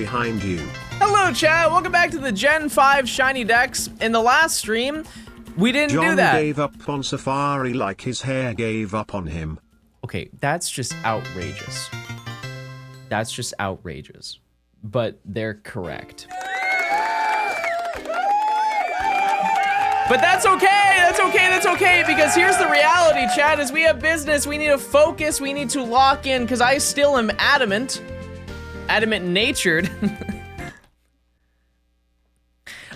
behind you. Hello, chat. Welcome back to the Gen 5 shiny decks. In the last stream, we didn't do that. John gave up on Safari like his hair gave up on him. Okay, that's just outrageous. That's just outrageous. But they're correct. But that's okay, that's okay, that's okay, because here's the reality, chat, is we have business, we need to focus, we need to lock in, because I still am adamant-natured.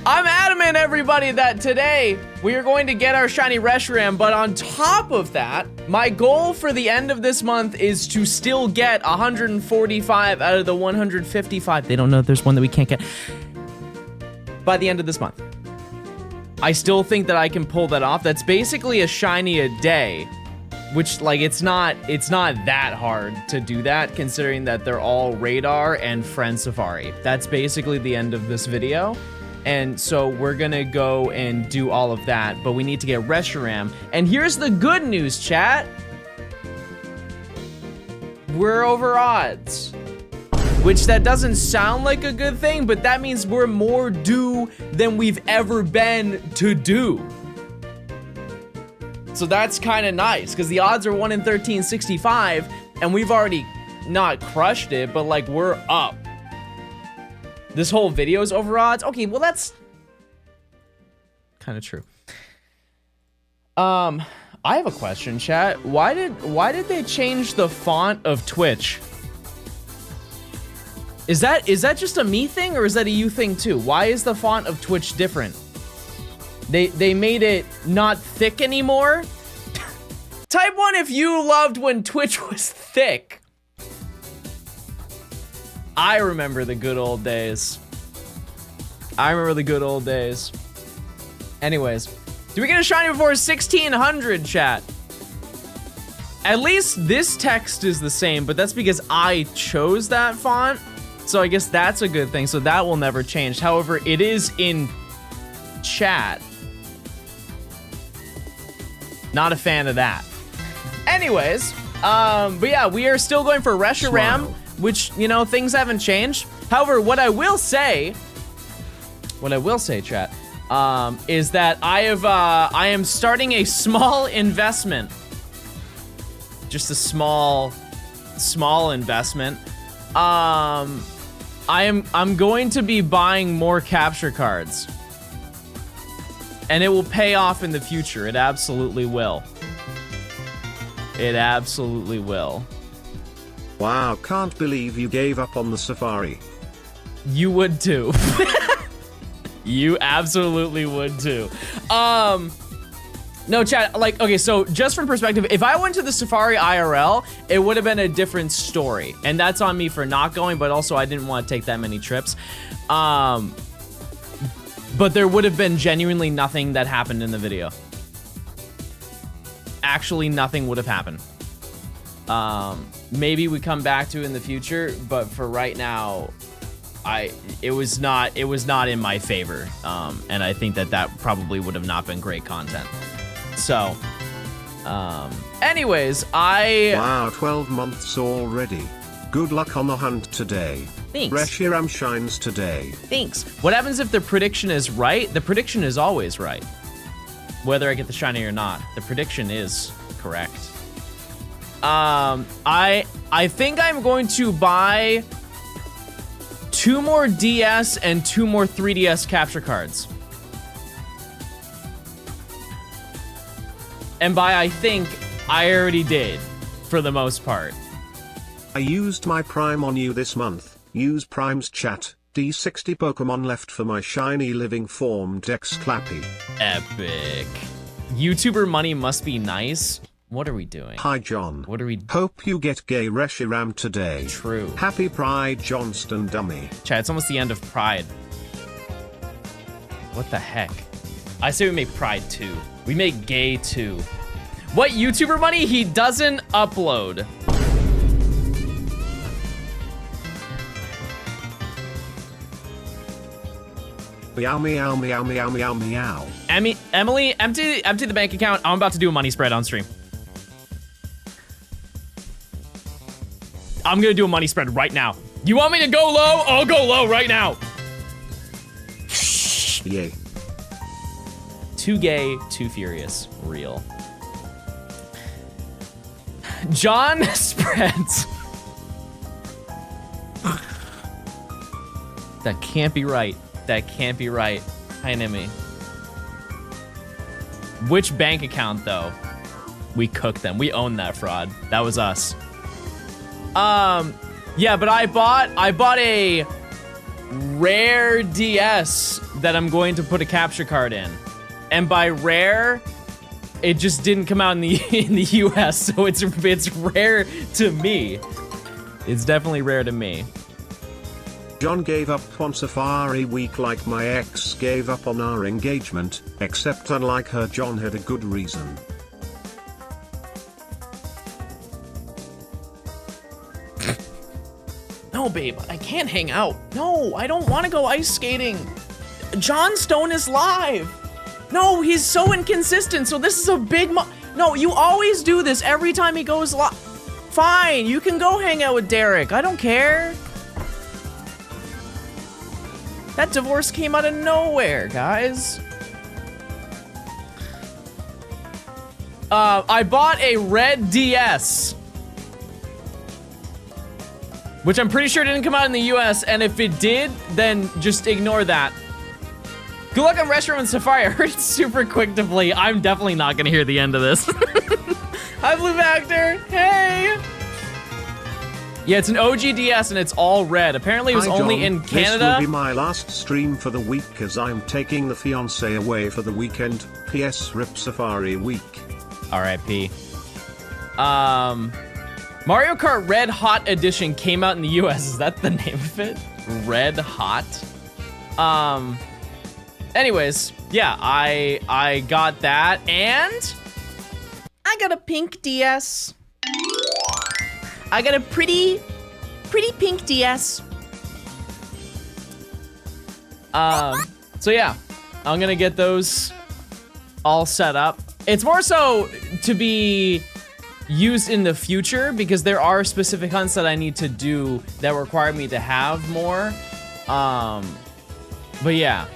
I'm adamant, everybody, that today we are going to get our shiny Reshiram, but on top of that, my goal for the end of this month is to still get 145 out of the 155. They don't know if there's one that we can't get by the end of this month. I still think that I can pull that off. That's basically a shiny a day, which, like, it's not that hard to do that, considering that they're all radar and friend safari. That's basically the end of this video. And so we're gonna go and do all of that, but we need to get Reshiram. And here's the good news, chat. We're over odds. Which that doesn't sound like a good thing, but that means we're more due than we've ever been to do. So that's kind of nice, because the odds are 1 in 1365, and we've already not crushed it, but like we're up. This whole video is over odds? Okay, well that's kind of true. I have a question, chat. Why did they change the font of Twitch? Is that just a me thing, or is that a you thing too? Why is the font of Twitch different? They made it not thick anymore? Type 1 if you loved when Twitch was thick. I remember the good old days. I remember the good old days. Anyways, do we get a shiny before 1600, chat? At least this text is the same, but that's because I chose that font. So I guess that's a good thing. So that will never change. However, it is in chat. Not a fan of that. Anyways, but yeah, we are still going for Reshiram, which, you know, things haven't changed. However, what I will say, chat, is that I am starting a small investment. Just a small investment. I'm going to be buying more capture cards. And it will pay off in the future. It absolutely will. It absolutely will. Wow, can't believe you gave up on the Safari. You would too. You absolutely would too. No, chat, like, okay, so just from perspective, if I went to the Safari IRL, it would have been a different story. And that's on me for not going, but also I didn't want to take that many trips. But there would have been genuinely nothing that happened in the video. Actually, nothing would have happened. Maybe we come back to it in the future, but for right now, it was not in my favor. And I think that probably would have not been great content. So, anyways, Wow, 12 months already. Good luck on the hunt today. Thanks. Reshiram shines today. Thanks. What happens if the prediction is right? The prediction is always right. Whether I get the shiny or not, the prediction is correct. I think I'm going to buy 2 more DS and 2 more 3DS capture cards. And by I think, I already did, for the most part. I used my Prime on you this month. Use Prime's chat. D60 Pokemon left for my shiny living form Dex Clappy. Epic. YouTuber money must be nice. What are we doing? Hi John. What are we... Hope you get gay Reshiram today. True. Happy Pride Johnstone dummy. Chat, it's almost the end of Pride. What the heck? I say we make Pride 2. We make gay 2. What YouTuber money? He doesn't upload. Meow meow meow meow meow meow. Emily, empty the bank account. I'm about to do a money spread on stream. I'm gonna do a money spread right now. You want me to go low? I'll go low right now. Yay. Too gay, too furious. Real. John spreads. That can't be right. That can't be right. Hi, Nimi. Which bank account, though? We cooked them. We own that fraud. That was us. Yeah, but I bought a rare DS that I'm going to put a capture card in. And by rare, it just didn't come out in the US, so it's rare to me. It's definitely rare to me. John gave up on Safari Week like my ex gave up on our engagement, except unlike her, John had a good reason. No, babe, I can't hang out. No, I don't want to go ice skating. Johnstone is live. No, he's so inconsistent, so this is a big No, you always do this every time he goes live. Fine, you can go hang out with Derek. I don't care. That divorce came out of nowhere, guys. I bought a red DS. Which I'm pretty sure didn't come out in the US, and if it did, then just ignore that. Good luck on Reshiram and Safari. I heard it's super quick to play. I'm definitely not gonna hear the end of this. Hi, Blue Factor. Hey. Yeah, it's an OG DS and it's all red. Apparently it was only in Canada. This will be my last stream for the week as I'm taking the fiancé away for the weekend. PS RIP Safari Week. R.I.P. Mario Kart Red Hot Edition came out in the US. Is that the name of it? Red Hot? Anyways, yeah, I got that, and I got a pink DS. I got a pretty pink DS. So yeah, I'm gonna get those all set up. It's more so to be used in the future because there are specific hunts that I need to do that require me to have more. But yeah.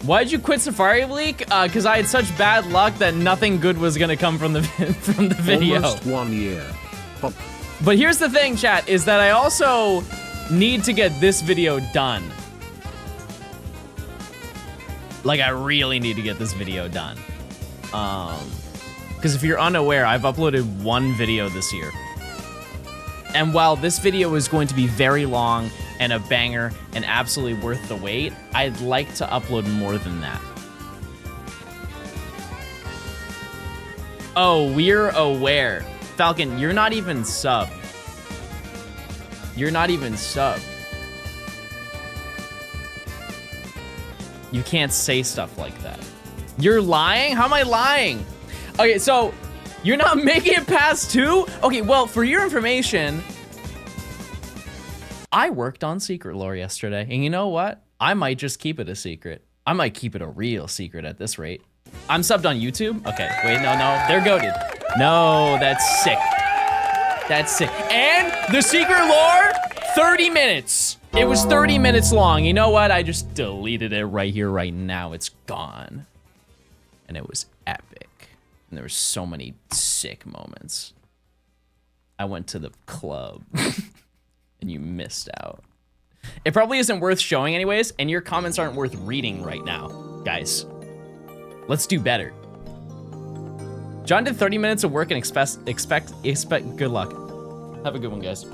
Why'd you quit Safari Leak? Because I had such bad luck that nothing good was gonna come from the video. Almost 1 year. But here's the thing, chat, is that I also need to get this video done. Like, I really need to get this video done. Because if you're unaware, I've uploaded one video this year. And while this video is going to be very long and a banger and absolutely worth the wait, I'd like to upload more than that. Oh, we're aware. Falcon, you're not even sub. You're not even sub. You can't say stuff like that. You're lying? How am I lying? Okay, so you're not making it past 2? Okay, well, for your information, I worked on Secret Lore yesterday, and you know what? I might just keep it a secret. I might keep it a real secret at this rate. I'm subbed on YouTube? Okay, wait, no, they're goated. No, that's sick. That's sick. And the Secret Lore, 30 minutes. It was 30 minutes long. You know what? I just deleted it right here, right now. It's gone. And it was epic. And there were so many sick moments. I went to the club. And you missed out. It probably isn't worth showing anyways, and your comments aren't worth reading right now, guys. Let's do better. John did 30 minutes of work and expect good luck. Have a good one, guys.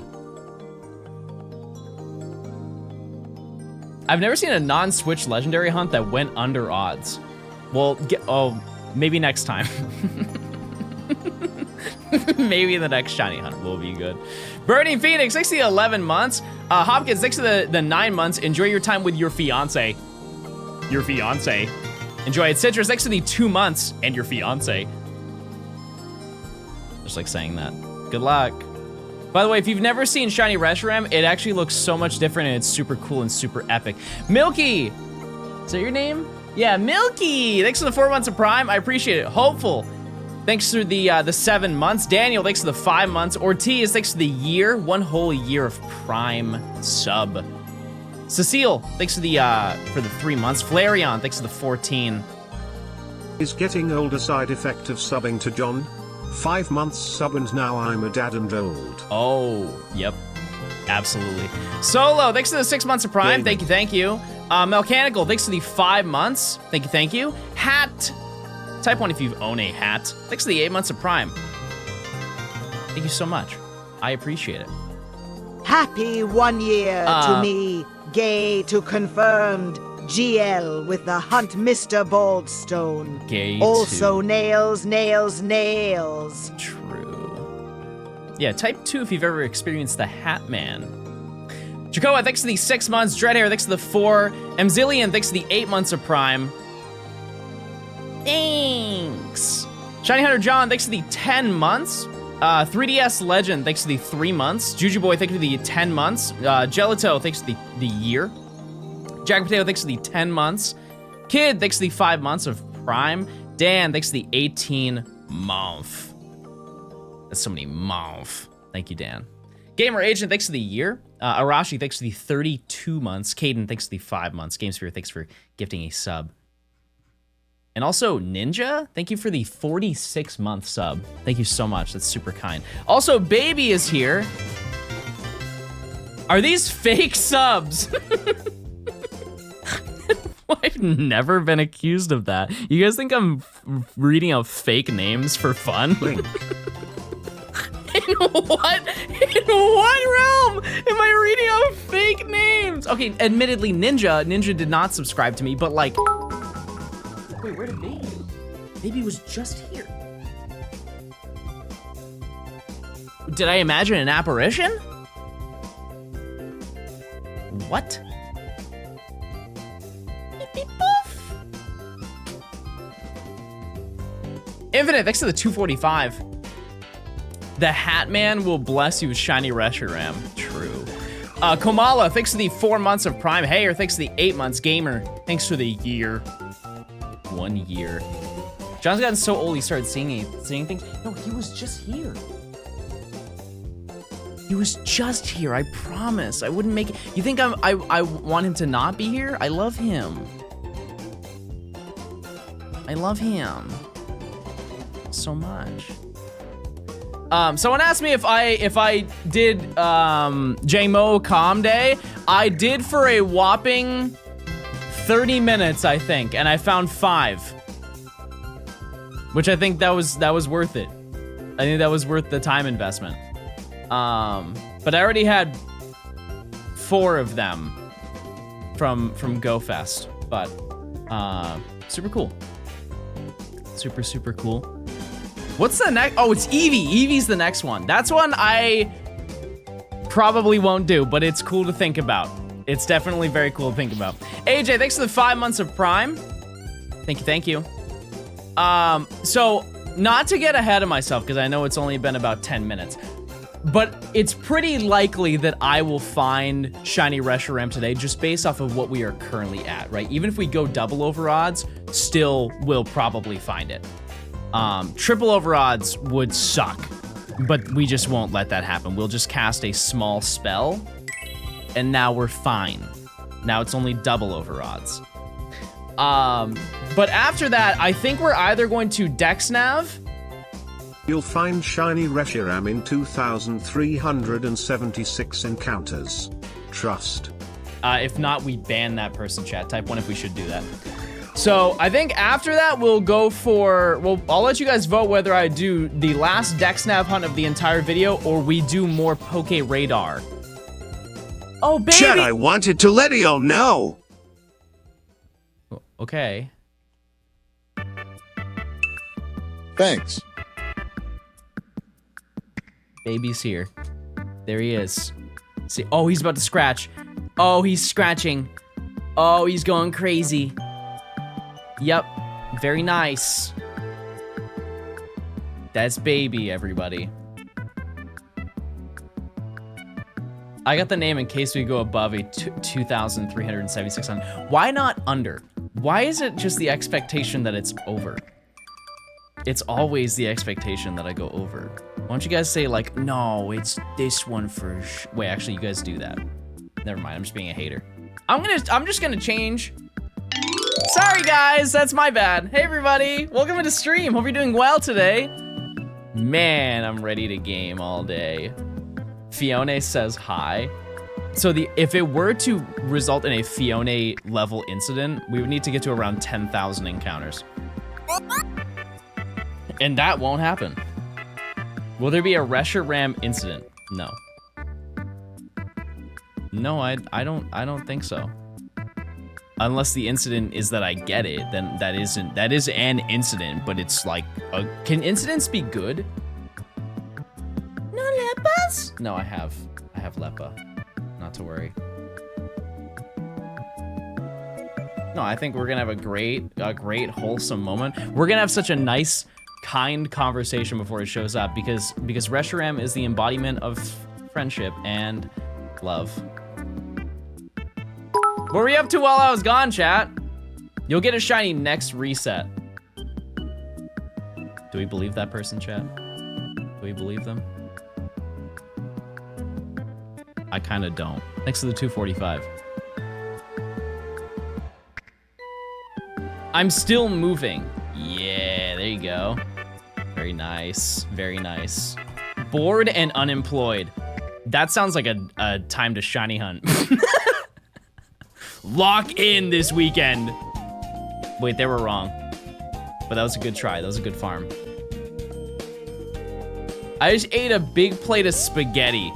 I've never seen a non-Switch legendary hunt that went under odds. Well, maybe next time. Maybe the next shiny hunt will be good. Burning Phoenix, thanks to the 11 months. Hopkins, thanks to the 9 months. Enjoy your time with your fiance. Your fiance. Enjoy it. Citrus, thanks to the 2 months and your fiance. Just like saying that. Good luck. By the way, if you've never seen Shiny Reshiram, it actually looks so much different and it's super cool and super epic. Milky! Is that your name? Yeah, Milky! Thanks for the 4 months of Prime. I appreciate it. Hopeful. thanks for the 7 months. Daniel, thanks for the 5 months. Ortiz, thanks for the year. 1 whole year of Prime sub. Cecile, thanks for the 3 months. Flareon, thanks for the 14. Is getting older side effect of subbing to John? 5 months sub and now I'm a dad and old. Oh, yep. Absolutely. Solo, thanks for the 6 months of Prime. David. Thank you. Melcanical, thanks for the 5 months. Thank you. Hat. Type 1 if you own a hat. Thanks for the 8 months of Prime. Thank you so much. I appreciate it. Happy 1 year to me, gay to confirmed. GL with the hunt Mr. Baldstone. Gay Also to... nails, nails, nails. True. Yeah, type 2 if you've ever experienced the Hat Man. Jacoa, thanks for the 6 months. Dreadhair, thanks for the 4. Mzillion, thanks for the 8 months of Prime. Thanks. Shiny Hunter John, thanks for the 10 months. 3DS Legend, thanks for the 3 months. Juju Boy, thanks for the 10 months. Gelato, thanks for the year. Jack Potato, thanks for the 10 months. Kid, thanks for the 5 months of Prime. Dan, thanks for the 18 month. That's so many month. Thank you, Dan. Gamer Agent, thanks for the year. Arashi, thanks for the 32 months. Caden, thanks for the 5 months. GameSphere, thanks for gifting a sub. And also, Ninja, thank you for the 46-month sub. Thank you so much. That's super kind. Also, Baby is here. Are these fake subs? I've never been accused of that. You guys think I'm reading out fake names for fun? Link. In what realm am I reading out fake names? Okay, admittedly, Ninja did not subscribe to me, but like, wait, where did Baby? Baby was just here. Did I imagine an apparition? What? Infinite, thanks to the 245. The Hat Man will bless you with shiny Reshiram. True. Komala, thanks to the 4 months of Prime. Hayer, thanks to the 8 months. Gamer, thanks for the year. 1 year. John's gotten so old he started seeing things. No, he was just here. He was just here, I promise. I wouldn't make it. You think I want him to not be here? I love him. I love him so much. Someone asked me if I did JMO Calm Day. I did for a whopping 30 minutes, I think, and I found 5, which I think that was worth it. I think that was worth the time investment. But I already had 4 of them from GoFest, but super cool. Super cool. What's the next? Oh, it's Eevee. Eevee's the next one. That's one I probably won't do, but it's cool to think about. It's definitely very cool to think about. AJ, thanks for the 5 months of Prime. Thank you. So not to get ahead of myself, because I know it's only been about 10 minutes, but it's pretty likely that I will find shiny Reshiram today just based off of what we are currently at, right? Even if we go double over odds, still will probably find it. Triple over odds would suck, but we just won't let that happen. We'll just cast a small spell, and now we're fine. Now it's only double over odds. But after that, I think we're either going to Dexnav. You'll find shiny Reshiram in 2,376 encounters. Trust. If not, we ban that person, chat. Type 1 if we should do that. So I think after that, we'll go for, well, I'll let you guys vote whether I do the last Dexnav hunt of the entire video or we do more Poke Radar. Oh, baby! Chat, I wanted to let you all know. Okay. Thanks. Baby's here. There he is. See, oh, he's about to scratch. Oh, he's scratching. Oh, he's going crazy. Yep, very nice. That's Baby, everybody. I got the name in case we go above a 2,376 on. Why not under? Why is it just the expectation that it's over? It's always the expectation that I go over. Why don't you guys say like, no, it's this one for wait, actually you guys do that. Never mind, I'm just being a hater. I'm just gonna change. Sorry guys, that's my bad. Hey everybody, welcome to the stream. Hope you're doing well today. Man, I'm ready to game all day. Fiona says hi. So if it were to result in a Fiona level incident, we would need to get to around 10,000 encounters. And that won't happen. Will there be a Reshiram incident? No. No, I don't think so. Unless the incident is that I get it, then that is an incident, but it's like can incidents be good? No lepas? No, I have lepa. Not to worry. No, I think we're gonna have a great wholesome moment. We're gonna have such a nice, kind conversation before it shows up because Reshiram is the embodiment of friendship and love. What were you up to while I was gone, chat? You'll get a shiny next reset. Do we believe that person, chat? Do we believe them? I kind of don't. Thanks to the 245. I'm still moving. Yeah, there you go. Very nice. Very nice. Bored and unemployed. That sounds like a time to shiny hunt. Lock in this weekend. Wait, they were wrong. But that was a good try. That was a good farm. I just ate a big plate of spaghetti.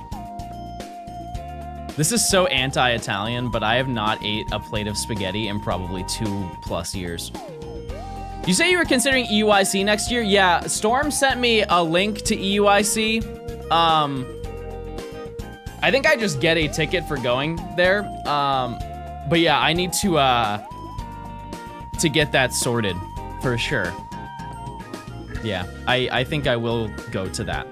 This is so anti-Italian, but I have not ate a plate of spaghetti in probably 2+ years. You say you were considering EUIC next year? Yeah, Storm sent me a link to EUIC. I think I just get a ticket for going there. But yeah, I need to get that sorted for sure. Yeah, I think I will go to that.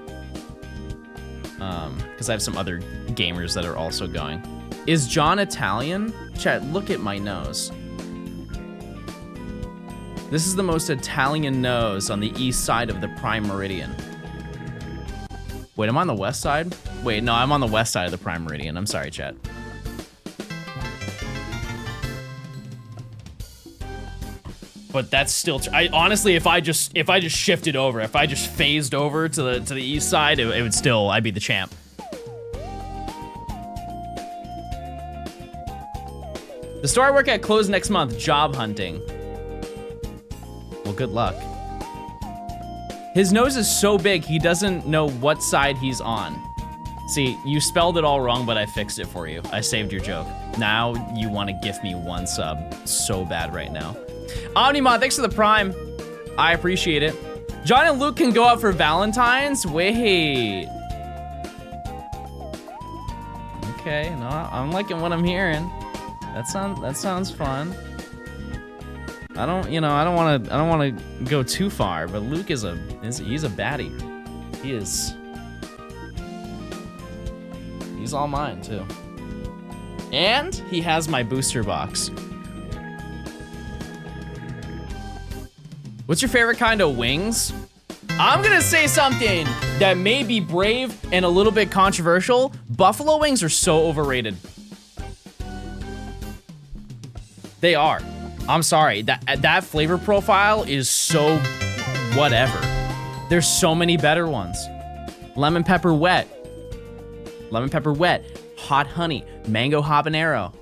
Because I have some other gamers that are also going. Is John Italian? Chat, look at my nose. This is the most Italian nose on the east side of the Prime Meridian. Wait, I'm on the west side? Wait, no, I'm on the west side of the Prime Meridian. I'm sorry, chat. But that's still, I honestly, if I just shifted over, if I just phased over to the east side, it would still, I'd be the champ. The store I work at closed next month, job hunting. Well, good luck. His nose is so big, he doesn't know what side he's on. See, you spelled it all wrong, but I fixed it for you. I saved your joke. Now you want to gift me 1 sub so bad right now. Omnimon, thanks for the prime. I appreciate it. John and Luke can go out for Valentine's? Wait. Okay, no, I'm liking what I'm hearing. That sounds fun. I don't want to go too far, but Luke he's a baddie. He's all mine too. And he has my booster box. What's your favorite kind of wings? I'm gonna say something that may be brave and a little bit controversial. Buffalo wings are so overrated. They are. I'm sorry, that flavor profile is so whatever. There's so many better ones. Lemon pepper wet, hot honey, mango habanero.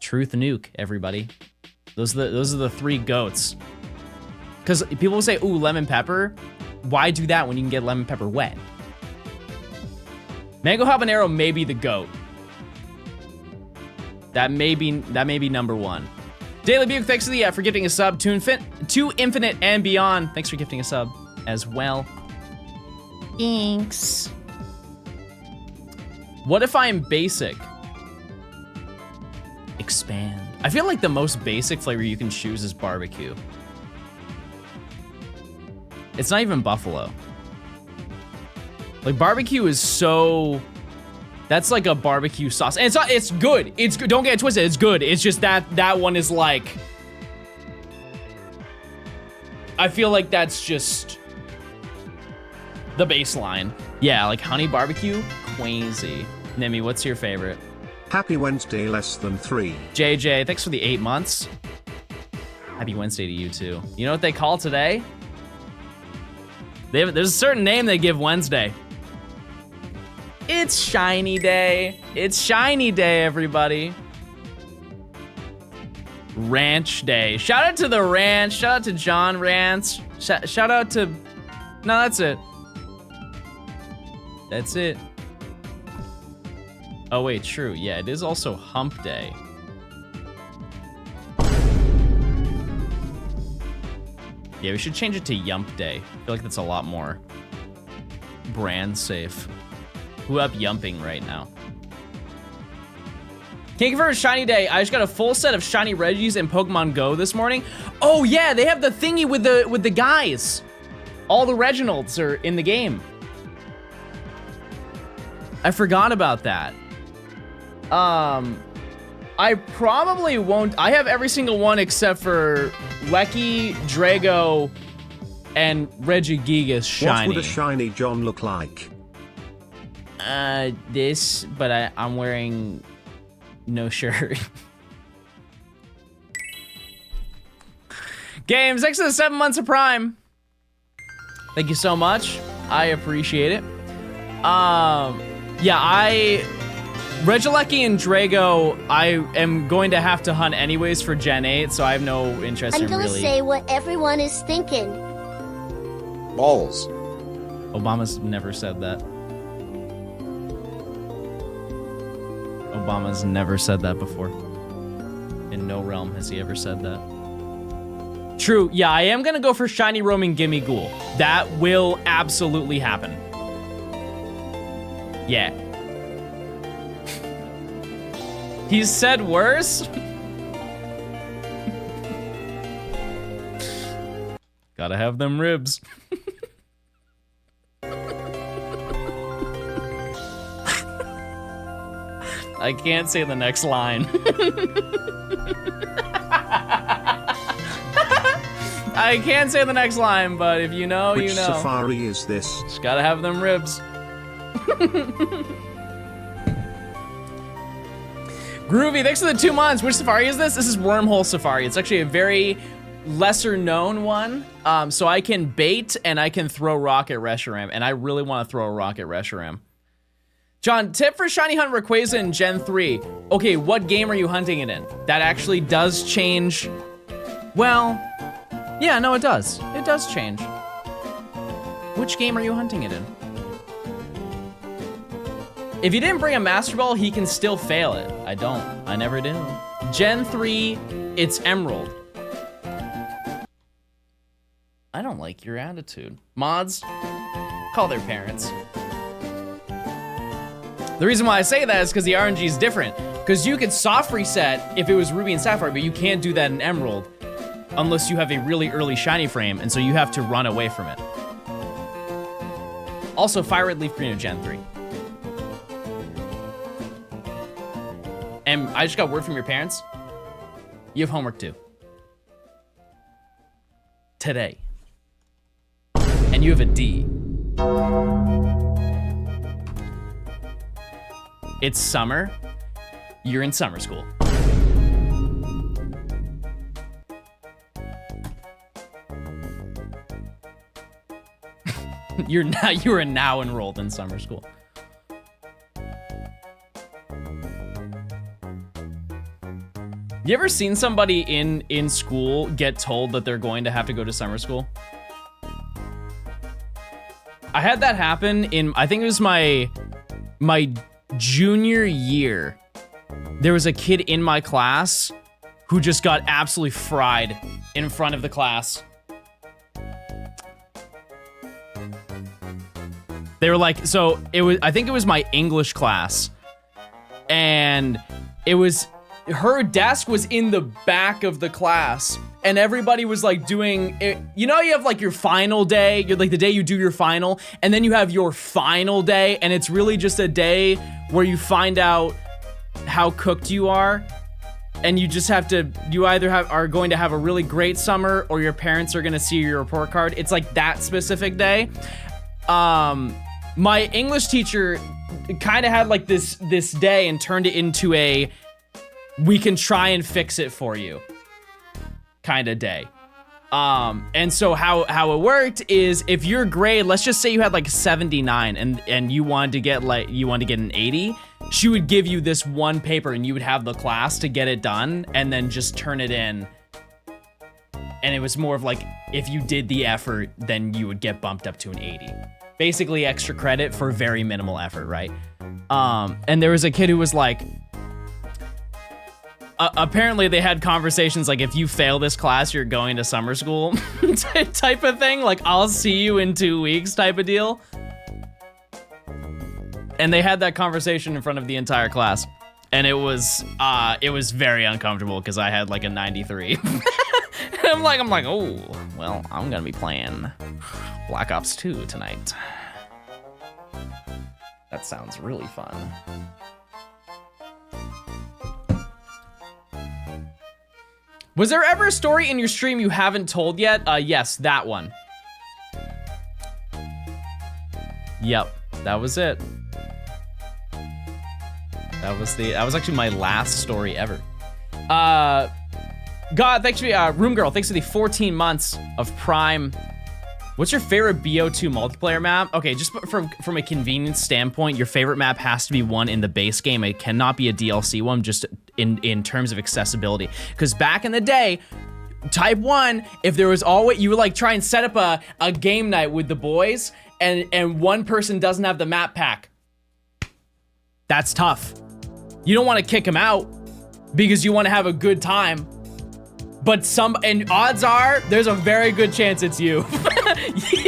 Truth nuke, everybody. Those are the 3 goats. Because people will say, ooh, lemon pepper. Why do that when you can get lemon pepper wet? Mango habanero may be the goat. That may be number 1. Daily Buke, thanks for gifting a sub. To Infinite and Beyond, thanks for gifting a sub as well. Thanks. What if I'm basic? Expand. I feel like the most basic flavor you can choose is barbecue. It's not even buffalo. Like barbecue is so, that's like a barbecue sauce. And it's good. It's good. Don't get it twisted. It's good. It's just that one is like, I feel like that's just the baseline. Yeah, like honey barbecue, crazy. Nemi, what's your favorite? Happy Wednesday less than 3. JJ, thanks for the 8 months. Happy Wednesday to you too. You know what they call today? There's a certain name they give Wednesday. It's Shiny Day. It's Shiny Day, everybody. Ranch Day. Shout out to the ranch. Shout out to John Rance. Shout out to... No, that's it. That's it. Oh wait, true. Yeah, it is also Hump Day. Yeah, we should change it to Yump Day. I feel like that's a lot more brand safe. Who up yumping right now? Thank you for a Shiny Day. I just got a full set of Shiny Reggies in Pokemon Go this morning. Oh yeah, they have the thingy with the guys. All the Reginalds are in the game. I forgot about that. I probably won't. I have every single one except for Lecky, Drago, and Regigigas Shiny. What would a shiny John look like? This, but I'm wearing no shirt. Games, thanks for the 7 months of Prime. Thank you so much. I appreciate it. Yeah, Regieleki and Drago, I am going to have to hunt anyways for Gen 8, so I have no interest in really... I'm gonna say what everyone is thinking. Balls. Obama's never said that. Obama's never said that before. In no realm has he ever said that. True, yeah, I am gonna go for Shiny Roaming Gimme Ghoul. That will absolutely happen. Yeah. He's said worse? Gotta have them ribs. I can't say the next line. I can't say the next line, but if you know, Which you know. safari is this? Just gotta have them ribs. Groovy, thanks for the 2 months. Which safari is this? This is Wormhole Safari. It's actually a very lesser known one. So I can bait and I can throw rock at Reshiram, and I really want to throw a rock at Reshiram. John, tip for Shiny Hunt Rayquaza in Gen 3. Okay, what game are you hunting it in? That actually does change. Well, yeah, no, it does. It does change. Which game are you hunting it in? If you didn't bring a Master Ball, he can still fail it. I don't. I never do. Gen 3, it's Emerald. I don't like your attitude. Mods, call their parents. The reason why I say that is because the RNG is different. Because you could soft reset if it was Ruby and Sapphire, but you can't do that in Emerald unless you have a really early shiny frame, and so you have to run away from it. Also, Fire Red Leaf Green of Gen 3. And I just got word from your parents. You have homework too. Today. And you have a D. It's summer. You're in summer school. You are now enrolled in summer school. You ever seen somebody in school get told that they're going to have to go to summer school? I had that happen in, I think it was my junior year. There was a kid in my class who just got absolutely fried in front of the class. They were like, so it was, I think it was my English class, and it was, her desk was in the back of the class, and everybody was like doing it. You know, you have like your final day, you're like the day you do your final, and then you have your final day, and it's really just a day where you find out how cooked you are. and you just have to, you either are going to have a really great summer or your parents are gonna see your report card. It's like that specific day. My English teacher kind of had like this day and turned it into a, we can try and fix it for you kind of day. And so how it worked is if your grade, let's just say you had like 79 and you wanted to get an 80, she would give you this one paper and you would have the class to get it done and then just turn it in. And it was more of like, if you did the effort, then you would get bumped up to an 80. Basically extra credit for very minimal effort, right? And there was a kid who was like, apparently they had conversations like, if you fail this class, you're going to summer school type of thing. Like, I'll see you in 2 weeks type of deal. And they had that conversation in front of the entire class. And it was very uncomfortable because I had like a 93. I'm like, oh, well, I'm gonna be playing Black Ops 2 tonight. That sounds really fun. Was there ever a story in your stream you haven't told yet? Yes, that one. Yep, that was it. That was actually my last story ever. God, thanks for Room Girl, thanks for the 14 months of Prime. What's your favorite BO2 multiplayer map? Okay, just from a convenience standpoint, your favorite map has to be one in the base game. It cannot be a DLC one, just in terms of accessibility. Because back in the day, Type 1, if there was always, you would like try and set up a game night with the boys, and one person doesn't have the map pack. That's tough. You don't want to kick them out because you want to have a good time. But and odds are, there's a very good chance it's you.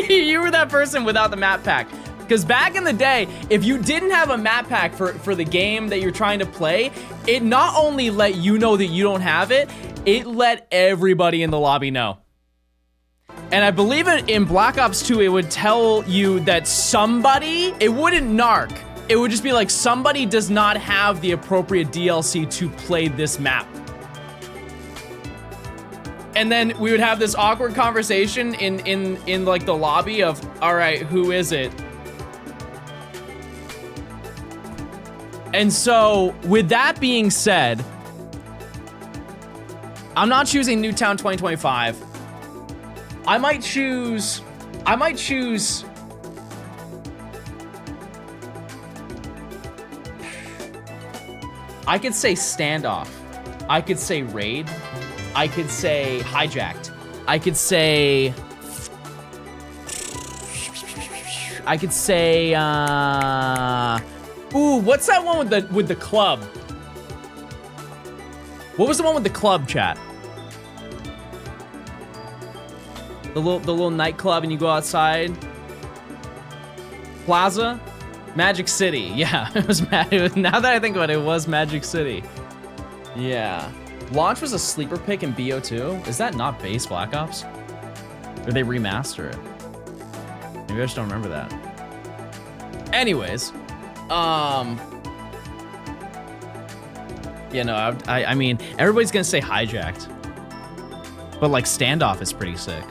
You were that person without the map pack. Because back in the day, if you didn't have a map pack for the game that you're trying to play, it not only let you know that you don't have it, it let everybody in the lobby know. And I believe in Black Ops 2, it would tell you that somebody, it wouldn't narc. It would just be like, somebody does not have the appropriate DLC to play this map. And then we would have this awkward conversation in like the lobby of, all right, who is it? And so with that being said, I'm not choosing Newtown 2025. I might choose, I could say Standoff. I could say Raid. I could say Hijacked. I could say, ooh, what's that one with the club? What was the one with the club, chat? The little nightclub and you go outside. Plaza? Magic City. Yeah, it was now that I think about it, it was Magic City. Yeah. Launch was a sleeper pick in BO2. Is that not base Black Ops? Or they remaster it? Maybe I just don't remember that. Anyways, yeah, no, I mean, everybody's gonna say Hijacked, but like Standoff is pretty sick.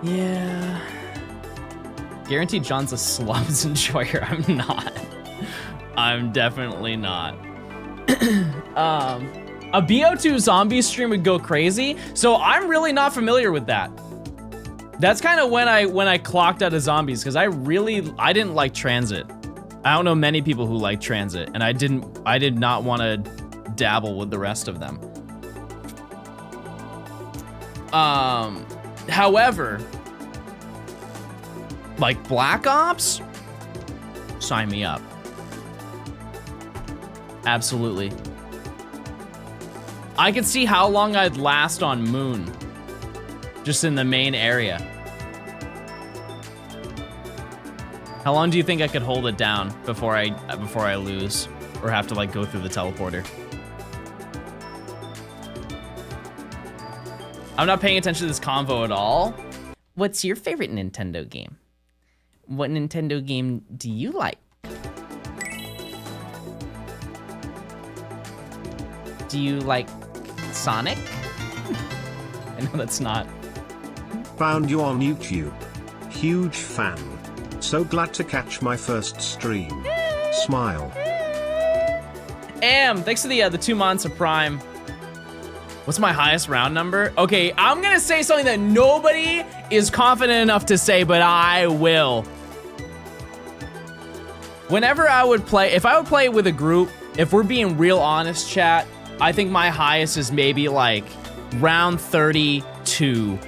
Yeah. Guaranteed John's a slums enjoyer. I'm not. I'm definitely not. A BO2 zombie stream would go crazy, so I'm really not familiar with that. That's kind of when I clocked out of zombies, because I didn't like Transit. I don't know many people who like Transit, and I did not want to dabble with the rest of them. However, like Black Ops, sign me up. Absolutely. I could see how long I'd last on Moon, just in the main area. How long do you think I could hold it down before I lose or have to like go through the teleporter? I'm not paying attention to this convo at all. What's your favorite Nintendo game? What Nintendo game do you like? Do you like Sonic? I know that's not. Found you on YouTube. Huge fan. So glad to catch my first stream. Smile. Thanks for the 2 months of Prime. What's my highest round number? Okay, I'm gonna say something that nobody is confident enough to say, but I will. Whenever I would play, if I would play with a group, if we're being real honest, chat, I think my highest is maybe like round 32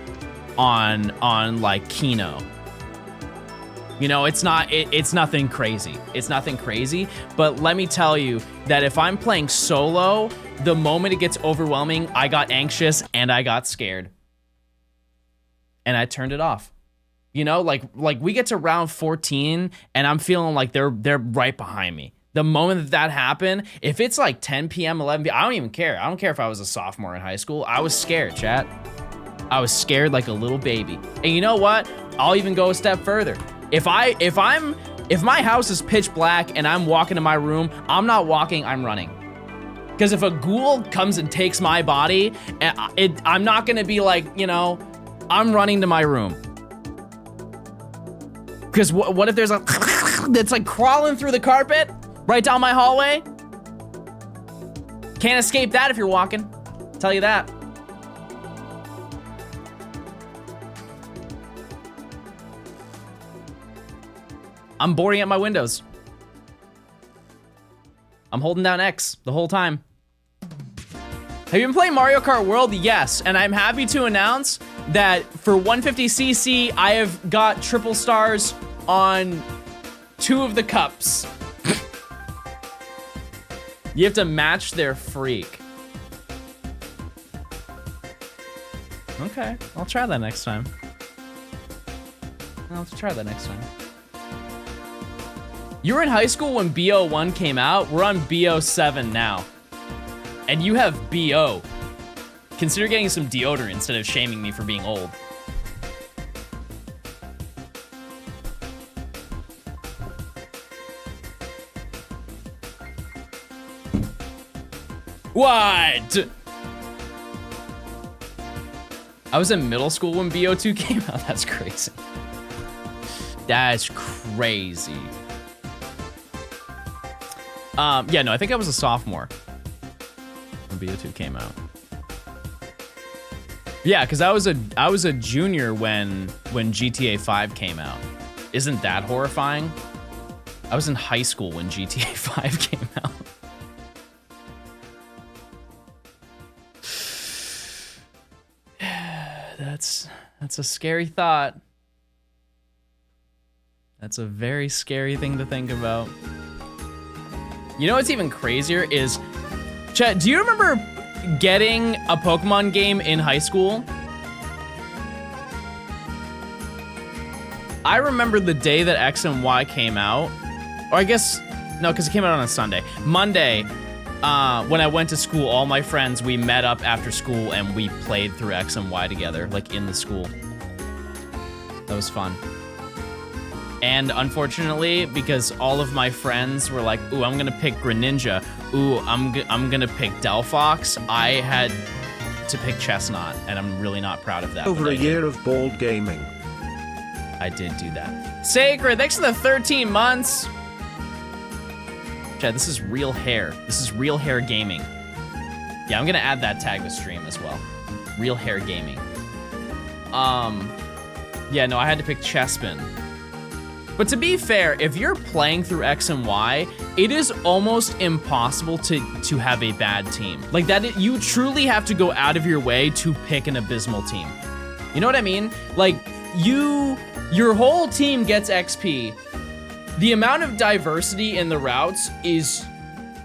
on like Kino. You know, it's nothing crazy. It's nothing crazy, but let me tell you that if I'm playing solo, the moment it gets overwhelming, I got anxious and I got scared. And I turned it off. You know, like we get to round 14 and I'm feeling like they're right behind me. The moment that happened, if it's like 10 p.m., 11 p.m., I don't even care. I don't care if I was a sophomore in high school. I was scared, chat. I was scared like a little baby. And you know what? I'll even go a step further. If my house is pitch black and I'm walking to my room, I'm not walking, I'm running. Because if a ghoul comes and takes my body, I'm not gonna be like, you know, I'm running to my room. Because what if there's a that's like crawling through the carpet right down my hallway? Can't escape that if you're walking. Tell you that. I'm boarding at my windows. I'm holding down X the whole time. Have you been playing Mario Kart World? Yes, and I'm happy to announce that for 150cc, I have got triple stars on 2 of the cups. You have to match their freak. Okay, I'll try that next time. I'll have to try that next time. You were in high school when BO1 came out. We're on BO7 now. And you have BO. Consider getting some deodorant instead of shaming me for being old. What? I was in middle school when BO2 came out. That's crazy. That's crazy. Yeah, no, I think I was a sophomore when BO2 came out. Yeah, because I was a junior when GTA 5 came out. Isn't that horrifying? I was in high school when GTA 5 came out. That's a scary thought. That's a very scary thing to think about. You know what's even crazier is, chat, do you remember getting a Pokemon game in high school? I remember the day that X and Y came out, or I guess, no, because it came out on a Sunday. Monday, when I went to school, all my friends, we met up after school and we played through X and Y together, like in the school. That was fun. And unfortunately, because all of my friends were like, ooh, I'm gonna pick Greninja. Ooh, I'm gonna pick Delphox. I had to pick Chestnut, and I'm really not proud of that. Over a year of bald gaming. I did do that. Sacred, thanks for the 13 months. Chad, this is real hair. This is real hair gaming. Yeah, I'm gonna add that tag to stream as well. Real hair gaming. Yeah, no, I had to pick Chespin. But to be fair, if you're playing through X and Y, it is almost impossible to have a bad team. Like that, you truly have to go out of your way to pick an abysmal team. You know what I mean? Like your whole team gets XP. The amount of diversity in the routes is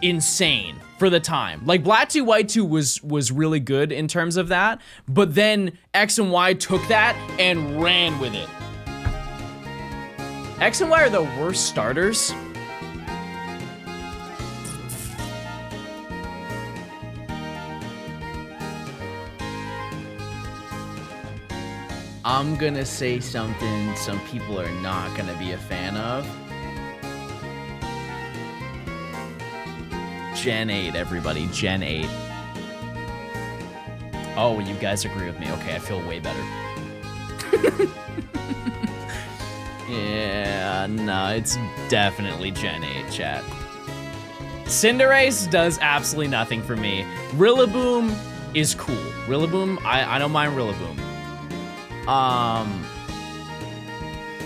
insane for the time. Like Black 2 White 2 was really good in terms of that, but then X and Y took that and ran with it. X and Y are the worst starters. I'm gonna say something some people are not gonna be a fan of. Gen 8, everybody, Gen 8. Oh, you guys agree with me. Okay, I feel way better. Yeah, no, it's definitely Gen 8, chat. Cinderace does absolutely nothing for me. Rillaboom is cool. Rillaboom, I don't mind Rillaboom.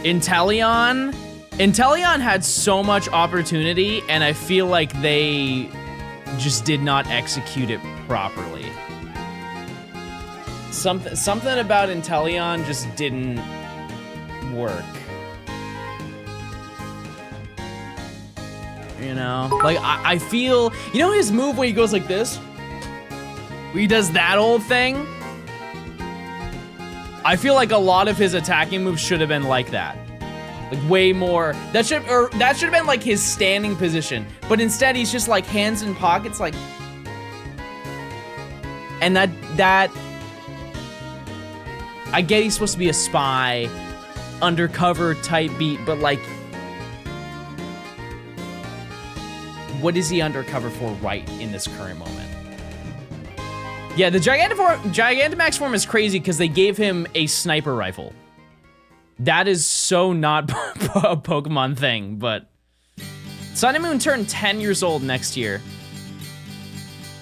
Inteleon had so much opportunity, and I feel like they just did not execute it properly. Something about Inteleon just didn't work. You know? Like, I feel... You know his move where he goes like this? Where he does that old thing? I feel like a lot of his attacking moves should have been like that. Like, way more... That should have been, like, his standing position. But instead, he's just, like, hands in pockets, like... And that... I get he's supposed to be a spy, undercover type beat, but, like... What is he undercover for right in this current moment? Yeah, the Gigantamax form is crazy because they gave him a sniper rifle. That is so not a Pokemon thing, but... Sun and Moon turn 10 years old next year.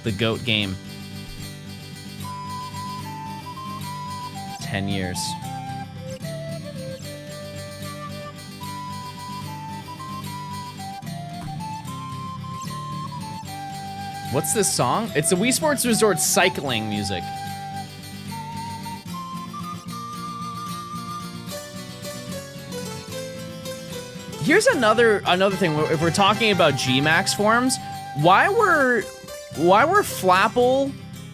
The GOAT game. 10 years. What's this song? It's the Wii Sports Resort cycling music. Here's another thing. If we're talking about G-Max forms, why were Flapple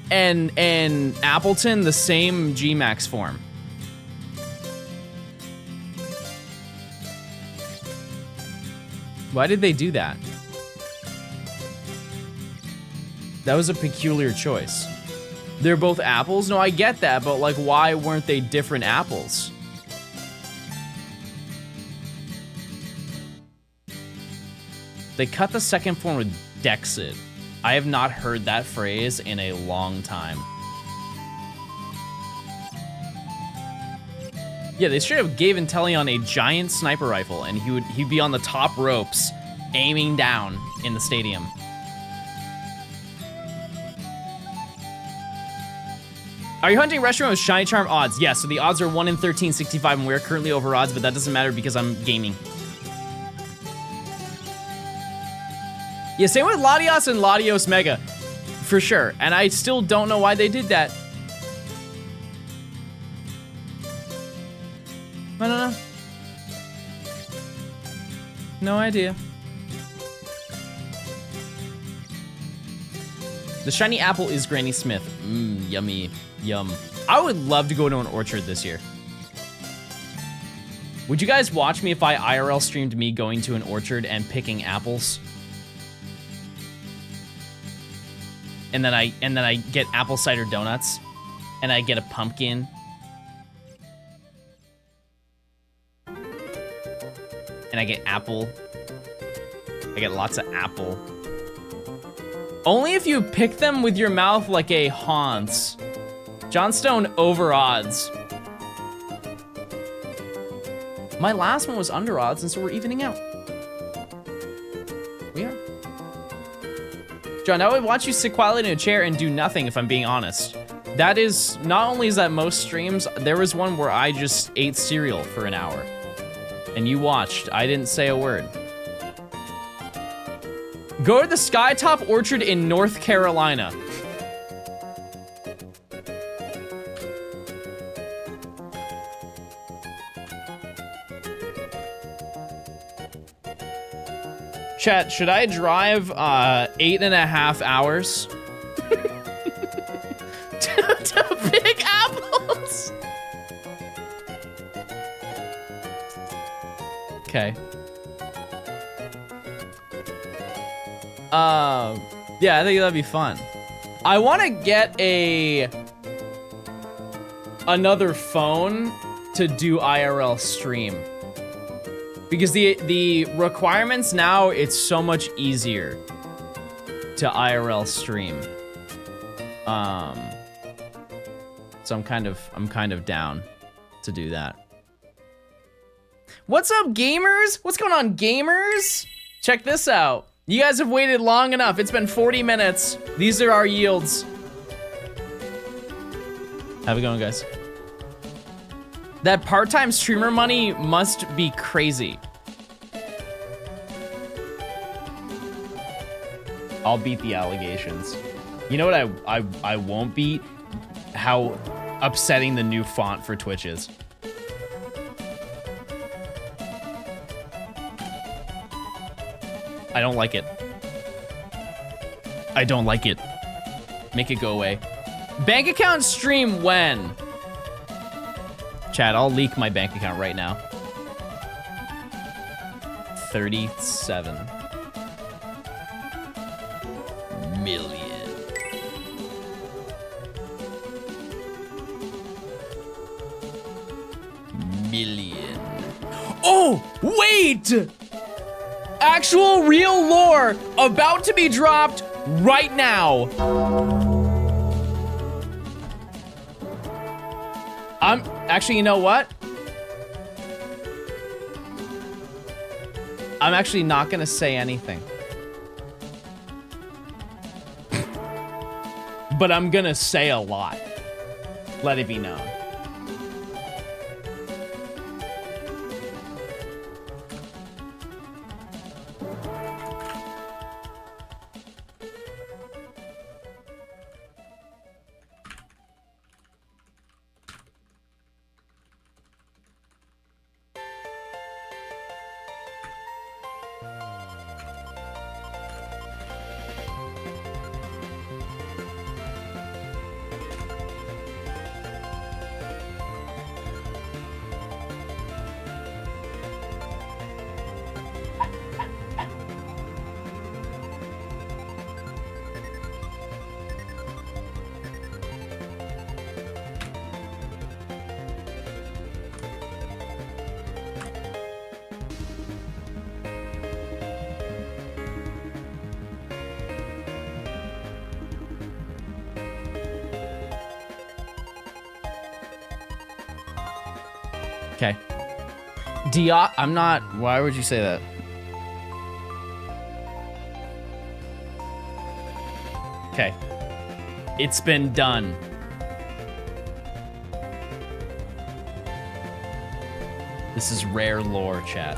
and Appleton the same G-Max form? Why did they do that? That was a peculiar choice. They're both apples? No, I get that, but like, why weren't they different apples? They cut the second form with Dexit. I have not heard that phrase in a long time. Yeah, they should have gave Inteleon a giant sniper rifle, and he'd be on the top ropes, aiming down in the stadium. Are you hunting Reshiram with Shiny Charm odds? Yes, so the odds are 1 in 1365, and we're currently over odds, but that doesn't matter because I'm gaming. Yeah, same with Latios and Latios Mega, for sure. And I still don't know why they did that. I don't know. No idea. The shiny apple is Granny Smith. Mmm, yummy. Yum. I would love to go to an orchard this year. Would you guys watch me if I IRL streamed me going to an orchard and picking apples? And then I get apple cider donuts, and I get a pumpkin. And I get apple. I get lots of apple. Only if you pick them with your mouth like a Hans. Johnstone over odds. My last one was under odds, and so we're evening out. We are. John, I would watch you sit quietly in a chair and do nothing if I'm being honest. That is, not only is that most streams, there was one where I just ate cereal for an hour. And you watched. I didn't say a word. Go to the Skytop Orchard in North Carolina. Chat, should I drive 8.5 hours to pick apples? Okay. Yeah, I think that'd be fun. I want to get another phone to do IRL stream. Because the requirements now, it's so much easier to IRL stream. So I'm kind of down to do that. What's up, gamers? What's going on, gamers? Check this out. You guys have waited long enough. It's been 40 minutes. These are our yields. How's it going, guys? That part-time streamer money must be crazy. I'll beat the allegations. You know what I won't beat? How upsetting the new font for Twitch is. I don't like it. I don't like it. Make it go away. Bank account stream when? Chat, I'll leak my bank account right now. 37 million. Million. Oh, wait! Actual real lore about to be dropped right now. Actually, you know what? I'm actually not gonna say anything. But I'm gonna say a lot. Let it be known. Okay. I'm not, why would you say that? Okay. It's been done. This is rare lore, chat.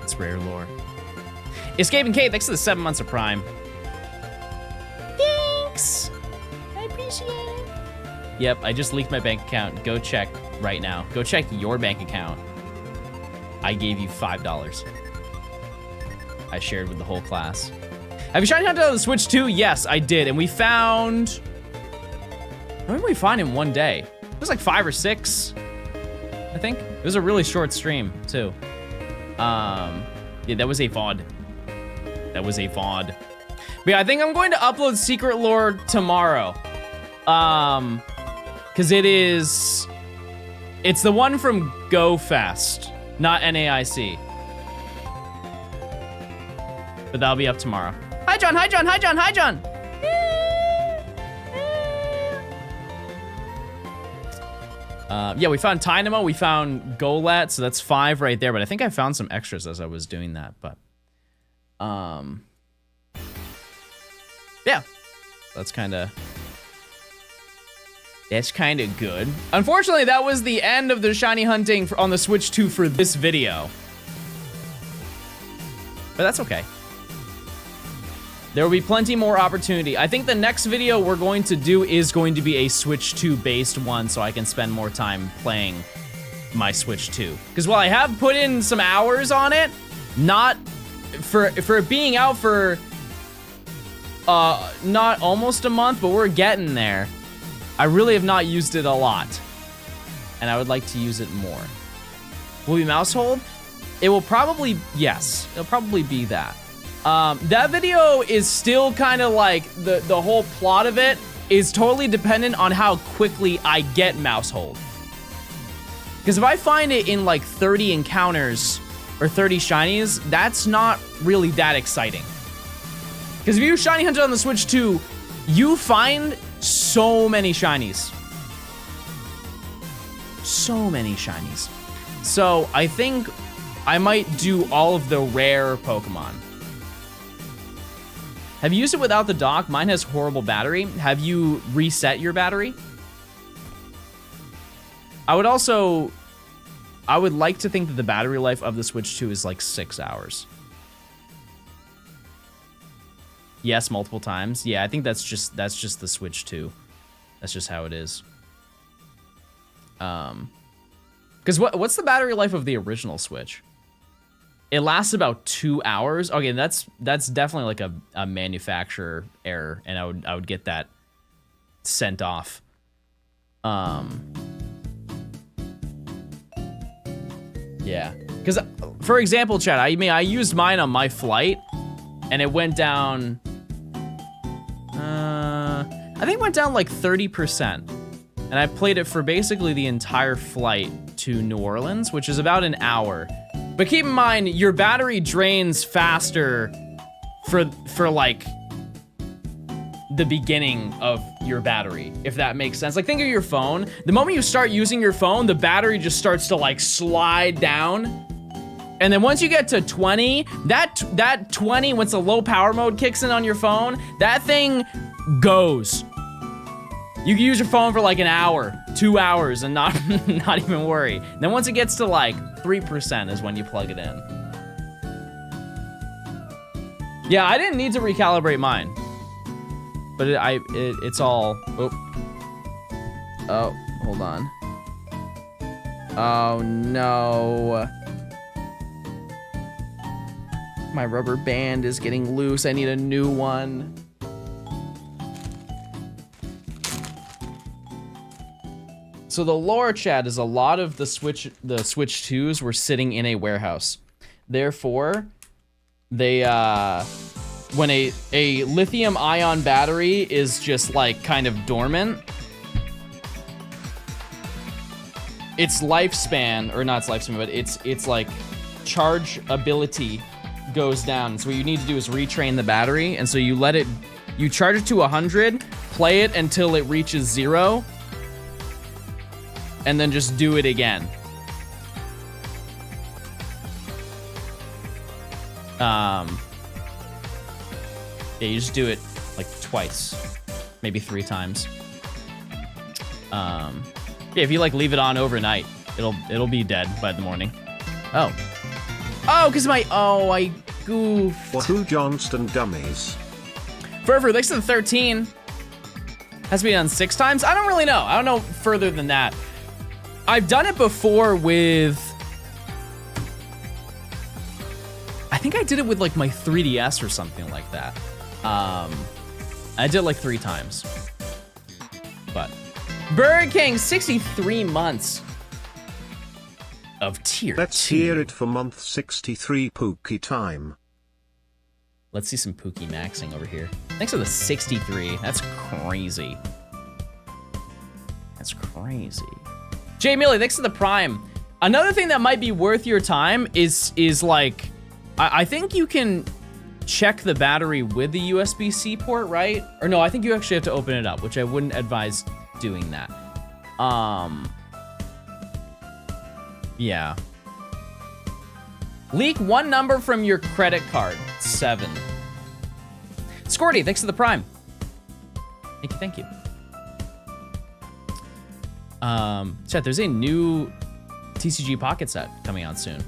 It's rare lore. Escaping Kate, thanks for the 7 months of Prime. Thanks. I appreciate it. Yep, I just leaked my bank account. Go check right now. Go check your bank account. I gave you $5. I shared with the whole class. Have you shiny hunted on the Switch too? Yes, I did. And we found... What did we find in one day? It was like 5 or 6, I think. It was a really short stream too. Yeah, that was a VOD. That was a VOD. But yeah, I think I'm going to upload Secret Lore tomorrow. Because it's the one from GoFest, not NAIC. But that'll be up tomorrow. Hi, John, hi, John, hi, John, hi, John. Yeah, we found Tynamo, we found Golet, so that's 5 right there, but I think I found some extras as I was doing that, but, yeah, that's kind of good. Unfortunately, that was the end of the shiny hunting on the Switch 2 for this video, but that's okay. There will be plenty more opportunity. I think the next video we're going to do is going to be a Switch 2 based one, so I can spend more time playing my Switch 2. Because while I have put in some hours on it, not for it being out for not almost a month, but we're getting there. I really have not used it a lot, and I would like to use it more. Will be mouse hold? It will probably, yes, it'll probably be that. That video is still kind of like, the whole plot of it is totally dependent on how quickly I get mouse hold. Because if I find it in like 30 encounters or 30 shinies, that's not really that exciting. Because if you shiny hunted on the Switch 2, you find so many shinies. So many shinies. So I think I might do all of the rare Pokemon. Have you used it without the dock? Mine has horrible battery. Have you reset your battery? I would like to think that the battery life of the Switch 2 is like 6 hours. Yes, multiple times. Yeah, I think that's just the Switch 2. That's just how it is. Because what's the battery life of the original Switch? It lasts about 2 hours. Okay, that's definitely like a manufacturer error, and I would get that sent off. Yeah, because for example, chat, I used mine on my flight, and it went down. I think it went down like 30%, and I played it for basically the entire flight to New Orleans, which is about an hour. But keep in mind, your battery drains faster for like the beginning of your battery, if that makes sense. Like, think of your phone. The moment you start using your phone, the battery just starts to like slide down. And then once you get to 20, that 20, once the low power mode kicks in on your phone, that thing goes. You can use your phone for like an hour, 2 hours, and not even worry. Then once it gets to like 3% is when you plug it in. Yeah, I didn't need to recalibrate mine, but it's all. Oh, hold on. Oh no. My rubber band is getting loose. I need a new one. So the lore, chat, is a lot of the Switch 2s were sitting in a warehouse. Therefore, they when a lithium ion battery is just like kind of dormant, its lifespan, or not its lifespan, but its like charge ability goes down. So what you need to do is retrain the battery, and so you charge it to 100, play it until it reaches 0, and then just do it again. Yeah, you just do it like twice, maybe 3 times. Yeah, if you like leave it on overnight, it'll be dead by the morning. Oh, because I goofed. Wahoo Johnstone dummies. Forever, thanks to the 13. Has to be done 6 times? I don't really know. I don't know further than that. I've done it before with... I think I did it with like my 3DS or something like that. I did it like 3 times. But Burger King, 63 months of tier 2. Let's hear it for month 63 Pookie time. Let's see some Pookie maxing over here. Thanks for the 63. That's crazy. That's crazy. Jay Millie, thanks for the Prime. Another thing that might be worth your time is like, I think you can check the battery with the USB-C port, right? Or no, I think you actually have to open it up, which I wouldn't advise doing that. Yeah. Leak 1 number from your credit card. 7. Scorty, thanks for the Prime. Thank you. Chat, there's a new TCG Pocket set coming out soon.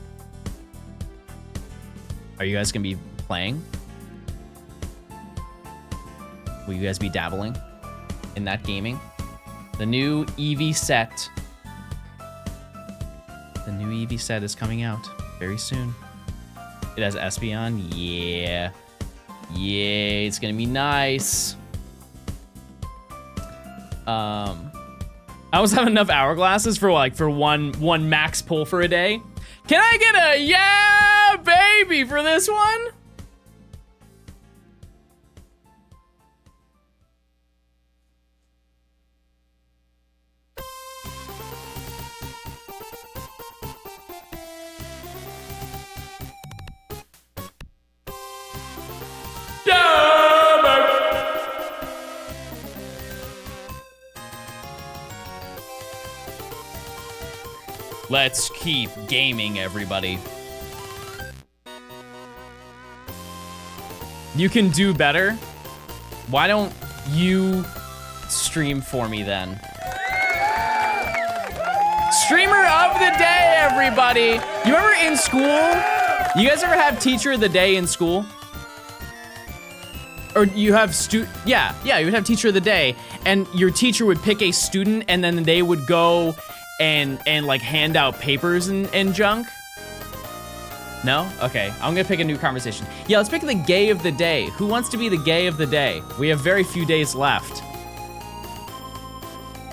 Are you guys gonna be playing? Will you guys be dabbling in that gaming? The new EV set. The new EV set is coming out very soon. It has Espeon. Yeah. Yeah, it's gonna be nice. I always have enough hourglasses for one max pull for a day. Can I get a yeah, baby, for this one? Let's keep gaming, everybody. You can do better. Why don't you stream for me then? Streamer of the day, everybody. You remember in school? You guys ever have teacher of the day in school? Or you have yeah, you would have teacher of the day, and your teacher would pick a student, and then they would go and like hand out papers and junk. No? Okay, I'm gonna pick a new conversation. Yeah, let's pick the gay of the day. Who wants to be the gay of the day? We have very few days left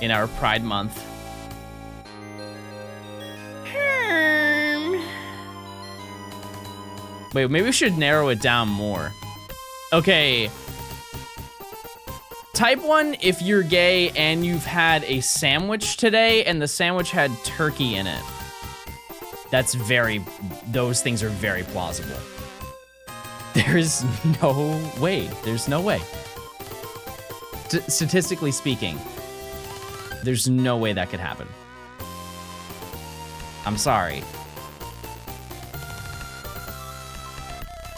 in our Pride Month. Wait, maybe we should narrow it down more. Okay. Type 1 if you're gay and you've had a sandwich today and the sandwich had turkey in it. Those things are very plausible. There's no way. There's no way. Statistically speaking, there's no way that could happen. I'm sorry.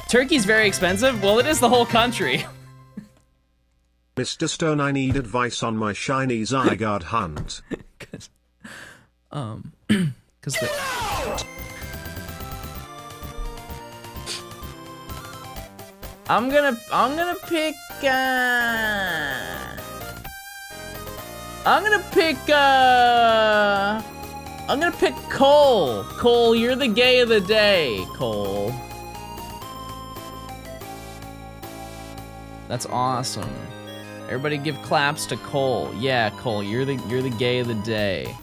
Turkey's very expensive? Well, it is the whole country. Mr. Stone, I need advice on my shiny Zygarde hunt. Cause I'm gonna pick Cole. Cole, you're the gay of the day, Cole. That's awesome. Everybody give claps to Cole. Yeah, Cole, you're the gay of the day.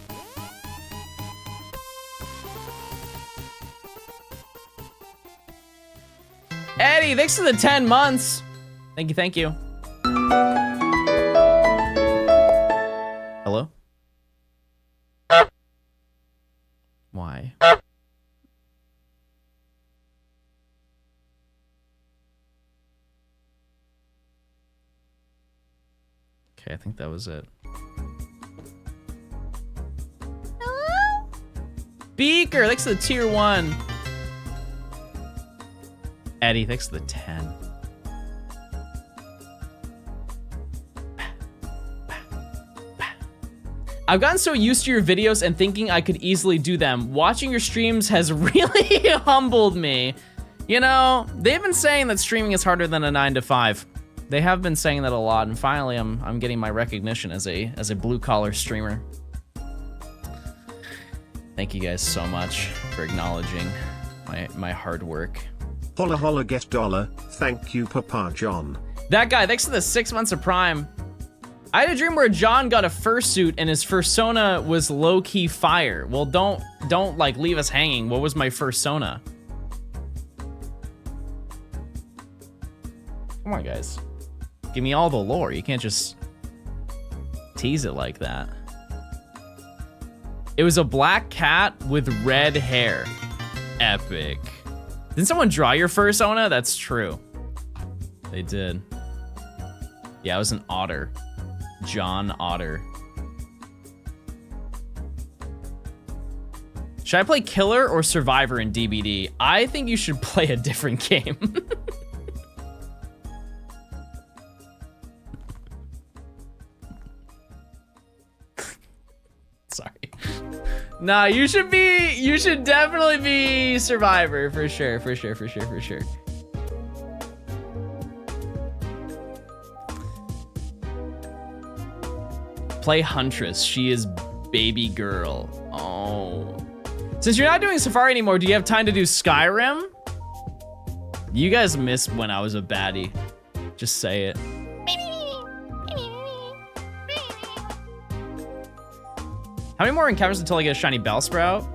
Eddie, thanks for the 10 months. Thank you, thank you. Hello? Why? Okay, I think that was it. Hello? Beaker, thanks for the tier 1. Eddie, thanks for the 10. I've gotten so used to your videos and thinking I could easily do them. Watching your streams has really humbled me. You know, they've been saying that streaming is harder than a 9 to 5. They have been saying that a lot, and finally I'm getting my recognition as a blue-collar streamer. Thank you guys so much for acknowledging my hard work. Holla holla get dollar, thank you Papa John. That guy, thanks for the 6 months of Prime. I had a dream where John got a fursuit and his fursona was low-key fire. Well, don't like leave us hanging. What was my fursona? Come on, guys. Give me all the lore. You can't just tease it like that. It was a black cat with red hair. Epic. Didn't someone draw your fursona? That's true. They did. Yeah, it was an otter. John Otter. Should I play Killer or Survivor in DBD? I think you should play a different game. Sorry. Nah, you should definitely be Survivor for sure. Play Huntress. She is baby girl. Oh. Since you're not doing Safari anymore, do you have time to do Skyrim? You guys missed when I was a baddie. Just say it. How many more encounters until I get a shiny Bellsprout?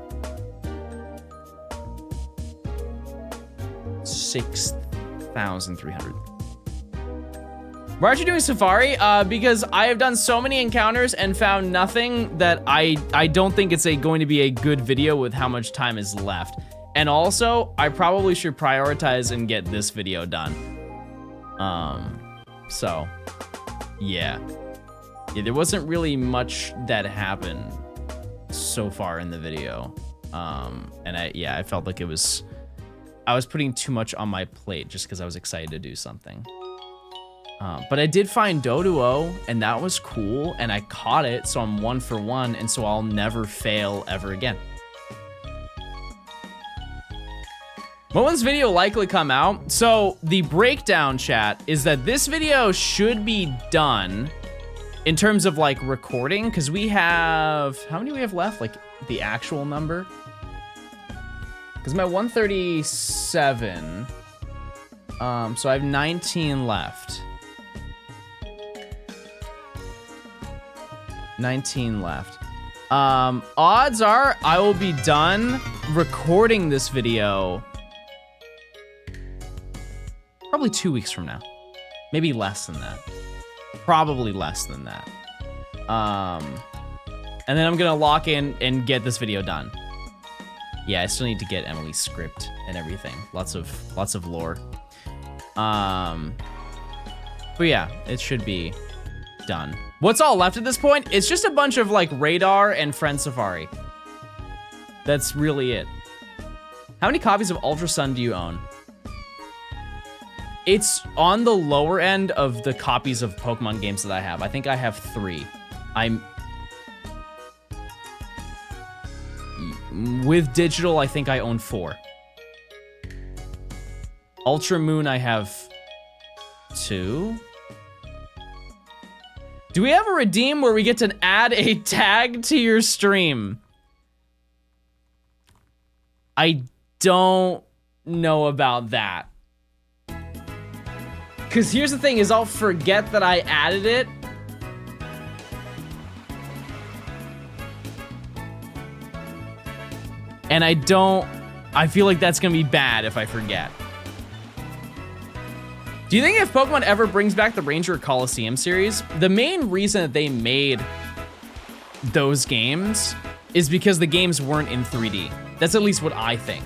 6,300. Why aren't you doing Safari? Because I have done so many encounters and found nothing that I don't think it's going to be a good video with how much time is left. And also, I probably should prioritize and get this video done. So, yeah. Yeah, there wasn't really much that happened so far in the video. And I felt like I was putting too much on my plate just because I was excited to do something. But I did find Doduo, and that was cool, and I caught it, so I'm 1 for 1, and so I'll never fail ever again. When will this video likely come out? So the breakdown, chat, is that this video should be done in terms of like recording, because we have, how many we have left? Like the actual number? Because my 137, so I have 19 left. 19 left. Odds are I will be done recording this video probably 2 weeks from now. Maybe less than that. Probably less than that. And then I'm gonna lock in and get this video done. Yeah, I still need to get Emily's script and everything. Lots of lore. But yeah, it should be done. What's all left at this point? It's just a bunch of like Radar and Friend Safari. That's really it. How many copies of Ultra Sun do you own? It's on the lower end of the copies of Pokemon games that I have. I think I have 3. With digital, I think I own 4. Ultra Moon, I have 2. Do we have a redeem where we get to add a tag to your stream? I don't know about that. Because here's the thing is I'll forget that I added it. And I feel like that's gonna be bad if I forget. Do you think if Pokemon ever brings back the Ranger Coliseum series, the main reason that they made those games is because the games weren't in 3D? That's at least what I think.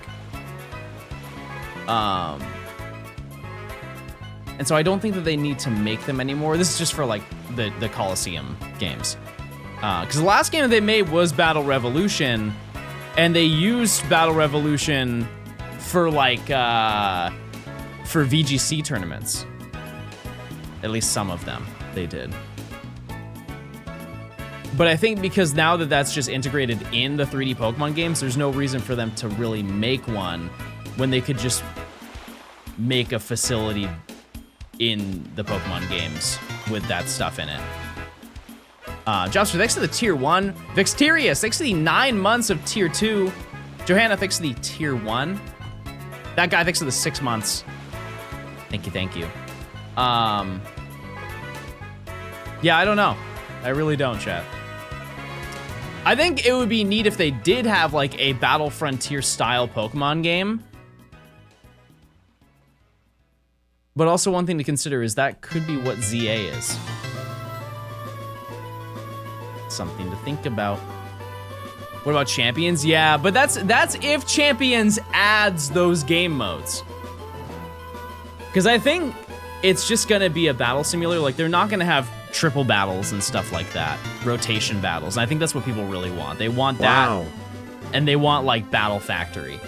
And so I don't think that they need to make them anymore. This is just for like the Coliseum games. Because the last game that they made was Battle Revolution, and they used Battle Revolution for like, for VGC tournaments. At least some of them, they did. But I think because now that that's just integrated in the 3D Pokemon games, there's no reason for them to really make one when they could just make a facility in the Pokemon games with that stuff in it. Johnstone, thanks to the tier 1. Vixterius, thanks to the 9 months of tier 2. Johanna, thanks to the tier 1. That guy, thanks to the 6 months. Thank you, thank you. Yeah, I don't know. I really don't, chat. I think it would be neat if they did have like a Battle Frontier style Pokemon game. But also one thing to consider is that could be what ZA is. Something to think about. What about Champions? Yeah, but that's if Champions adds those game modes. Because I think it's just gonna be a battle simulator. Like they're not gonna have triple battles and stuff like that. Rotation battles. And I think that's what people really want. They want that. Wow. And they want like Battle Factory.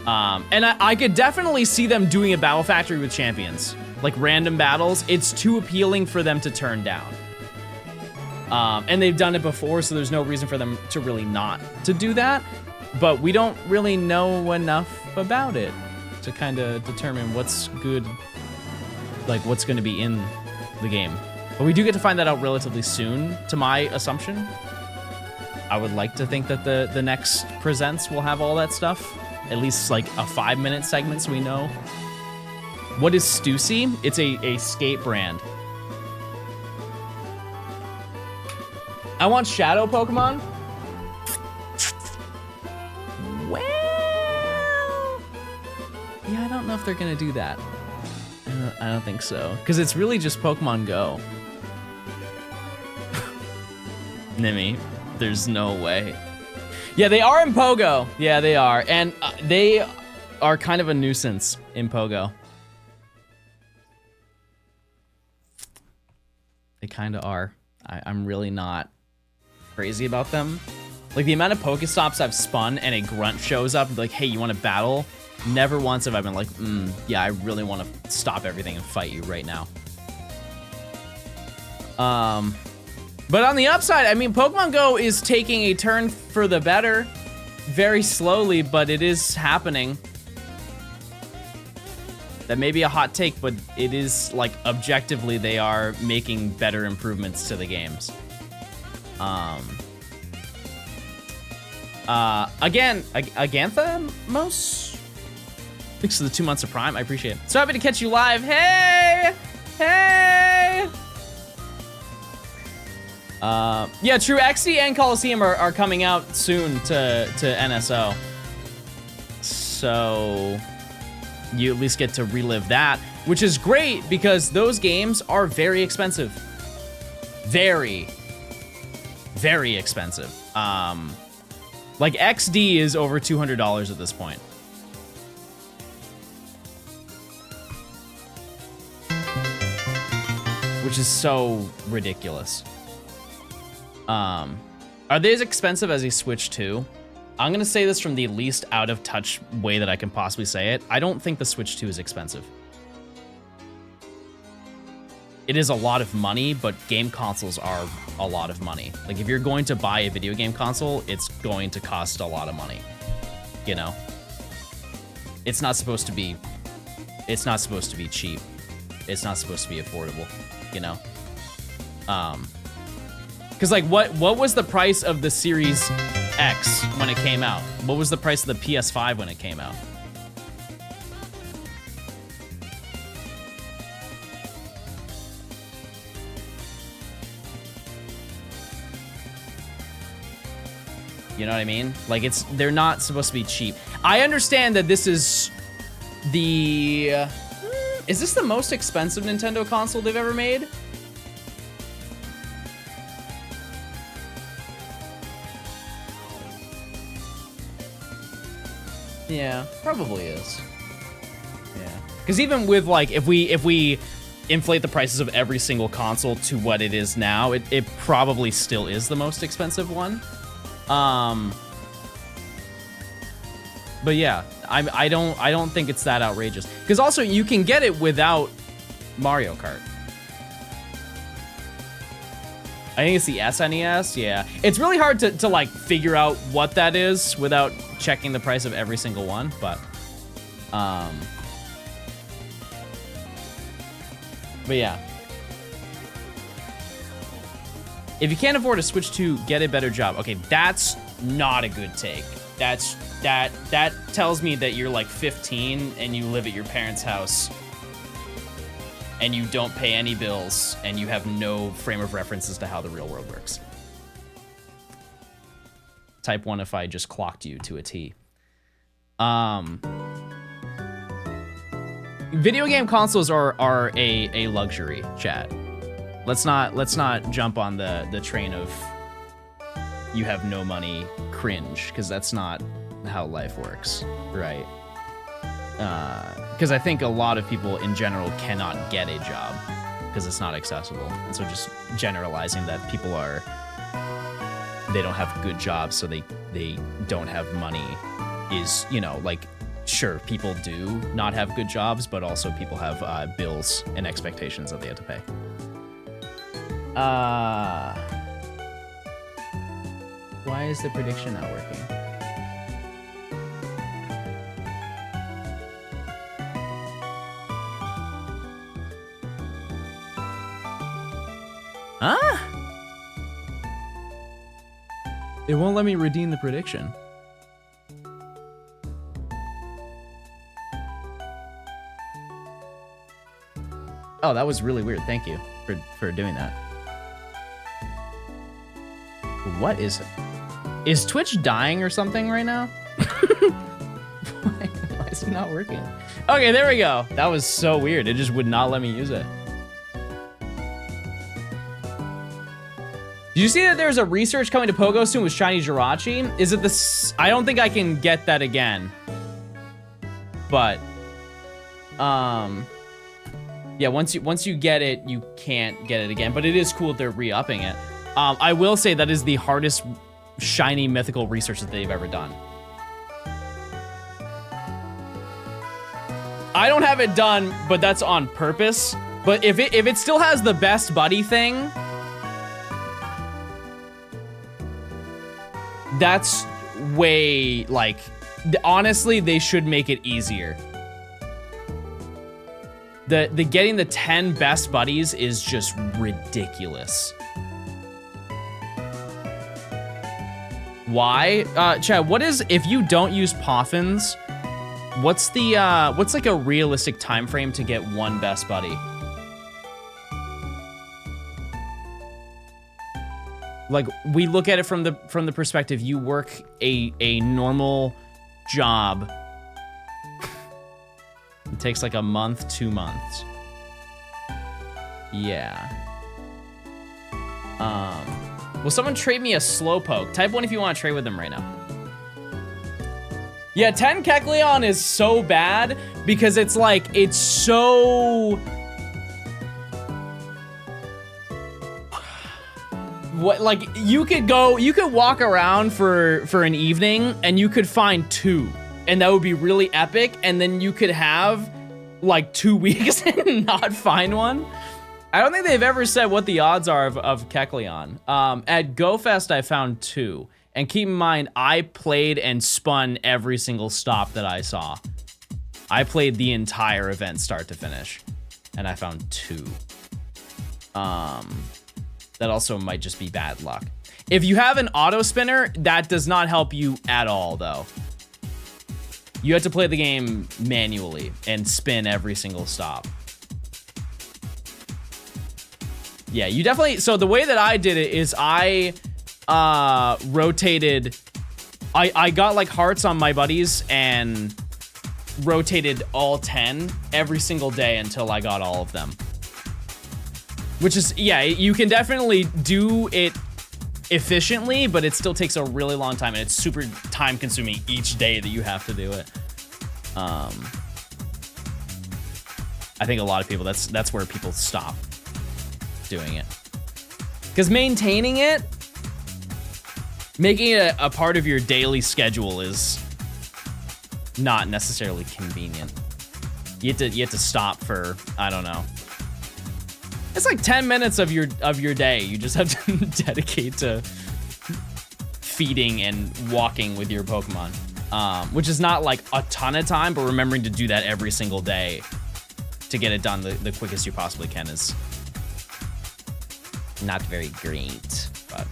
And I could definitely see them doing a Battle Factory with Champions. Like random battles. It's too appealing for them to turn down. And they've done it before, so there's no reason for them to really not to do that. But we don't really know enough about it to kind of determine what's good, like what's going to be in the game. But we do get to find that out relatively soon, to my assumption. I would like to think that the next Presents will have all that stuff. At least like a 5-minute segment so we know. What is Stussy? It's a skate brand. I want Shadow Pokemon. Well, yeah, I don't know if they're gonna do that. I don't think so, because it's really just Pokemon Go. Nimi, there's no way. Yeah, they are in Pogo. Yeah, they are, and they are kind of a nuisance in Pogo. They kind of are. I'm really not crazy about them. Like, the amount of Pokestops I've spun and a grunt shows up and be like, hey, you want to battle? Never once have I been like, yeah, I really want to stop everything and fight you right now. But on the upside, I mean, Pokemon Go is taking a turn for the better. Very slowly, but it is happening. That may be a hot take, but it is, like, objectively, they are making better improvements to the games. Again, Aganthamos? Thanks for the 2 months of Prime, I appreciate it. So happy to catch you live. Hey! Hey! Yeah, true, XD and Coliseum are coming out soon to NSO. So you at least get to relive that, which is great because those games are very expensive. Very, very expensive. Like XD is over $200 at this point. Which is so ridiculous. Are they as expensive as a Switch 2? I'm gonna say this from the least out of touch way that I can possibly say it. I don't think the Switch 2 is expensive. It is a lot of money, but game consoles are a lot of money. Like, if you're going to buy a video game console, it's going to cost a lot of money, you know? It's not supposed to be cheap. It's not supposed to be affordable, you know? Because, like, what was the price of the Series X when it came out? What was the price of the PS5 when it came out? You know what I mean? Like, they're not supposed to be cheap. I understand that this is the... is this the most expensive Nintendo console they've ever made? Yeah, probably is. Yeah. Because even with, like, if we inflate the prices of every single console to what it is now, it probably still is the most expensive one. But yeah, I don't think it's that outrageous. Because also, you can get it without Mario Kart. I think it's the SNES, yeah. It's really hard to like, figure out what that is without checking the price of every single one, but yeah. If you can't afford a Switch 2, get a better job. Okay, that's not a good take. That tells me that you're like 15 and you live at your parents' house and you don't pay any bills and you have no frame of reference as to how the real world works. Type 1 if I just clocked you to a T. Video game consoles are a luxury, chat. Let's not jump on the train of you have no money cringe, because that's not how life works, right? Because I think a lot of people in general cannot get a job because it's not accessible. And so just generalizing that people they don't have good jobs, so they don't have money is, you know, like, sure, people do not have good jobs, but also people have bills and expectations that they have to pay. Why is the prediction not working? Huh? It won't let me redeem the prediction. Oh, that was really weird. Thank you for doing that. What is it? Is Twitch dying or something right now? Why is it not working? Okay, there we go. That was so weird. It just would not let me use it. Did you see that there's a research coming to Pogo soon with Shiny Jirachi? Is it this? I don't think I can get that again. But, yeah, once you get it, you can't get it again. But it is cool that they're re-upping it. I will say that is the hardest shiny mythical research that they've ever done. I don't have it done, but that's on purpose. But if it still has the best buddy thing, that's way, like, honestly, they should make it easier. The getting the 10 best buddies is just ridiculous. Why? Chad, what is, if you don't use Poffins, what's like a realistic time frame to get one best buddy? Like, we look at it from the perspective, you work a normal job. It takes like a month, 2 months. Yeah. Will someone trade me a Slowpoke? Type 1 if you want to trade with them right now. Yeah, 10 Kecleon is so bad because it's like, it's so... What, like, you could walk around for an evening and you could find 2, and that would be really epic, and then you could have like 2 weeks and not find one. I don't think they've ever said what the odds are of Kecleon. At GoFest, I found 2. And keep in mind, I played and spun every single stop that I saw. I played the entire event start to finish, and I found 2. That also might just be bad luck. If you have an auto spinner, that does not help you at all, though. You have to play the game manually and spin every single stop. Yeah, you definitely, so the way that I did it is I rotated, I got like hearts on my buddies and rotated all 10 every single day until I got all of them. Which is, yeah, you can definitely do it efficiently, but it still takes a really long time, and it's super time consuming each day that you have to do it. I think a lot of people, that's where people stop doing it. Because maintaining it, making it a part of your daily schedule is not necessarily convenient. You have to stop for, I don't know. It's like 10 minutes of your day. You just have to dedicate to feeding and walking with your Pokemon, which is not like a ton of time, but remembering to do that every single day to get it done the quickest you possibly can is not very great, but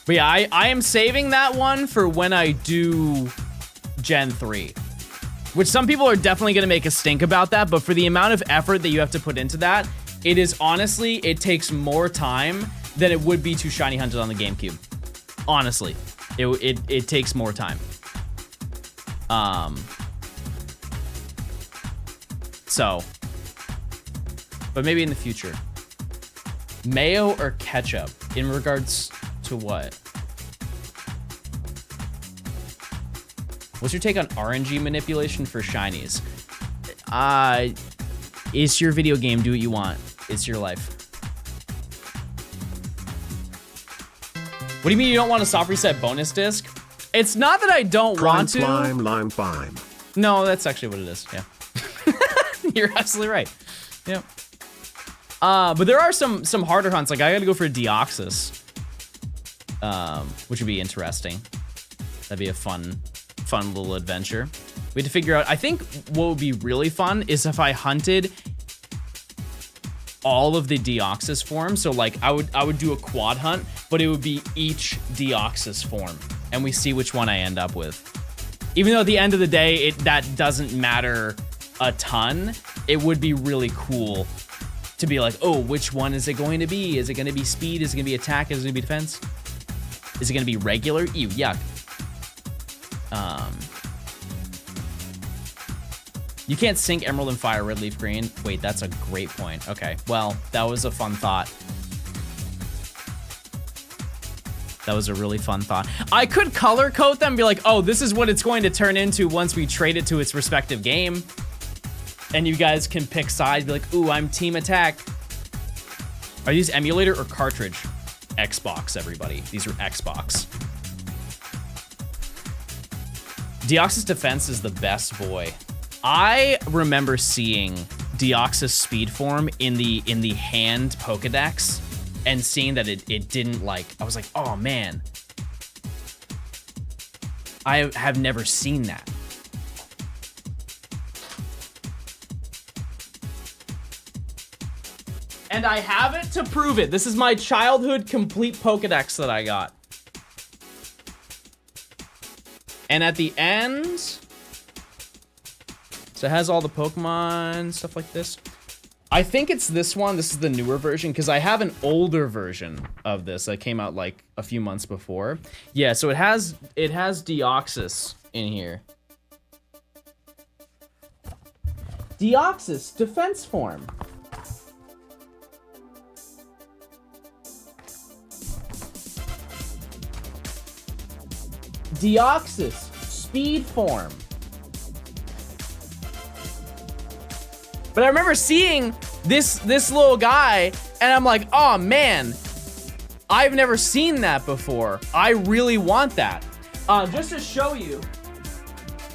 yeah, I am saving that one for when I do Gen 3. Which some people are definitely going to make a stink about that, but for the amount of effort that you have to put into that, it is honestly, it takes more time than it would be to shiny hunt it on the GameCube. Honestly, it takes more time. So, but maybe in the future. Mayo or ketchup in regards to what? What's your take on RNG manipulation for shinies? It's your video game. Do what you want. It's your life. What do you mean you don't want a soft reset bonus disc? It's not that I don't want to. Lime. No, that's actually what it is. Yeah. You're absolutely right. Yeah. But there are some harder hunts. Like I gotta go for Deoxys, which would be interesting. That'd be a fun little adventure. We had to figure out, I think what would be really fun is if I hunted all of the Deoxys forms. So like I would do a quad hunt, but it would be each Deoxys form, and we see which one I end up with. Even though at the end of the day, that doesn't matter a ton, it would be really cool to be like, oh, which one is it going to be? Is it going to be speed? Is it going to be attack? Is it going to be defense? Is it going to be regular? Ew, yuck. You can't sync Emerald and Fire, Red Leaf Green. Wait, that's a great point. Okay, well, that was a fun thought. That was a really fun thought. I could color code them and be like, oh, this is what it's going to turn into once we trade it to its respective game. And you guys can pick sides, be like, ooh, I'm team attack. Are these emulator or cartridge? Xbox, everybody. These are Xbox. Deoxys Defense is the best boy. I remember seeing Deoxys Speed Form in the hand Pokedex and seeing that it didn't like, I was like, oh man. I have never seen that. And I have it to prove it. This is my childhood complete Pokedex that I got. And at the end, so it has all the Pokemon, stuff like this. I think it's this one. This is the newer version because I have an older version of this that came out like a few months before. Yeah, so it has Deoxys in here. Deoxys Defense Form. Deoxys Speed Form. But I remember seeing this little guy, and I'm like, oh man, I've never seen that before. I really want that. Just to show you,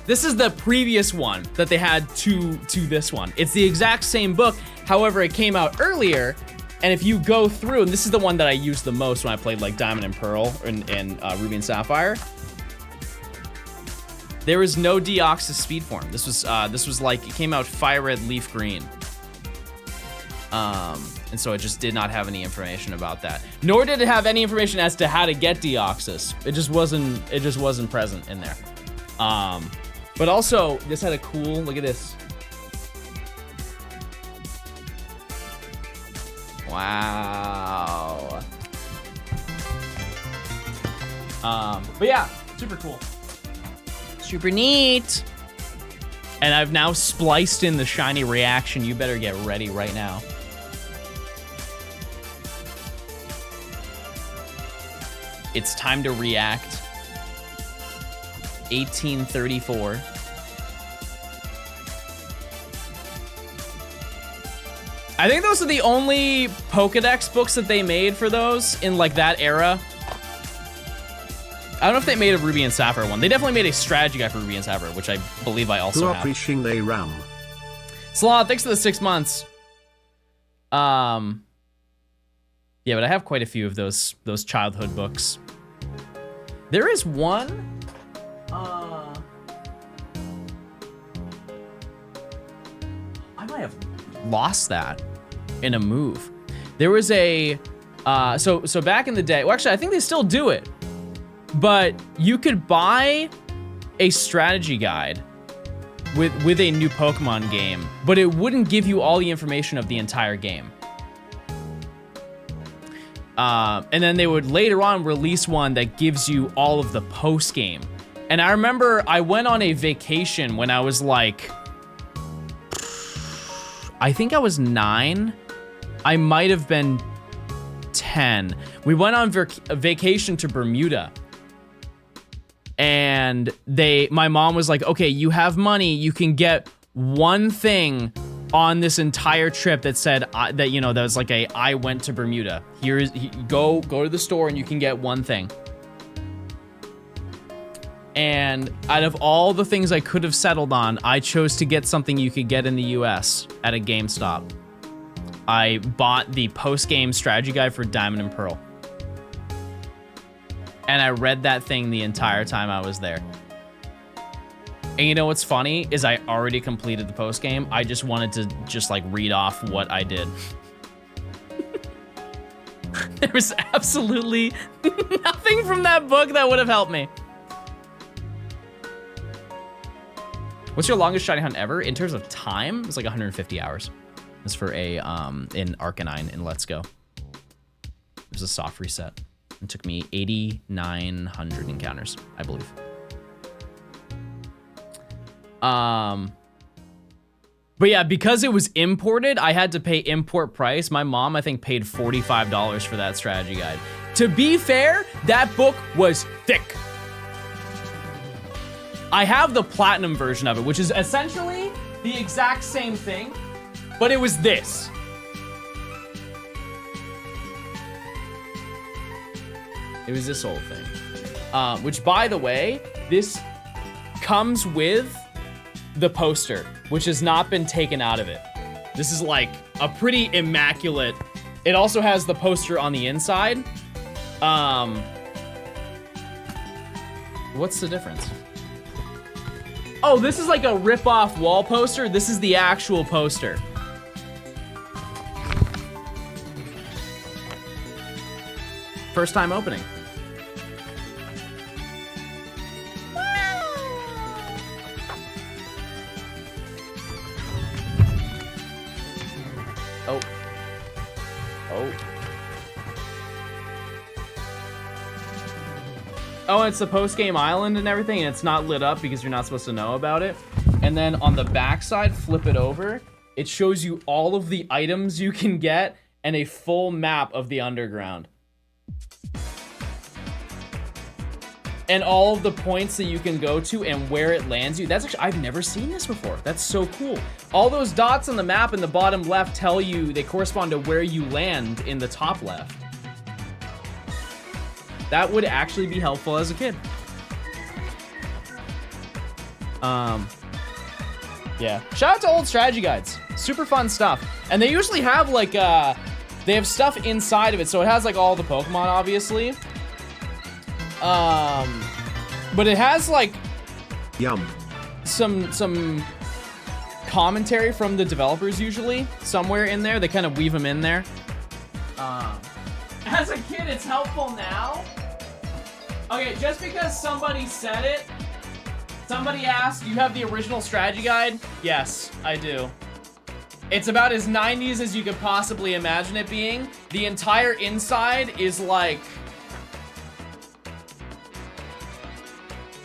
this is the previous one that they had to this one. It's the exact same book, however, it came out earlier. And if you go through, and this is the one that I used the most when I played like Diamond and Pearl and Ruby and Sapphire. There was no Deoxys Speed Form. This was like, it came out Fire Red Leaf Green. And so it just did not have any information about that. Nor did it have any information as to how to get Deoxys. It just wasn't present in there. But also, this had a cool, look at this. Wow. But yeah, super cool. Super neat. And I've now spliced in the shiny reaction. You better get ready right now. It's time to react. 1834. I think those are the only Pokedex books that they made for those in like that era. I don't know if they made a Ruby and Sapphire one. They definitely made a strategy guide for Ruby and Sapphire, which I believe I also have. Ram. Slaw, thanks for the 6 months. Yeah, but I have quite a few of those childhood books. There is one. I might have lost that in a move. There was a so back in the day. Well, actually, I think they still do it. But you could buy a strategy guide with a new Pokemon game, but it wouldn't give you all the information of the entire game. And then they would later on release one that gives you all of the post game. And I remember I went on a vacation when I was like, I think I was 9. I might have been 10. We went on a vacation to Bermuda. And my mom was like, okay, you have money. You can get one thing on this entire trip that said that, you know, that was like I went to Bermuda. Go to the store and you can get one thing. And out of all the things I could have settled on, I chose to get something you could get in the US at a GameStop. I bought the post-game strategy guide for Diamond and Pearl. And I read that thing the entire time I was there. And you know what's funny is I already completed the post game. I just wanted to just like read off what I did. There was absolutely nothing from that book that would have helped me. What's your longest shiny hunt ever? In terms of time, it's like 150 hours. It's for a in Arcanine in Let's Go. It was a soft reset. It took me 8,900 encounters, I believe. But yeah, because it was imported, I had to pay import price. My mom, I think, paid $45 for that strategy guide. To be fair, that book was thick. I have the platinum version of it, which is essentially the exact same thing, but it was this. It was this whole thing. Which, by the way, this comes with the poster, which has not been taken out of it. This is like a pretty immaculate. It also has the poster on the inside. What's the difference? Oh, this is like a rip-off wall poster. This is the actual poster. First time opening. Oh. Oh. Oh, and it's the post-game island and everything, and it's not lit up because you're not supposed to know about it. And then on the back side, flip it over. It shows you all of the items you can get and a full map of the underground. And all of the points that you can go to and where it lands you. That's actually, I've never seen this before. That's so cool. All those dots on the map in the bottom left tell you, they correspond to where you land in the top left. That would actually be helpful as a kid. Yeah. Shout out to old strategy guides. Super fun stuff. And they usually have like, they have stuff inside of it. So it has like all the Pokemon, obviously. But it has like some commentary from the developers usually somewhere in there. They kind of weave them in there. As a kid, it's helpful now. Okay, just because somebody said it, somebody asked, you have the original strategy guide? Yes, I do. It's about as 90s as you could possibly imagine it being. The entire inside is like,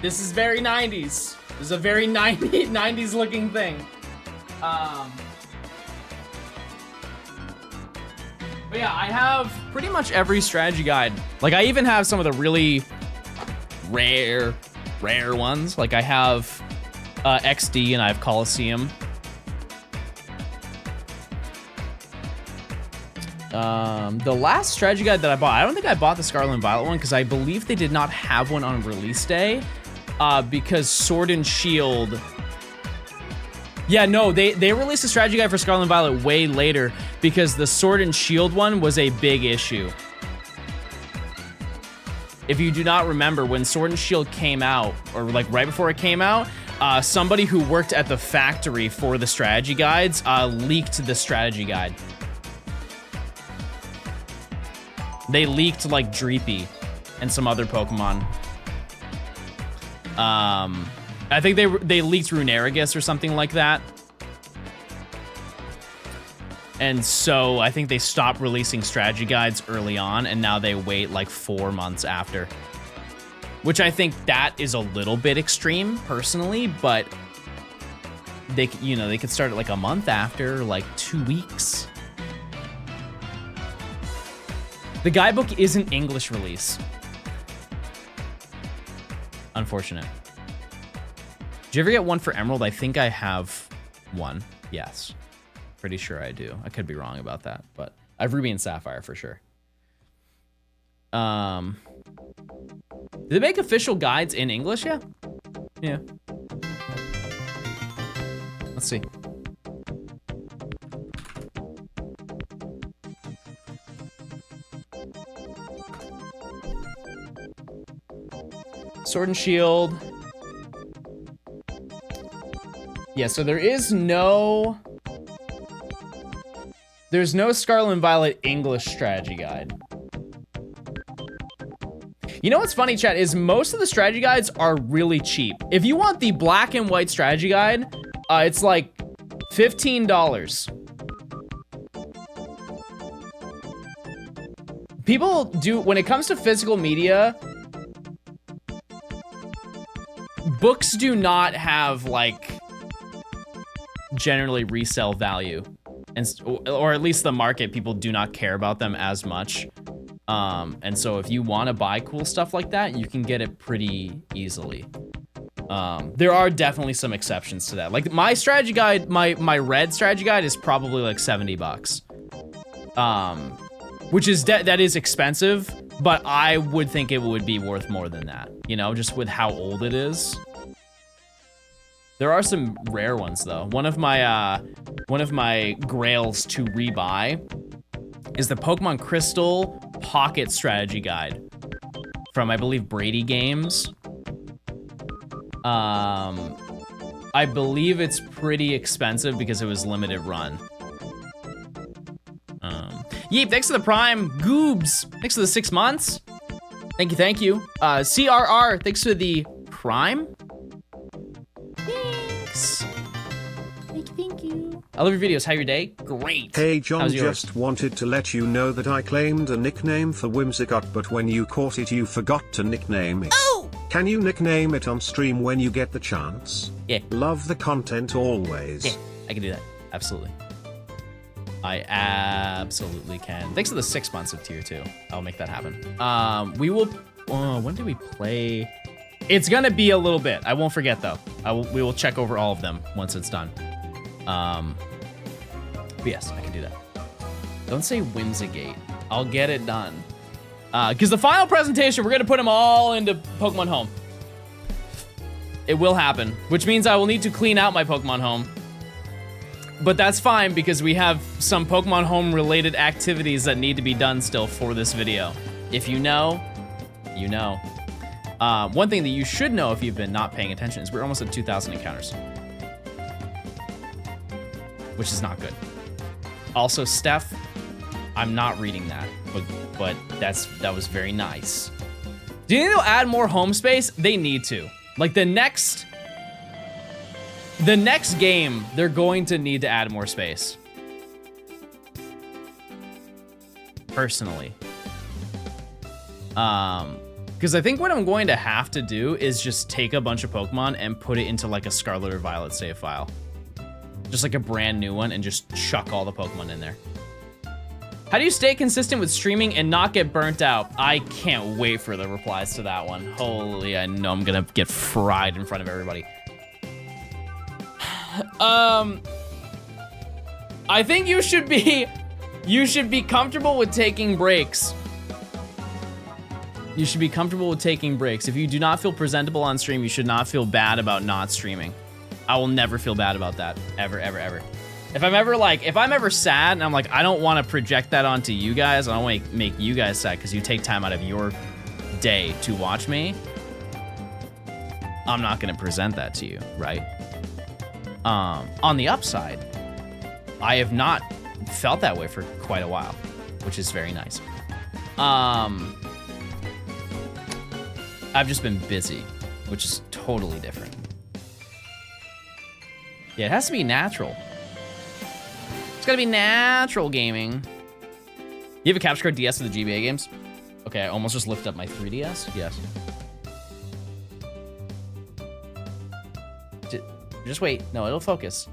this is very 90s. This is a very 90s looking thing. But yeah, I have pretty much every strategy guide. Like I even have some of the really rare ones. Like I have XD and I have Coliseum. The last strategy guide that I bought, I don't think I bought the Scarlet and Violet one because I believe they did not have one on release day. Because Sword and Shield. Yeah, no, they released a strategy guide for Scarlet and Violet way later because the Sword and Shield one was a big issue. If you do not remember, when Sword and Shield came out, or like right before it came out, somebody who worked at the factory for the strategy guides leaked the strategy guide. They leaked like Dreepy and some other Pokemon. I think they leaked Runerigus or something like that. And so I think they stopped releasing strategy guides early on, and now they wait like 4 months after. Which I think that is a little bit extreme, personally, but they could start it like a month after, like 2 weeks. The guidebook isn't English release. Unfortunate. Did you ever get one for Emerald? I think I have one. Yes. Pretty sure I do. I could be wrong about that, but I have Ruby and Sapphire for sure. Do they make official guides in English? Yeah. Yeah. Let's see. Sword and Shield. Yeah, so there's no Scarlet and Violet English strategy guide. You know what's funny, chat, is most of the strategy guides are really cheap. If you want the black and white strategy guide, it's like $15. People do, when it comes to physical media, books do not have like generally resale value, or at least the market, people do not care about them as much. And so if you want to buy cool stuff like that, you can get it pretty easily. There are definitely some exceptions to that. Like my strategy guide, my red strategy guide is probably like $70. Which is that is expensive, but I would think it would be worth more than that, you know, just with how old it is. There are some rare ones though. One of my grails to rebuy is the Pokemon Crystal Pocket Strategy Guide from, I believe, Brady Games. I believe it's pretty expensive because it was limited run. Yeep, thanks for the Prime. Goobs, thanks for the 6 months. Thank you, thank you. CRR, thanks for the Prime. Thanks. Thank you. I love your videos. How your day? Great. Hey John, How's yours? just wanted to let you know that I claimed a nickname for Whimsicott, but when you caught it, you forgot to nickname it. Oh! Can you nickname it on stream when you get the chance? Yeah. Love the content always. Yeah, I can do that. Absolutely. I absolutely can. Thanks for the 6 months of tier 2. I'll make that happen. We will, when do we play? It's gonna be a little bit. I won't forget though. We will check over all of them once it's done. But yes, I can do that. Don't say Whimsicate. I'll get it done. Because the final presentation, we're gonna put them all into Pokemon Home. It will happen, which means I will need to clean out my Pokemon Home. But that's fine because we have some Pokemon Home related activities that need to be done still for this video. If you know, you know. One thing that you should know if you've been not paying attention is we're almost at 2,000 encounters. Which is not good. Also, Steph, I'm not reading that, but that was very nice. Do you think they'll add more home space? They need to. Like the next game, they're going to need to add more space. Personally. Because I think what I'm going to have to do is just take a bunch of Pokemon and put it into like a Scarlet or Violet save file. Just like a brand new one and just chuck all the Pokemon in there. How do you stay consistent with streaming and not get burnt out? I can't wait for the replies to that one. Holy, I know I'm gonna get fried in front of everybody. I think you should be comfortable with taking breaks. You should be comfortable with taking breaks. If you do not feel presentable on stream, you should not feel bad about not streaming. I will never feel bad about that, ever, ever, ever. If I'm ever sad and I'm like, I don't want to project that onto you guys, I don't want to make you guys sad because you take time out of your day to watch me, I'm not going to present that to you, right? On the upside, I have not felt that way for quite a while, which is very nice. I've just been busy, which is totally different. Yeah, it has to be natural. It's gotta be natural gaming. You have a capture card DS for the GBA games? Okay, I almost just lifted up my 3DS. Yes. Just wait. No, it'll focus.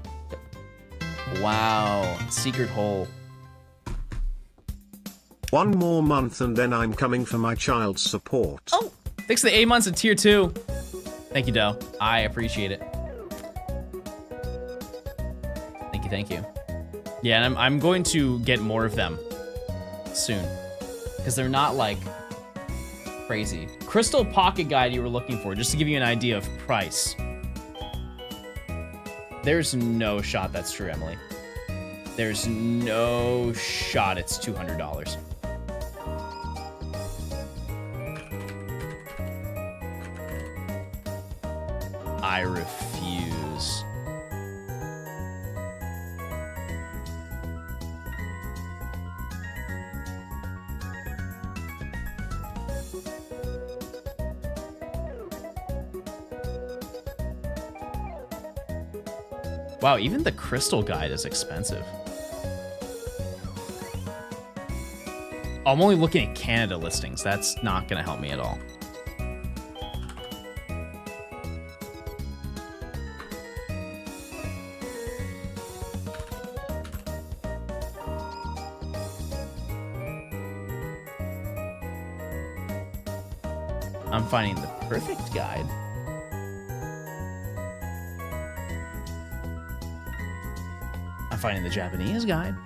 Wow, secret hole. 1 more month and then I'm coming for my child's support. Oh, thanks for the 8 months of tier 2. Thank you, Doe. I appreciate it. Thank you. Yeah, and I'm going to get more of them soon because they're not like crazy. Crystal Pocket Guide you were looking for, just to give you an idea of price. There's no shot that's true, Emily. There's no shot it's $200. I refuse. Wow, even the Crystal Guide is expensive. I'm only looking at Canada listings. That's not gonna help me at all. I'm finding the perfect guide. I'm finding the Japanese guide.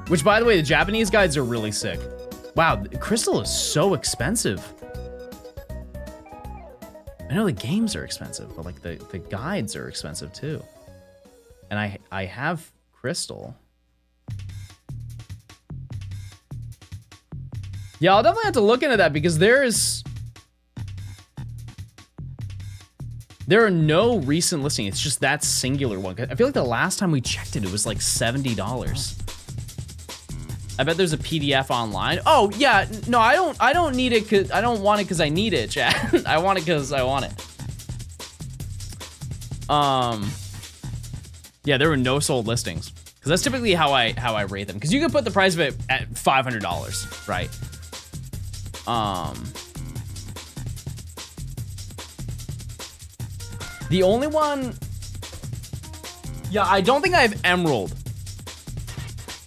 Which, by the way, the Japanese guides are really sick. Wow, Crystal is so expensive. I know the games are expensive, but like the guides are expensive too. And I have Crystal. Yeah, I'll definitely have to look into that because there are no recent listings. It's just that singular one. I feel like the last time we checked it, it was like $70. I bet there's a PDF online. Oh yeah, no, I don't need it cause I don't want it cause I need it, chat. I want it cause I want it. Yeah, there were no sold listings. Cause that's typically how I rate them. Cause you can put the price of it at $500, right? The only one, yeah, I don't think I have Emerald.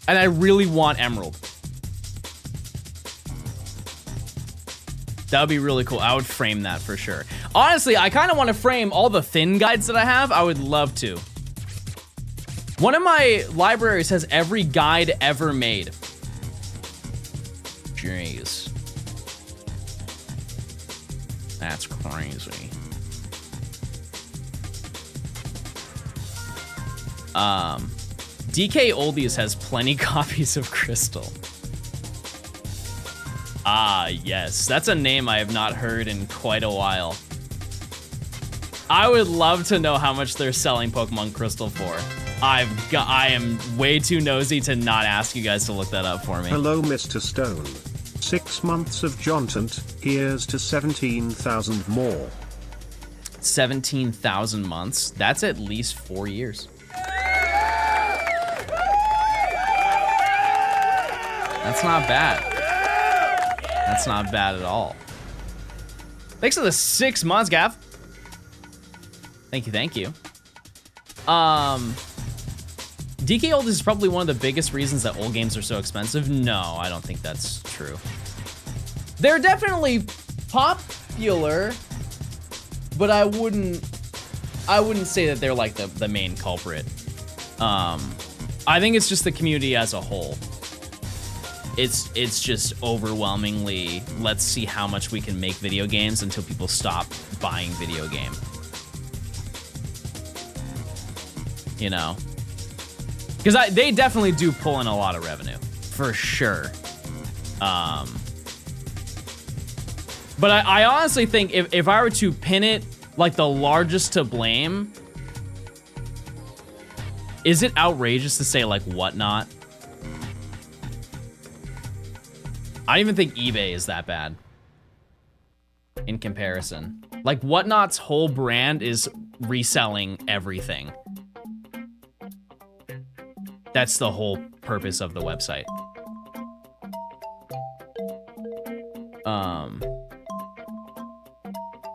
And I really want Emerald. That would be really cool. I would frame that for sure. Honestly, I kind of want to frame all the thin guides that I have. I would love to. One of my libraries has every guide ever made. Jeez. That's crazy. DK Oldies has plenty copies of Crystal. Ah, yes. That's a name I have not heard in quite a while. I would love to know how much they're selling Pokemon Crystal for. I am way too nosy to not ask you guys to look that up for me. Hello, Mr. Stone. 6 months of Johnstone, here's to 17,000 more. 17,000 months? That's at least 4 years. That's not bad. That's not bad at all. Thanks for the 6 months, Gav. Thank you, thank you. DK Old is probably one of the biggest reasons that old games are so expensive. No, I don't think that's true. They're definitely popular, but I wouldn't say that they're like the main culprit. I think it's just the community as a whole. It's just overwhelmingly, let's see how much we can make video games until people stop buying video game. You know? Because they definitely do pull in a lot of revenue, for sure. But I honestly think if I were to pin it, like the largest to blame, is it outrageous to say like Whatnot? I don't even think eBay is that bad in comparison. Like Whatnot's whole brand is reselling everything. That's the whole purpose of the website.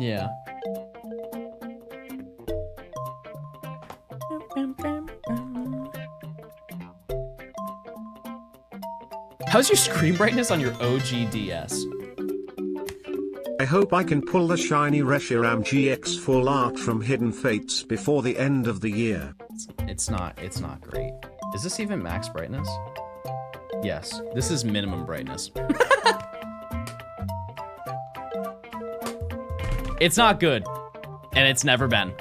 Yeah. How's your screen brightness on your OG DS? I hope I can pull the shiny Reshiram GX full art from Hidden Fates before the end of the year. It's not great. Is this even max brightness? Yes, this is minimum brightness. It's not good, and it's never been.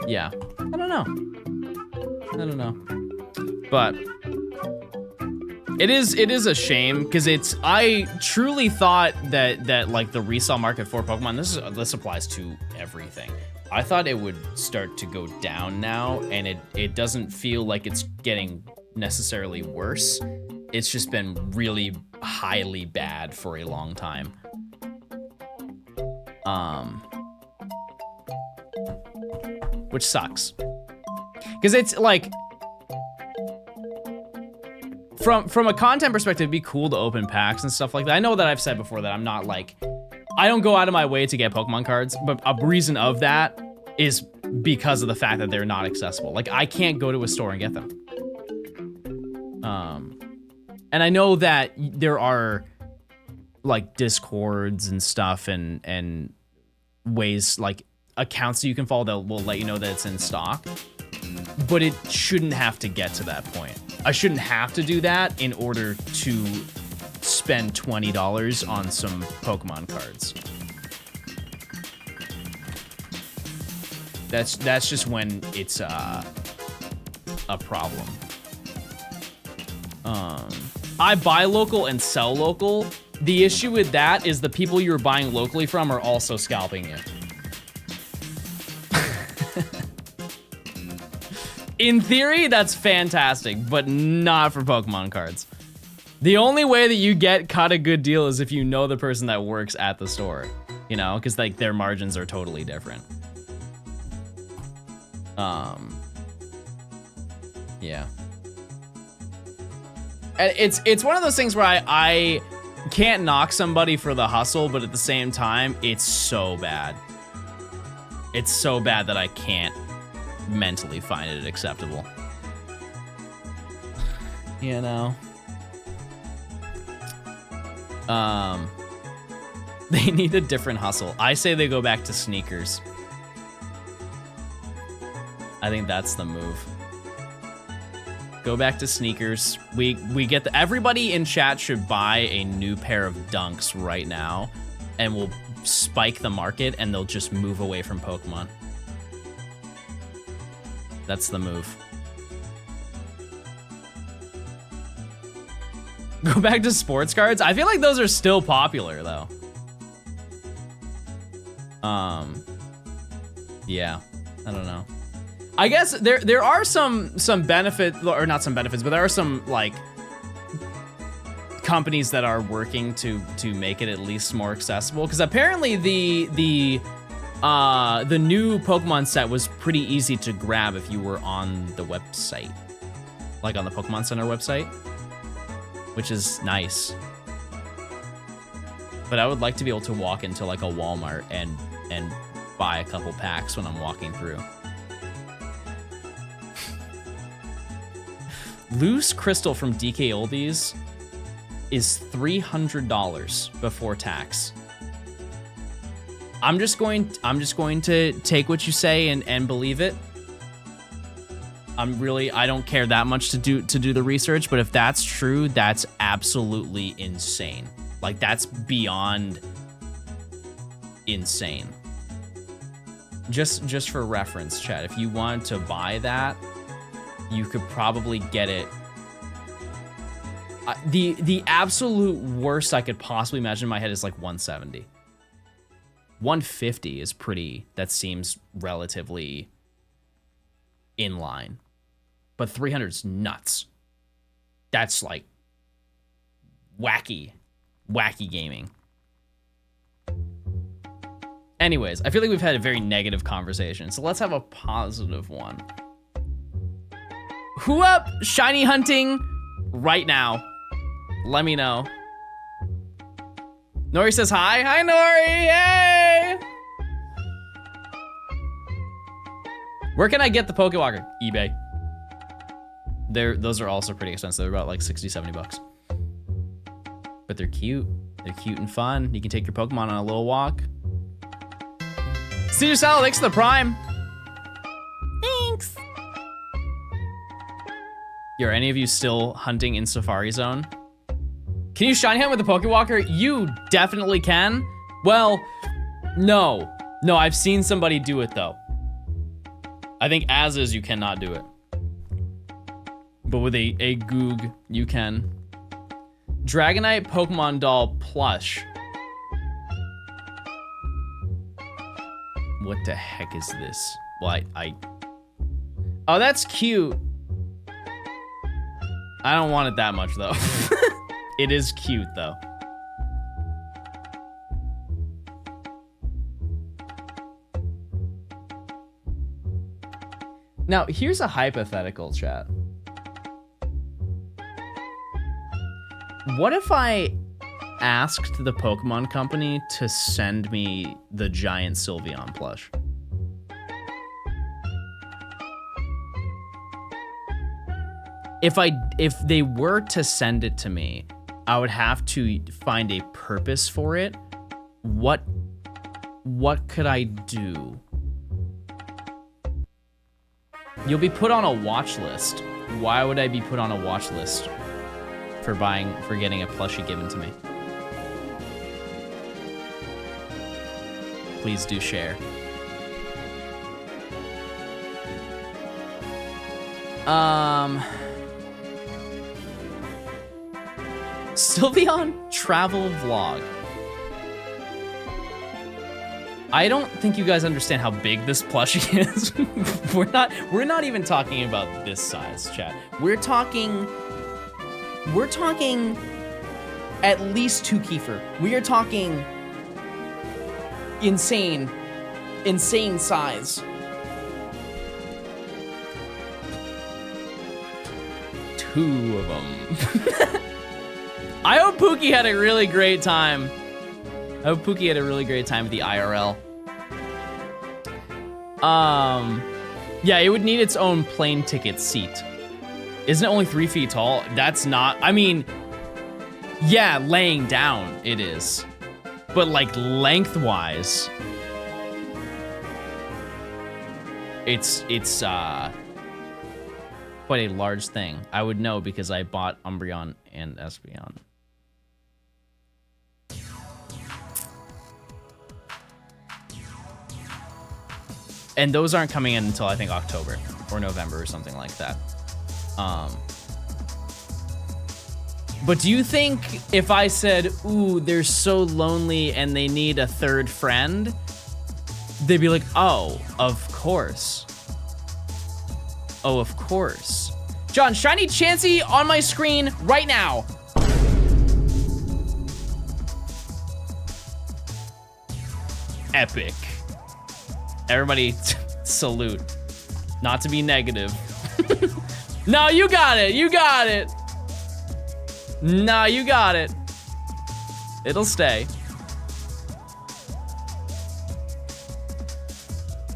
Yeah, I don't know. But it is a shame because I truly thought that like the resale market for Pokemon, this applies to everything. I thought it would start to go down now, and it doesn't feel like it's getting necessarily worse. It's just been really highly bad for a long time. Which sucks. Because it's like, from a content perspective, it'd be cool to open packs and stuff like that. I know that I've said before that I'm not like, I don't go out of my way to get Pokemon cards, but a reason of that is because of the fact that they're not accessible. Like, I can't go to a store and get them. And I know that there are like Discords and stuff and ways like accounts that you can follow that will let you know that it's in stock. But it shouldn't have to get to that point. I shouldn't have to do that in order to spend $20 on some Pokemon cards. That's just when it's a problem. I buy local and sell local. The issue with that is the people you're buying locally from are also scalping you. In theory, that's fantastic, but not for Pokemon cards. The only way that you get cut a good deal is if you know the person that works at the store, you know, because like their margins are totally different. Yeah. It's one of those things where I can't knock somebody for the hustle, but at the same time, it's so bad. It's so bad that I can't mentally find it acceptable. You know? They need a different hustle. I say they go back to sneakers. I think that's the move. Go back to sneakers. We get everybody in chat should buy a new pair of Dunks right now, and we'll spike the market, and they'll just move away from Pokemon. That's the move. Go back to sports cards. I feel like those are still popular though. Yeah, I don't know. I guess there are some benefits, or not some benefits, but there are some like companies that are working to make it at least more accessible. Because apparently the new Pokemon set was pretty easy to grab if you were on the website, like on the Pokemon Center website, which is nice. But I would like to be able to walk into like a Walmart and buy a couple packs when I'm walking through. Loose crystal from DK Oldies is $300 before tax. I'm just going to take what you say and believe it. I don't care that much to do the research, but if that's true, that's absolutely insane. Like that's beyond insane. Just for reference, chat, if you wanted to buy that, you could probably get it. The absolute worst I could possibly imagine in my head is like 170. 150 is pretty, that seems relatively in line. But 300 is nuts. That's like wacky gaming. Anyways, I feel like we've had a very negative conversation, so let's have a positive one. Who up shiny hunting right now? Let me know. Nori says hi. Hi, Nori. Hey! Where can I get the Pokewalker? eBay. Those are also pretty expensive. They're about like 60, 70 bucks. But they're cute. They're cute and fun. You can take your Pokemon on a little walk. Caesar Salad, thanks for the Prime. Thanks. Are any of you still hunting in Safari Zone? Can you shiny hunt with the Pokewalker? You definitely can. Well, no. No, I've seen somebody do it though. I think as is, you cannot do it. But with a Goog, you can. Dragonite Pokemon doll plush. What the heck is this? Well, oh, that's cute. I don't want it that much though. It is cute though. Now, here's a hypothetical, chat. What if I asked the Pokemon Company to send me the giant Sylveon plush? If they were to send it to me, I would have to find a purpose for it. What could I do You'll be put on a watch list. Why would I be put on a watch list for getting a plushie given to me? Please do share. Sylveon travel vlog. I don't think you guys understand how big this plushie is. We're not even talking about this size, chat. We're talking at least 2 Kiefer. We are talking insane size. 2 of them. I hope Pookie had a really great time. I hope Pookie had a really great time with the IRL. Yeah, it would need its own plane ticket seat. Isn't it only 3 feet tall? That's not, I mean, yeah, laying down it is. But like lengthwise, it's quite a large thing. I would know because I bought Umbreon and Espeon. And those aren't coming in until I think October or November or something like that. But do you think if I said, ooh, they're so lonely and they need a third friend, they'd be like, oh, of course. Oh, of course. John, shiny Chansey on my screen right now. Epic. Everybody salute. Not to be negative. No, you got it. You got it. No, you got it. It'll stay.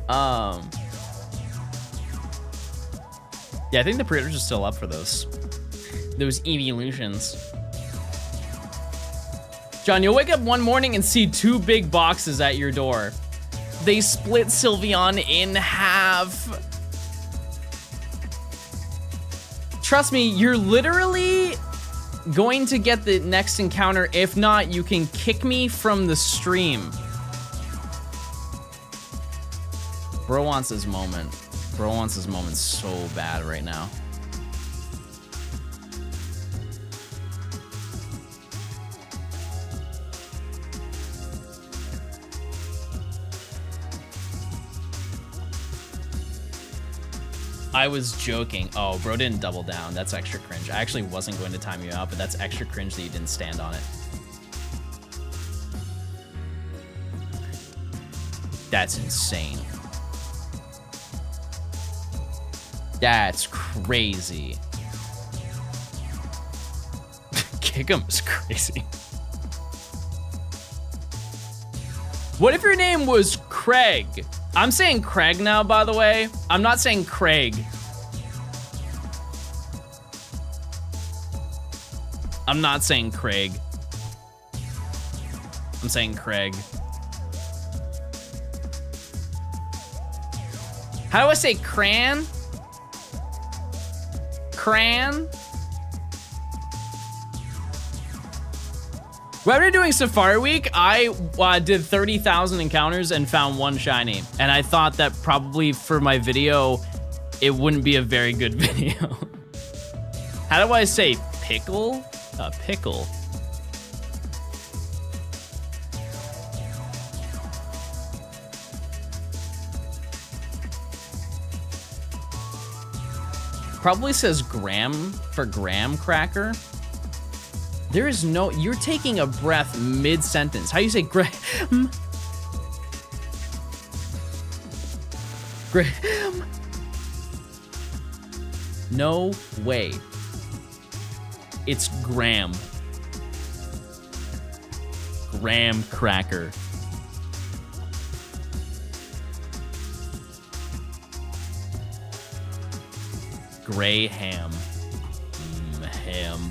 Yeah, I think the pre-orders are still up for those evolutions. John, you'll wake up one morning and see 2 big boxes at your door. They split Sylveon in half. Trust me, you're literally going to get the next encounter. If not, you can kick me from the stream. Bro wants his moment. Bro wants his moment so bad right now. I was joking. Oh, bro didn't double down. That's extra cringe. I actually wasn't going to time you out, but that's extra cringe that you didn't stand on it. That's insane. That's crazy. Kick him is crazy. What if your name was Craig? I'm saying Craig now, by the way. I'm not saying Craig. I'm not saying Craig. I'm saying Craig. How do I say Cran? Cran? When we were doing Safari Week, I did 30,000 encounters and found 1 shiny. And I thought that probably for my video, it wouldn't be a very good video. How do I say pickle? Pickle. Probably says gram for graham cracker. There is no, you're taking a breath mid-sentence. How do you say graham? Graham? No way. It's graham. Graham cracker. Gray ham. Ham.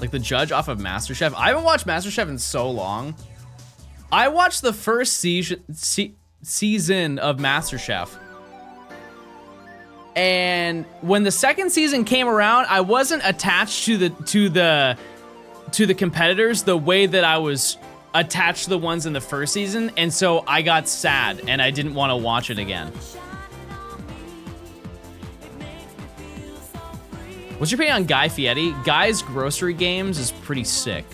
Like the judge off of MasterChef. I haven't watched MasterChef in so long. I watched the first season of MasterChef. And when the second season came around, I wasn't attached to the competitors the way that I was attached to the ones in the first season, and so I got sad and I didn't want to watch it again. What's your opinion on Guy Fieri? Guy's Grocery Games is pretty sick.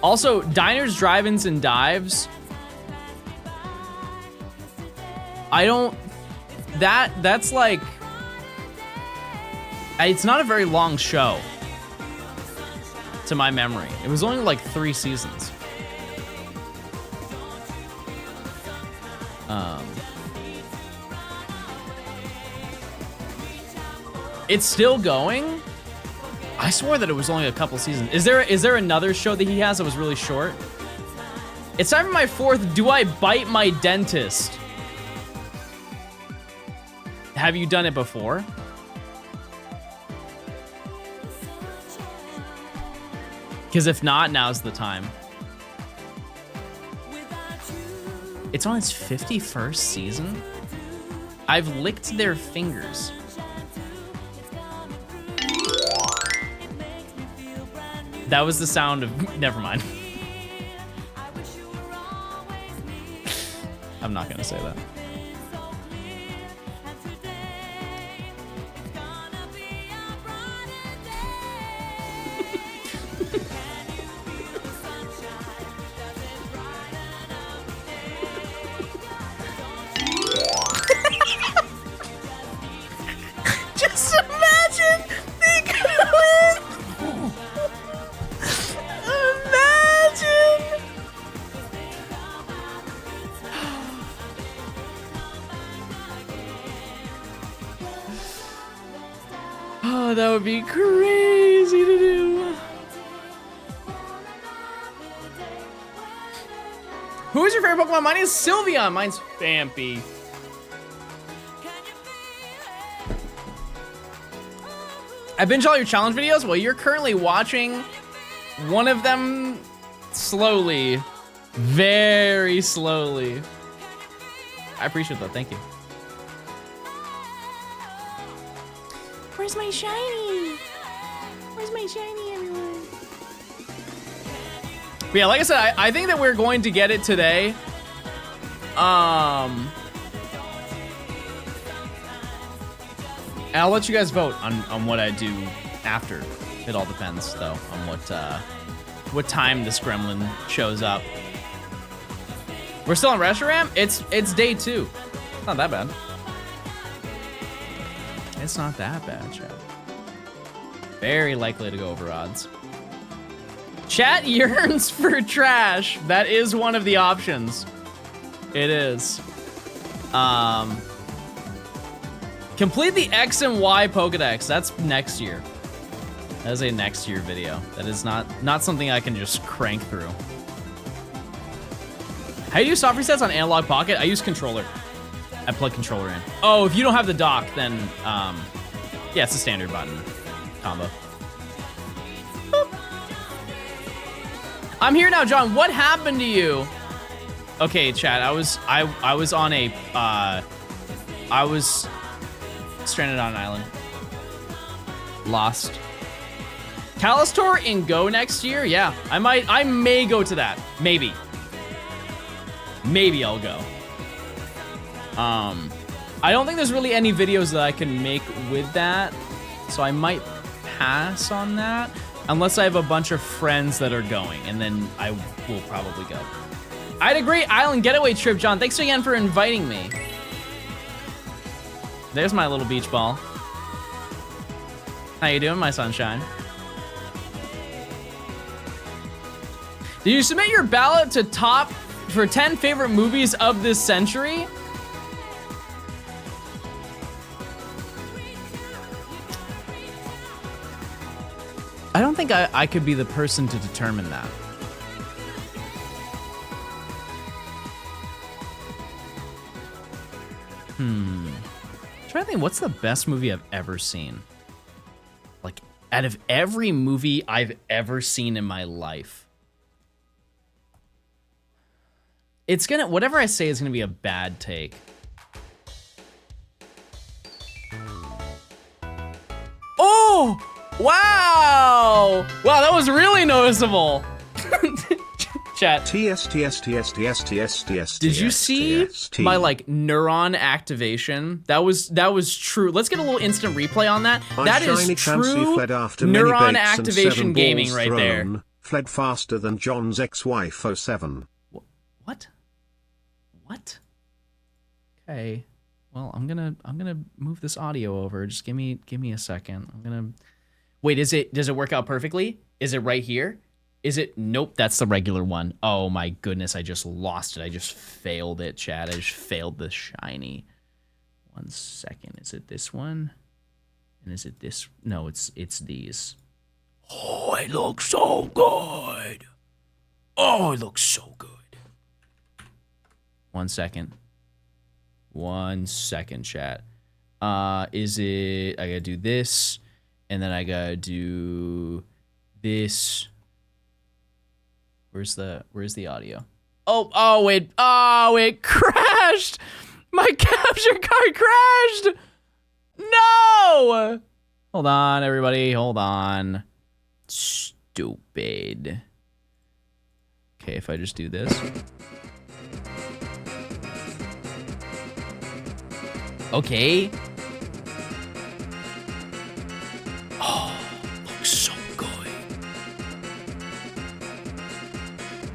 Also, Diners, Drive-Ins, and Dives. I don't... That's like... It's not a very long show. To my memory. It was only like 3 seasons. It's still going? I swore that it was only a couple seasons. Is there another show that he has that was really short? It's time for my 4th Do I Bite My Dentist? Have you done it before? Because if not, now's the time. It's on its 51st season? I've licked their fingers. That was the sound of... Never mind. I'm not gonna say that. Just imagine they going. Imagine. Oh, that would be crazy to do. Who is your favorite Pokemon? Mine is Sylveon. Mine's Fampy. I binge all your challenge videos? Well, you're currently watching one of them slowly. Very slowly. I appreciate that, thank you. Where's my shiny? Where's my shiny, everyone? But yeah, like I said, I think that we're going to get it today. And I'll let you guys vote on what I do after. It all depends, though, on what time this gremlin shows up. We're still on Reshiram? It's day 2. It's not that bad. It's not that bad, chat. Very likely to go over odds. Chat yearns for trash. That is one of the options. It is. Complete the X and Y Pokedex. That's next year. That is a next year video. That is not something I can just crank through. How do you do soft resets on Analog Pocket? I use controller. I plug controller in. Oh, if you don't have the dock, then yeah, it's a standard button combo. Boop. I'm here now, John. What happened to you? Okay, chat. I was on a I was stranded on an island. Lost. Callistour in Go next year? Yeah, I may go to that. Maybe I'll go. I don't think there's really any videos that I can make with that, so I might pass on that unless I have a bunch of friends that are going, and then I will probably go. I had a great island getaway trip, John. Thanks again for inviting me. There's my little beach ball. How you doing, my sunshine? Did you submit your ballot to top for 10 favorite movies of this century? I don't think I could be the person to determine that. trying to think, what's the best movie I've ever seen? Like, out of every movie I've ever seen in my life. It's gonna, whatever I say is gonna be a bad take. Oh! Wow! Wow, that was really noticeable. Chat. Did you see my like neuron activation? That was true. Let's get a little instant replay on that. That is true neuron activation gaming right there. Fled faster than John's ex-wife 07. What? What? Okay. Well, I'm gonna move this audio over. Just give me a second. I'm gonna wait. Does it work out perfectly? Is it right here? Is it? Nope, that's the regular one. Oh my goodness, I just lost it. I just failed it, Chad. I just failed the shiny. 1 second. Is it this one? And is it this? No, it's these. Oh, it looks so good. Oh, it looks so good. 1 second. 1 second, chat. Is it? I gotta do this, and then I gotta do this. Where's the audio? Oh, it crashed! My capture card crashed! No! Hold on, everybody, hold on. Stupid. Okay, if I just do this. Okay. Oh, looks so good.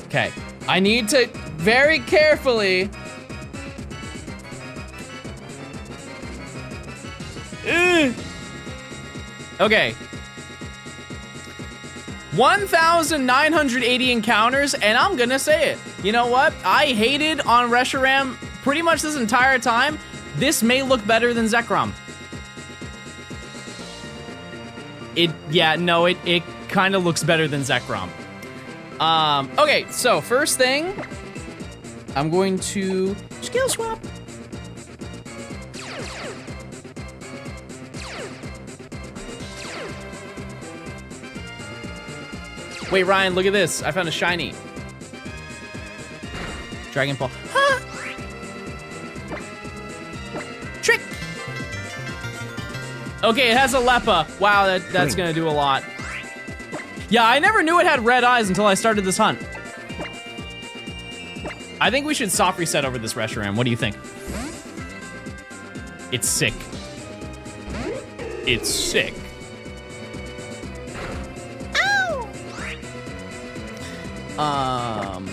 Okay, I need to very carefully. Okay. 1,980 encounters, and I'm gonna say it. You know what? I hated on Reshiram pretty much this entire time. This may look better than Zekrom. It kind of looks better than Zekrom. Okay, so first thing, I'm going to skill swap. Wait, Ryan, look at this. I found a shiny. Dragon Ball. Huh? Trick. Okay, it has a Leppa. Wow, that's gonna do a lot. Yeah, I never knew it had red eyes until I started this hunt. I think we should soft reset over this Reshiram. What do you think? It's sick. It's sick. Ow!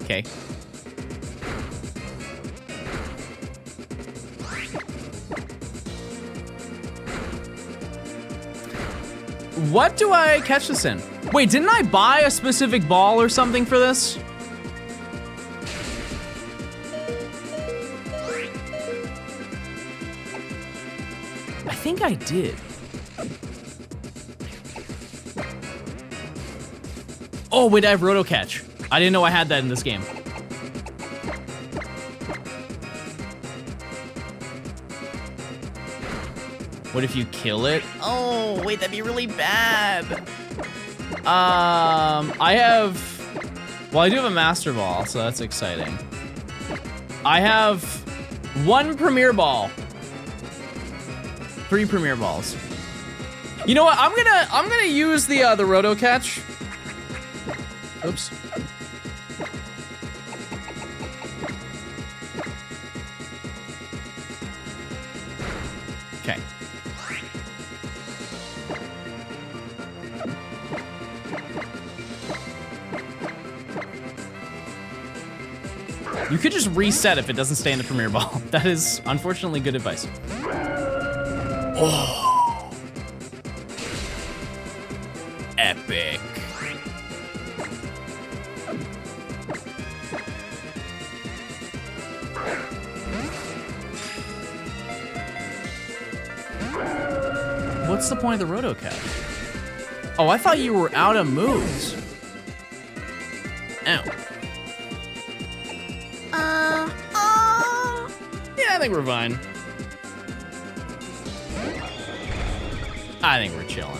Okay. What do I catch this in? Wait, didn't I buy a specific ball or something for this? I think I did. Oh, wait, I have Roto Catch. I didn't know I had that in this game. What if you kill it? Oh, wait, that'd be really bad. I do have a Master Ball, so that's exciting. I have 1 Premier Ball. 3 Premier Balls. You know what? I'm gonna use the Roto Catch. Oops. Okay. You could just reset if it doesn't stay in the Premier Ball. That is, unfortunately, good advice. Oh. Epic. What's the point of the Roto Catch? Oh, I thought you were out of moves. Ow. Yeah, I think we're fine. I think we're chilling.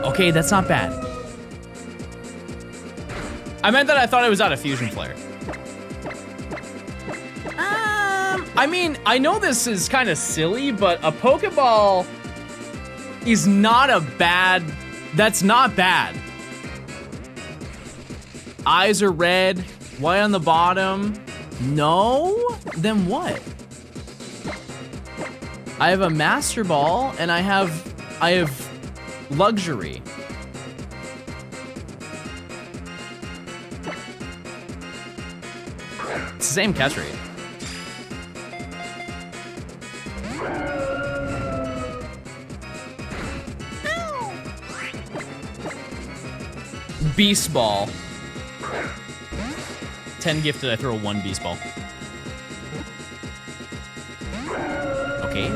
Okay, that's not bad. I meant that I thought it was out of Fusion Flare. I mean, I know this is kind of silly, but a Pokeball is not a bad, that's not bad. Eyes are red, white on the bottom. No? Then what? I have a Master Ball and I have Luxury. It's the same catch rate. Beast Ball. 10 gifted, I throw 1 Beast Ball. Okay.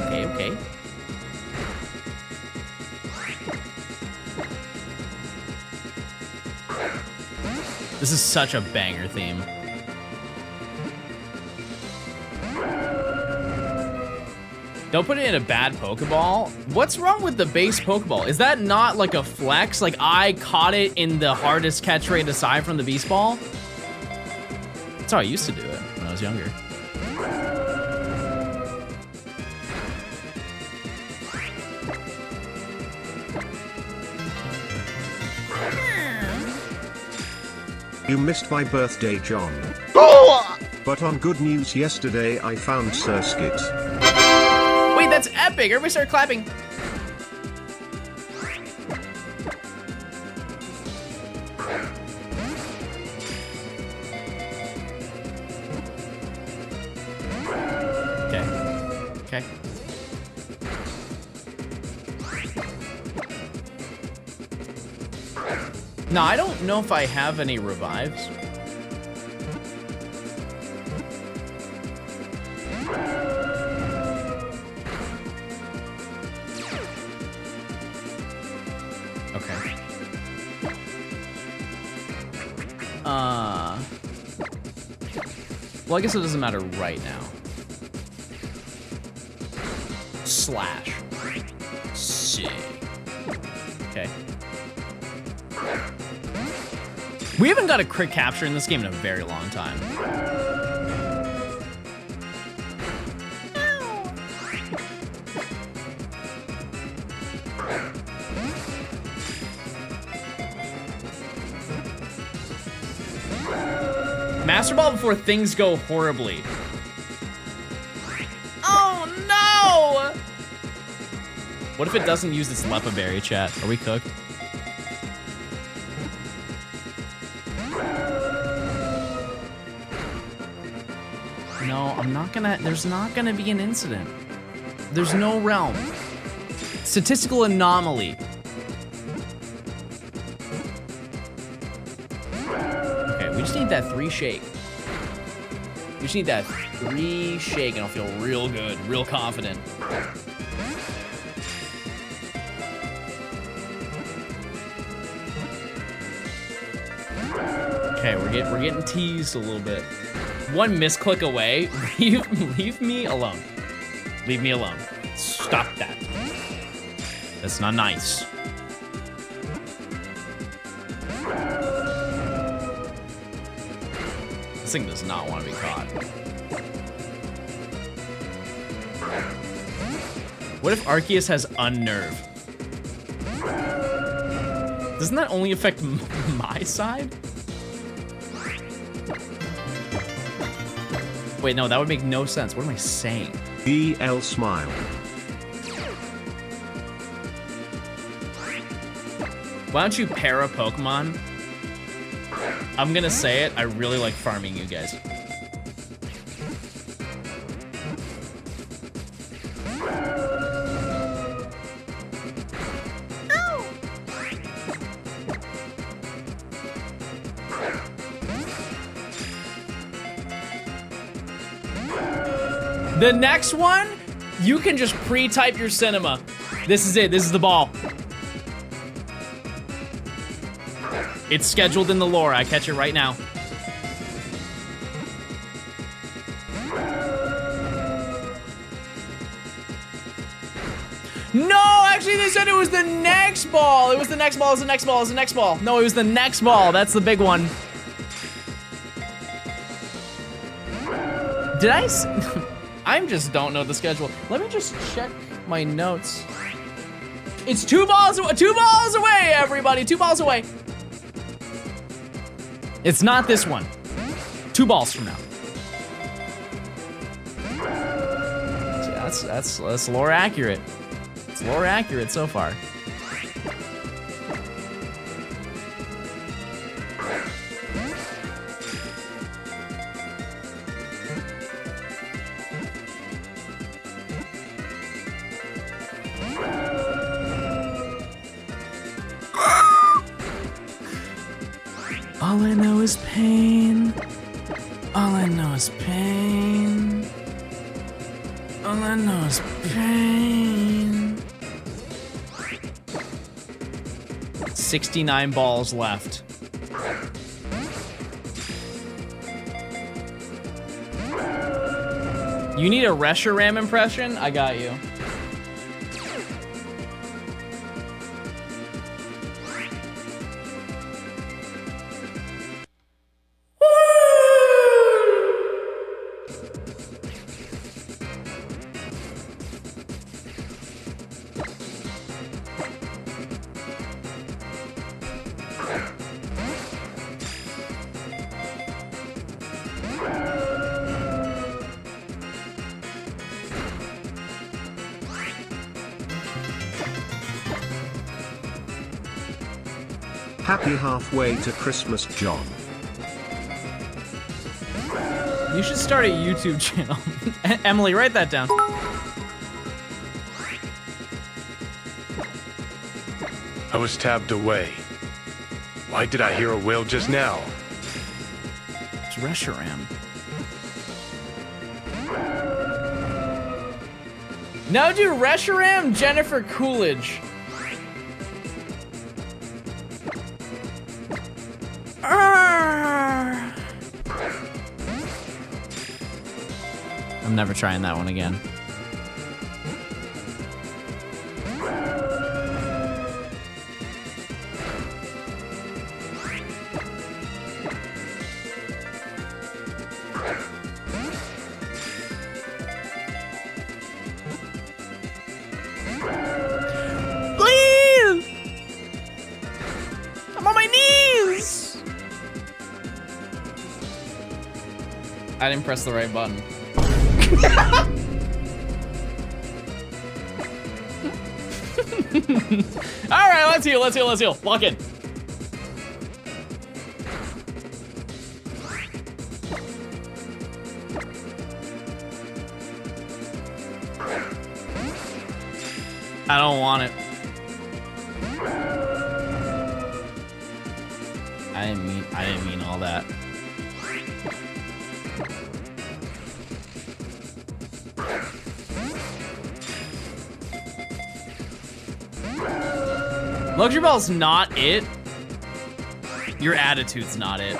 This is such a banger theme. Don't put it in a bad Pokeball. What's wrong with the base Pokeball? Is that not like a flex? Like I caught it in the hardest catch rate aside from the Beast Ball? That's how I used to do it when I was younger. You missed my birthday, John. But on good news yesterday I found Surskit. Wait, that's epic. Everybody start clapping. Okay. No, I don't know if I have any revives. Okay. Well, I guess it doesn't matter right now. Slash. Sick. Okay. We haven't got a crit capture in this game in a very long time. Master Ball before things go horribly. Oh no! What if it doesn't use its Lepa Berry, chat? Are we cooked? No, I'm not gonna, there's not gonna be an incident. There's no realm. Statistical anomaly. Okay, we just need that 3 shake. We just need that 3 shake and I'll feel real good, real confident. Okay, we're getting teased a little bit. 1 misclick away. Leave me alone. Leave me alone. Stop that. That's not nice. This thing does not want to be caught. What if Arceus has Unnerve? Doesn't that only affect my side? Wait, no, that would make no sense. What am I saying? BL smile. Why don't you pair a Pokemon? I'm gonna say it, I really like farming you guys. The next one, you can just pre-type your cinema. This is it, this is the ball. It's scheduled in the lore. I catch it right now. No, actually they said it was the next ball. It was the next ball, it was the next ball, it was the next ball. No, it was the next ball. That's the big one. Did I? I just don't know the schedule. Let me just check my notes. It's 2 balls away, everybody. 2 balls away. It's not this one. 2 balls from now. Yeah, that's lore accurate. It's lore accurate so far. All I know is pain. All I know is pain. All I know is pain. 69 balls left. You need a Reshiram impression? I got you. Happy halfway to Christmas, John. You should start a YouTube channel. Emily, write that down. I was tabbed away. Why did I hear a wail just now? It's Reshiram. Now do Reshiram Jennifer Coolidge. I'm never trying that one again. Please! I'm on my knees! I didn't press the right button. All right, let's heal. Lock in. I don't want it. I didn't mean all that. Luxury Ball's not it. Your attitude's not it.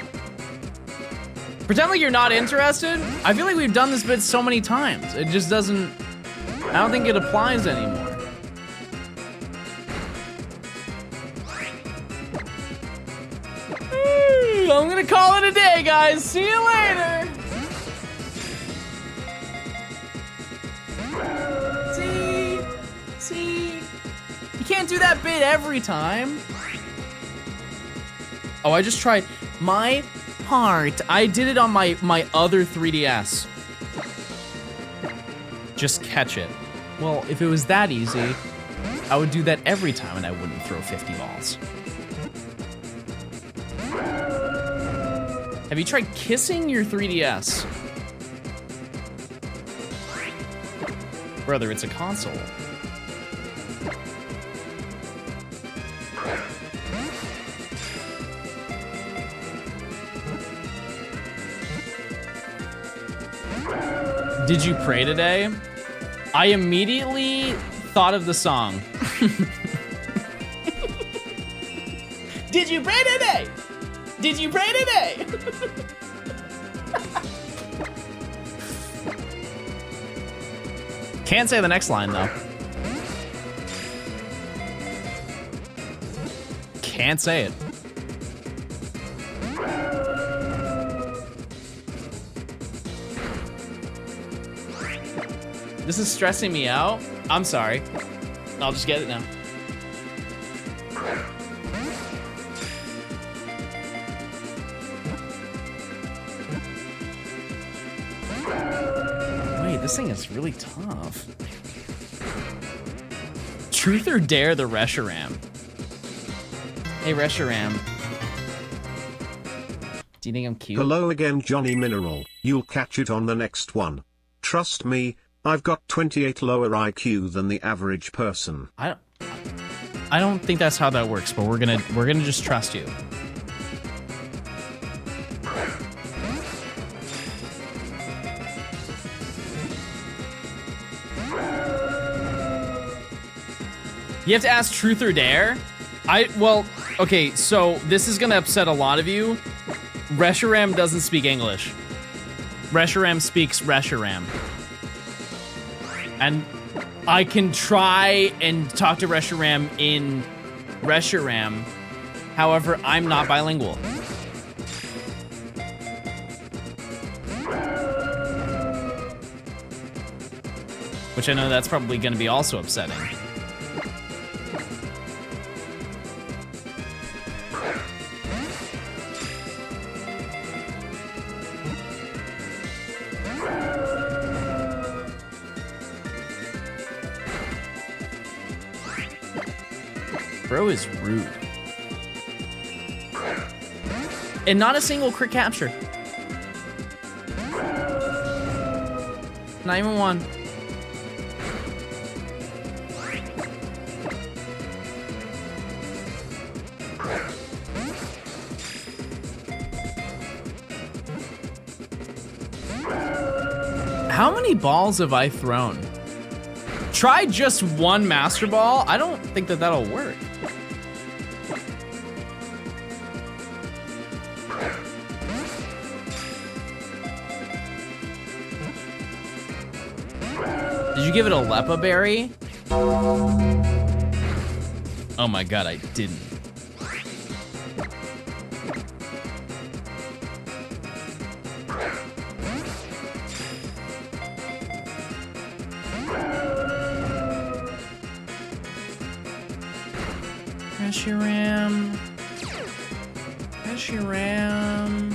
Pretend like you're not interested. I feel like we've done this bit so many times. It just doesn't, I don't think it applies anymore. I'm gonna call it a day, guys. See you later. See. You can't do that bit every time. Oh, I just tried my heart. I did it on my other 3DS. Just catch it. Well, if it was that easy, I would do that every time and I wouldn't throw 50 balls. Have you tried kissing your 3DS? Brother, it's a console. Did you pray today? I immediately thought of the song. Did you pray today? Did you pray today? Can't say the next line though. Can't say it. This is stressing me out. I'm sorry. I'll just get it now. Wait, this thing is really tough. Truth or dare the Reshiram? Hey, Reshiram. Do you think I'm cute? Hello again, Johnny Mineral. You'll catch it on the next one. Trust me, I've got 28 lower IQ than the average person. I don't think that's how that works, but we're gonna just trust you. You have to ask truth or dare? Well, okay, so this is gonna upset a lot of you. Reshiram doesn't speak English. Reshiram speaks Reshiram. And I can try and talk to Reshiram in Reshiram. However, I'm not bilingual. Which I know that's probably gonna be also upsetting. Bro is rude. And not a single crit capture. Not even one. How many balls have I thrown? Try just one Master Ball. I don't think that that'll work. Did you give it a Lepa Berry? Oh my god, I didn't. Reshiram. Reshiram.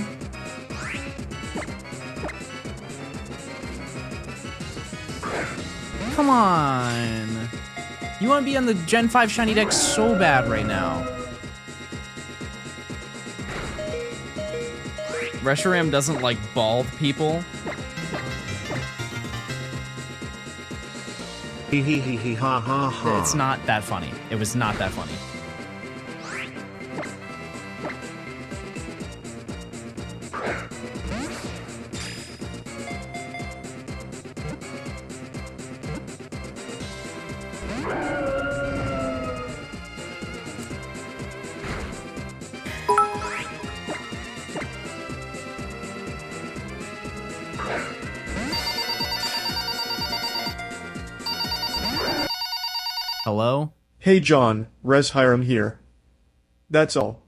Come on. You want to be on the Gen 5 shiny deck so bad right now. Reshiram doesn't like bald people. Hee hee hee hee ha ha ha. It's not that funny. It was not that funny. Hello? Hey John, Reshiram here. That's all.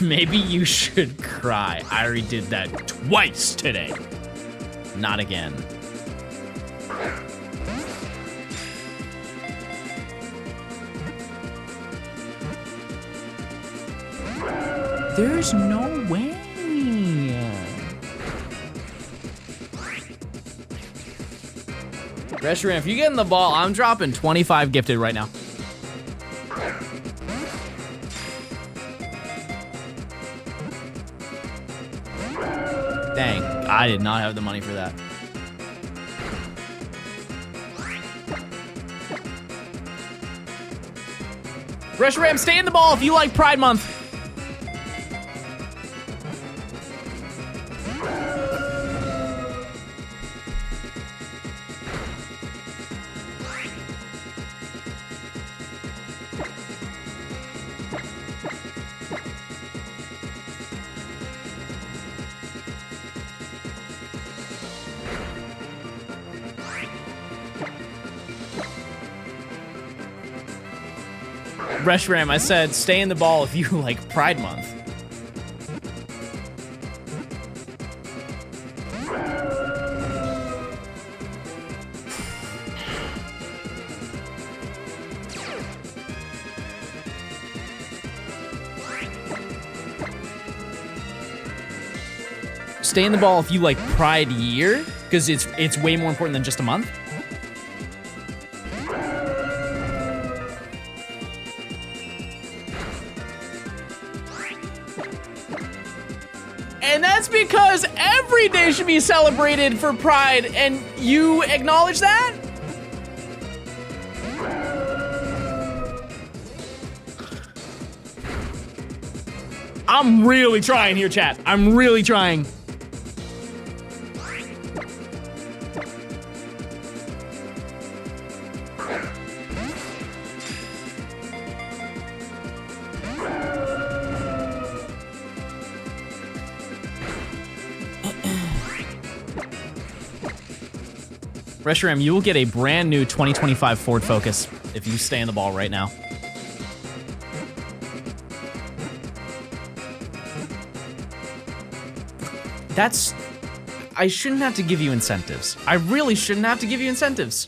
Maybe you should cry. I already did that twice today. Not again. There's no way. Reshiram, if you get in the ball, I'm dropping 25 gifted right now. Dang, I did not have the money for that. Reshiram, stay in the ball if you like Pride Month. Reshiram, I said stay in the ball if you like Pride Month. Stay in the ball if you like Pride Year, because it's way more important than just a month. And that's because every day should be celebrated for Pride, and you acknowledge that? I'm really trying here, chat. I'm really trying. Reshiram, you will get a brand new 2025 Ford Focus if you stay in the ball right now. I shouldn't have to give you incentives. I really shouldn't have to give you incentives.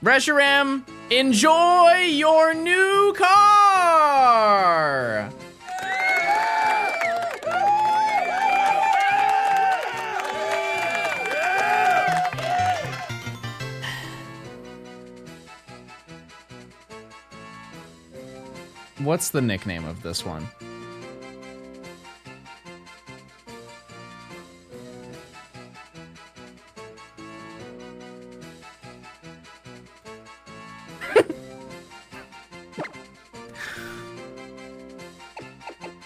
Reshiram, enjoy your new car! What's the nickname of this one?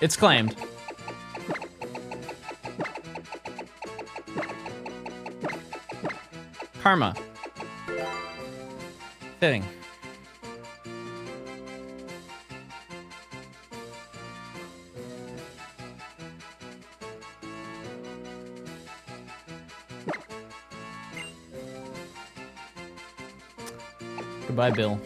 It's claimed. Karma. Fitting. Goodbye, Bill.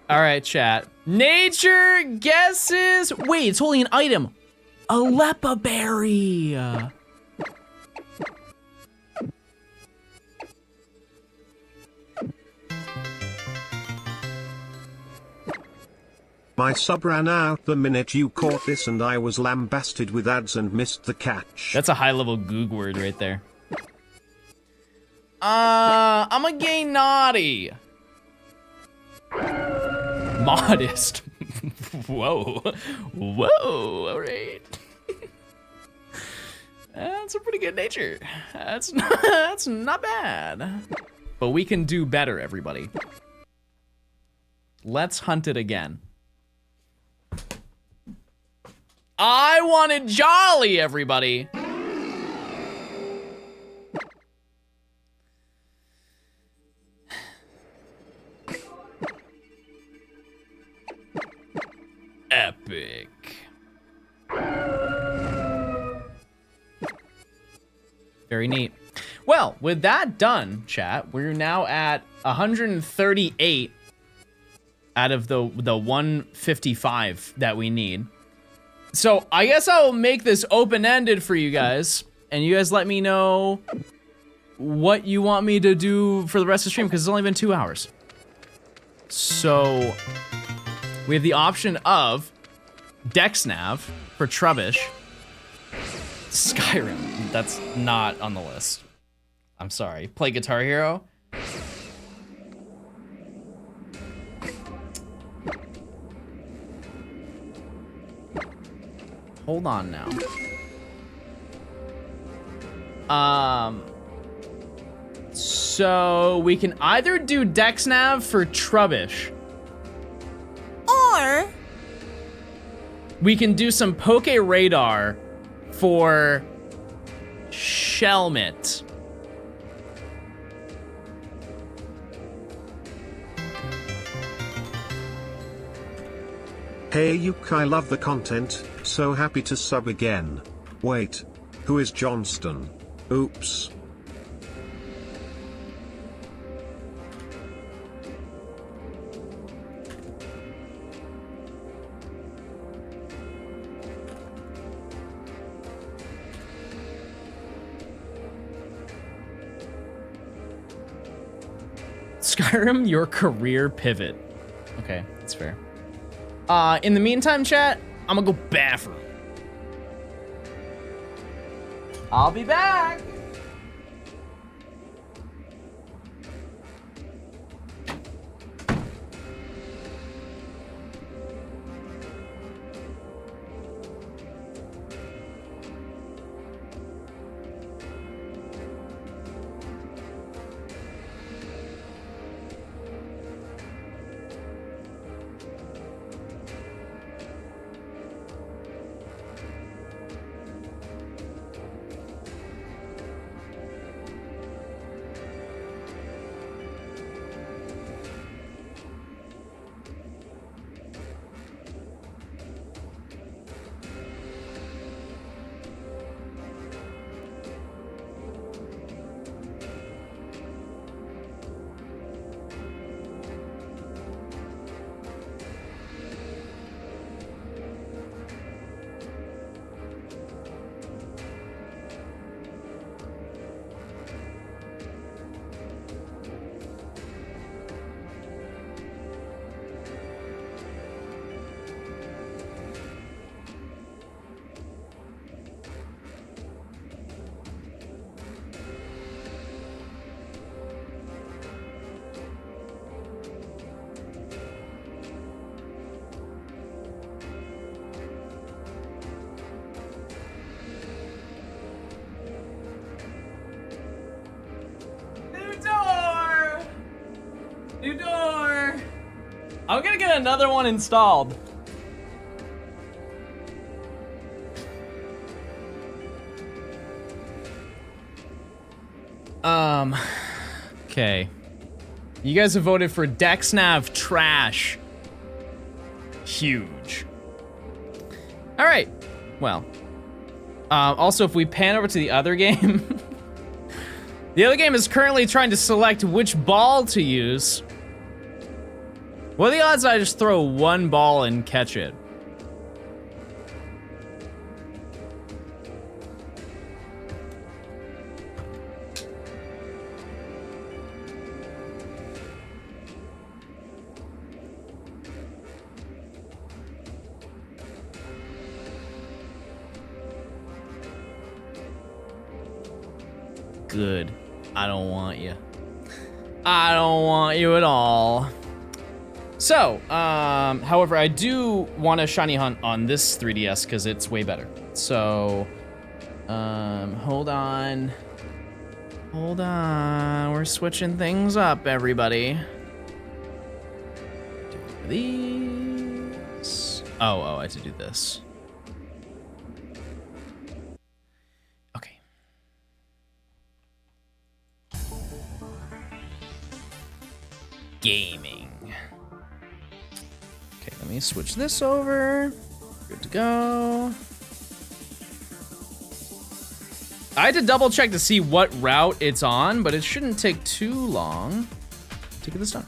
All right, chat. Nature guesses. Wait, it's holding an item. A lepa berry. My sub ran out the minute you caught this and I was lambasted with ads and missed the catch. That's a high-level goog word right there. I'm a gay naughty. Modest. Whoa. Whoa, all right. That's a pretty good nature. That's not bad. But we can do better, everybody. Let's hunt it again. I wanted jolly, everybody. Epic. Very neat. Well, with that done, chat, we're now at 138 out of the 155 that we need. So I guess I'll make this open-ended for you guys, and you guys let me know what you want me to do for the rest of the stream, because it's only been 2 hours. So we have the option of Dexnav for Trubbish. Skyrim, that's not on the list. I'm sorry. Play Guitar Hero. Hold on now. So we can either do DexNav for Trubbish, Or we can do some Poke Radar for Shelmet. Hey Yuk, I love the content, so happy to sub again. Wait, who is Johnstone? Oops. Skyrim, your career pivot. Okay, that's fair. In the meantime, chat, I'm gonna go bathroom. I'll be back. New door! I'm gonna get another one installed. Okay. You guys have voted for DexNav trash. Huge. All right. Well. Also, if we pan over to the other game, the other game is currently trying to select which ball to use. What are the odds I just throw one ball and catch it? Good. I don't want you. I don't want you at all. So, however, I do want a shiny hunt on this 3DS because it's way better. So, hold on. Hold on. We're switching things up, everybody. Do these. Oh, I have to do this. Okay. Gaming. Okay, let me switch this over. Good to go. I had to double check to see what route it's on, but it shouldn't take too long to get this done.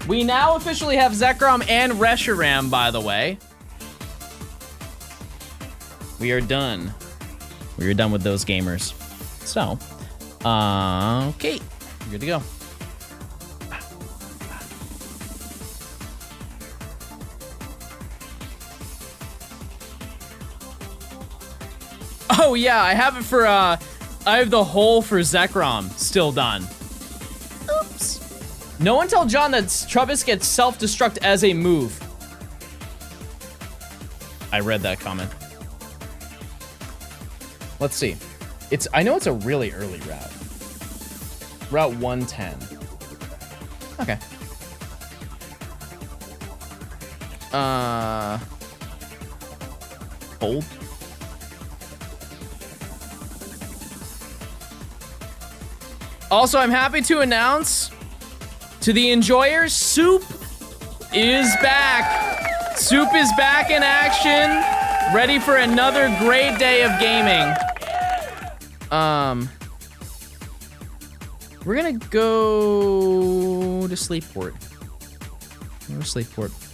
We now officially have Zekrom and Reshiram, by the way. We are done. We are done with those gamers. So, okay, we're good to go. Oh yeah, I have it for, I have the hole for Zekrom still done. Oops. No one tell John that Trubbish gets self-destruct as a move. I read that comment. Let's see. I know it's a really early route. Route 110. Okay. Hold. Also, I'm happy to announce to the enjoyers, Soup is back. Soup is back in action, ready for another great day of gaming. We're gonna go to Sleepport. I'm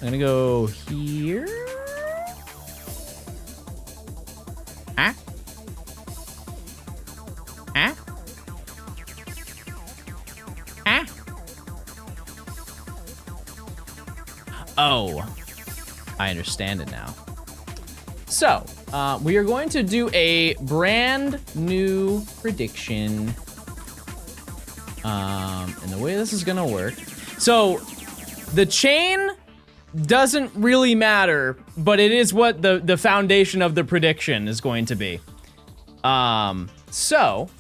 gonna go here. Ah. Ah. Ah. Oh, I understand it now. So, we are going to do a brand new prediction. And the way this is gonna work. So, the chain doesn't really matter, but it is what the foundation of the prediction is going to be. So.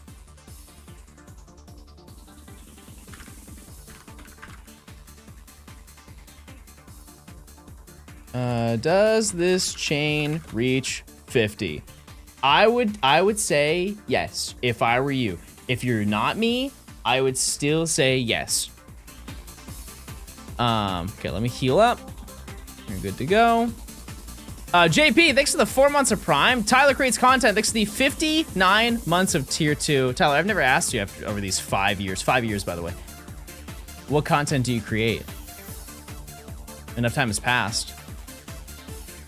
Does this chain reach 50? I would say yes, if I were you. If you're not me, I would still say yes. Okay, let me heal up. You're good to go. JP, thanks for the 4 months of Prime. Tyler creates content. Thanks for the 59 months of Tier 2. Tyler, I've never asked you over these 5 years. 5 years, by the way. What content do you create? Enough time has passed.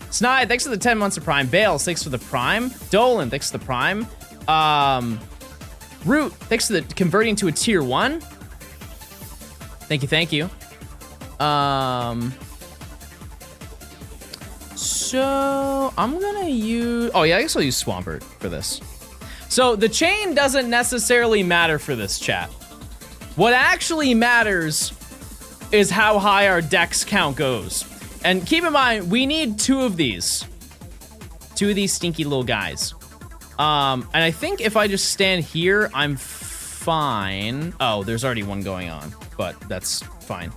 Snide, thanks for the 10 months of Prime. Bales, thanks for the Prime. Dolan, thanks for the Prime. Root, thanks for the converting to a Tier 1. Thank you, thank you. So I'm gonna use, oh yeah, I guess I'll use Swampert for this. So the chain doesn't necessarily matter for this chat. What actually matters is how high our dex count goes. And keep in mind, we need 2 of these. 2 of these stinky little guys. And I think if I just stand here, I'm fine. Oh, there's already one going on, but that's fine.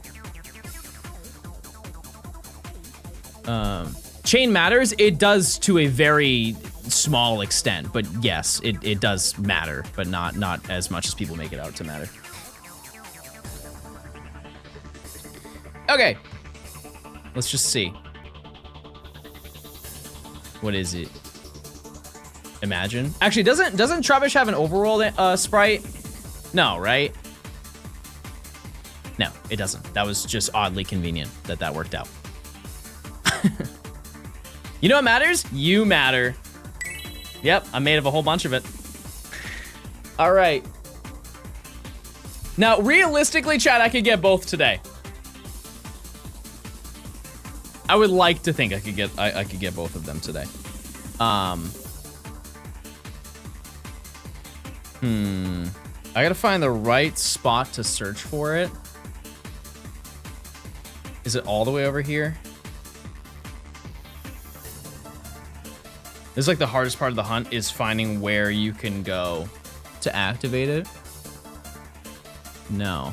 Chain matters. It does to a very small extent, but yes, it does matter, but not as much as people make it out to matter. Okay. Let's just see. What is it? Imagine. Actually, doesn't Trubbish have an overworld sprite? No, right? No, it doesn't. That was just oddly convenient that worked out. You know what matters? You matter. Yep, I'm made of a whole bunch of it. All right. Now, realistically, chat, I could get both today. I would like to think I could get both of them today. I gotta find the right spot to search for it. Is it all the way over here? This is like the hardest part of the hunt is finding where you can go to activate it. No.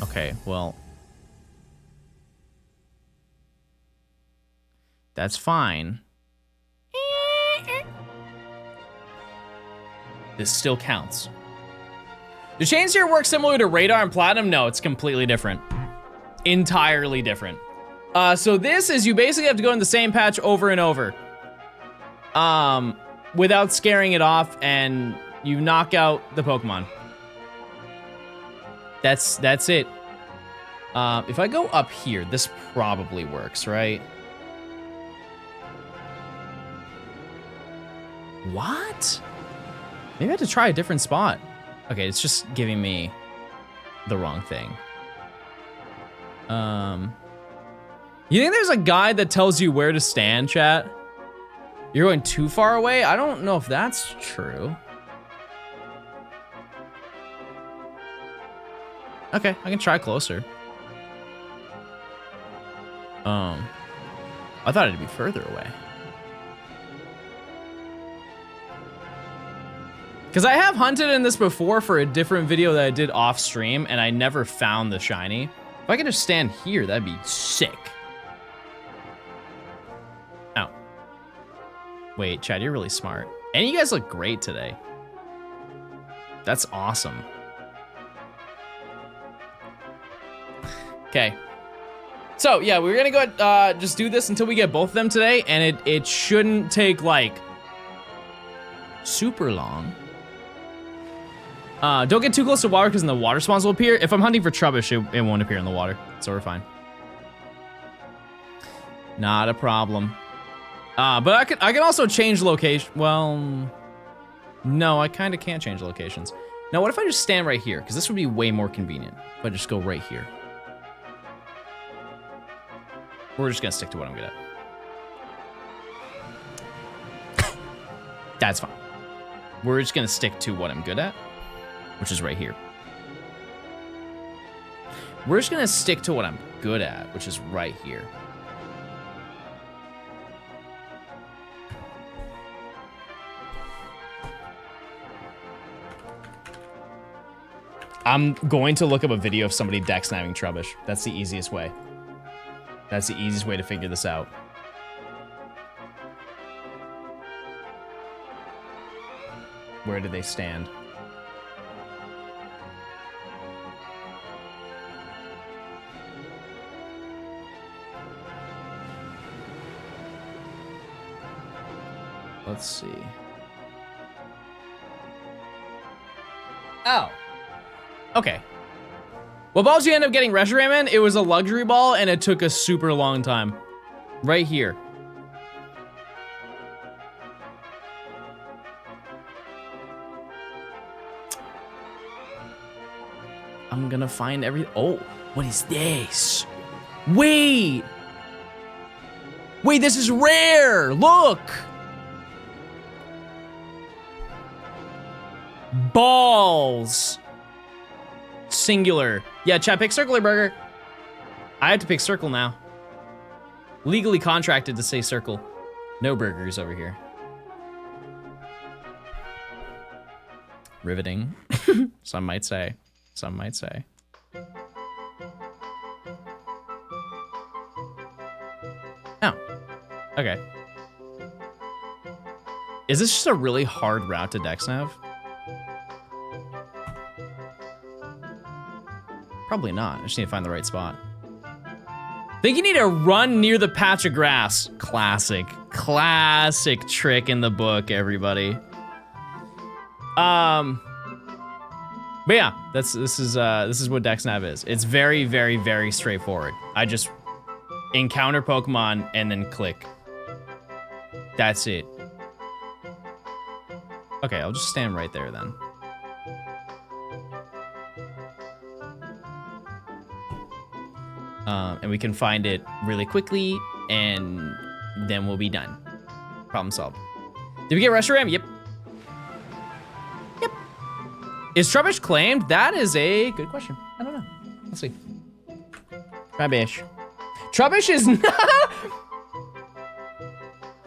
Okay, well. That's fine. This still counts. Do chains here work similar to radar and platinum? No, it's completely different. Entirely different. So this is, you basically have to go in the same patch over and over. Without scaring it off, and you knock out the Pokemon. That's it. If I go up here, this probably works, right? What? Maybe I have to try a different spot. Okay, it's just giving me the wrong thing. You think there's a guide that tells you where to stand, chat? You're going too far away? I don't know if that's true. Okay, I can try closer. I thought it'd be further away. Because I have hunted in this before for a different video that I did off stream, and I never found the shiny. If I could just stand here, that'd be sick. Oh. Wait, Chad, you're really smart. And you guys look great today. That's awesome. Okay. So, yeah, we're gonna go just do this until we get both of them today, and it shouldn't take, like, super long. Don't get too close to water because then the water spawns will appear. If I'm hunting for Trubbish, it won't appear in the water, so we're fine. Not a problem. But I can also change location. Well, no, I kind of can't change locations. Now, what if I just stand right here? Because this would be way more convenient if I just go right here. We're just gonna stick to what I'm good at. That's fine. We're just gonna stick to what I'm good at, which is right here. We're just gonna stick to what I'm good at, which is right here. I'm going to look up a video of somebody deck sniping Trubbish. That's the easiest way. That's the easiest way to figure this out. Where do they stand? Let's see. Oh. Okay. What balls you end up getting Reshiram in? It was a luxury ball, and it took a super long time. Right here. I'm gonna find oh, what is this? Wait! Wait, this is rare! Look! Balls! Singular. Yeah, chat, pick circle or burger. I have to pick circle now. Legally contracted to say circle. No burgers over here. Riveting. Some might say. Some might say. Oh. Okay. Is this just a really hard route to Dexnav? Probably not. I just need to find the right spot. Think you need to run near the patch of grass. Classic. Classic trick in the book, everybody. But yeah, this is what Dexnav is. It's very, very, very straightforward. I just encounter Pokemon and then click. That's it. Okay, I'll just stand right there then. And we can find it really quickly, and then we'll be done. Problem solved. Did we get Reshiram? Yep. Yep. Is Trubbish claimed? That is a good question. I don't know. Let's see. Trubbish. Trubbish is not.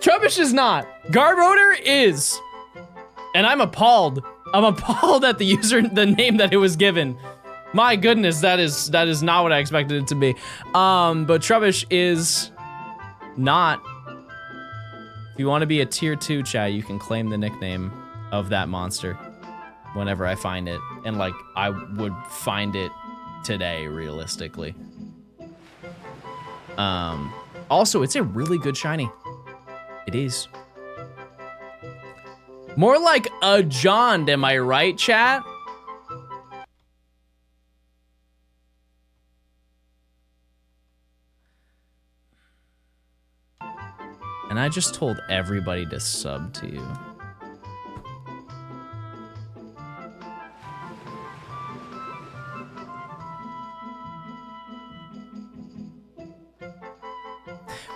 Trubbish is not. Garbodor is. And I'm appalled. I'm appalled at the name that it was given. My goodness, that is not what I expected it to be. But Trubbish is not. If you want to be a tier 2 chat, you can claim the nickname of that monster whenever I find it. And like, I would find it today, realistically. Also, it's a really good shiny. It is. More like a John, am I right, chat? And I just told everybody to sub to you.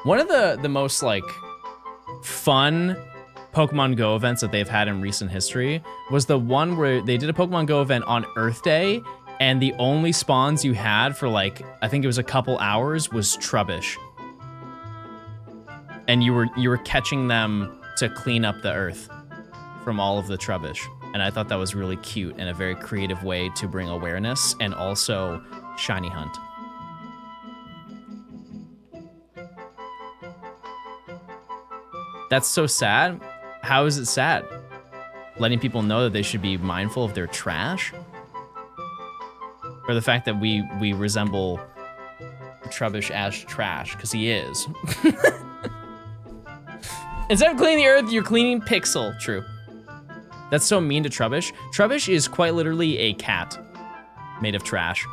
One of the most like fun Pokemon Go events that they've had in recent history was the one where they did a Pokemon Go event on Earth Day, and the only spawns you had for like, I think it was a couple hours, was Trubbish. And you were catching them to clean up the earth from all of the Trubbish. And I thought that was really cute and a very creative way to bring awareness and also shiny hunt. That's so sad. How is it sad? Letting people know that they should be mindful of their trash? Or the fact that we resemble Trubbish as trash, because he is. Instead of cleaning the earth, you're cleaning Pixel. True. That's so mean to Trubbish. Trubbish is quite literally a cat made of trash.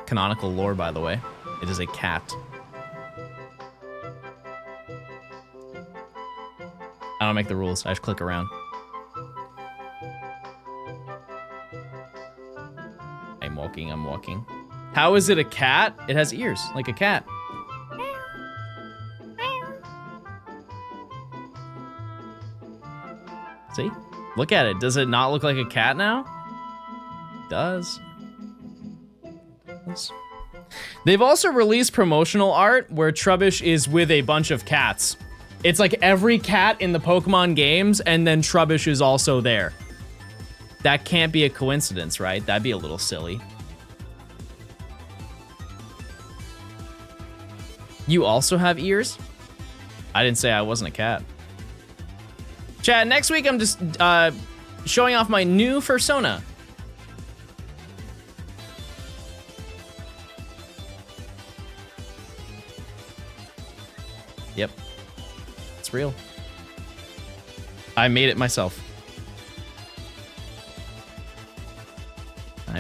Canonical lore, by the way. It is a cat. I don't make the rules. I just click around. I'm walking. How is it a cat? It has ears, like a cat. See? Look at it. Does it not look like a cat now? It does. They've also released promotional art where Trubbish is with a bunch of cats. It's like every cat in the Pokemon games, and then Trubbish is also there. That can't be a coincidence, right? That'd be a little silly. You also have ears? I didn't say I wasn't a cat. Chat, next week I'm just showing off my new fursona. Yep. It's real. I made it myself. And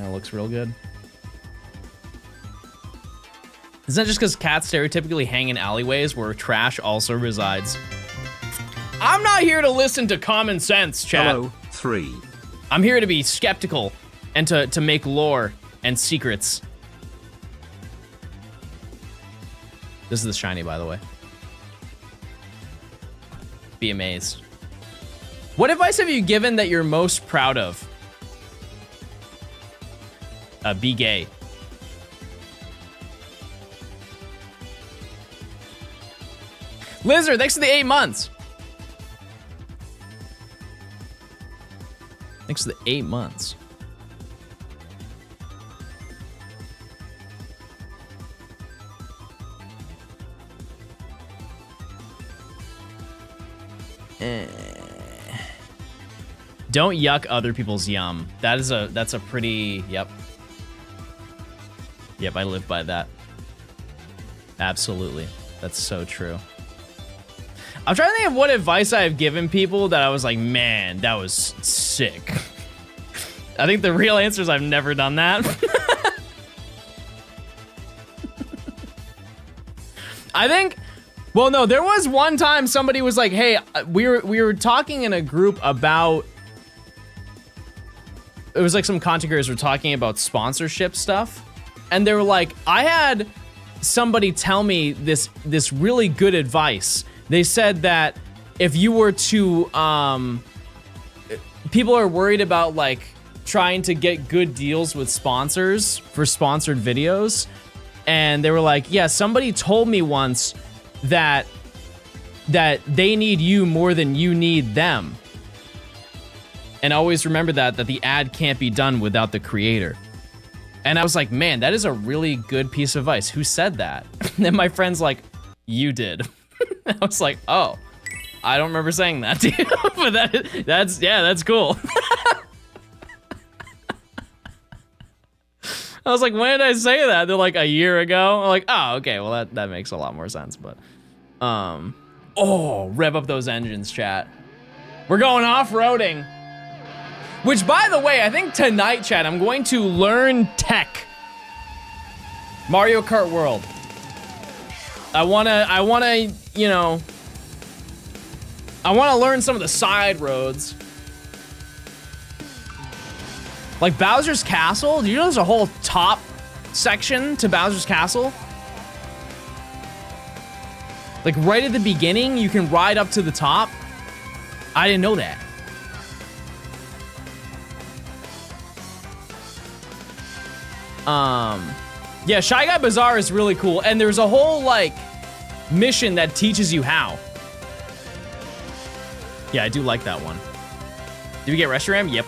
it looks real good. Isn't that just because cats stereotypically hang in alleyways where trash also resides? I'm not here to listen to common sense, chat. Hello, 3. I'm here to be skeptical and to make lore and secrets. This is the shiny, by the way. Be amazed. What advice have you given that you're most proud of? Be gay. Lizard, thanks for the 8 months. Thanks for the 8 months. Don't yuck other people's yum. That's a pretty, yep. Yep, I live by that. Absolutely. That's so true. I'm trying to think of what advice I have given people that I was like, man, that was sick. I think the real answer is I've never done that. I think, well, no, there was one time somebody was like, hey, we were talking in a group about, it was like some content creators were talking about sponsorship stuff. And they were like, I had somebody tell me this really good advice. They said that if you were to, people are worried about like trying to get good deals with sponsors for sponsored videos. And they were like, yeah, somebody told me once that they need you more than you need them. And always remember that the ad can't be done without the creator. And I was like, man, that is a really good piece of advice. Who said that? And my friend's like, you did. I was like, oh, I don't remember saying that to you, but that's cool. I was like, when did I say that? They're like, a year ago. I'm like, oh, okay, well that makes a lot more sense, but oh, rev up those engines, chat. We're going off-roading. Which, by the way, I think tonight, chat, I'm going to learn tech. Mario Kart World. I wanna, you know, I wanna learn some of the side roads. Like Bowser's Castle. Do you know there's a whole top section to Bowser's Castle? Like right at the beginning, you can ride up to the top. I didn't know that. Yeah, Shy Guy Bazaar is really cool, and there's a whole, like, mission that teaches you how. Yeah, I do like that one. Did we get Reshiram? Yep.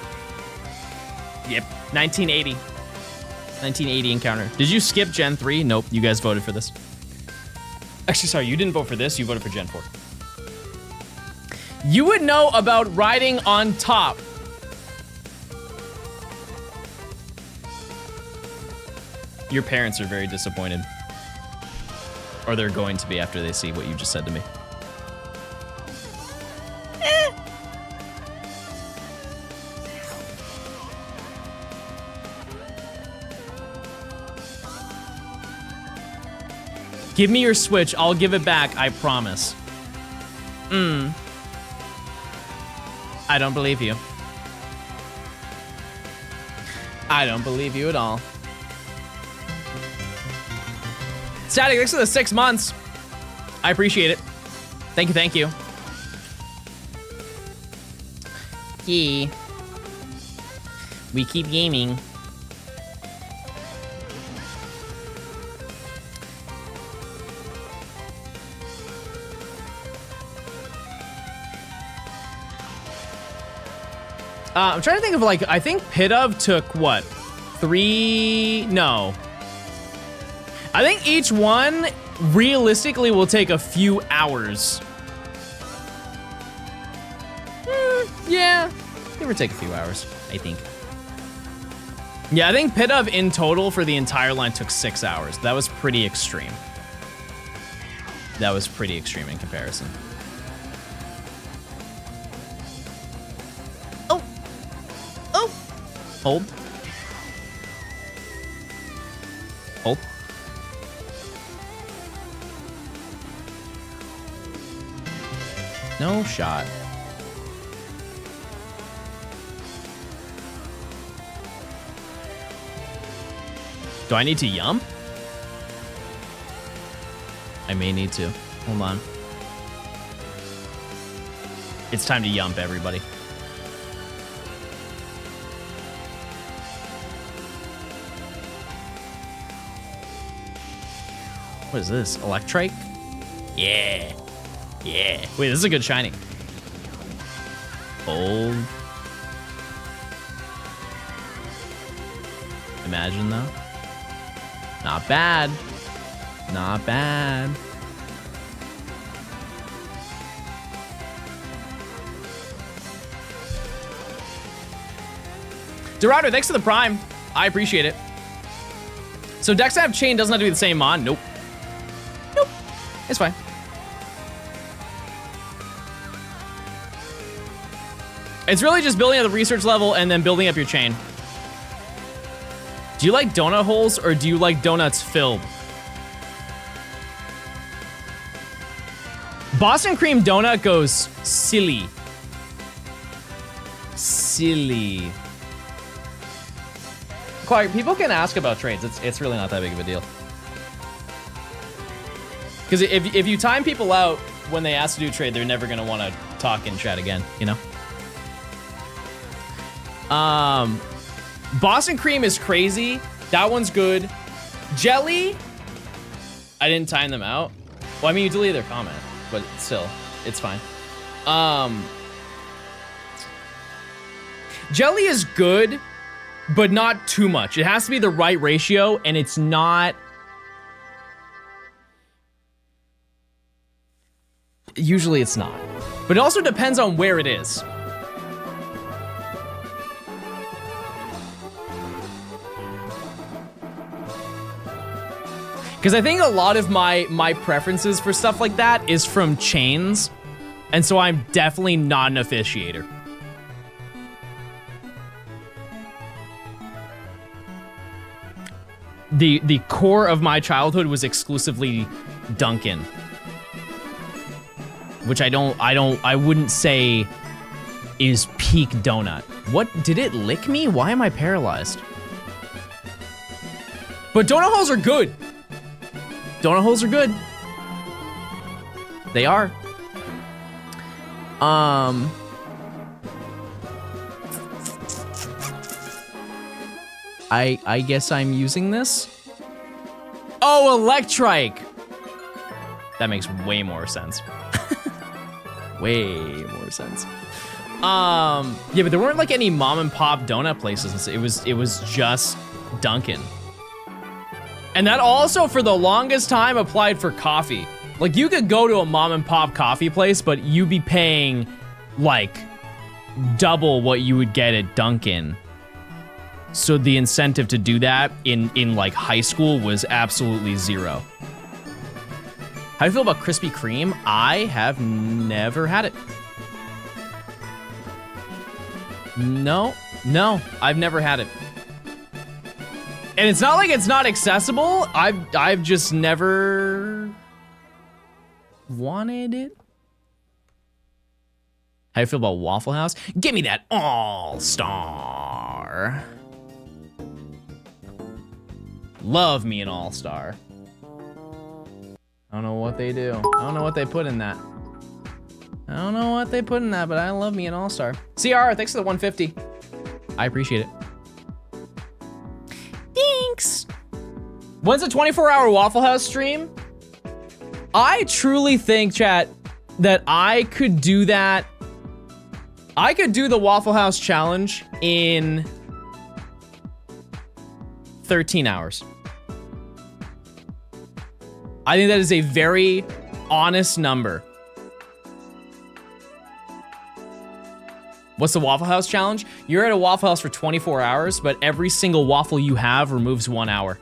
Yep. 1980. 1980 encounter. Did you skip Gen 3? Nope, you guys voted for this. Actually, sorry, you didn't vote for this, you voted for Gen 4. You would know about riding on top. Your parents are very disappointed. Or they're going to be after they see what you just said to me. Give me your Switch, I'll give it back, I promise. I don't believe you. I don't believe you at all. Static, thanks for the 6 months. I appreciate it. Thank you, thank you. Yeah. We keep gaming. I'm trying to think of, like, I think Pit of took, what, 3? No. I think each one, realistically, will take a few hours. Yeah, give or take a few hours, I think. Yeah, I think Pit of in total for the entire line took 6 hours. That was pretty extreme. That was pretty extreme in comparison. Hold. Hold. No shot. Do I need to yump? I may need to. Hold on. It's time to yump, everybody. What is this? Electrike? Yeah. Yeah. Wait, this is a good shiny. Old. Imagine though. Not bad. Not bad. Dorado, thanks for the Prime. I appreciate it. So Dexab Chain doesn't have to be the same mod? Nope. Nope. It's fine. It's really just building up the research level and then building up your chain. Do you like donut holes or do you like donuts filled? Boston cream donut goes silly. Silly. Clark, people can ask about trades. It's really not that big of a deal. Because if you time people out when they ask to do trade, they're never gonna want to talk in chat again, you know? Boston cream is crazy. That one's good. Jelly, I didn't time them out. Well, I mean, you deleted their comment, but still, it's fine. Jelly is good, but not too much. It has to be the right ratio, and it's not... Usually it's not. But it also depends on where it is. Because I think a lot of my preferences for stuff like that is from chains, and so I'm definitely not an officiator. The core of my childhood was exclusively Dunkin', which I wouldn't say is peak donut. What, did it lick me? Why am I paralyzed? But donut holes are good. Donut holes are good. They are. I guess I'm using this. Oh, Electrike. That makes way more sense. Way more sense. Yeah, but there weren't like any mom and pop donut places. It was just Dunkin'. And that also for the longest time applied for coffee. Like you could go to a mom and pop coffee place, but you'd be paying like double what you would get at Dunkin'. So the incentive to do that in like high school was absolutely zero. How do you feel about Krispy Kreme? I have never had it. No, I've never had it. And it's not like it's not accessible. I've just never wanted it. How do you feel about Waffle House? Give me that All-Star. Love me an All-Star. I don't know what they do. I don't know what they put in that. I don't know what they put in that, but I love me an All-Star. CR, thanks for the 150. I appreciate it. Thanks. When's a 24-hour Waffle House stream? I truly think, chat, that I could do that. I could do the Waffle House challenge in 13 hours. I think that is a very honest number. What's the Waffle House challenge? You're at a Waffle House for 24 hours, but every single waffle you have removes 1 hour.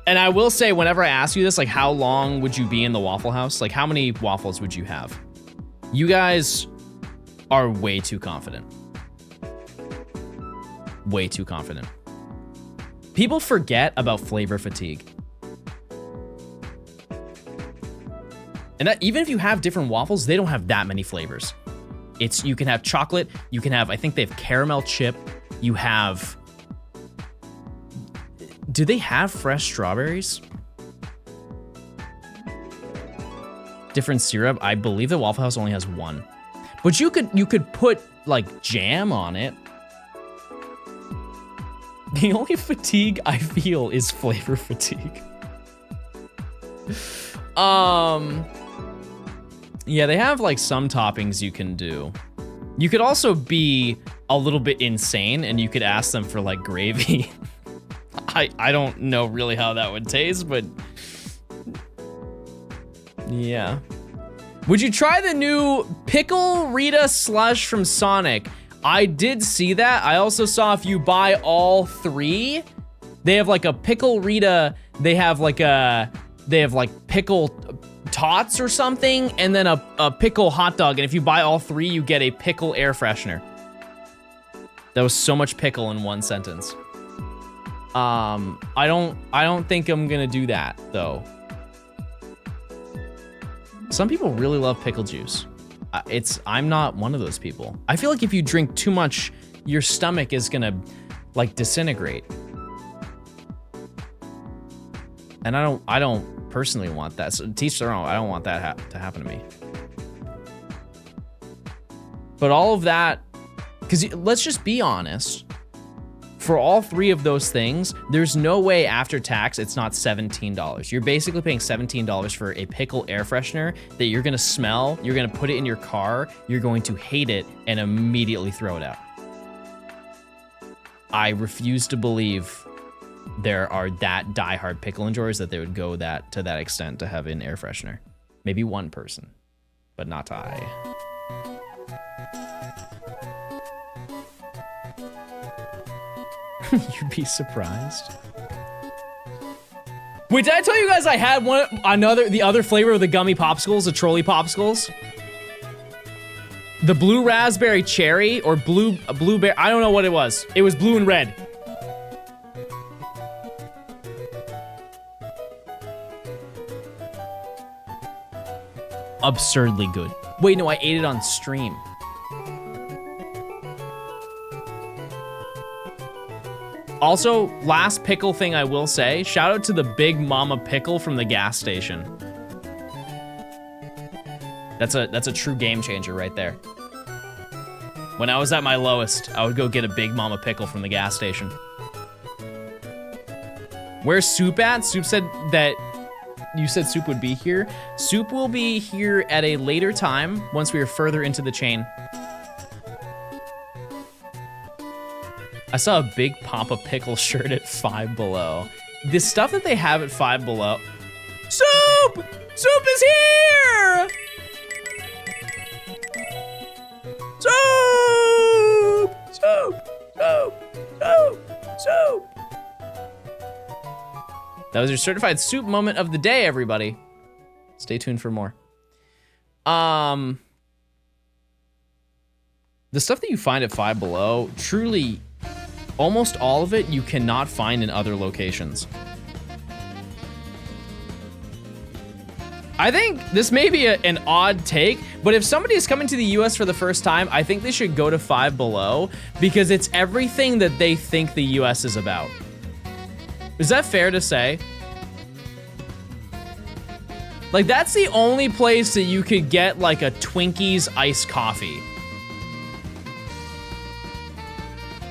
And I will say, whenever I ask you this, like, how long would you be in the Waffle House? Like, how many waffles would you have? You guys are way too confident. Way too confident. People forget about flavor fatigue. And that, even if you have different waffles, they don't have that many flavors. You can have chocolate, you can have, I think they have caramel chip, you have, do they have fresh strawberries? Different syrup, I believe the Waffle House only has one. But you could put like jam on it. The only fatigue I feel is flavor fatigue. Yeah, they have like some toppings you can do. You could also be a little bit insane and you could ask them for like gravy. I don't know really how that would taste, but yeah. Would you try the new Pickle Rita slush from Sonic? I did see that. I also saw if you buy all three, they have like a Pickle Rita, they have like pickle tots or something, and then a pickle hot dog, and if you buy all three, you get a pickle air freshener. That was so much pickle in one sentence. I don't think I'm gonna do that though. Some people really love pickle juice. I'm not one of those people. I feel like if you drink too much, your stomach is gonna like disintegrate. And I don't personally want that. So teach their own. I don't want that to happen to me. But all of that, because let's just be honest. For all three of those things, there's no way after tax it's not $17. You're basically paying $17 for a pickle air freshener that you're gonna smell, you're gonna put it in your car, you're going to hate it, and immediately throw it out. I refuse to believe there are that diehard pickle enjoyers that they would go to that extent to have an air freshener. Maybe one person, but not I. You'd be surprised. Wait, did I tell you guys I had the other flavor of the gummy popsicles, the trolley popsicles? The blue raspberry cherry or blueberry, I don't know what it was. It was blue and red. Absurdly good. Wait, no, I ate it on stream. Also, last pickle thing I will say, shout out to the Big Mama pickle from the gas station. That's a true game changer right there. When I was at my lowest, I would go get a Big Mama pickle from the gas station. Where's Soup at? Soup said that you said Soup would be here. Soup will be here at a later time once we are further into the chain. I saw a Big Papa Pickle shirt at Five Below. The stuff that they have at Five Below. Soup! Soup is here! Soup! Soup! Soup! Soup! Soup! That was your certified soup moment of the day, everybody. Stay tuned for more. The stuff that you find at Five Below, truly, almost all of it you cannot find in other locations. I think this may be an odd take, but if somebody is coming to the US for the first time, I think they should go to Five Below because it's everything that they think the US is about. Is that fair to say? Like, that's the only place that you could get like a Twinkies iced coffee.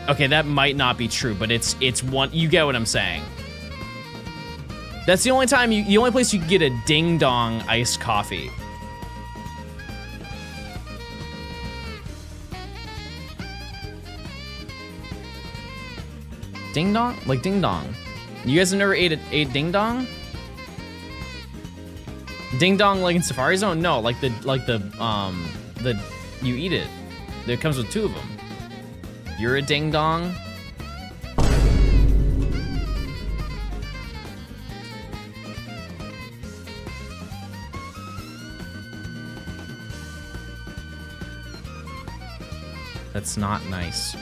Okay, that might not be true, but it's one, you get what I'm saying. That's the only time the only place you can get a Ding Dong iced coffee. Ding Dong? Like Ding Dong. You guys have never ate Ding Dong? Ding Dong like in Safari Zone? No, like the you eat it. It comes with 2 of them. You're a Ding Dong? That's not nice.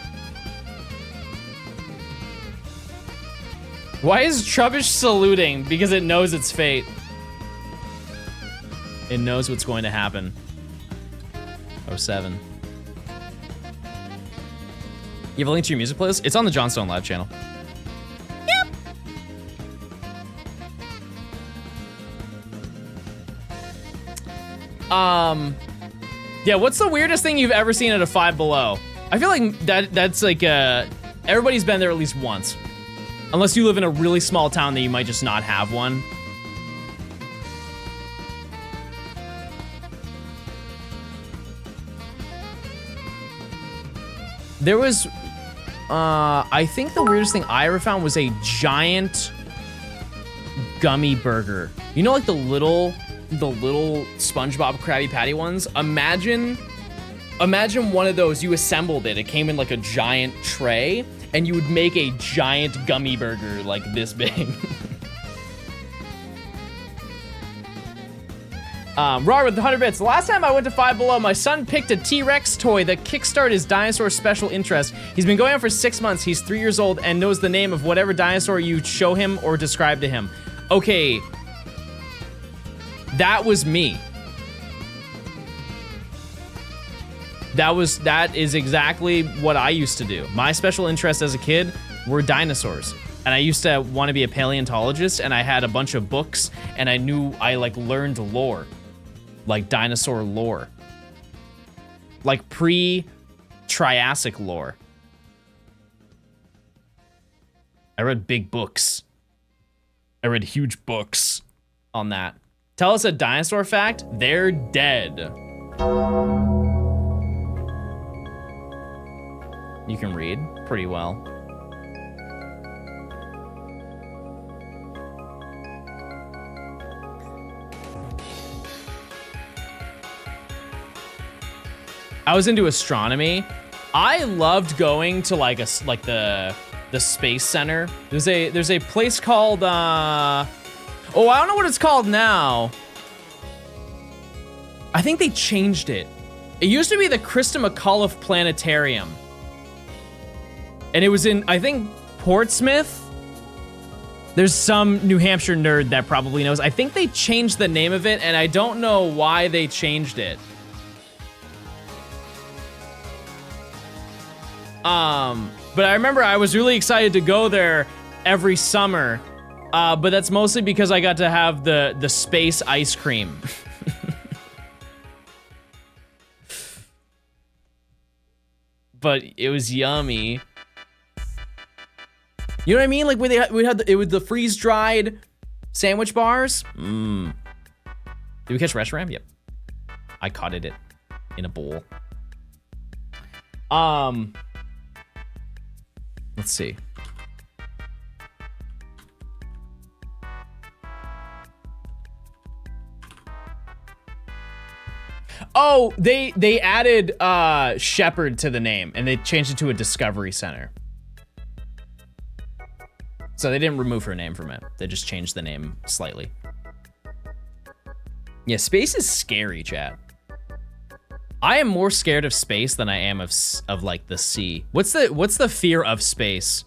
Why is Trubbish saluting? Because it knows its fate. It knows what's going to happen. 07. You have a link to your music playlist? It's on the Johnstone Live channel. Yep. Yeah, what's the weirdest thing you've ever seen at a Five Below? I feel like that's like everybody's been there at least once. Unless you live in a really small town that you might just not have one. There was, I think the weirdest thing I ever found was a giant gummy burger. You know, like the little SpongeBob Krabby Patty ones? Imagine one of those, you assembled it. It came in like a giant tray, and you would make a giant gummy burger like this big. Robert with 100 bits. The last time I went to Five Below, my son picked a T-Rex toy that kickstarted his dinosaur special interest. He's been going on for 6 months. He's 3 years old and knows the name of whatever dinosaur you show him or describe to him. Okay. That was me. That is exactly what I used to do. My special interest as a kid were dinosaurs. And I used to want to be a paleontologist, and I had a bunch of books, and I like learned lore. Like dinosaur lore. Like pre-Triassic lore. I read big books. I read huge books on that. Tell us a dinosaur fact. They're dead. You can read pretty well. I was into astronomy. I loved going to like the space center. There's a place called oh, I don't know what it's called now. I think they changed it. It used to be the Krista McAuliffe Planetarium. And it was in, I think, Portsmouth. There's some New Hampshire nerd that probably knows. I think they changed the name of it, and I don't know why they changed it. But I remember I was really excited to go there every summer. But that's mostly because I got to have the space ice cream. but it was yummy. You know what I mean? Like where we had the freeze dried sandwich bars. Did we catch Reshiram? Yep. I caught it in a bowl. Let's see. Oh, they added Shepherd to the name and they changed it to a Discovery Center. So they didn't remove her name from it. They just changed the name slightly. Yeah, space is scary, chat. I am more scared of space than I am of like the sea. What's the fear of space?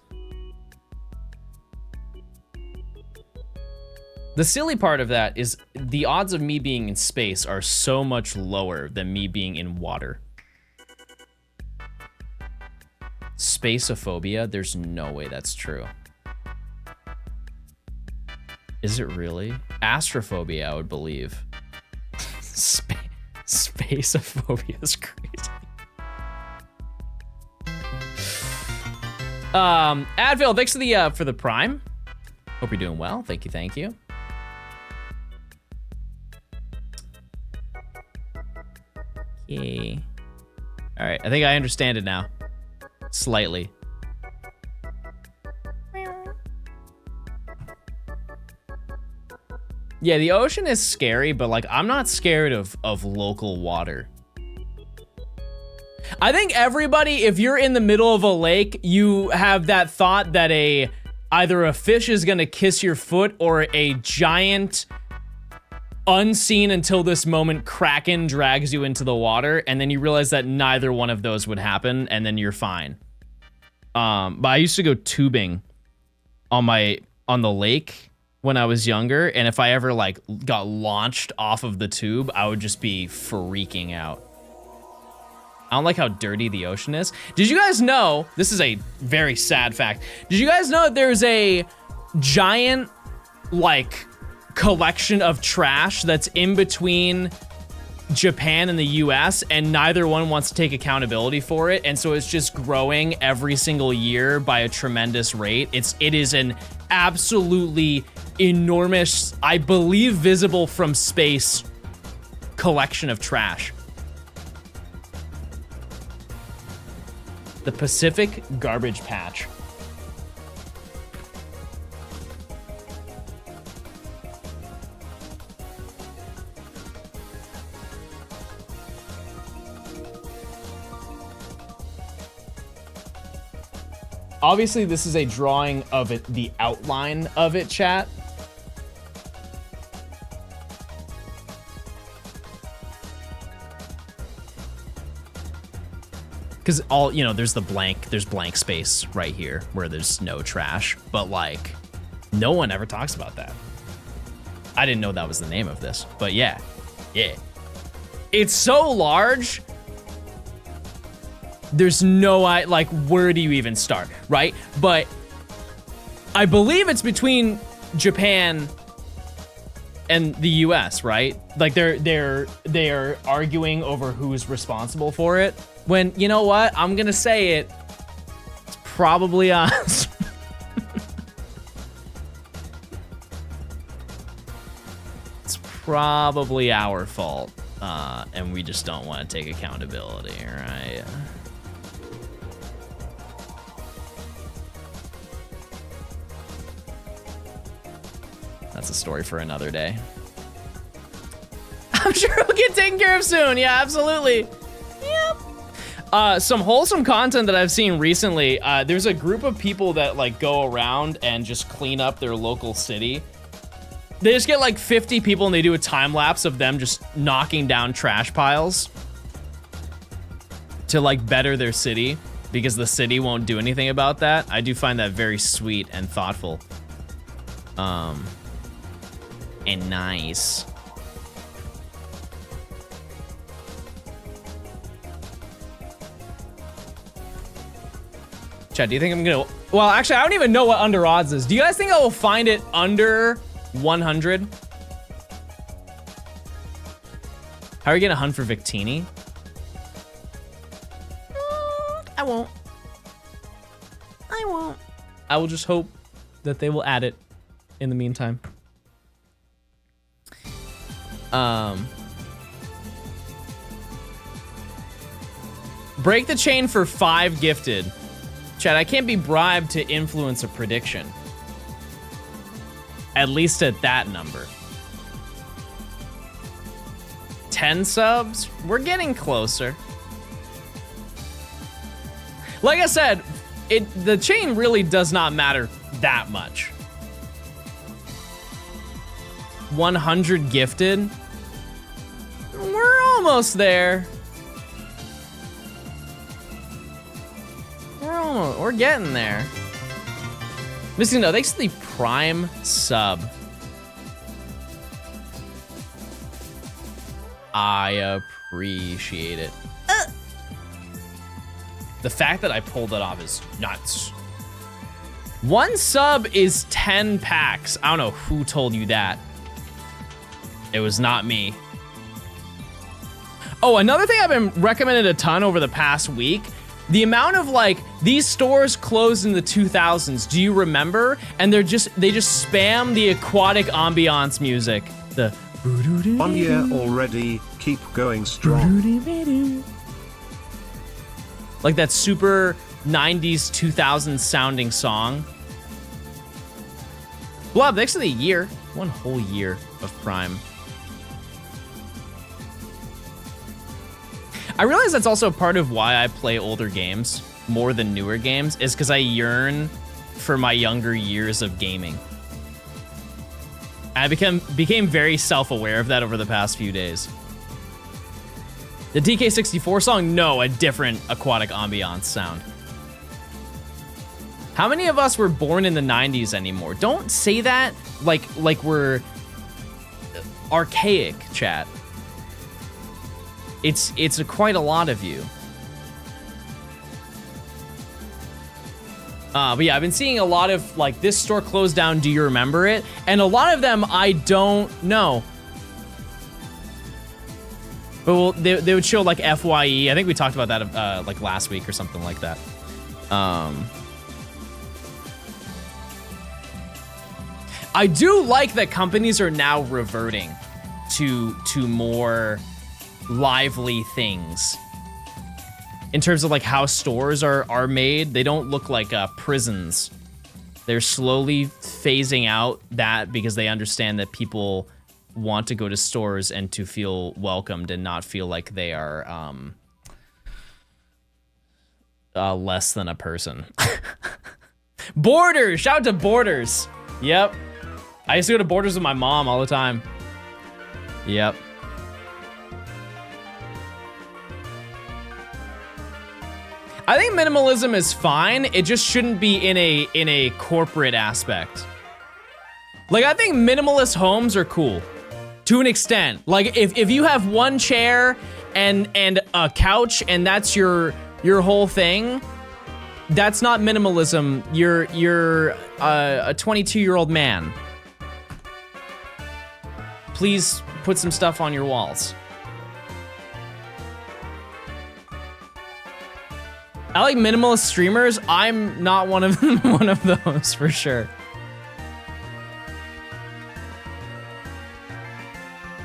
The silly part of that is the odds of me being in space are so much lower than me being in water. Spaceophobia? There's no way that's true. Is it really? Astrophobia, I would believe. Spaceophobia is crazy. Advil, thanks for the prime. Hope you're doing well. Thank you. Okay. All right, I think I understand it now. Slightly. Yeah, the ocean is scary, but like I'm not scared of local water. I think everybody, if you're in the middle of a lake, you have that thought that either a fish is gonna kiss your foot or a giant unseen until this moment kraken drags you into the water, and then you realize that neither one of those would happen, and then you're fine. But I used to go tubing on the lake when I was younger, and if I ever like got launched off of the tube, I would just be freaking out. I don't like how dirty the ocean is. Did you guys know, this is a very sad fact, did you guys know that there's a giant like collection of trash that's in between Japan and the US, and neither one wants to take accountability for it, and so it's just growing every single year by a tremendous rate. It is an absolutely enormous, I believe visible from space, collection of trash. The Pacific Garbage Patch. Obviously, this is a drawing of it, the outline of it, chat. Because there's blank space right here where there's no trash, but like, no one ever talks about that. I didn't know that was the name of this, but yeah. It's so large. There's no, like, where do you even start, right? But I believe it's between Japan and the US, right? Like they're arguing over who's responsible for it. When, you know what? I'm gonna say it. It's probably us. It's probably our fault. And we just don't want to take accountability, right? That's a story for another day. I'm sure it'll get taken care of soon. Yeah, absolutely. Yep. Some wholesome content that I've seen recently. There's a group of people that like go around and just clean up their local city. They just get like 50 people and they do a time lapse of them just knocking down trash piles to like better their city because the city won't do anything about that. I do find that very sweet and thoughtful. And nice. Chad, do you think I'm gonna... Well, actually, I don't even know what under odds is. Do you guys think I will find it under 100? How are you gonna hunt for Victini? I won't. I won't. I will just hope that they will add it in the meantime. Break the chain for 5 gifted. Chad, I can't be bribed to influence a prediction. At least at that number. 10 subs? We're getting closer. Like I said, the chain really does not matter that much. 100 gifted? We're almost there. We're getting there. Missing no, thanks to the Prime sub. I appreciate it. The fact that I pulled it off is nuts. 1 sub is 10 packs. I don't know who told you that. It was not me. Oh, another thing I've been recommended a ton over the past week, the amount of like, these stores closed in the 2000s, do you remember? And they just spam the aquatic ambiance music. The 1 year already, keep going strong. Like that super 90s, 2000s sounding song. Blob, thanks for the year. 1 whole year of Prime. I realize that's also part of why I play older games more than newer games, is because I yearn for my younger years of gaming. I became very self-aware of that over the past few days. The DK64 song? No, a different aquatic ambiance sound. How many of us were born in the 90s anymore? Don't say that like we're archaic, chat. It's quite a lot of you. But yeah, I've been seeing a lot of like, this store closed down, do you remember it? And a lot of them I don't know. But well, they would show like FYE. I think we talked about that like last week or something like that. I do like that companies are now reverting to more lively things. In terms of like how stores are made, they don't look like prisons. They're slowly phasing out that because they understand that people want to go to stores and to feel welcomed and not feel like they are less than a person. Borders! Shout out to Borders! Yep. I used to go to Borders with my mom all the time. Yep. I think minimalism is fine. It just shouldn't be in a corporate aspect. Like, I think minimalist homes are cool to an extent. Like, if you have 1 chair and a couch and that's your whole thing, that's not minimalism. You're a 22-year-old man. Please put some stuff on your walls. I like minimalist streamers. I'm not one of those for sure.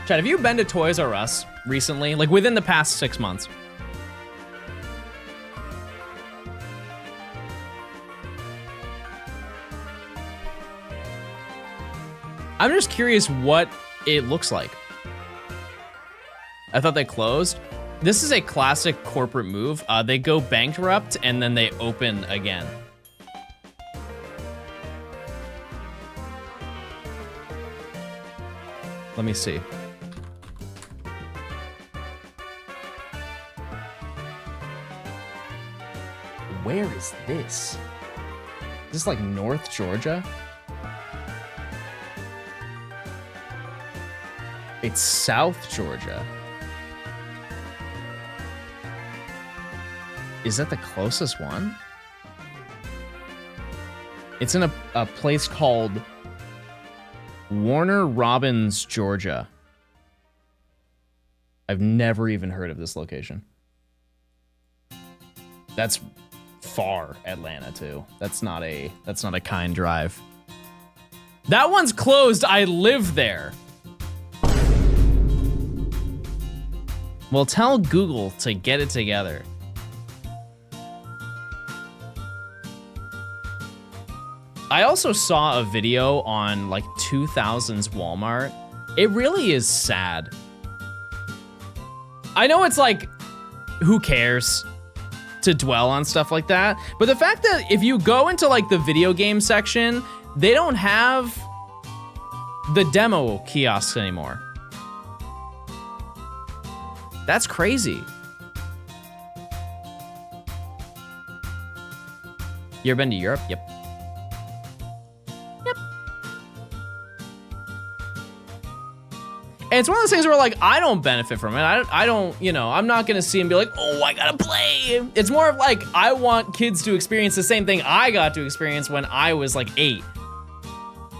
Chad, have you been to Toys R Us recently? Like within the past 6 months? I'm just curious what it looks like. I thought they closed. This is a classic corporate move. They go bankrupt and then they open again. Let me see. Where is this? Is this like North Georgia? It's South Georgia. Is that the closest one? It's in a place called Warner Robins, Georgia. I've never even heard of this location. That's far, Atlanta too. That's not a kind drive. That one's closed. I live there. Well, tell Google to get it together. I also saw a video on like 2000s Walmart. It really is sad. I know it's like, who cares to dwell on stuff like that? But the fact that if you go into like the video game section, they don't have the demo kiosks anymore. That's crazy. You ever been to Europe? Yep. And it's one of those things where like, I don't benefit from it. I don't, you know, I'm not gonna see and be like, oh, I gotta play. It's more of like, I want kids to experience the same thing I got to experience when I was like 8.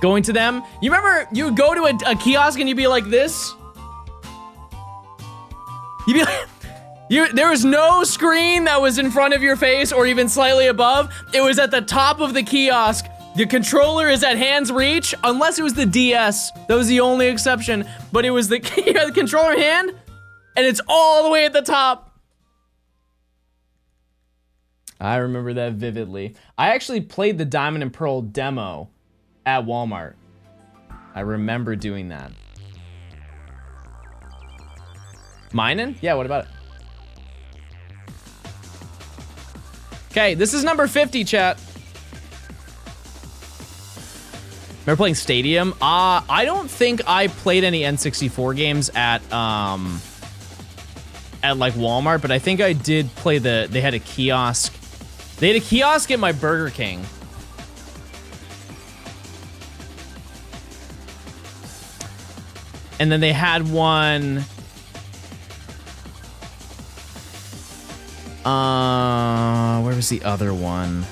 Going to them, you remember you would go to a kiosk and you'd be like this? You'd be like, there was no screen that was in front of your face or even slightly above. It was at the top of the kiosk. The controller is at hand's reach, unless it was the DS. That was the only exception. But it was the controller hand, and it's all the way at the top. I remember that vividly. I actually played the Diamond and Pearl demo at Walmart. I remember doing that. Mining? Yeah, what about it? Okay, this is number 50, chat. Remember playing Stadium? I don't think I played any N64 games at like Walmart, but I think I did play they had a kiosk. They had a kiosk at my Burger King. And then they had one, where was the other one?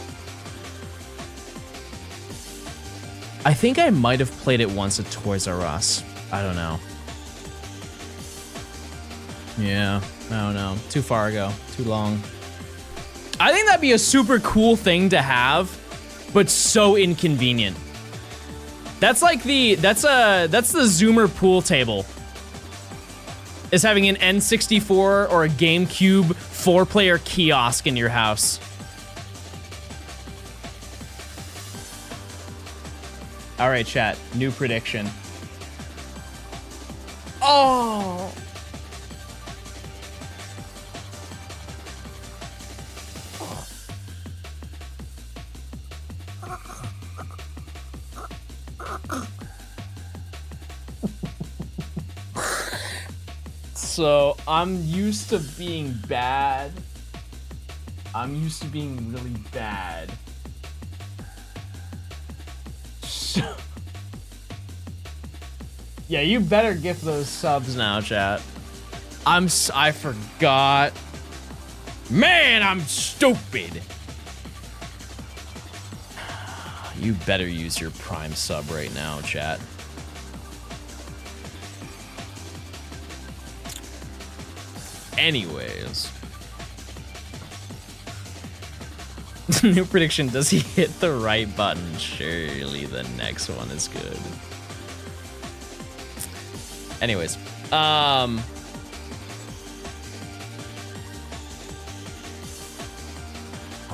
I think I might have played it once at Toys R Us. I don't know. Yeah, I don't know. Too far ago, too long. I think that'd be a super cool thing to have, but so inconvenient. That's like that's the Zoomer pool table. Is having an N64 or a GameCube 4-player kiosk in your house. All right, chat, new prediction. Oh. So, I'm used to being bad. I'm used to being really bad. Yeah, you better gift those subs now, chat. I forgot. Man, I'm stupid. You better use your Prime sub right now, chat. Anyways. New prediction, does he hit the right button? Surely the next one is good. Anyways, what are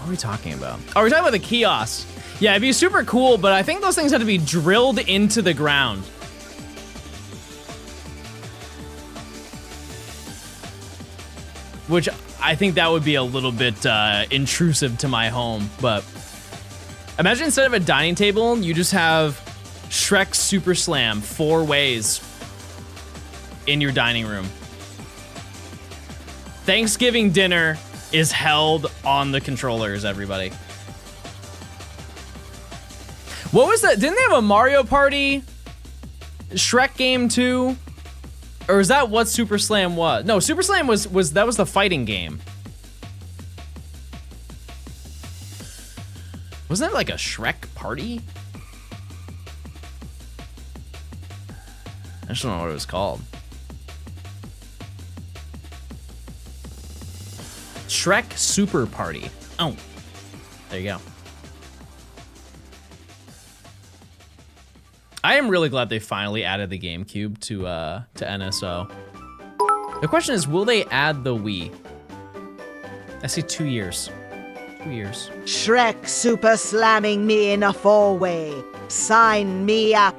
we talking about? Oh, we're talking about the kiosks. Yeah, it'd be super cool, but I think those things have to be drilled into the ground. Which I think that would be a little bit intrusive to my home, but imagine instead of a dining table, you just have Shrek Super Slam 4 ways in your dining room. Thanksgiving dinner is held on the controllers, everybody. What was that? Didn't they have a Mario Party Shrek game too? Or is that what Super Slam was? No, Super Slam was that was the fighting game. Wasn't that like a Shrek party? I just don't know what it was called. Shrek Super Party. Oh. There you go. I am really glad they finally added the GameCube to NSO. The question is, will they add the Wii? I see 2 years. 2 years. Shrek super slamming me in a four-way. Sign me up.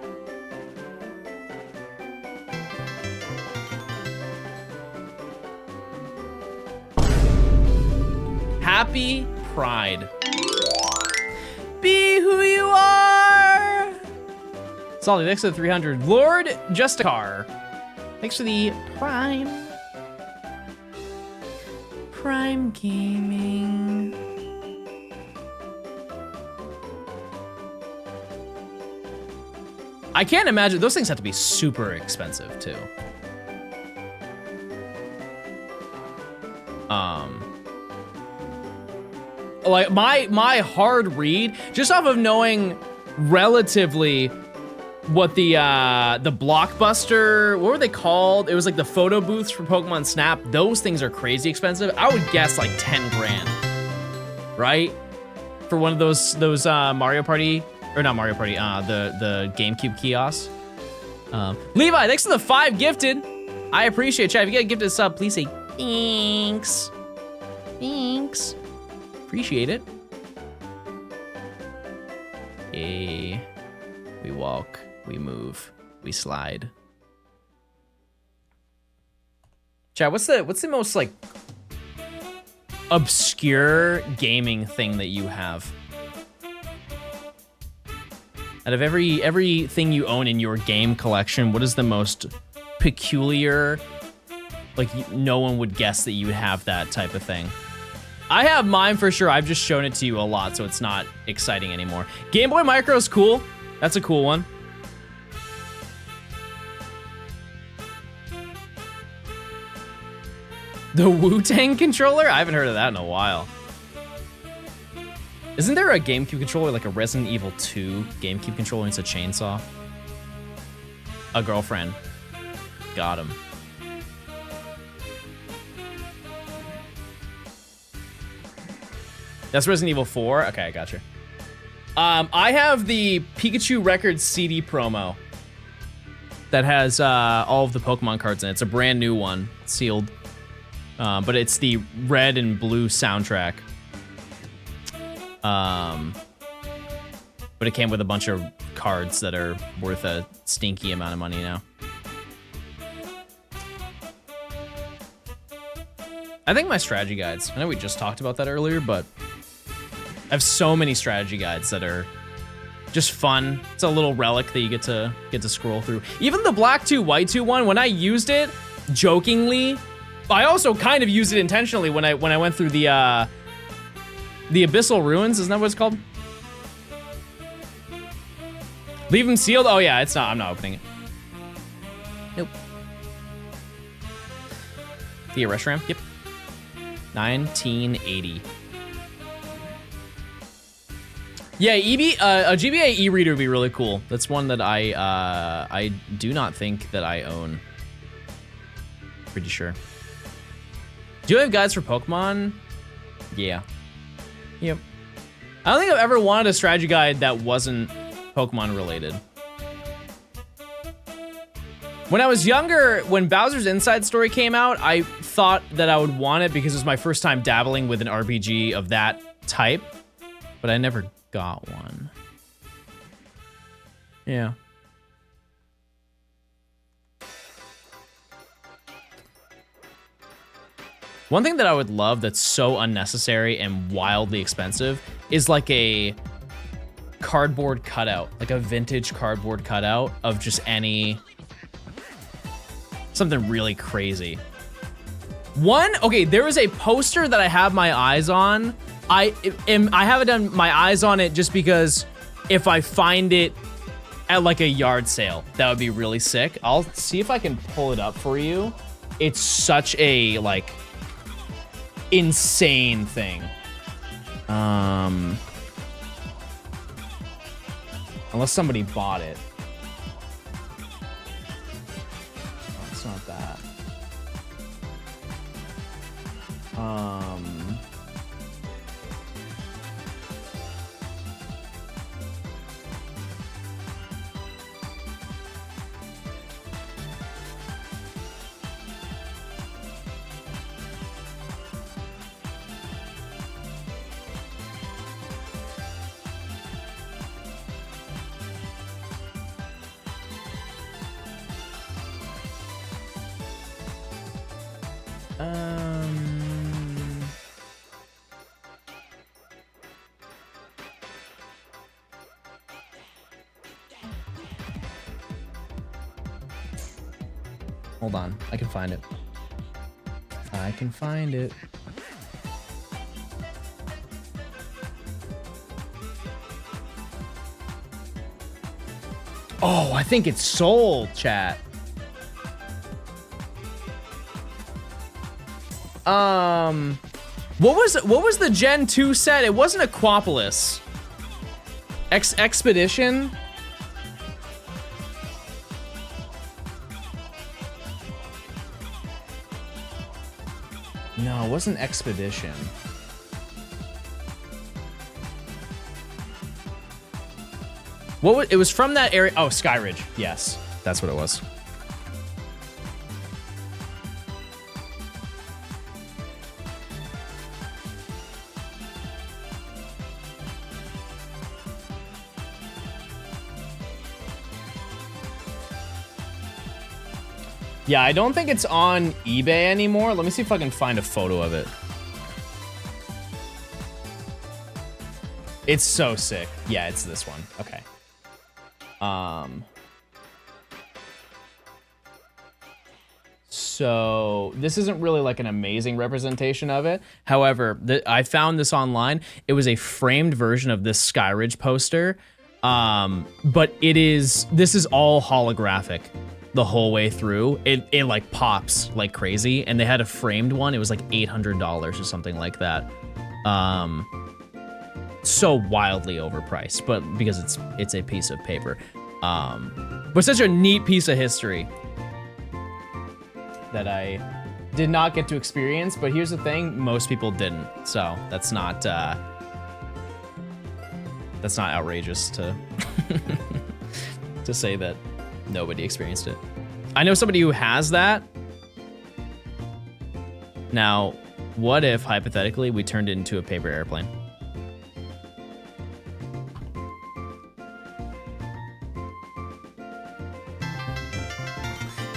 Happy Pride. Be who you are. Solly, thanks for the 300. Lord Justicar, thanks for the Prime. Prime Gaming. I can't imagine, those things have to be super expensive too. Like my hard read, just off of knowing relatively what the Blockbuster, what were they called? It was like the photo booths for Pokemon Snap. Those things are crazy expensive. I would guess like 10 grand, right? For one of those Mario Party, or not Mario Party, the GameCube kiosks. Levi, thanks for the 5 gifted. I appreciate it, chat. If you get a gifted sub, please say thanks. Thanks. Appreciate it. Hey, we walk, we move, we slide. Chat, what's the most like obscure gaming thing that you have? Out of everything you own in your game collection, what is the most peculiar, like no one would guess that you would have that type of thing? I have mine for sure. I've just shown it to you a lot, so it's not exciting anymore. Game Boy Micro is cool. That's a cool one. The Wu-Tang controller? I haven't heard of that in a while. Isn't there a GameCube controller, like a Resident Evil 2 GameCube controller, and it's a chainsaw? A girlfriend. Got him. That's Resident Evil 4? Okay, I gotcha. I have the Pikachu Records CD promo that has all of the Pokemon cards in it. It's a brand new one, sealed. But it's the red and blue soundtrack. But it came with a bunch of cards that are worth a stinky amount of money now. I think my strategy guides, I know we just talked about that earlier, but I have so many strategy guides that are just fun. It's a little relic that you get to scroll through. Even the Black 2, White 2 one, when I used it jokingly, I also kind of used it intentionally when I went through the Abyssal Ruins, isn't that what it's called? Leave them sealed? Oh yeah, it's not, I'm not opening it. Nope. The Reshiram? Yep. 1980. Yeah, a GBA e-reader would be really cool. That's one that I do not think that I own. Pretty sure. Do you have guides for Pokemon? Yeah. Yep. I don't think I've ever wanted a strategy guide that wasn't Pokemon related. When I was younger, when Bowser's Inside Story came out, I thought that I would want it because it was my first time dabbling with an RPG of that type, but I never got one. Yeah. One thing that I would love that's so unnecessary and wildly expensive is like a cardboard cutout, like a vintage cardboard cutout of just something really crazy. Okay, there is a poster that I have my eyes on. I haven't done my eyes on it just because if I find it at like a yard sale, that would be really sick. I'll see if I can pull it up for you. It's such a like insane thing. Unless somebody bought it. Oh, it's not that. Hold on, I can find it. I can find it. Oh, I think it's sold, chat. What was the Gen 2 set? It wasn't Aquapolis. Expedition? No, it wasn't Expedition. What was, it was from that area. Oh, Skyridge. Yes, that's what it was. Yeah, I don't think it's on eBay anymore. Let me see if I can find a photo of it. It's so sick. Yeah, it's this one. Okay. So this isn't really like an amazing representation of it. However, I found this online. It was a framed version of this Skyridge poster. But this is all holographic the whole way through. It like pops like crazy, and they had a framed one. It was like $800 or something like that. So wildly overpriced, but because it's a piece of paper. But such a neat piece of history that I did not get to experience. But here's the thing, most people didn't. So that's not outrageous to to say that nobody experienced it. I know somebody who has that. Now, what if, hypothetically, we turned it into a paper airplane?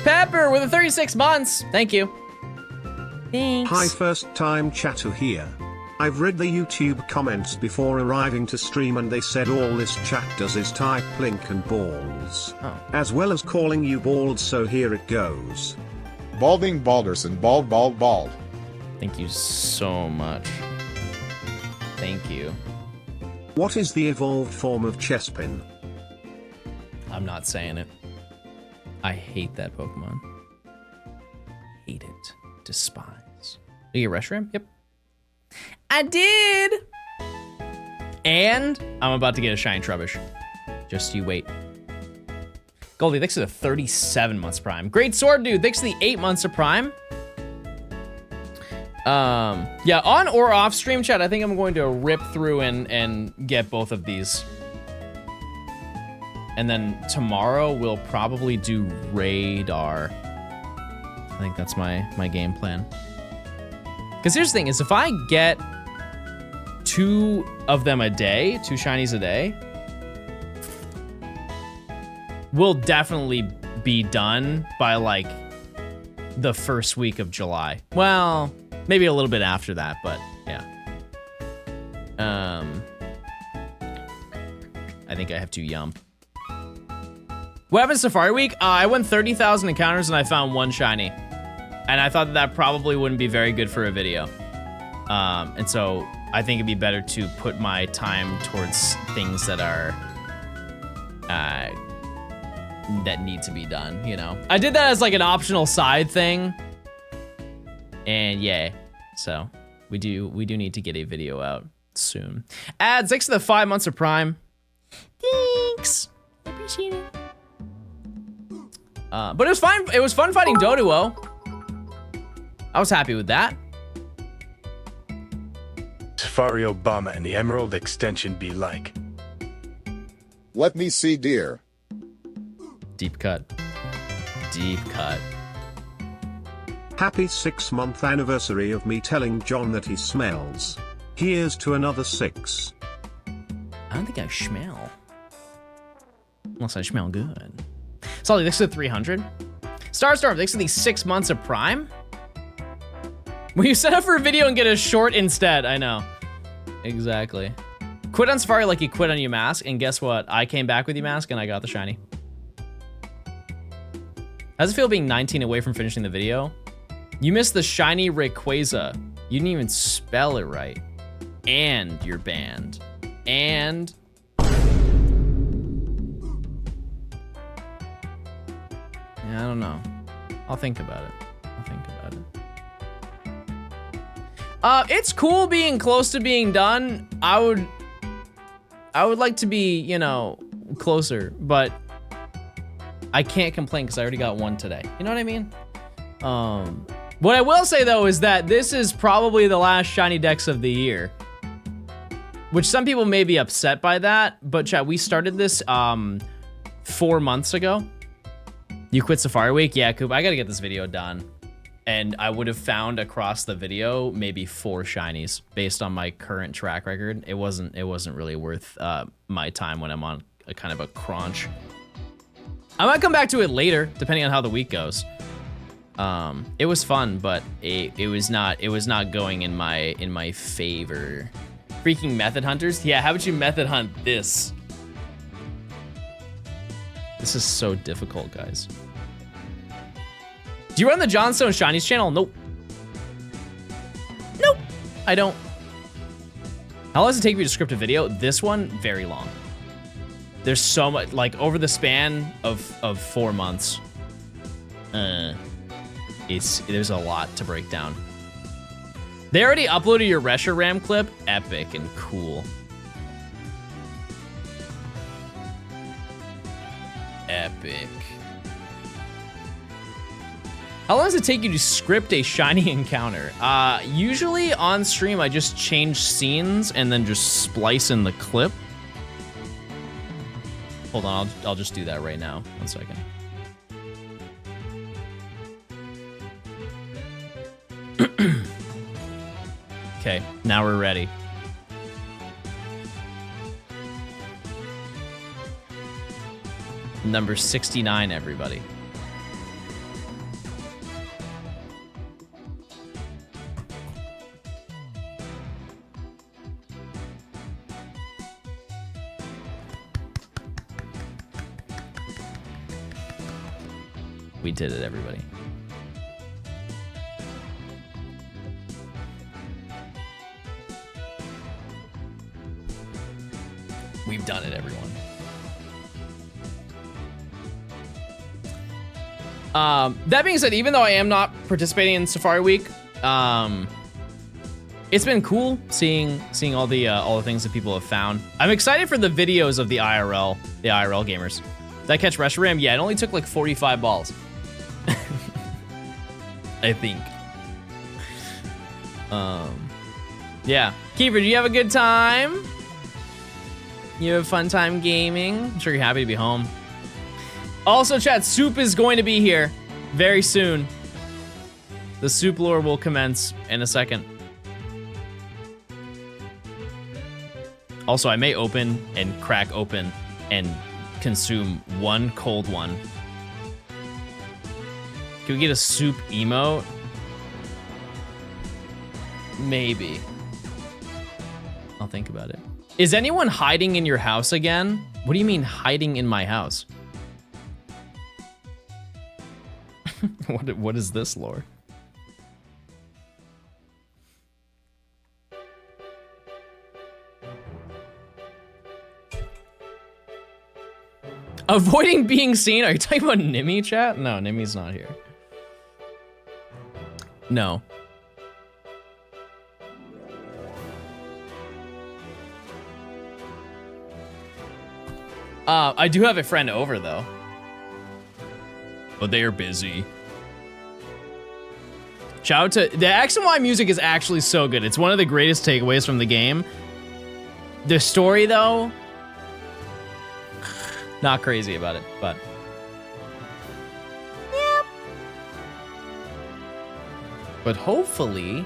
Pepper with the 36 months. Thank you. Thanks. Hi, first time chatter here. I've read the YouTube comments before arriving to stream, and they said all this chat does is type link and balls. Oh. As well as calling you bald, so here it goes. Balding Balderson, bald, bald, bald. Thank you so much. Thank you. What is the evolved form of Chespin? I'm not saying it. I hate that Pokemon. Hate it. Despise. You get Reshiram? Yep. I did! And I'm about to get a shiny Trubbish. Just you wait. Goldie, thanks for the 37 months Prime. Great Sword Dude, thanks for the 8 months of Prime. Yeah, on or off stream chat, I think I'm going to rip through and get both of these. And then tomorrow we'll probably do Radar. I think that's my game plan. Because here's the thing, is if I get 2 of them a day, 2 shinies a day, we'll definitely be done by like the first week of July. Well, maybe a little bit after that, but yeah. I think I have to yump. What happened Safari Week? I went 30,000 encounters and I found 1 shiny. And I thought that probably wouldn't be very good for a video. And so I think it'd be better to put my time towards things that are, that need to be done, you know? I did that as like an optional side thing. And yeah, so we do need to get a video out soon. Ads, thanks for the 5 months of Prime. Thanks, I appreciate it. But it was fine. It was fun fighting Doduo. I was happy with that. Safari Obama and the Emerald Extension be like. Let me see, dear. Deep cut. Deep cut. Happy 6-month anniversary of me telling John that he smells. Here's to another 6. I don't think I smell. Unless I smell good. Solly, thanks for the 300. Starstorm, thanks for the 6 months of Prime. When you set up for a video and get a short instead, I know. Exactly. Quit on Safari like you quit on Yamask, and guess what? I came back with Yamask and I got the shiny. How's it feel being 19 away from finishing the video? You missed the shiny Rayquaza. You didn't even spell it right. And you're banned. And... yeah, I don't know. I'll think about it. It's cool being close to being done. I would like to be, you know, closer, but I can't complain because I already got one today. You know what I mean? What I will say though is that this is probably the last shiny dex of the year, which some people may be upset by that, but chat, we started this 4 months ago. You quit Safari Week? Yeah, Coop, I gotta get this video done. And I would have found across the video maybe 4 shinies based on my current track record. It wasn't really worth my time when I'm on a kind of a crunch. I might come back to it later, depending on how the week goes. It was fun, but it was not going in my favor. Freaking method hunters? Yeah, how about you method hunt this? This is so difficult, guys. Do you run the Johnstone Shinies channel? Nope. Nope, I don't. How long does it take you to script a video? This one, very long. There's so much, like over the span of 4 months. There's a lot to break down. They already uploaded your Reshiram clip. Epic and cool. Epic. How long does it take you to script a shiny encounter? Usually on stream, I just change scenes and then just splice in the clip. Hold on, I'll just do that right now. 1 second. Okay, now we're ready. Number 69, everybody. We did it, everybody. We've done it, everyone. That being said, even though I am not participating in Safari Week, it's been cool seeing all the things that people have found. I'm excited for the videos of the IRL gamers. Did I catch Reshiram? Yeah, it only took like 45 balls. I think. Yeah. Keeper, do you have a good time? You have a fun time gaming? I'm sure you're happy to be home. Also, chat, Soup is going to be here very soon. The Soup lore will commence in a second. Also, I may open and crack open and consume one cold one. Can we get a Soup emote? Maybe. I'll think about it. Is anyone hiding in your house again? What do you mean hiding in my house? What is this lore? Avoiding being seen? Are you talking about Nimmy, chat? No, Nimmy's not here. No. I do have a friend over, though. But they are busy. Shout out to... The X and Y music is actually so good. It's one of the greatest takeaways from the game. The story, though... Not crazy about it, but... Yep. But hopefully...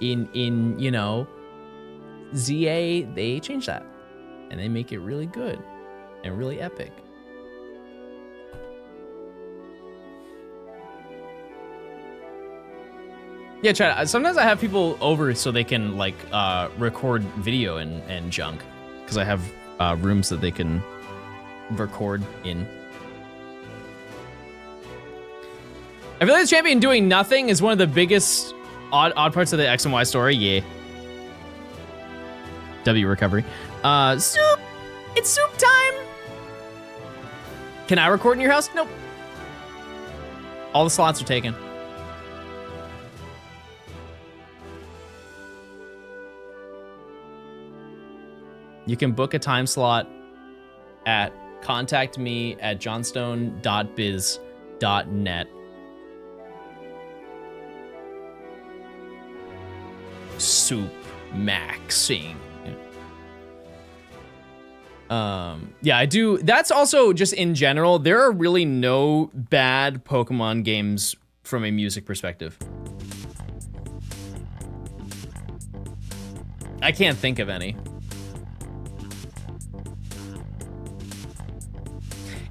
In you know... ZA, they change that. And they make it really good. And really epic. Yeah, chat. Sometimes I have people over so they can like record video and junk, because I have rooms that they can record in. I feel like the champion doing nothing is one of the biggest odd parts of the X and Y story. Yeah. W recovery. Soup. It's soup time. Can I record in your house? Nope. All the slots are taken. You can book a time slot at contactme@johnstone.biz.net. Soup maxing. Yeah, I do. That's also just in general, there are really no bad Pokemon games from a music perspective. I can't think of any.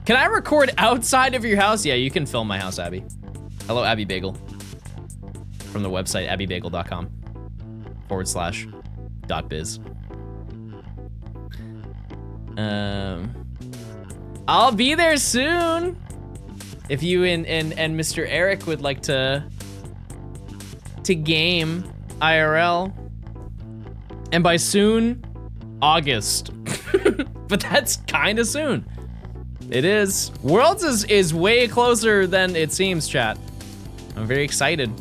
Can I record outside of your house? Yeah, you can film my house, Abby. Hello, Abby Bagel. From the website, abbybagel.com/.biz. I'll be there soon. If you and Mr. Eric would like to game IRL. And by soon, August. But that's kind of soon. It is. Worlds is way closer than it seems, chat. I'm very excited.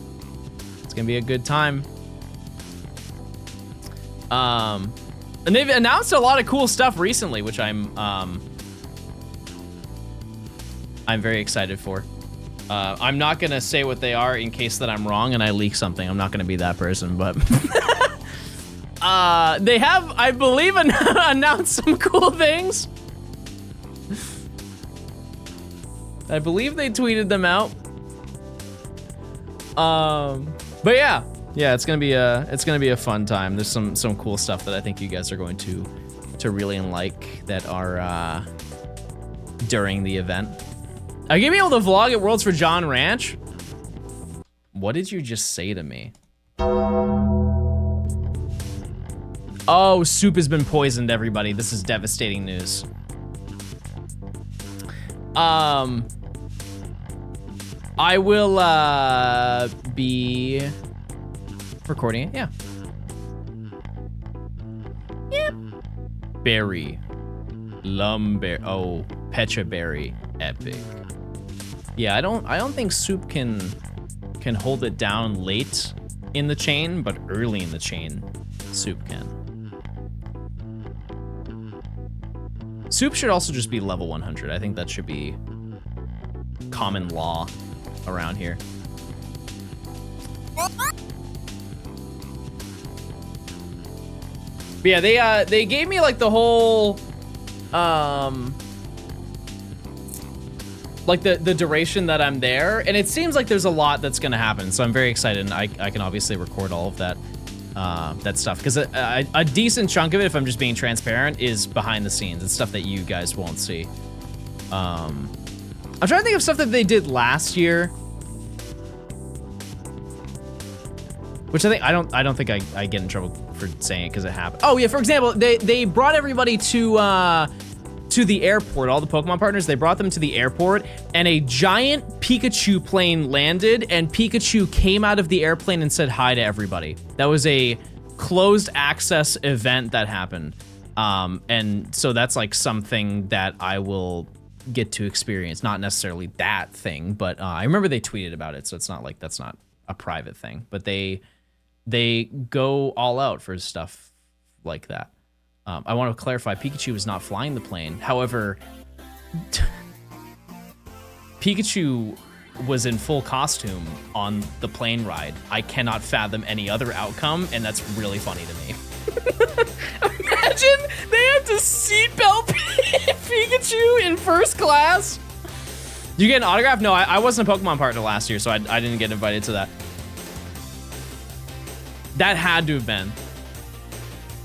It's gonna be a good time. And they've announced a lot of cool stuff recently, which I'm very excited for. I'm not gonna say what they are in case that I'm wrong and I leak something. I'm not gonna be that person, but they have, I believe, announced some cool things. I believe they tweeted them out. But yeah, it's gonna be a fun time. There's some cool stuff that I think you guys are going to really like that are during the event. Are you gonna be able to vlog at Worlds for John Ranch? What did you just say to me? Oh, soup has been poisoned, everybody. This is devastating news. I will be recording it, yeah. Yep. Berry. Lumber. Oh, Pecha Berry. Epic. Yeah, I don't think soup can hold it down late in the chain, but early in the chain, soup can. Soup should also just be level 100. I think that should be common law around here. But yeah, they gave me like the whole like the duration that I'm there, and it seems like there's a lot that's gonna happen, so I'm very excited, and I can obviously record all of that stuff, because a decent chunk of it, if I'm just being transparent, is behind the scenes. It's stuff that you guys won't see. I'm trying to think of stuff that they did last year, which I don't think I get in trouble for saying it because it happened. Oh yeah, for example, they brought everybody to the airport. All the Pokemon partners, they brought them to the airport, and a giant Pikachu plane landed, and Pikachu came out of the airplane and said hi to everybody. That was a closed access event that happened, and so that's like something that I will get to experience. Not necessarily that thing, but I remember they tweeted about it, so it's not like that's not a private thing, but they go all out for stuff like that. I want to clarify, Pikachu was not flying the plane. However, Pikachu was in full costume on the plane ride. I cannot fathom any other outcome, and that's really funny to me. Imagine they had to seatbelt Pikachu in first class. Did you get an autograph? No, I wasn't a Pokemon partner last year, so I didn't get invited to that. That had to have been.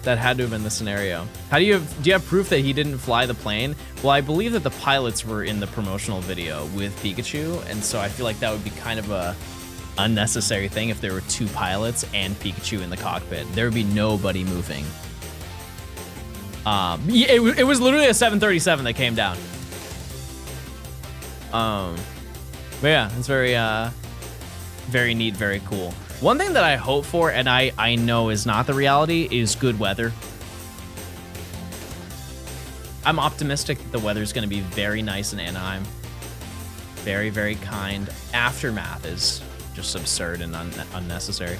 That had to have been the scenario. Do you have proof that he didn't fly the plane? Well, I believe that the pilots were in the promotional video with Pikachu, and so I feel like that would be kind of a unnecessary thing if there were 2 pilots and Pikachu in the cockpit. There would be nobody moving. It was literally a 737 that came down. But yeah, it's very, very neat, very cool. One thing that I hope for, and I know is not the reality, is good weather. I'm optimistic that the weather's going to be very nice in Anaheim. Very, very kind. Aftermath is just absurd and unnecessary.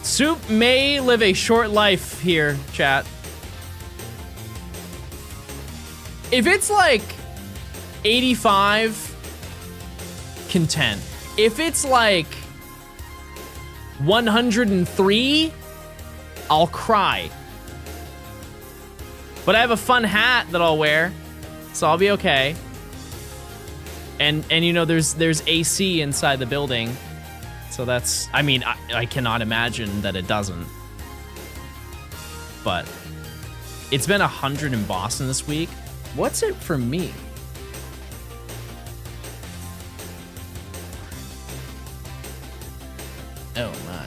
Soup may live a short life here, chat. If it's like 85, content. If it's like 103, I'll cry. But I have a fun hat that I'll wear, so I'll be okay. And you know, there's AC inside the building, so that's, I mean, I cannot imagine that it doesn't. But it's been 100 in Boston this week. What's it for me? Oh my.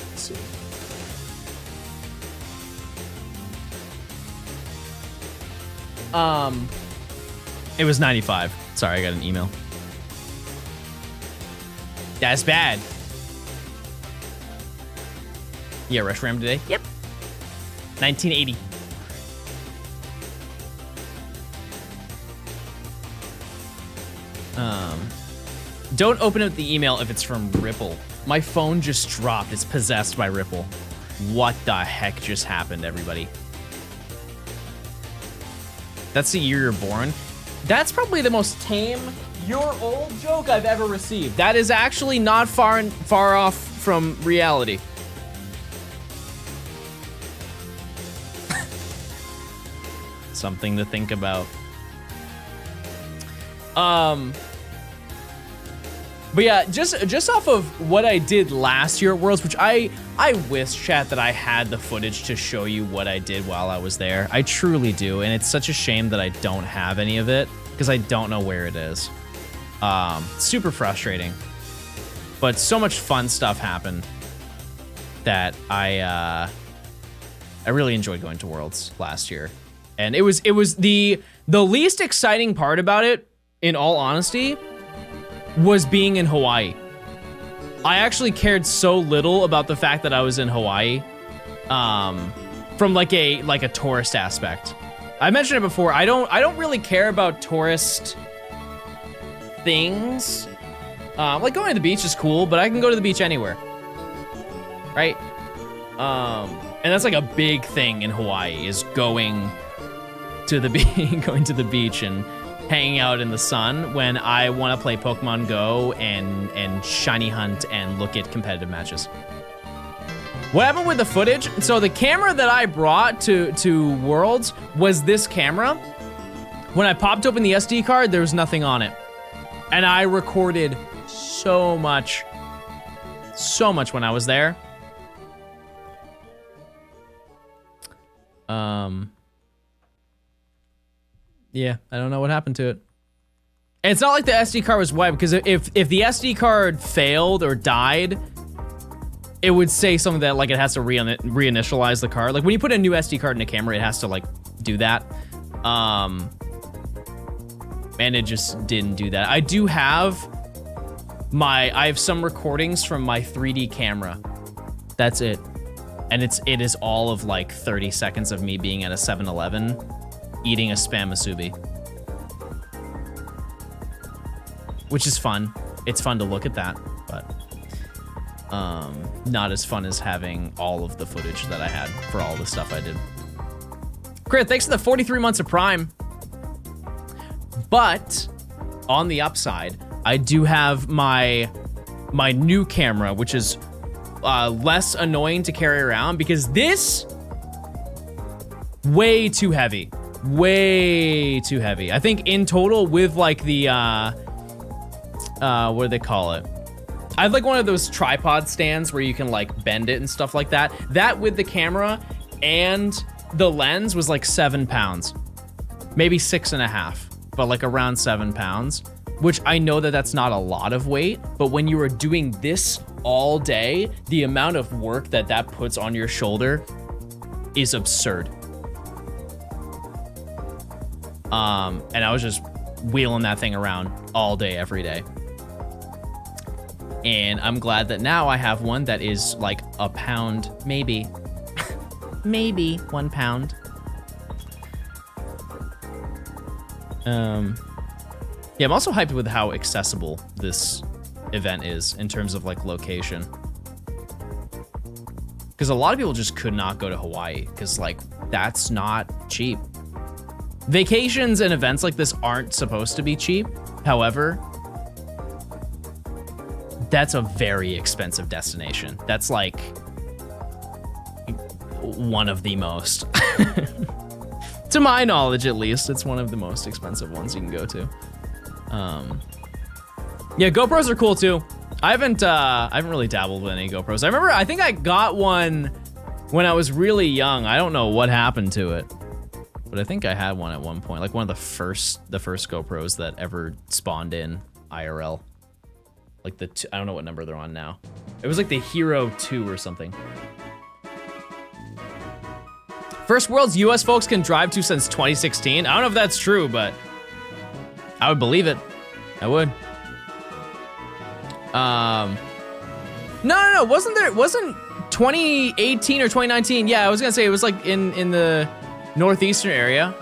Let's see. It was 95. Sorry, I got an email. That's bad. Yeah, Reshiram today? Yep. 1980. Don't open up the email if it's from Ripple. My phone just dropped. It's possessed by Ripple. What the heck just happened, everybody? That's the year you're born. That's probably the most tame "you're old" joke I've ever received. That is actually not far off from reality. Something to think about. But yeah, just off of what I did last year at Worlds, which I wish, chat, that I had the footage to show you what I did while I was there. I truly do, and it's such a shame that I don't have any of it because I don't know where it is. Super frustrating. But so much fun stuff happened that I really enjoyed going to Worlds last year. And it was the least exciting part about it, in all honesty, was being in Hawaii. I actually cared so little about the fact that I was in Hawaii, from like a tourist aspect. I mentioned it before. I don't really care about tourist things. Like going to the beach is cool, but I can go to the beach anywhere, right? And that's like a big thing in Hawaii, is going to the beach and hanging out in the sun when I want to play Pokemon Go and shiny hunt and look at competitive matches. What happened with the footage? So the camera that I brought to Worlds was this camera. When I popped open the SD card, there was nothing on it. And I recorded so much when I was there. Yeah, I don't know what happened to it. And it's not like the SD card was wiped, because if the SD card failed or died, it would say something that like it has to reinitialize the card. Like when you put a new SD card in a camera, it has to like do that. And it just didn't do that. I do have I have some recordings from my 3D camera. That's it. And it is all of like 30 seconds of me being at a 7-Eleven eating a Spam Musubi. Which is fun. It's fun to look at that, but not as fun as having all of the footage that I had for all the stuff I did. Crit, thanks for the 43 months of Prime. But on the upside, I do have my new camera, which is less annoying to carry around, because this way too heavy. Way too heavy. I think in total with like the what do they call it? I had like one of those tripod stands where you can like bend it and stuff like that. That with the camera and the lens was like 7 pounds, maybe 6.5, but like around 7 pounds, which I know that that's not a lot of weight, but when you are doing this all day, the amount of work that that puts on your shoulder is absurd. And I was just wheeling that thing around all day, every day. And I'm glad that now I have one that is like a pound, maybe. Maybe 1 pound. Yeah, I'm also hyped with how accessible this event is in terms of like location. Because a lot of people just could not go to Hawaii because like that's not cheap. Vacations and events like this aren't supposed to be cheap. However, that's a very expensive destination. That's like one of the most, to my knowledge at least, it's one of the most expensive ones you can go to. Yeah, GoPros are cool too. I haven't really dabbled with any GoPros. I think I got one when I was really young. I don't know what happened to it, but I think I had one at one point, like one of the first GoPros that ever spawned in IRL. Like I don't know what number they're on now. It was like the Hero 2 or something. First worlds US folks can drive to since 2016. I don't know if that's true, but I would believe it. I would. No. Wasn't 2018 or 2019? Yeah, I was gonna say it was like in the northeastern area.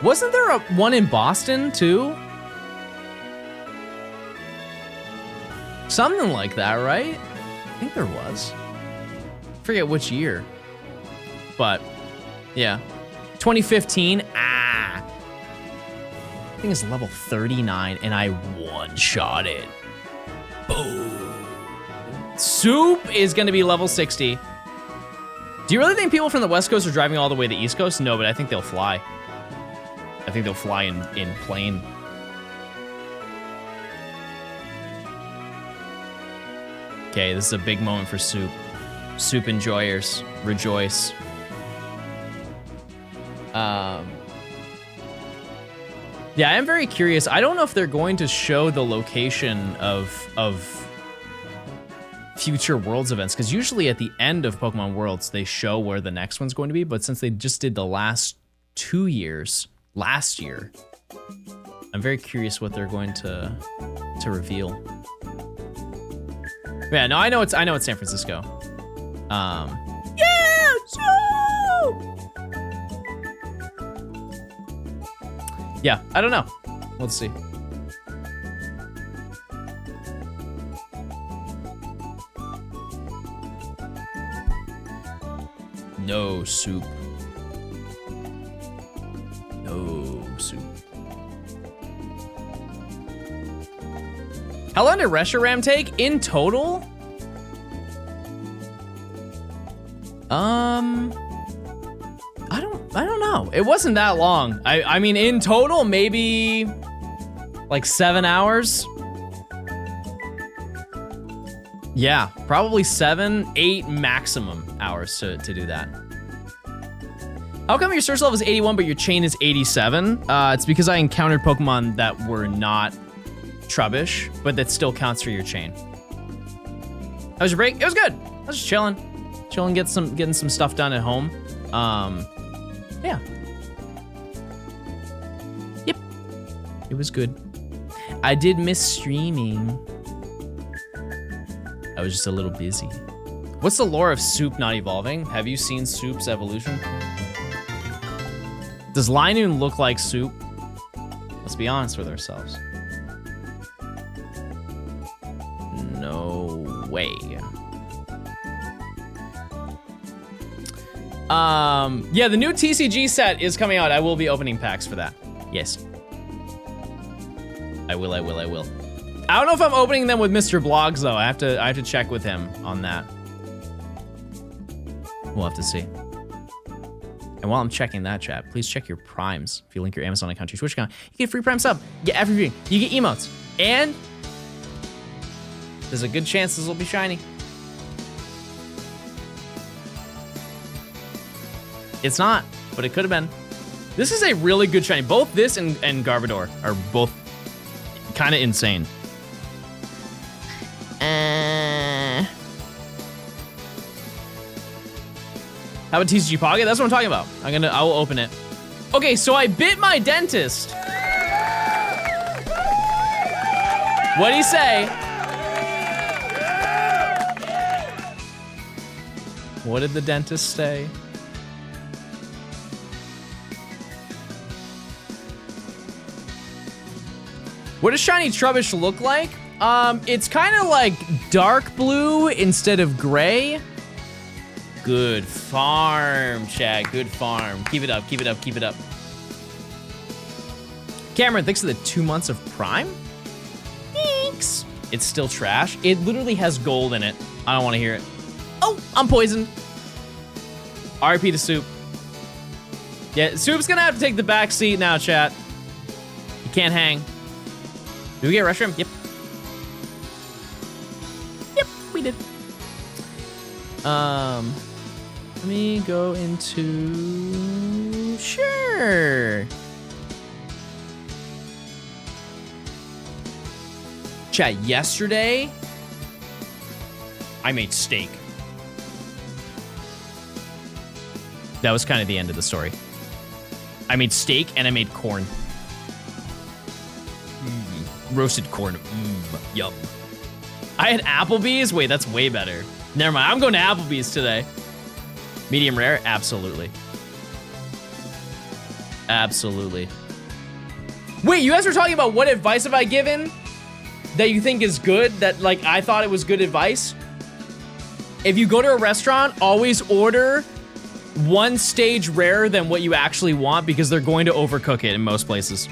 Wasn't there one in Boston too? Something like that, right? I think there was. Forget which year. But yeah. 2015. I think it's level 39 and I one-shot it. Boom. Soup is gonna be level 60. Do you really think people from the West Coast are driving all the way to the East Coast? No, but I think they'll fly. I think they'll fly in plane. Okay, this is a big moment for Soup. Soup enjoyers, rejoice. Yeah, I am very curious. I don't know if they're going to show the location of future Worlds events, because usually at the end of Pokemon Worlds, they show where the next one's going to be, but since they just did the last 2 years, last year, I'm very curious what they're going to reveal. Yeah, no, I know it's San Francisco. Yeah, yeah, I don't know. Let's see. No Soup. No Soup. How long did Reshiram take in total? I don't know. It wasn't that long. I mean, in total, maybe like 7 hours. Yeah, probably 7, 8 maximum hours to do that. How come your search level is 81, but your chain is 87? It's because I encountered Pokemon that were not Trubbish, but that still counts for your chain. How was your break? It was good. I was just chilling, getting some stuff done at home. Yeah. Yep. It was good. I did miss streaming. I was just a little busy. What's the lore of Soup not evolving? Have you seen Soup's evolution? Does Linoon look like Soup? Let's be honest with ourselves. No way. Yeah, the new TCG set is coming out. I will be opening packs for that. Yes. I will. I don't know if I'm opening them with Mr. Blogs though. I have to check with him on that. We'll have to see. And while I'm checking that, chat, please check your primes. If you link your Amazon account to your Twitch account, you get free prime sub, you get everything, you get emotes, and There's a good chance this will be shiny. It's not, but it could have been. This is a really good shiny. Both this and Garbodor are both kind of insane. How about TCG Pocket? That's what I'm talking about. I will open it. Okay, so I bit my dentist. What'd he say? What did the dentist say? What does shiny Trubbish look like? It's kind of like dark blue instead of gray. Good farm, chat. Good farm. Keep it up, keep it up, keep it up. Cameron, thanks for the 2 months of Prime. Thanks. It's still trash. It literally has gold in it. I don't want to hear it. Oh, I'm poisoned. RIP to Soup. Yeah, Soup's gonna have to take the back seat now, chat. You can't hang. Did we get Reshiram? Yep. Yep, we did. Let me go into... Sure. Chat, yesterday, I made steak. That was kind of the end of the story. I made steak and I made corn. Roasted corn. Yup. I had Applebee's. Wait, that's way better. Never mind. I'm going to Applebee's today. Medium rare? Absolutely. Absolutely. Wait, you guys were talking about what advice have I given that you think is good, that like I thought it was good advice? If you go to a restaurant, always order one stage rarer than what you actually want because they're going to overcook it in most places.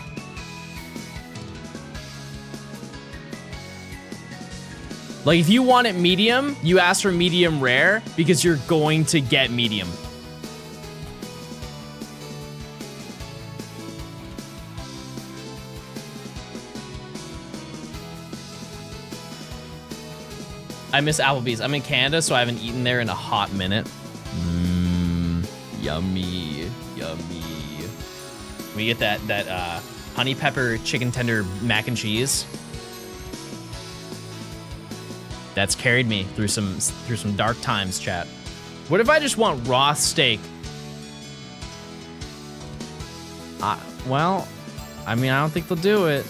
Like if you want it medium, you ask for medium rare because you're going to get medium. I miss Applebee's. I'm in Canada, so I haven't eaten there in a hot minute. Yummy, yummy. We get that honey pepper chicken tender mac and cheese. That's carried me through some dark times, chat. What if I just want raw steak? Well, I mean, I don't think they'll do it.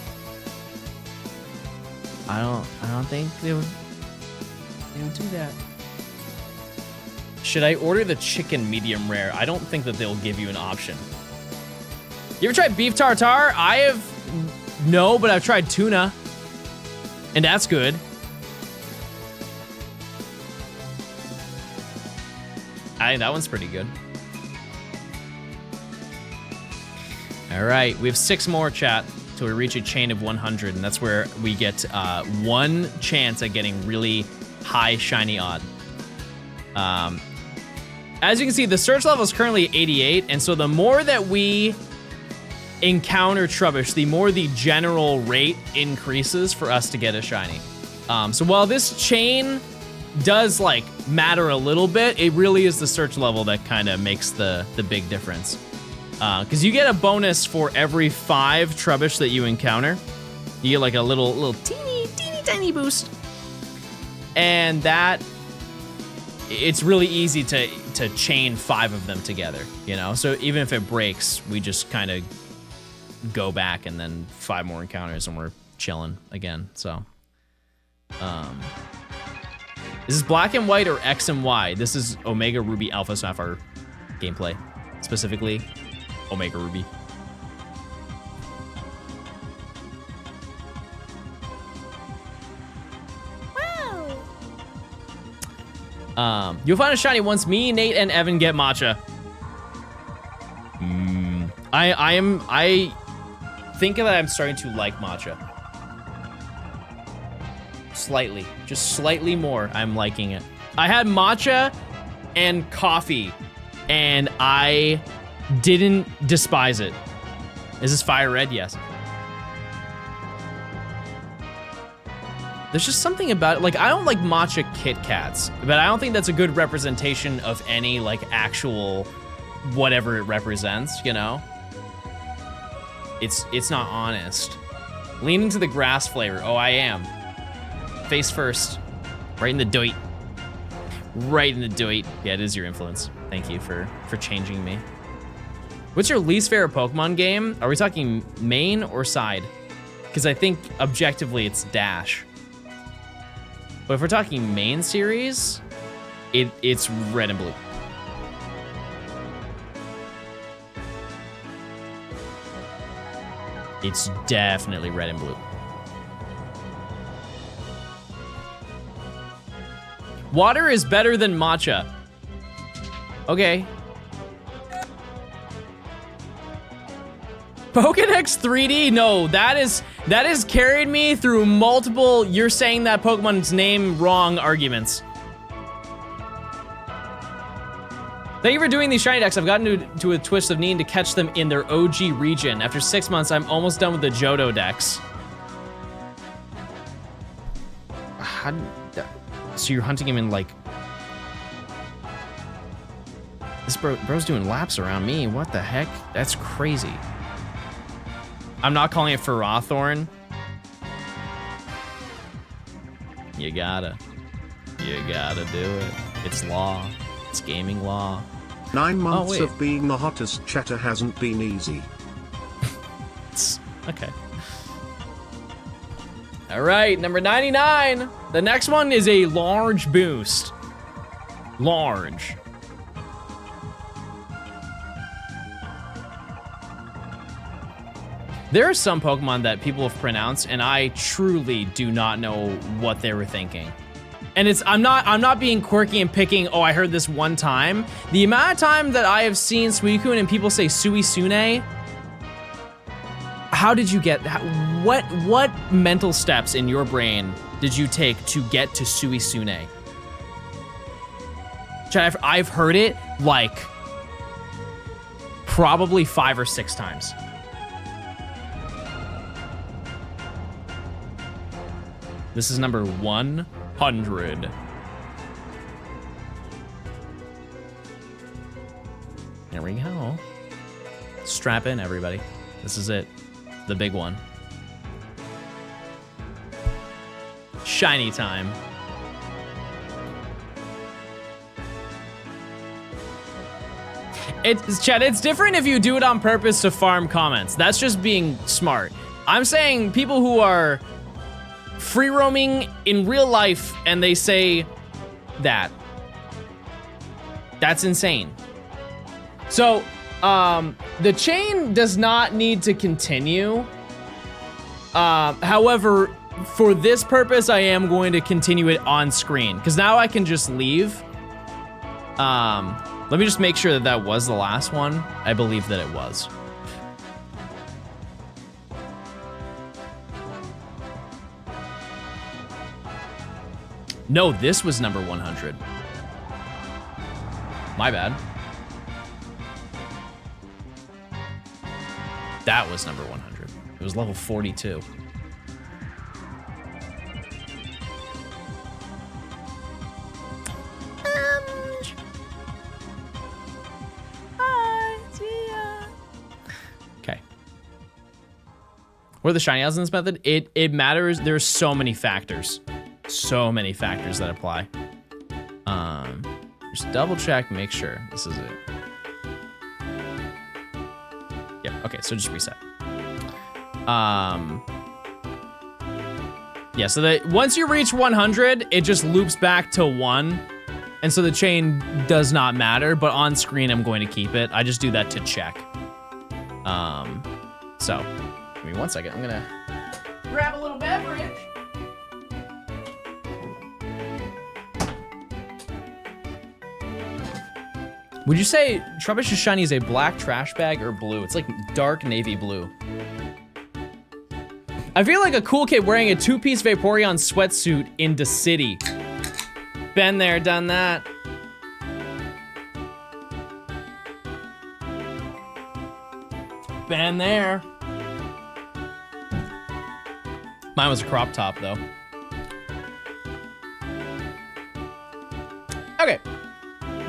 I don't think they would do that. Should I order the chicken medium rare? I don't think that they'll give you an option. You ever tried beef tartare? No, but I've tried tuna, and that's good. I think that one's pretty good. All right, we have 6 more, chat, till we reach a chain of 100, and that's where we get 1 chance at getting really high shiny odd. As you can see, the search level is currently 88, and so the more that we encounter Trubbish, the more the general rate increases for us to get a shiny. So while this chain does like matter a little bit, it really is the search level that kind of makes the big difference. Because you get a bonus for every 5 Trubbish that you encounter. You get like a little teeny tiny boost. And that, it's really easy to chain 5 of them together, you know? So even if it breaks, we just kind of go back and then 5 more encounters and we're chilling again, so. Is this black and white or X and Y? This is Omega Ruby Alpha Sapphire gameplay. Specifically, Omega Ruby. You'll find a shiny once me, Nate, and Evan get matcha. I think that I'm starting to like matcha. Slightly, just slightly more. I'm liking it. I had matcha and coffee, and I didn't despise it. Is this fire red? Yes. There's just something about it. Like, I don't like matcha Kit Kats, but I don't think that's a good representation of any, like, actual whatever it represents, you know? It's not honest. Lean into the grass flavor. Oh, I am. Face first. Right in the doit. Right in the doit. Yeah, it is your influence. Thank you for changing me. What's your least favorite Pokemon game? Are we talking main or side? Because I think objectively it's Dash. But if we're talking main series, it's Red and Blue. It's definitely Red and Blue. Water is better than matcha. Okay. Pokedex 3D? No, that has carried me through multiple you're saying that Pokemon's name wrong arguments. Thank you for doing these shiny decks. I've gotten to a twist of needing to catch them in their OG region. After 6 months, I'm almost done with the Johto decks. So you're hunting him in like... This bro's doing laps around me. What the heck? That's crazy. I'm not calling it Ferrothorn. You gotta do it. It's law. It's gaming law. 9 months wait. of being the hottest chatter hasn't been easy. Okay. All right, number 99. The next one is a large boost. Large. There are some Pokemon that people have pronounced, and I truly do not know what they were thinking. And I'm not being quirky and picking, oh, I heard this one time. The amount of time that I have seen Suicune and people say Suisune, how did you get, what mental steps in your brain did you take to get to Suisune? Chad, I've heard it like probably 5 or 6 times. This is number 100. There we go. Strap in, everybody. This is it. The big one. Shiny time. Chad, it's different if you do it on purpose to farm comments. That's just being smart. I'm saying people who are free roaming in real life and they say that. That's insane. So, the chain does not need to continue. However, for this purpose, I am going to continue it on screen because now I can just leave. Let me just make sure that that was the last one. I believe that it was. No, this was number 100. My bad. That was number 100. It was level 42. Okay. What are the shiny odds in this method? It matters. There's so many factors. So many factors that apply. Just double check, make sure this is it. Yeah, okay, so just reset. Yeah, so that once you reach 100, it just loops back to 1. And so the chain does not matter, but on screen I'm going to keep it. I just do that to check. So, give me 1 second. I'm gonna grab a little beverage. Would you say Trubbish's shiny is a black trash bag or blue? It's like dark navy blue. I feel like a cool kid wearing a 2-piece Vaporeon sweatsuit in the city. Been there, done that. Been there. Mine was a crop top though. Okay.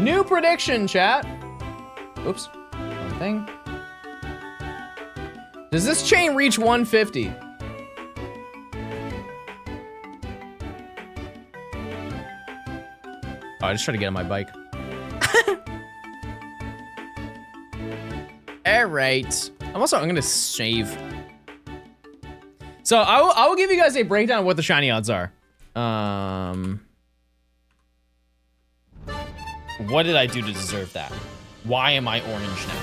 New prediction, chat. Oops. Wrong thing. Does this chain reach 150? Oh, I just tried to get on my bike. All right. I'm gonna save. So I will give you guys a breakdown of what the shiny odds are. What did I do to deserve that? Why am I orange now?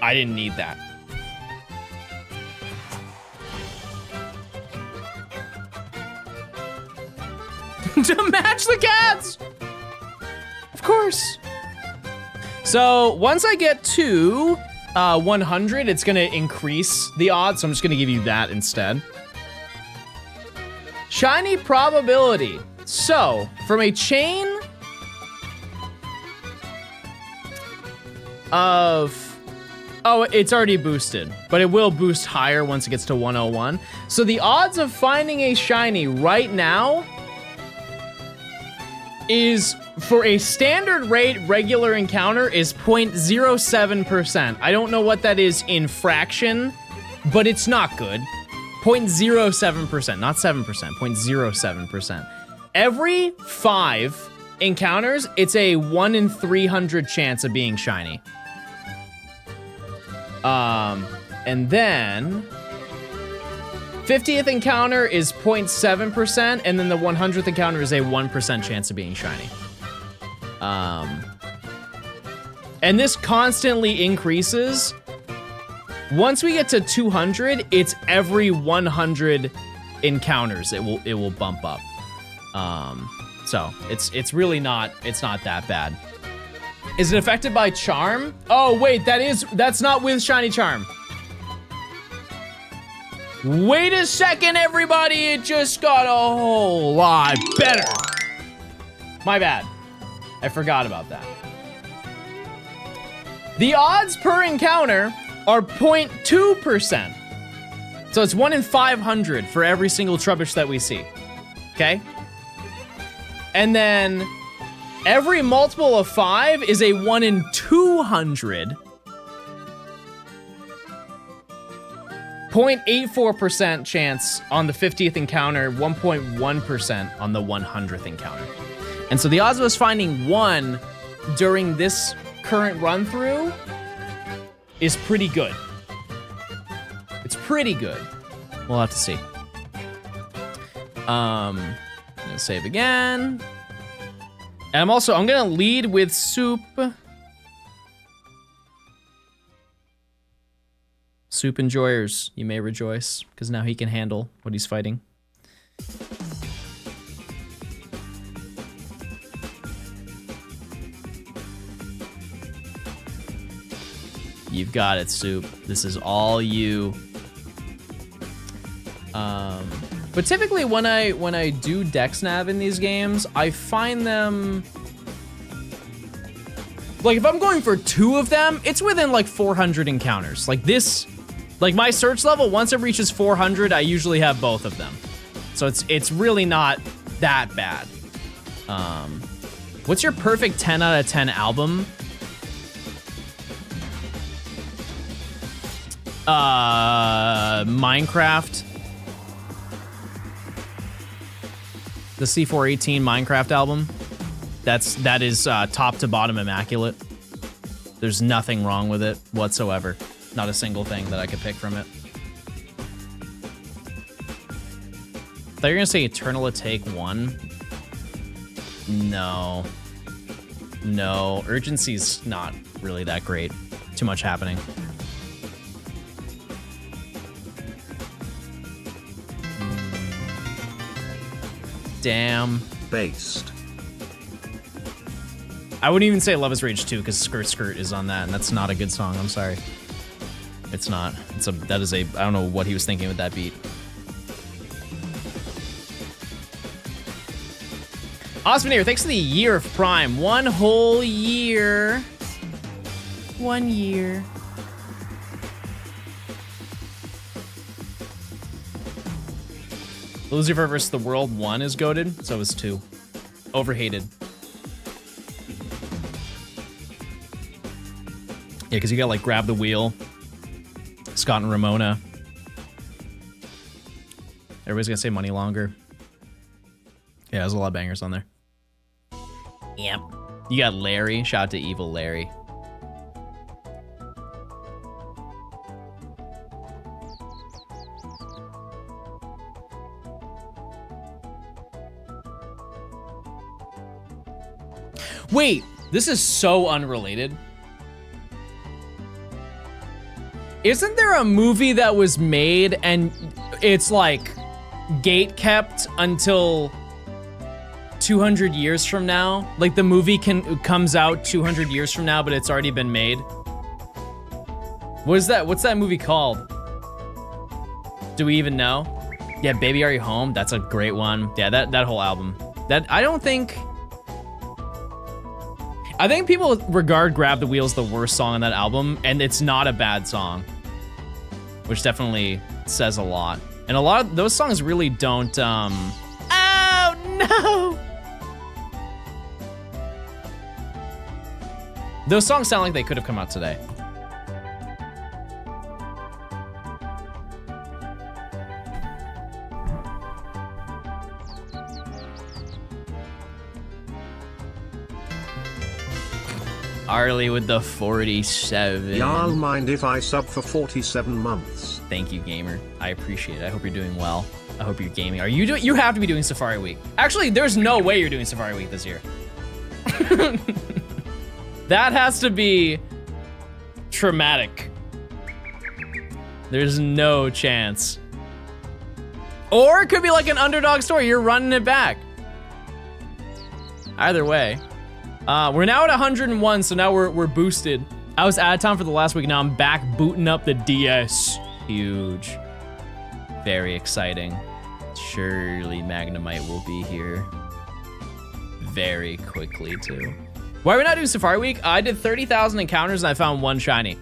I didn't need that. To match the cats! Of course. So once I get to 100, it's gonna increase the odds, so I'm just gonna give you that instead. Shiny probability. So, from a chain of... Oh, it's already boosted, but it will boost higher once it gets to 101. So the odds of finding a shiny right now is, for a standard rate regular encounter, is 0.07%. I don't know what that is in fraction, but it's not good. 0.07%, not 7%, 0.07%. Every 5 encounters, it's a 1 in 300 chance of being shiny. And then 50th encounter is 0.7%, and then the 100th encounter is a 1% chance of being shiny. And this constantly increases. Once we get to 200, it's every 100 encounters it will bump up. So it's really not that bad. Is it affected by charm? Oh wait, that's not with shiny charm. Wait a second, everybody, it just got a whole lot better. My bad. I forgot about that. The odds per encounter are 0.2%. So it's 1 in 500 for every single Trubbish that we see. Okay? And then every multiple of 5 is a 1 in 200. 0.84% chance on the 50th encounter, 1.1% on the 100th encounter. And so the odds of us finding one during this current run through is pretty good. It's pretty good. We'll have to see. I'm gonna save again. And I'm gonna lead with Soup. Soup enjoyers, you may rejoice, because now he can handle what he's fighting. You've got it, Soup. This is all you. But typically when I do dex nav in these games, I find them, like if I'm going for 2 of them, it's within like 400 encounters. Like this, like my search level, once it reaches 400, I usually have both of them. So it's really not that bad. What's your perfect 10 out of 10 album? Minecraft. The C418 Minecraft album. That is top to bottom immaculate. There's nothing wrong with it whatsoever. Not a single thing that I could pick from it. I thought you were gonna say Eternal Take 1. No. No, urgency's not really that great. Too much happening. Damn. Based. I wouldn't even say Love is Rage 2 because Skirt Skirt is on that, and that's not a good song. I'm sorry. It's not. That is a, I don't know what he was thinking with that beat. Osmanier, thanks for the year of Prime. 1 whole year. 1 year. Lucifer vs. the World 1 is goated, so is 2. Overhated. Yeah, because you got like Grab the Wheel, Scott and Ramona. Everybody's gonna say Money Longer. Yeah, there's a lot of bangers on there. Yep. You got Larry. Shout out to Evil Larry. Wait, this is so unrelated. Isn't there a movie that was made and it's like gate kept until 200 years from now? Like the movie comes out 200 years from now, but it's already been made. What is that? What's that movie called? Do we even know? Yeah, Baby Are You Home? That's a great one. Yeah, that whole album. I think people regard Grab the Wheel as the worst song on that album, and it's not a bad song, which definitely says a lot. And a lot of those songs really don't, oh no! Those songs sound like they could have come out today. Arlie with the 47. Y'all mind if I sub for 47 months? Thank you, gamer. I appreciate it. I hope you're doing well. I hope you're gaming. Are you doing? You have to be doing Safari Week. Actually, there's no way you're doing Safari Week this year. That has to be traumatic. There's no chance. Or it could be like an underdog story. You're running it back. Either way. We're now at 101, so now we're boosted. I was out of town for the last week. Now I'm back booting up the DS. Huge. Very exciting. Surely Magnemite will be here very quickly too. Why are we not doing Safari Week? I did 30,000 encounters and I found one shiny.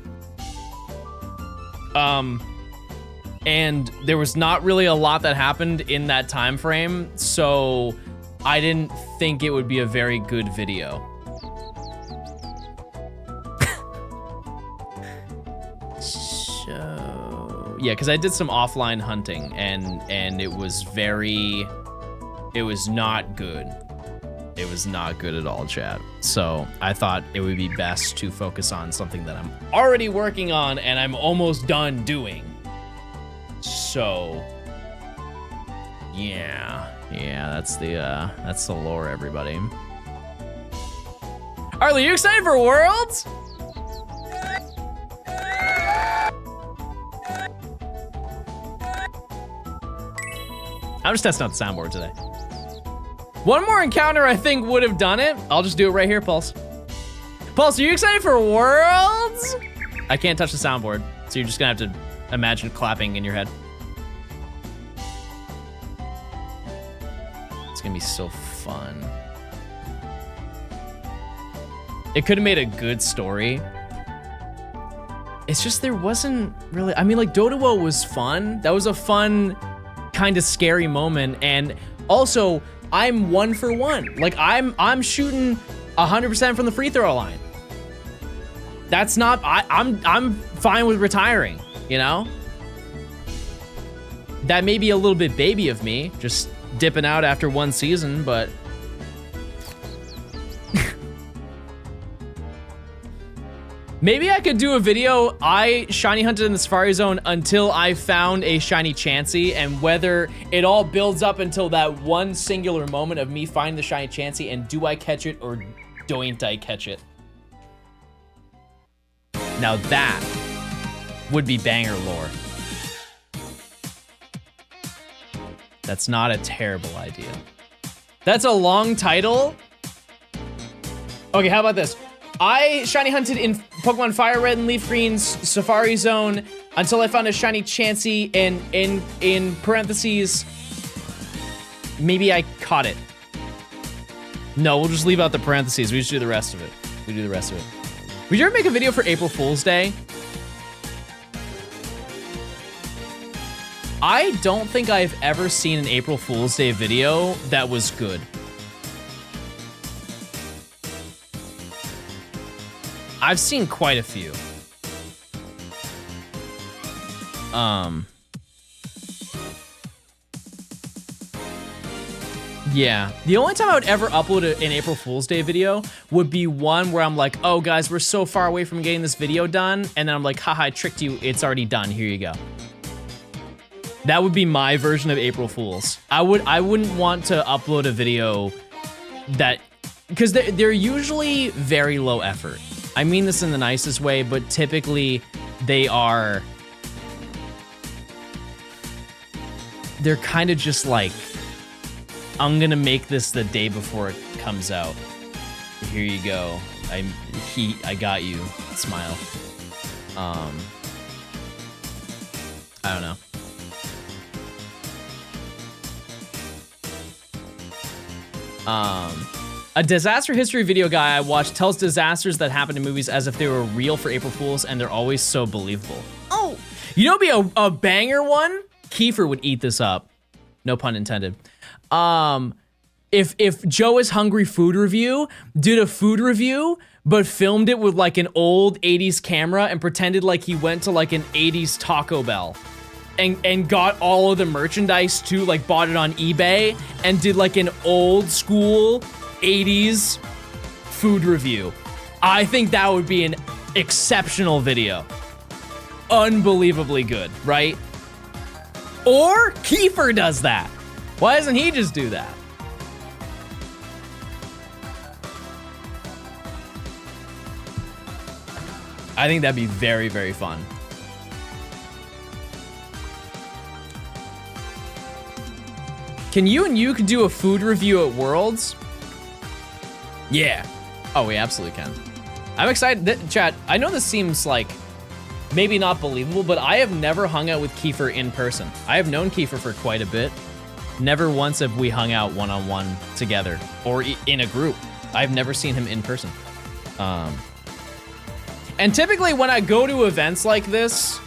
And there was not really a lot that happened in that time frame, so I didn't think it would be a very good video. So yeah, because I did some offline hunting and it was not good. It was not good at all, chat. So I thought it would be best to focus on something that I'm already working on and I'm almost done doing. So yeah, that's the lore, everybody. Arlie, you excited for Worlds? I'm just testing out the soundboard today. One more encounter I think would have done it. I'll just do it right here, Pulse. Pulse, are you excited for Worlds? I can't touch the soundboard, so you're just gonna have to imagine clapping in your head. It's gonna be so fun. It could have made a good story. It's just there wasn't really, I mean, like Dodowo was fun. That was a fun, kind of scary moment, and also I'm 1 for 1. Like I'm shooting 100% from the free throw line. That's not, I'm fine with retiring, you know? That may be a little bit baby of me, just dipping out after 1 season, but maybe I could do a video. I shiny hunted in the Safari Zone until I found a shiny Chansey, and whether it all builds up until that one singular moment of me finding the shiny Chansey, and do I catch it or don't I catch it? Now that would be banger lore. That's not a terrible idea. That's a long title. Okay, how about this? I shiny hunted in Pokemon Fire Red and Leaf Green's Safari Zone until I found a shiny Chansey, and in parentheses, maybe I caught it. No, we'll just leave out the parentheses. We just do the rest of it. Would you ever make a video for April Fool's Day? I don't think I've ever seen an April Fool's Day video that was good. I've seen quite a few. Yeah, the only time I would ever upload an April Fool's Day video would be one where I'm like, oh guys, we're so far away from getting this video done, and then I'm like, haha, I tricked you, it's already done, here you go. That would be my version of April Fools. I wouldn't want to upload a video that, because they're usually very low effort. I mean this in the nicest way, but typically they're kind of just like, I'm gonna make this the day before it comes out. Here you go. I got you. Smile. I don't know. A disaster history video guy I watched tells disasters that happen in movies as if they were real for April Fools, and they're always so believable. Oh, you know, it'd be a banger one. Kiefer would eat this up. No pun intended. If Joe is Hungry food review did a food review, but filmed it with like an old 80s camera and pretended like he went to like an 80s Taco Bell and got all of the merchandise too, like bought it on eBay and did like an old school 80s food review. I think that would be an exceptional video. Unbelievably good, right? Or Kiefer does that. Why doesn't he just do that? I think that'd be very, very fun. Can you and you could do a food review at Worlds? Yeah. Oh, we absolutely can. I'm excited. Chat, I know this seems like maybe not believable, but I have never hung out with Kiefer in person. I have known Kiefer for quite a bit. Never once have we hung out one-on-one together or in a group. I've never seen him in person. And typically when I go to events like this,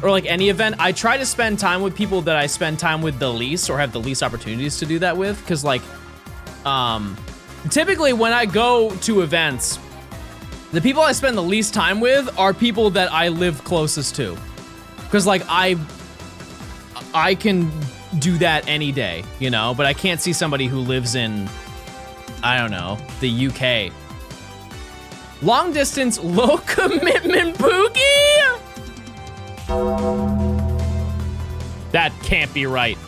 or like any event, I try to spend time with people that I spend time with the least or have the least opportunities to do that with. Cause like, typically when I go to events, the people I spend the least time with are people that I live closest to. Cause like I can do that any day, you know, but I can't see somebody who lives in, I don't know, the UK. Long distance, low commitment Pookie? That can't be right.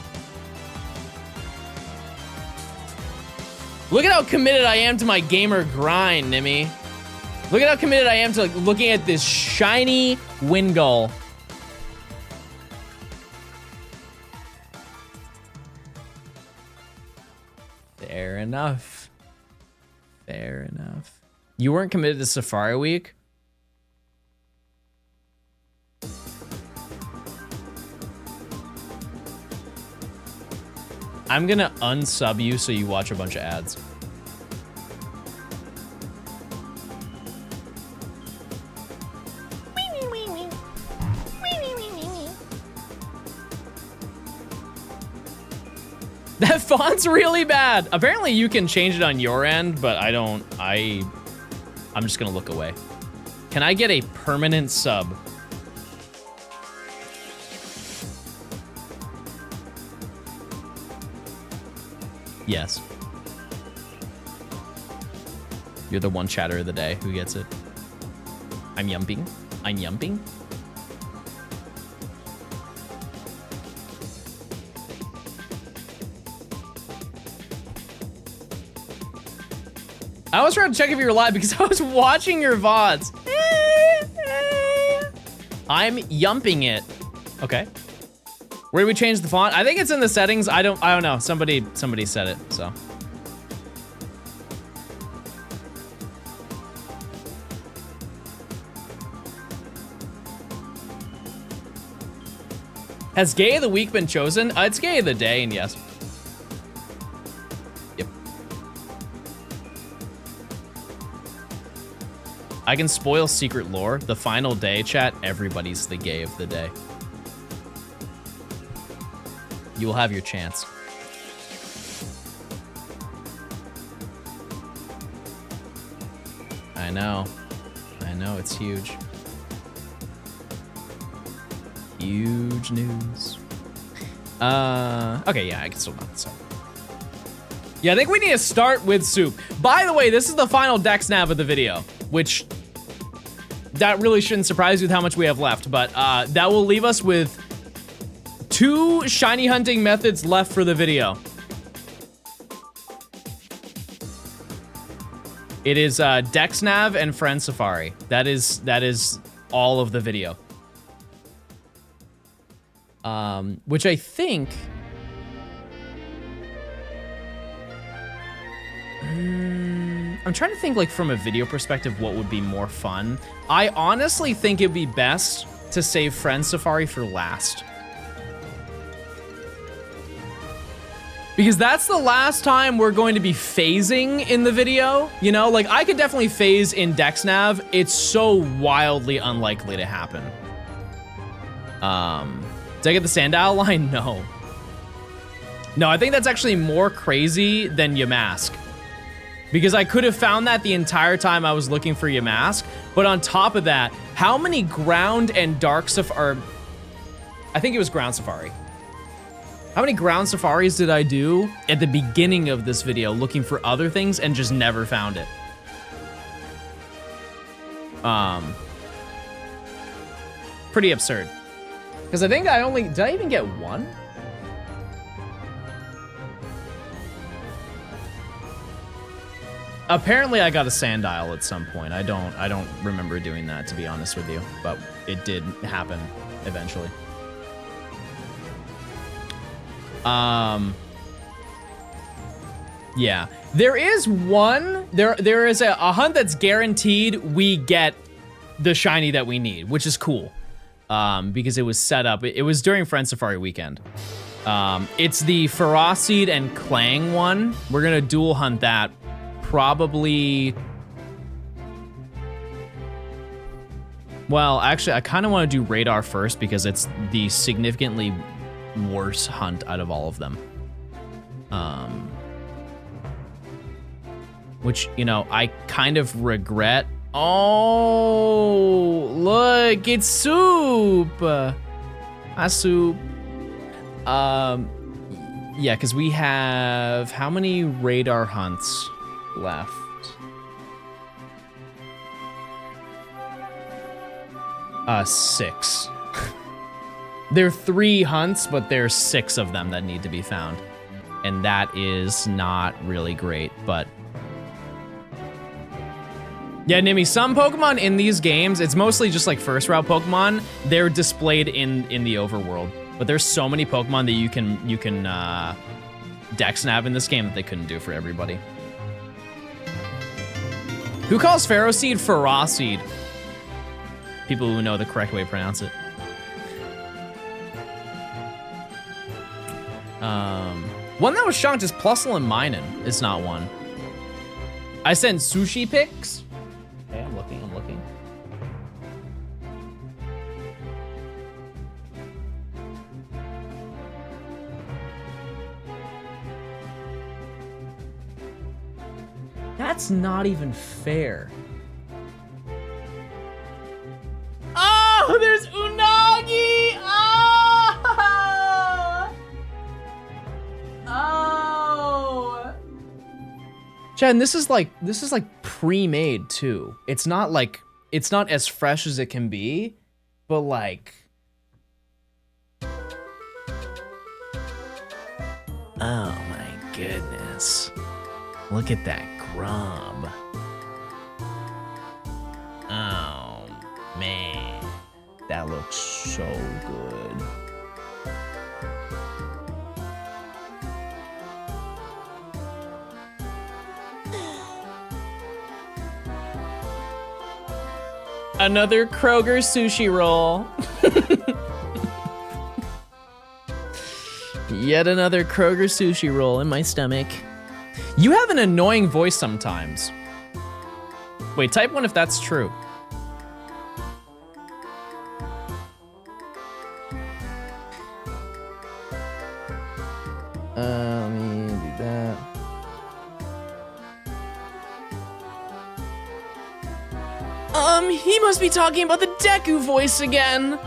Look at how committed I am to my gamer grind, Nimmy. Look at how committed I am to like, looking at this shiny Wingull. Fair enough. Fair enough. You weren't committed to Safari Week? I'm gonna unsub you so you watch a bunch of ads. That font's really bad. Apparently you can change it on your end, but I don't. I'm just gonna look away. Can I get a permanent sub? Yes. You're the one chatter of the day who gets it. I'm yumping. I'm yumping. I was trying to check if you were live because I was watching your VODs. I'm yumping it. Okay. Where do we change the font? I think it's in the settings. I don't know. Somebody said it, so. Has Gay of the Week been chosen? It's Gay of the Day, and yes. Yep. I can spoil secret lore. The final day, chat, everybody's the Gay of the Day. You will have your chance. I know. I know, it's huge. Huge news. Okay, yeah, I can still not so. Yeah, I think we need to start with soup. By the way, this is the final dex nav of the video, which that really shouldn't surprise you with how much we have left, but that will leave us with 2 shiny hunting methods left for the video. It is dex nav and friend safari. That is all of the video. Which I think I'm trying to think, like, from a video perspective, what would be more fun. I honestly think it'd be best to save friend safari for last. Because that's the last time we're going to be phasing in the video. You know, like, I could definitely phase in DexNav. It's so wildly unlikely to happen. Did I get the Sandile line? No. No, I think that's actually more crazy than Yamask. Because I could have found that the entire time I was looking for Yamask. But on top of that, how many ground and dark safari... I think it was ground safari. How many ground safaris did I do at the beginning of this video looking for other things and just never found it? Pretty absurd. Because I think I only... Did I even get one? Apparently I got a Sandile at some point. I don't remember doing that, to be honest with you, but it did happen eventually. Yeah, there is one, there is a hunt that's guaranteed we get the shiny that we need, which is cool. Because it was set up, it was during Friend Safari weekend. It's the Feroceed and Clang one. We're gonna dual hunt that probably. Well, actually, I kind of want to do Radar first because it's the significantly worse hunt out of all of them. Which, you know, I kind of regret. Oh, look, it's Soup. Hi, Soup. Yeah, because we have how many radar hunts left? Six. There are 3 hunts, but there's 6 of them that need to be found. And that is not really great, but... Yeah, Nimi, some Pokemon in these games, it's mostly just like first route Pokemon. They're displayed in the overworld. But there's so many Pokemon that you can dex nav in this game that they couldn't do for everybody. Who calls Feroceed Feroceed? People who know the correct way to pronounce it. One that was shocked is Plusle and Minun. It's not one. I sent sushi pics. Okay, I'm looking. That's not even fair. Oh, there's Unagi! Oh! Chad, and this is like pre-made too. It's not as fresh as it can be, but like... Oh my goodness. Look at that grub. Oh, man. That looks so good. Another Kroger sushi roll. Yet another Kroger sushi roll in my stomach. You have an annoying voice sometimes. Wait, type 1 if that's true. He must be talking about the Deku voice again.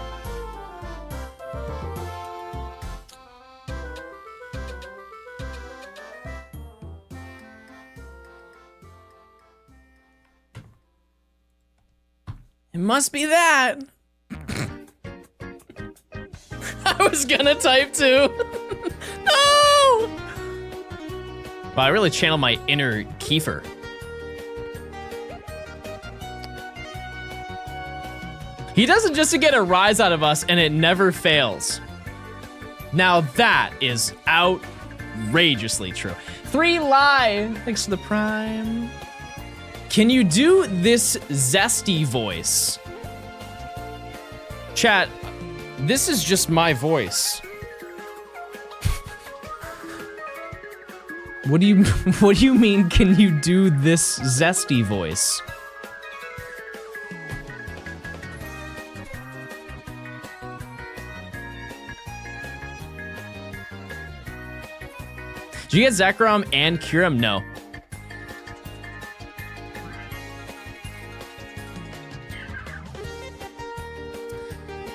It must be that. I was gonna type too. No! Wow, I really channeled my inner Kiefer. He does it just to get a rise out of us, and it never fails. Now that is outrageously true. 3 live, thanks for the prime. Can you do this zesty voice? Chat, this is just my voice. What do you mean, can you do this zesty voice? Did you get Zekrom and Kyurem? No.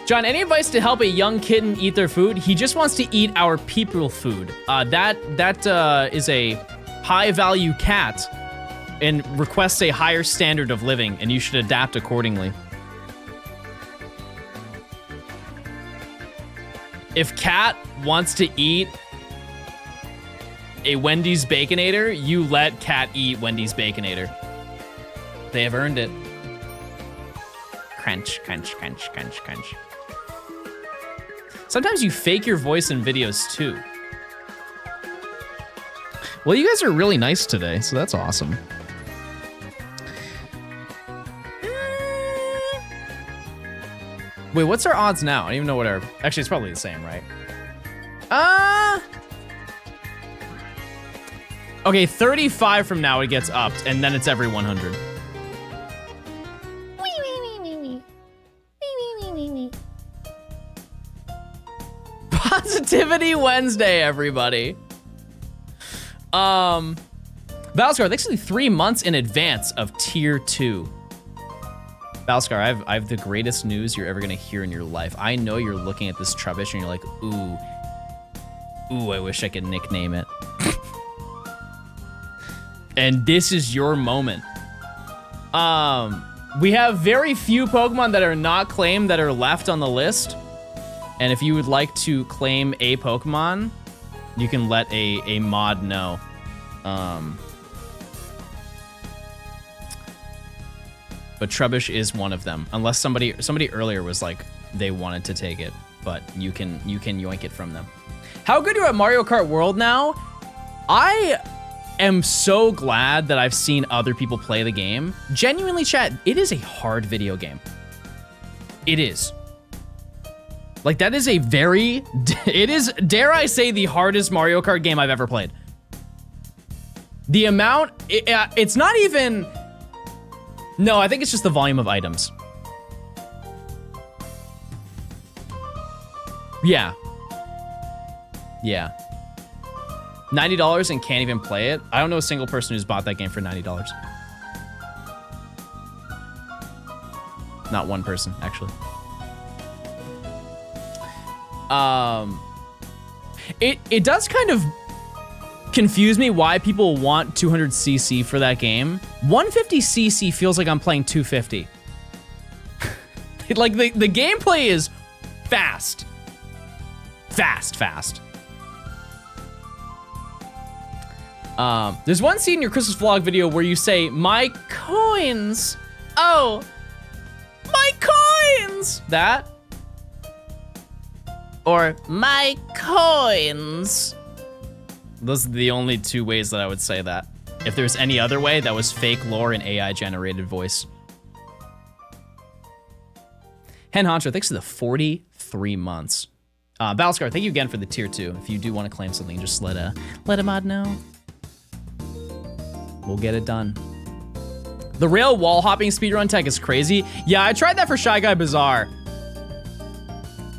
John, any advice to help a young kitten eat their food? He just wants to eat our people food. That is a high-value cat and requests a higher standard of living, and you should adapt accordingly. If cat wants to eat a Wendy's Baconator, you let cat eat Wendy's Baconator. They have earned it. Crunch, crunch, crunch, crunch, crunch. Sometimes you fake your voice in videos too. Well, you guys are really nice today, so that's awesome. Wait, what's our odds now? I don't even know what our... Actually, it's probably the same, right? Okay, 35 from now it gets upped, and then it's every 100. Positivity Wednesday, everybody. Valscar, thanks for the 3 months in advance of tier 2. Valscar, I have the greatest news you're ever gonna hear in your life. I know you're looking at this Trubbish and you're like, ooh, I wish I could nickname it. And this is your moment. We have very few Pokemon that are not claimed that are left on the list. And if you would like to claim a Pokemon, you can let a mod know. But Trubbish is one of them, unless somebody earlier was like they wanted to take it, but you can yoink it from them. How good are you at Mario Kart World now? I am so glad that I've seen other people play the game. Genuinely, chat, it is a hard video game. It is. Like, that is a very, it is, dare I say, the hardest Mario Kart game I've ever played. The amount, it's not even, no, I think it's just the volume of items. Yeah. Yeah. $90 and can't even play it? I don't know a single person who's bought that game for $90. Not one person, actually. It does kind of confuse me why people want 200cc for that game. 150cc feels like I'm playing 250. Like the gameplay is fast. Fast. There's one scene in your Christmas vlog video where you say, "My coins." Oh, my coins. That. Or my coins. Those are the only 2 ways that I would say that. If there's any other way, that was fake lore and AI generated voice. Hen Honcho, thanks for the 43 months. Balscar, thank you again for the tier 2. If you do want to claim something, just let a mod know. We'll get it done. The rail wall hopping speedrun tech is crazy. Yeah, I tried that for Shy Guy Bazaar.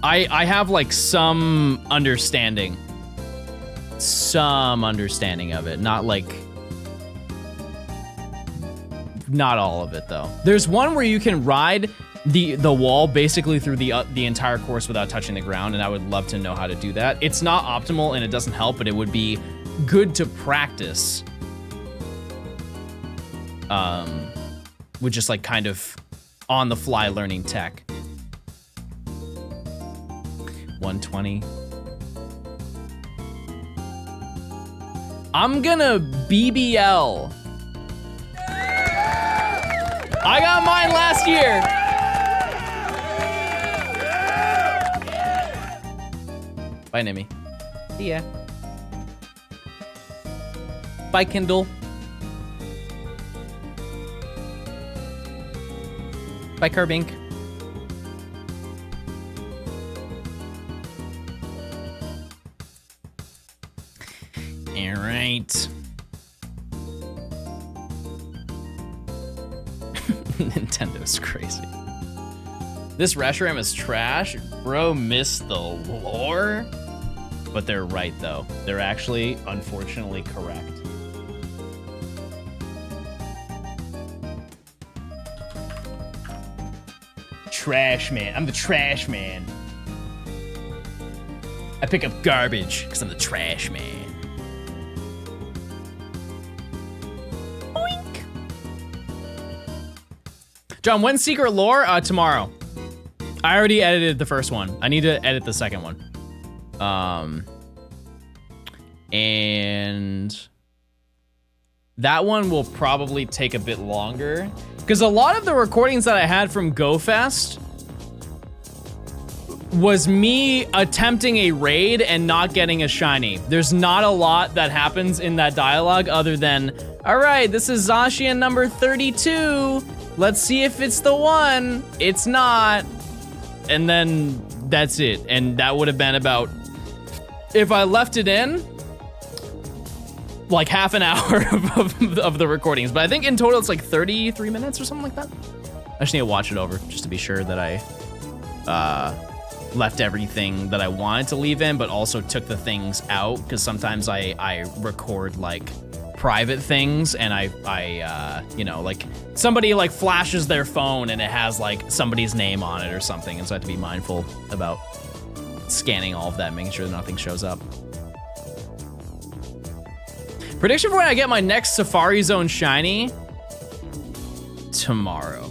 I have like some understanding of it, not like Not all of it though. There's one where you can ride the wall basically through the entire course without touching the ground, and I would love to know how to do that. It's not optimal and it doesn't help, but it would be good to practice. With just like kind of on the fly learning tech. 120. I'm gonna BBL. I got mine last year. Bye, Nimi. See ya. Bye, Kindle. Bye, Carbink. All right. Nintendo's crazy. This Reshiram is trash. Bro missed the lore. But they're right, though. They're actually, unfortunately, correct. Trash man. I'm the trash man. I pick up garbage because I'm the trash man. Oink. John, when's Secret Lore? Tomorrow. I already edited the first one. I need to edit the second one. And that one will probably take a bit longer because a lot of the recordings that I had from GoFest was me attempting a raid and not getting a shiny. There's not a lot that happens in that dialogue other than, all right, this is Zacian number 32. Let's see if it's the one. It's not. And then that's it. And that would have been about, if I left it in, like half an hour of the recordings. But I think in total it's like 33 minutes or something like that. I just need to watch it over just to be sure that I left everything that I wanted to leave in, but also took the things out, because sometimes I record like private things and I you know, like somebody like flashes their phone and it has like somebody's name on it or something, and so I have to be mindful about scanning all of that, making sure that nothing shows up. Prediction for when I get my next Safari Zone shiny? Tomorrow.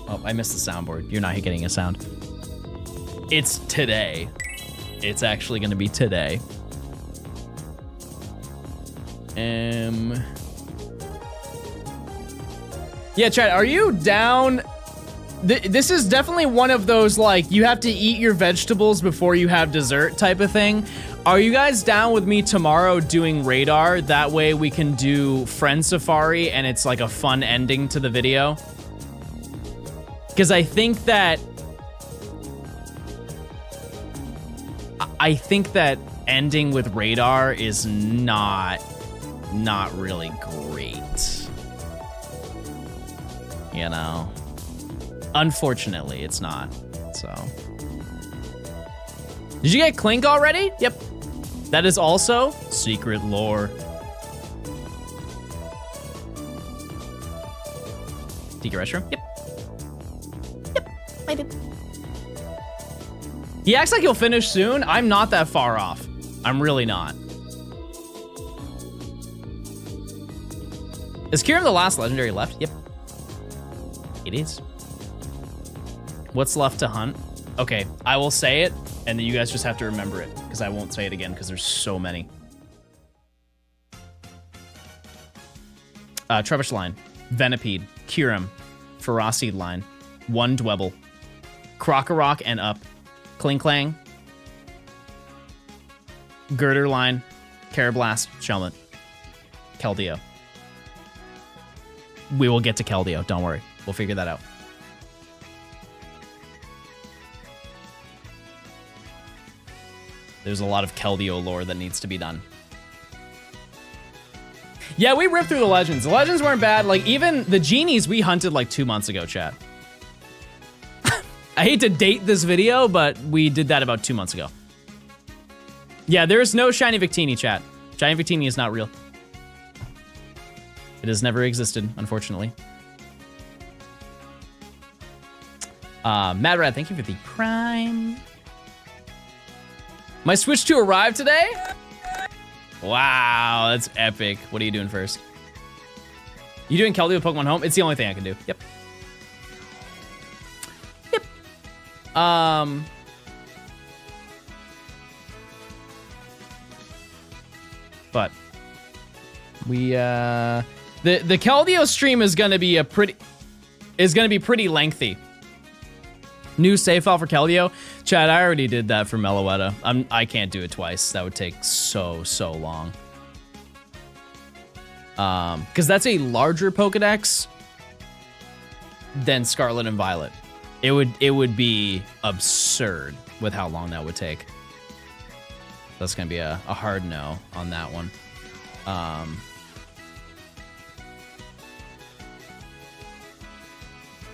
Oh, I missed the soundboard. You're not getting a sound. It's today. It's actually gonna be today. Yeah, chat, are you down? This is definitely one of those, like, you have to eat your vegetables before you have dessert type of thing. Are you guys down with me tomorrow doing radar? That way we can do Friend Safari and it's like a fun ending to the video. Because I think that ending with radar is not really great. You know? Unfortunately, it's not, so. Did you get Clink already? Yep. That is also Secret Lore. Tiki Reshiram? Yep. Yep, I did. He acts like he'll finish soon. I'm not that far off. I'm really not. Is Kirim the last legendary left? Yep. It is. What's left to hunt? Okay, I will say it, and then you guys just have to remember it, because I won't say it again, because there's so many. Trevish line, Venipede, Kirim, Ferocity line, 1 Dwebble, Krokorok and up, Klinklang, Girder line, Carablast, Shelmet, Keldeo. We will get to Keldeo, don't worry. We'll figure that out. There's a lot of Keldeo lore that needs to be done. Yeah, we ripped through the legends. The legends weren't bad. Like, even the genies we hunted like 2 months ago, chat. I hate to date this video, but we did that about 2 months ago. Yeah, there's no Shiny Victini, chat. Shiny Victini is not real. It has never existed, unfortunately. Mad Rat, thank you for the prime. My Switch 2 arrived today? Wow, that's epic. What are you doing first? You doing Keldeo with Pokemon Home? It's the only thing I can do. Yep. But we the Keldeo stream is gonna be pretty lengthy. New save file for Keldeo. Chad, I already did that for Meloetta. I can't do it twice. That would take so long. Because that's a larger Pokedex than Scarlet and Violet. It would be absurd with how long that would take. That's gonna be a hard no on that one.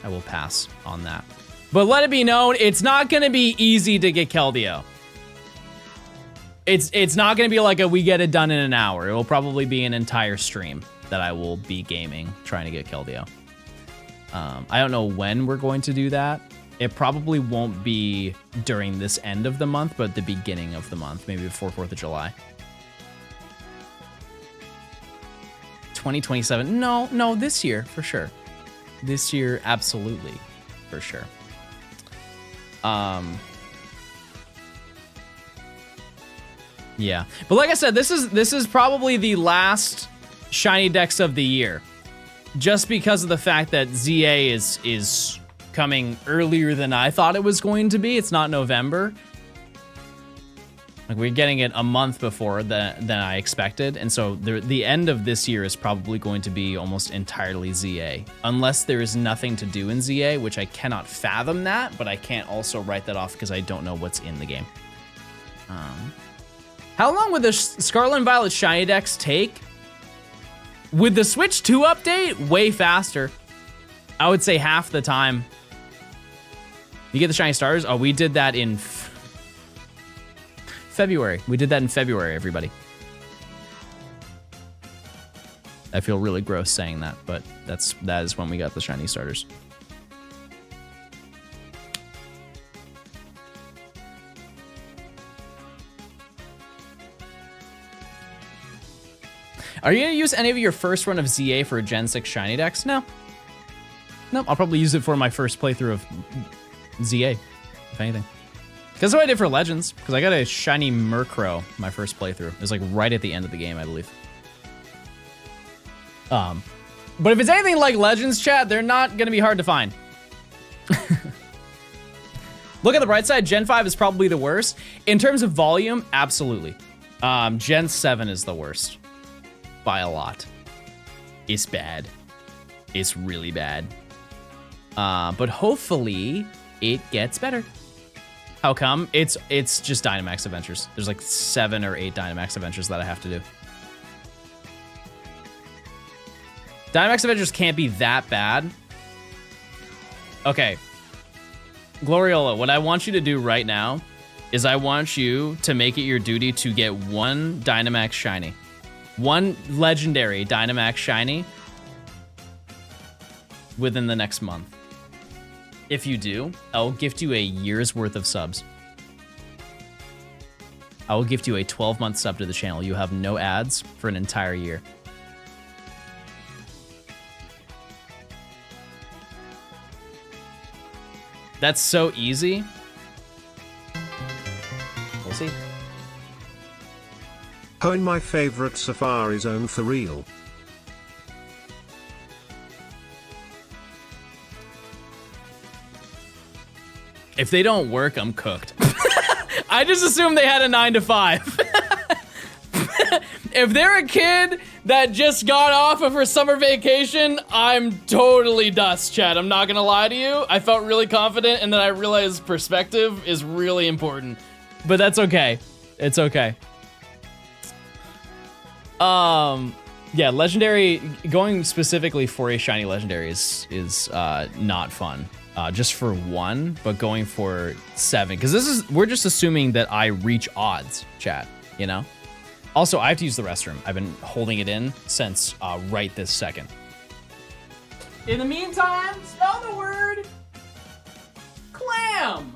I will pass on that. But let it be known, it's not gonna be easy to get Keldeo. It's not gonna be like we get it done in an hour. It will probably be an entire stream that I will be gaming, trying to get Keldeo. I don't know when we're going to do that. It probably won't be during this end of the month, but the beginning of the month, maybe before 4th of July. 2027, no, this year, for sure. This year, absolutely, for sure. Yeah, but like I said, this is probably the last shiny dex of the year, just because of the fact that ZA is coming earlier than I thought it was going to be. It's not November. Like, we're getting it a month before than I expected, and so the end of this year is probably going to be almost entirely ZA, unless there is nothing to do in ZA, which I cannot fathom that, but I can't also write that off because I don't know what's in the game. How long would the Scarlet and Violet shiny dex take? With the Switch 2 update, way faster. I would say half the time. You get the shiny stars? Oh, we did that in February. We did that in February, everybody. I feel really gross saying that, but that is when we got the shiny starters. Are you gonna use any of your first run of ZA for a Gen 6 shiny dex? No. No, I'll probably use it for my first playthrough of ZA, if anything. That's what I did for Legends, because I got a shiny Murkrow my first playthrough. It was like right at the end of the game, I believe. But if it's anything like Legends, chat, they're not gonna be hard to find. Look at the bright side, Gen 5 is probably the worst. In terms of volume, absolutely. Gen 7 is the worst. By a lot. It's bad. It's really bad. But hopefully it gets better. How come? It's just Dynamax Adventures. There's like 7 or 8 Dynamax Adventures that I have to do. Dynamax Adventures can't be that bad. Okay. Gloriola, what I want you to do right now is I want you to make it your duty to get 1 Dynamax Shiny. 1 legendary Dynamax Shiny within the next month. If you do, I'll gift you a year's worth of subs. I will gift you a 12-month sub to the channel. You have no ads for an entire year. That's so easy. We'll see. Own my favorite Safari Zone for real. If they don't work, I'm cooked. I just assume they had a 9 to 5. If they're a kid that just got off of her summer vacation, I'm totally dust, Chad. I'm not gonna lie to you. I felt really confident, and then I realized perspective is really important. But that's okay. It's okay. Yeah, legendary, going specifically for a shiny legendary is not fun. Just for 1, but going for 7, because we're just assuming that I reach odds, chat, you know? Also, I have to use the restroom. I've been holding it in since right this second. In the meantime, spell the word clam.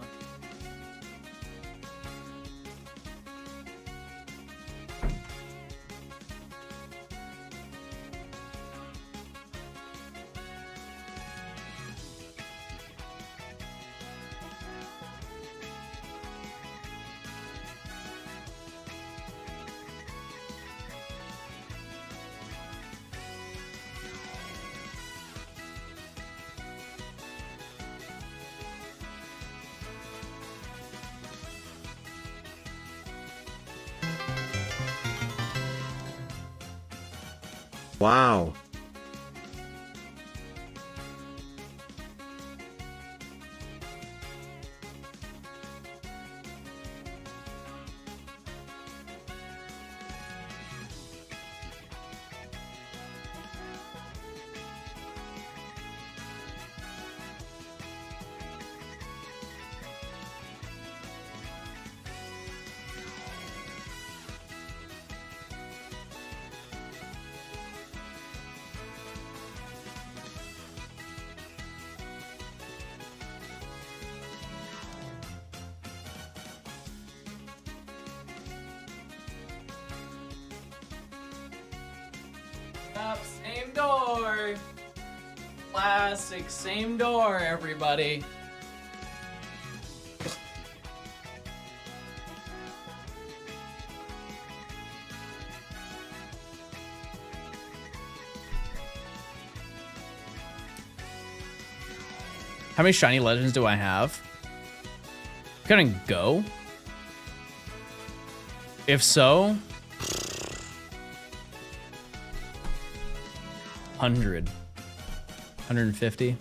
Wow. Up, same door. Classic, same door, everybody. How many shiny legends do I have? Couldn't go? If so, 100, 150,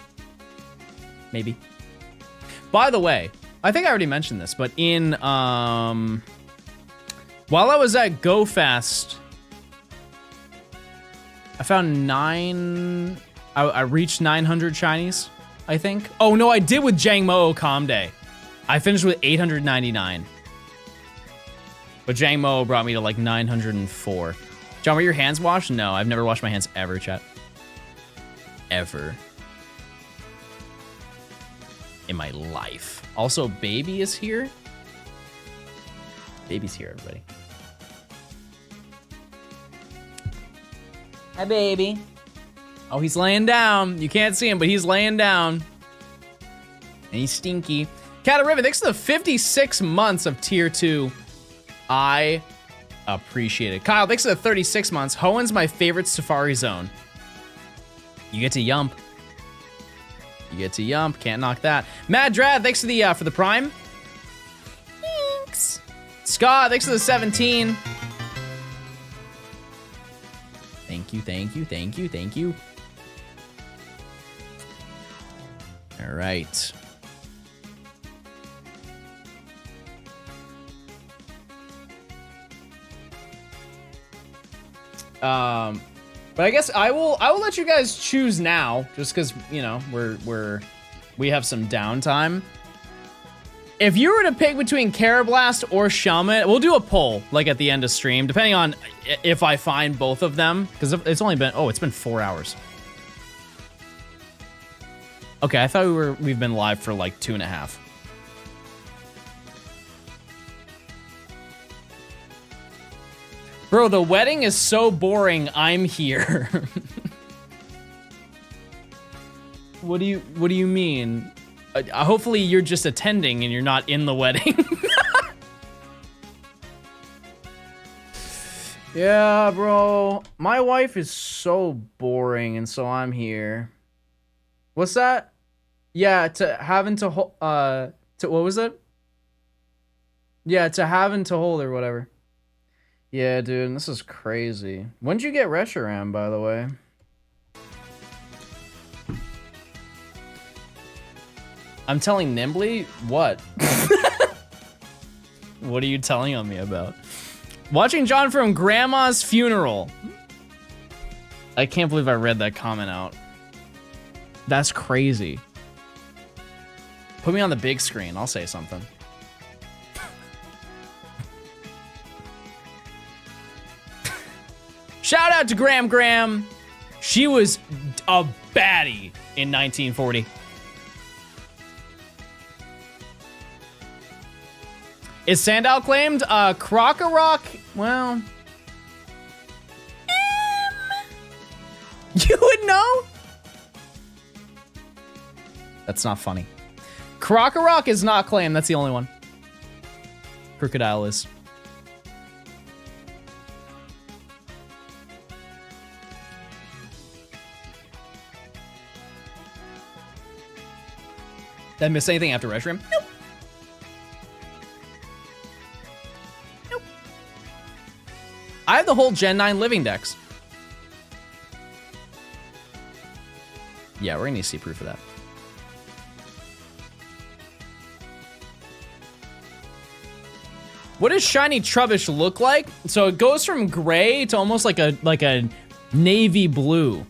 maybe. By the way, I think I already mentioned this, but in while I was at Go Fest, I found I reached 900 shinies, I think. Oh no, I did with Jangmo Comde. I finished with 899. But Jangmo brought me to like 904. John, were your hands washed? No, I've never washed my hands ever, chat. Ever. In my life. Also, Baby is here. Baby's here, everybody. Hi, Baby. Oh, he's laying down. You can't see him, but he's laying down. And he's stinky. Cat Riven, thanks for the 56 months of tier 2. I appreciate it. Kyle, thanks for the 36 months. Hoen's my favorite Safari Zone. You get to yump. You get to yump. Can't knock that. Mad Drad, thanks for the prime. Thanks. Scott, thanks for the 17. Thank you, thank you, thank you, thank you. All right. But I guess I will let you guys choose now, just because, you know, we have some downtime. If you were to pick between Carablast or Shelmet, we'll do a poll like at the end of stream, depending on if I find both of them, because it's only been it's been 4 hours. Okay, I thought we've been live for like 2.5. Bro, the wedding is so boring. I'm here. What do you mean? Hopefully you're just attending and you're not in the wedding. Yeah, bro. My wife is so boring, and so I'm here. What's that? Yeah, to what was it? Yeah, to having to hold or whatever. Yeah, dude, this is crazy. When did you get Reshiram, by the way? I'm telling Nimbly? What? What are you telling on me about? Watching John from Grandma's funeral. I can't believe I read that comment out. That's crazy. Put me on the big screen. I'll say something. Shout out to Graham Graham. She was a baddie in 1940. Is Sandow claimed? Croc-a-Rock? Well... You would know? That's not funny. Croc-a-Rock is not claimed. That's the only one. Crocodile is. Did I miss anything after Reshiram? Nope. Nope. I have the whole Gen 9 living decks. Yeah, we're gonna need to see proof of that. What does shiny Trubbish look like? So it goes from gray to almost like a navy blue.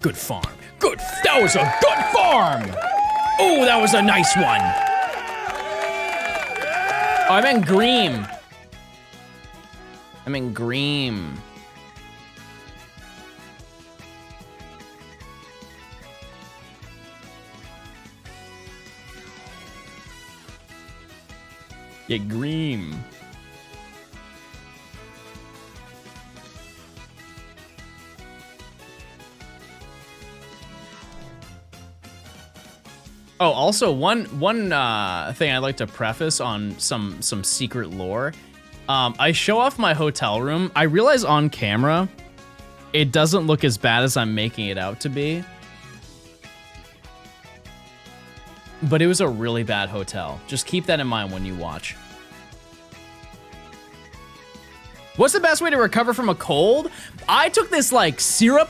Good farm. Good. That was a good farm. Oh, that was a nice one. Oh, I meant green. I meant green. Yeah, green. Oh, also one thing I'd like to preface on some secret lore. I show off my hotel room. I realize on camera, it doesn't look as bad as I'm making it out to be. But it was a really bad hotel. Just keep that in mind when you watch. What's the best way to recover from a cold? I took this like syrup.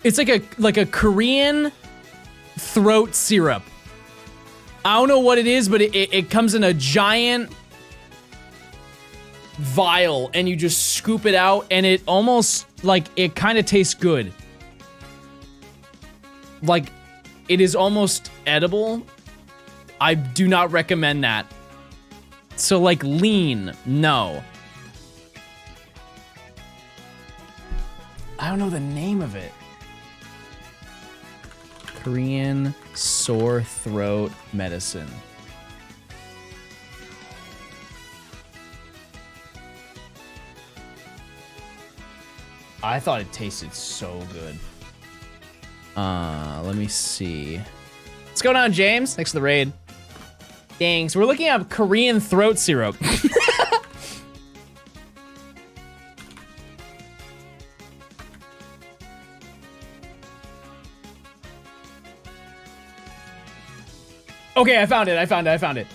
It's like a Korean throat syrup. I don't know what it is, but it comes in a giant vial and you just scoop it out and it almost like it kind of tastes good. Like it is almost edible. I do not recommend that. So like lean, no. I don't know the name of it. Korean sore throat medicine. I thought it tasted so good. Let me see. What's going on, James? Thanks for the raid. Dang, so we're looking at Korean throat syrup. Okay, I found it.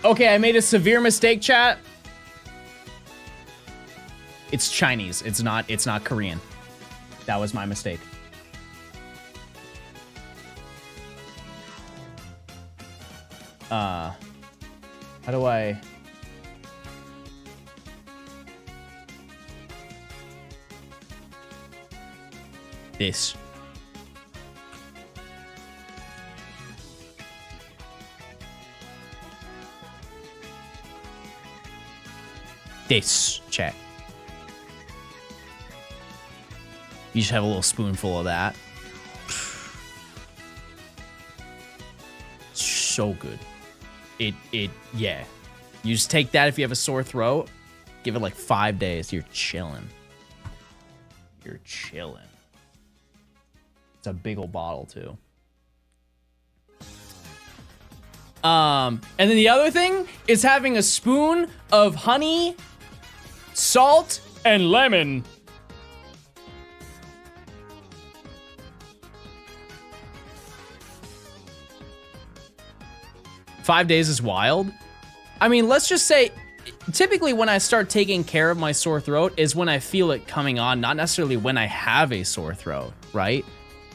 Okay, I made a severe mistake, chat. It's Chinese. It's not Korean. That was my mistake. How do I... This. This, chat. You just have a little spoonful of that. So good. Yeah. You just take that if you have a sore throat. Give it like 5 days. You're chilling. You're chilling. It's a big old bottle too. And then the other thing is having a spoon of honey, salt, and lemon. Five days is wild. I mean, let's just say, typically when I start taking care of my sore throat is when I feel it coming on, not necessarily when I have a sore throat, right?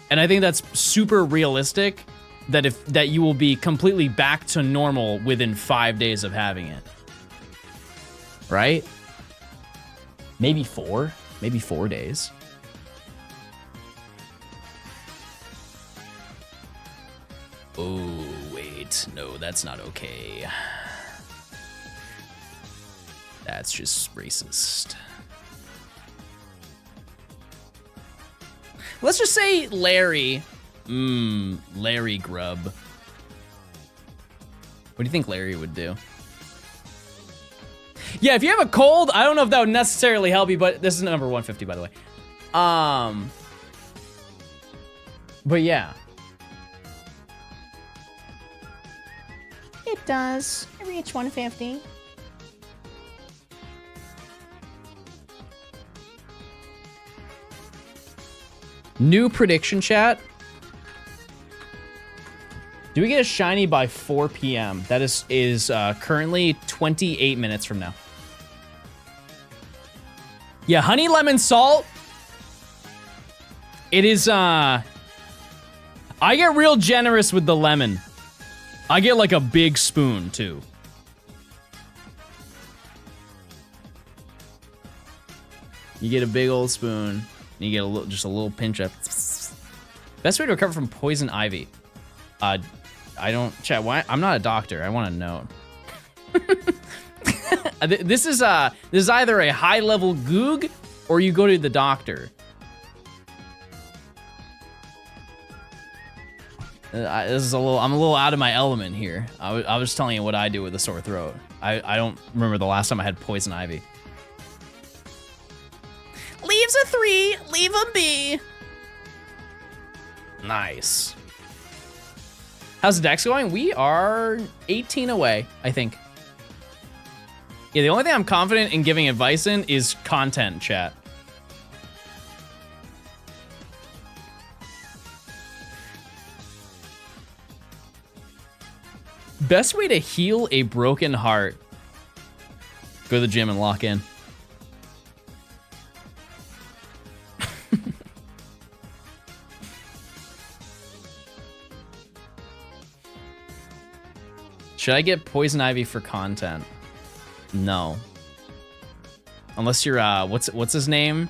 And I think that's super realistic that you will be completely back to normal within 5 days of having it. Right? Maybe 4 days. Oh, wait. No, that's not okay. That's just racist. Let's just say Larry. Larry Grub. What do you think Larry would do? Yeah, if you have a cold, I don't know if that would necessarily help you, but this is number 150, by the way. But yeah. It does. I reach 150. New prediction chat. Do we get a shiny by 4 p.m.? That is currently 28 minutes from now. Yeah, honey lemon salt. It is I get real generous with the lemon. I get like a big spoon too. You get a big old spoon, and you get a little, just a little pinch of. Best way to recover from poison ivy. I don't chat. Why? I'm not a doctor. I want to know. This is either a high level goog or you go to the doctor. This is I'm a little out of my element here. I was telling you what I do with a sore throat. I don't remember the last time I had poison ivy. Leaves a 3, leave a B. Nice. How's the dex going? We are 18 away, I think. Yeah, the only thing I'm confident in giving advice in is content chat. Best way to heal a broken heart. Go to the gym and lock in. Should I get poison ivy for content? No. Unless you're what's his name?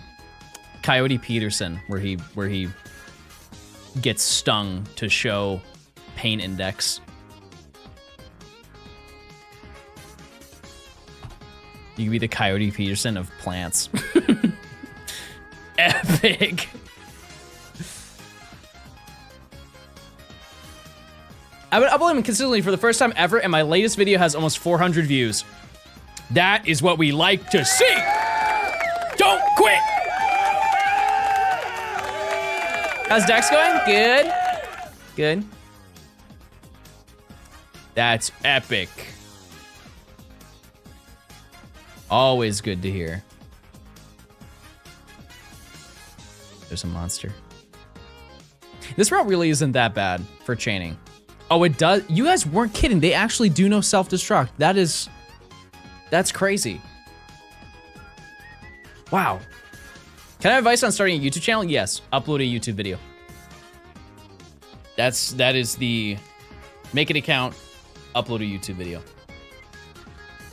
Coyote Peterson, where he gets stung to show pain index. You can be the Coyote Peterson of plants. Epic. I've been uploading consistently for the first time ever, and my latest video has almost 400 views. That is what we like to see. Don't quit. How's Dex going? Good. Good. That's epic. Always good to hear. There's a monster. This route really isn't that bad for chaining. Oh, it does. You guys weren't kidding. They actually do know self-destruct. That's crazy. Wow. Can I have advice on starting a YouTube channel? Yes. Upload a YouTube video. That is the make an account, upload a YouTube video.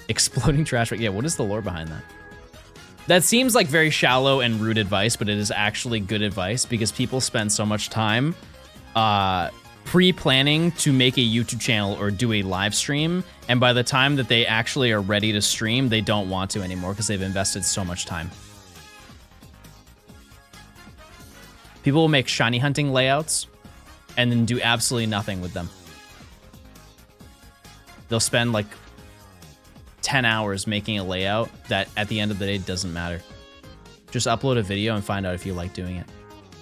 Exploding trash. Yeah, what is the lore behind that? That seems like very shallow and rude advice, but it is actually good advice because people spend so much time pre-planning to make a YouTube channel or do a live stream, and by the time that they actually are ready to stream, they don't want to anymore because they've invested so much time. People will make shiny hunting layouts and then do absolutely nothing with them. They'll spend like 10 hours making a layout that at the end of the day doesn't matter. Just upload a video and find out if you like doing it.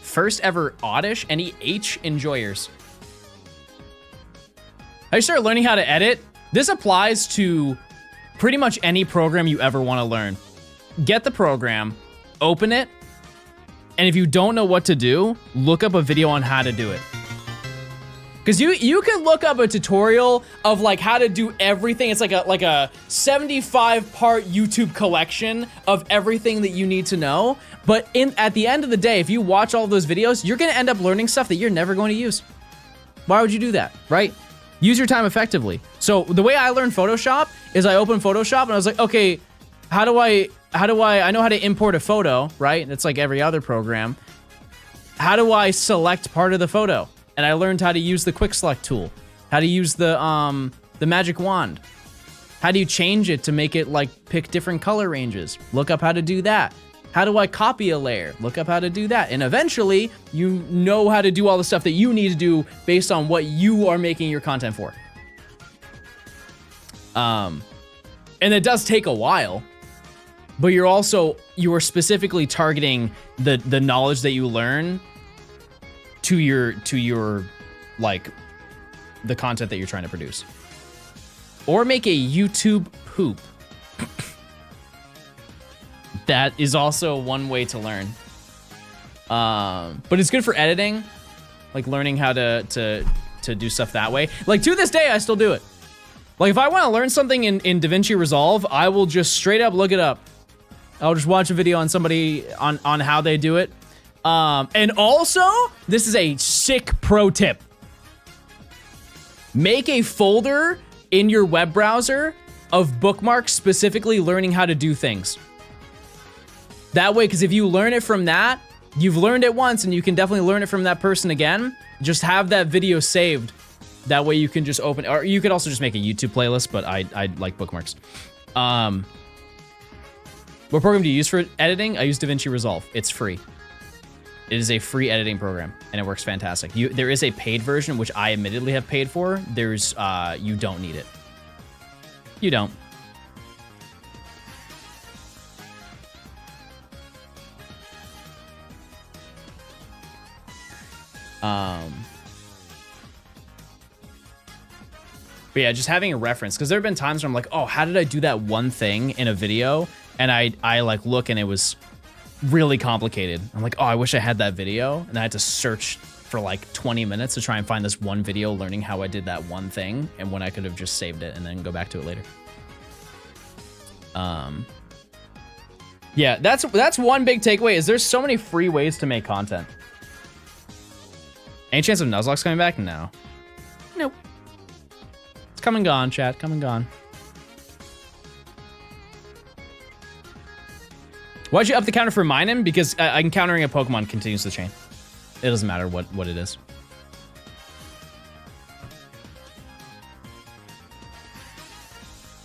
First ever Oddish, any H enjoyers. I started learning how to edit. This applies to pretty much any program you ever want to learn. Get the program, open it, and if you don't know what to do, look up a video on how to do it. Because you can look up a tutorial of like how to do everything. It's like a 75-part YouTube collection of everything that you need to know. But at the end of the day, if you watch all those videos, you're gonna end up learning stuff that you're never going to use. Why would you do that, right? Use your time effectively. So the way I learned Photoshop is I opened Photoshop and I was like, okay, I know how to import a photo, right? It's like every other program. How do I select part of the photo? And I learned how to use the quick select tool. How to use the magic wand. How do you change it to make it like pick different color ranges? Look up how to do that. How do I copy a layer? Look up how to do that. And eventually, you know how to do all the stuff that you need to do based on what you are making your content for. And it does take a while, but you are specifically targeting the knowledge that you learn to your like the content that you're trying to produce. Or make a YouTube poop. That is also one way to learn. But it's good for editing, like learning how to do stuff that way. Like to this day, I still do it. Like if I want to learn something in DaVinci Resolve, I will just straight up look it up. I'll just watch a video on somebody on how they do it. And also, this is a sick pro tip. Make a folder in your web browser of bookmarks specifically learning how to do things. That way, because if you learn it from that, you've learned it once and you can definitely learn it from that person again. Just have that video saved. That way you can just open, or you could also just make a YouTube playlist, but I like bookmarks. What program do you use for editing? I use DaVinci Resolve. It's free. It is a free editing program, and it works fantastic. There is a paid version, which I admittedly have paid for. There's, you don't need it. You don't. But yeah, just having a reference, because there have been times where I'm like, oh, how did I do that one thing in a video? And I like look and it was really complicated. I'm like, oh, I wish I had that video. And I had to search for like 20 minutes to try and find this one video learning how I did that one thing, and when I could have just saved it and then go back to it later. Yeah, that's one big takeaway, is there's so many free ways to make content. Any chance of Nuzlocke's coming back? No. Nope. It's come and gone, chat. Come and gone. Why'd you up the counter for Minun? Because encountering a Pokemon continues the chain. It doesn't matter what it is.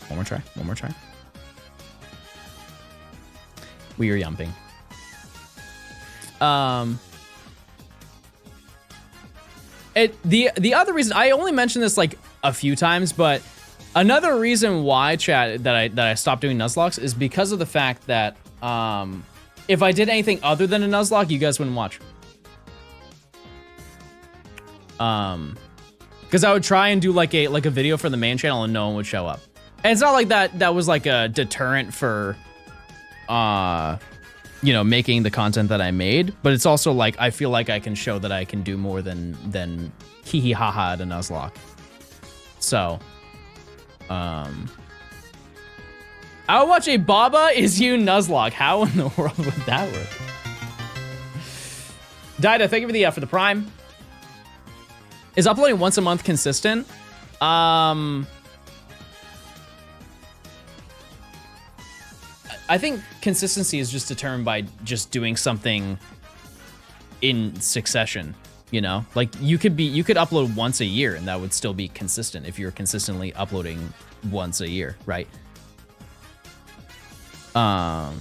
One more try. One more try. We are yumping. The other reason, I only mentioned this like a few times, but another reason why, chat, that I stopped doing Nuzlocks is because of the fact that if I did anything other than a Nuzlocke, you guys wouldn't watch. Because I would try and do like a video for the main channel and no one would show up. And it's not like that was like a deterrent for you know, making the content that I made, but it's also like I feel like I can show that I can do more than hee hee ha ha at a Nuzlocke. So I would watch a Baba Is You Nuzlocke. How in the world would that work? Dida, thank you for the Prime. Is uploading once a month consistent? I think consistency is just determined by just doing something in succession, you know? Like you could upload once a year and that would still be consistent if you're consistently uploading once a year, right? I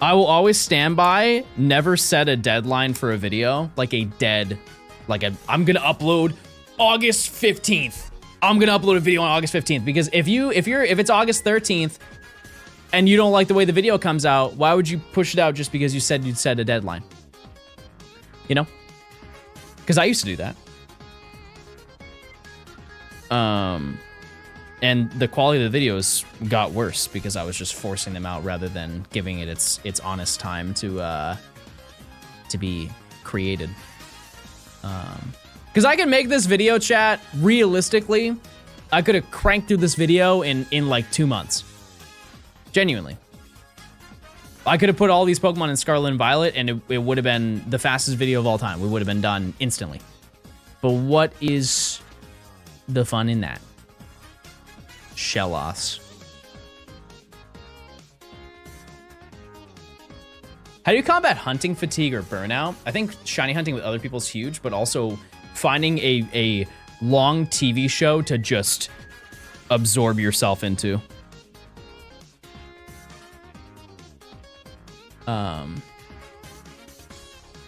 will always stand by, never set a deadline for a video, like I'm gonna upload August 15th. I'm gonna upload a video on August 15th, because if it's August 13th and you don't like the way the video comes out, why would you push it out just because you said you'd set a deadline? You know? Because I used to do that. And the quality of the videos got worse because I was just forcing them out rather than giving it its honest time to be created. Because I can make this video, chat, realistically, I could have cranked through this video in like 2 months. Genuinely. I could have put all these Pokemon in Scarlet and Violet and it would have been the fastest video of all time. We would have been done instantly. But what is the fun in that? Shellos. How do you combat hunting fatigue or burnout? I think shiny hunting with other people is huge, but also finding a long TV show to just absorb yourself into.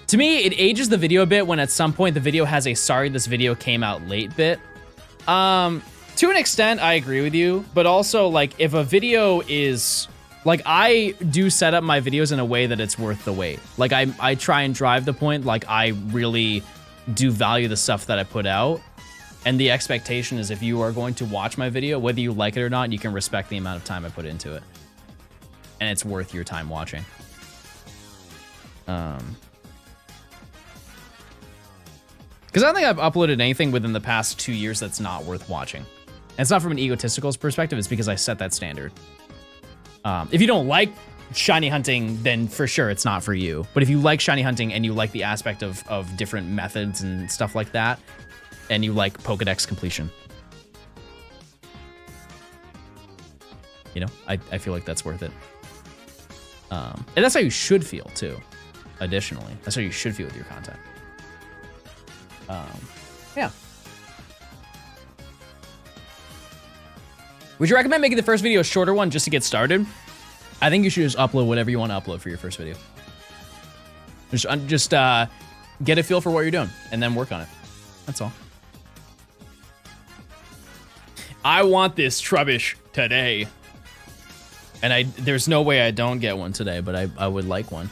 To me, it ages the video a bit when at some point the video has a sorry this video came out late bit. To an extent, I agree with you, but also like if a video is like, I do set up my videos in a way that it's worth the wait. Like I try and drive the point, like I really do value the stuff that I put out. And the expectation is if you are going to watch my video, whether you like it or not, you can respect the amount of time I put into it. And it's worth your time watching. Because I don't think I've uploaded anything within the past 2 years that's not worth watching. And it's not from an egotistical perspective, it's because I set that standard. If you don't like shiny hunting, then for sure it's not for you. But if you like shiny hunting and you like the aspect of different methods and stuff like that, and you like Pokedex completion, you know, I feel like that's worth it. And that's how you should feel too, additionally. That's how you should feel with your content. Yeah. Would you recommend making the first video a shorter one just to get started? I think you should just upload whatever you want to upload for your first video. Just get a feel for what you're doing and then work on it. That's all. I want this Trubbish today. And there's no way I don't get one today, but I would like one.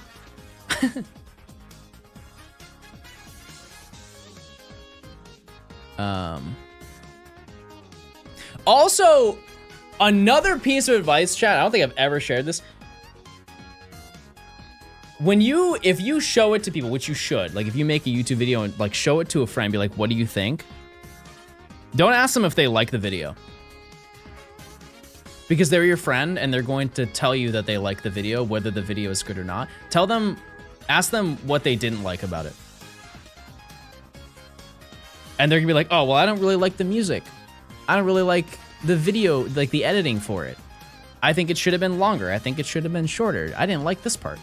Also, another piece of advice, chat, I don't think I've ever shared this. If you show it to people, which you should, like if you make a YouTube video and like show it to a friend, be like, what do you think? Don't ask them if they like the video. Because they're your friend and they're going to tell you that they like the video, whether the video is good or not. Ask them what they didn't like about it. And they're gonna be like, oh, well, I don't really like the music. I don't really like the video, like the editing for it. I think it should have been longer. I think it should have been shorter. I didn't like this part,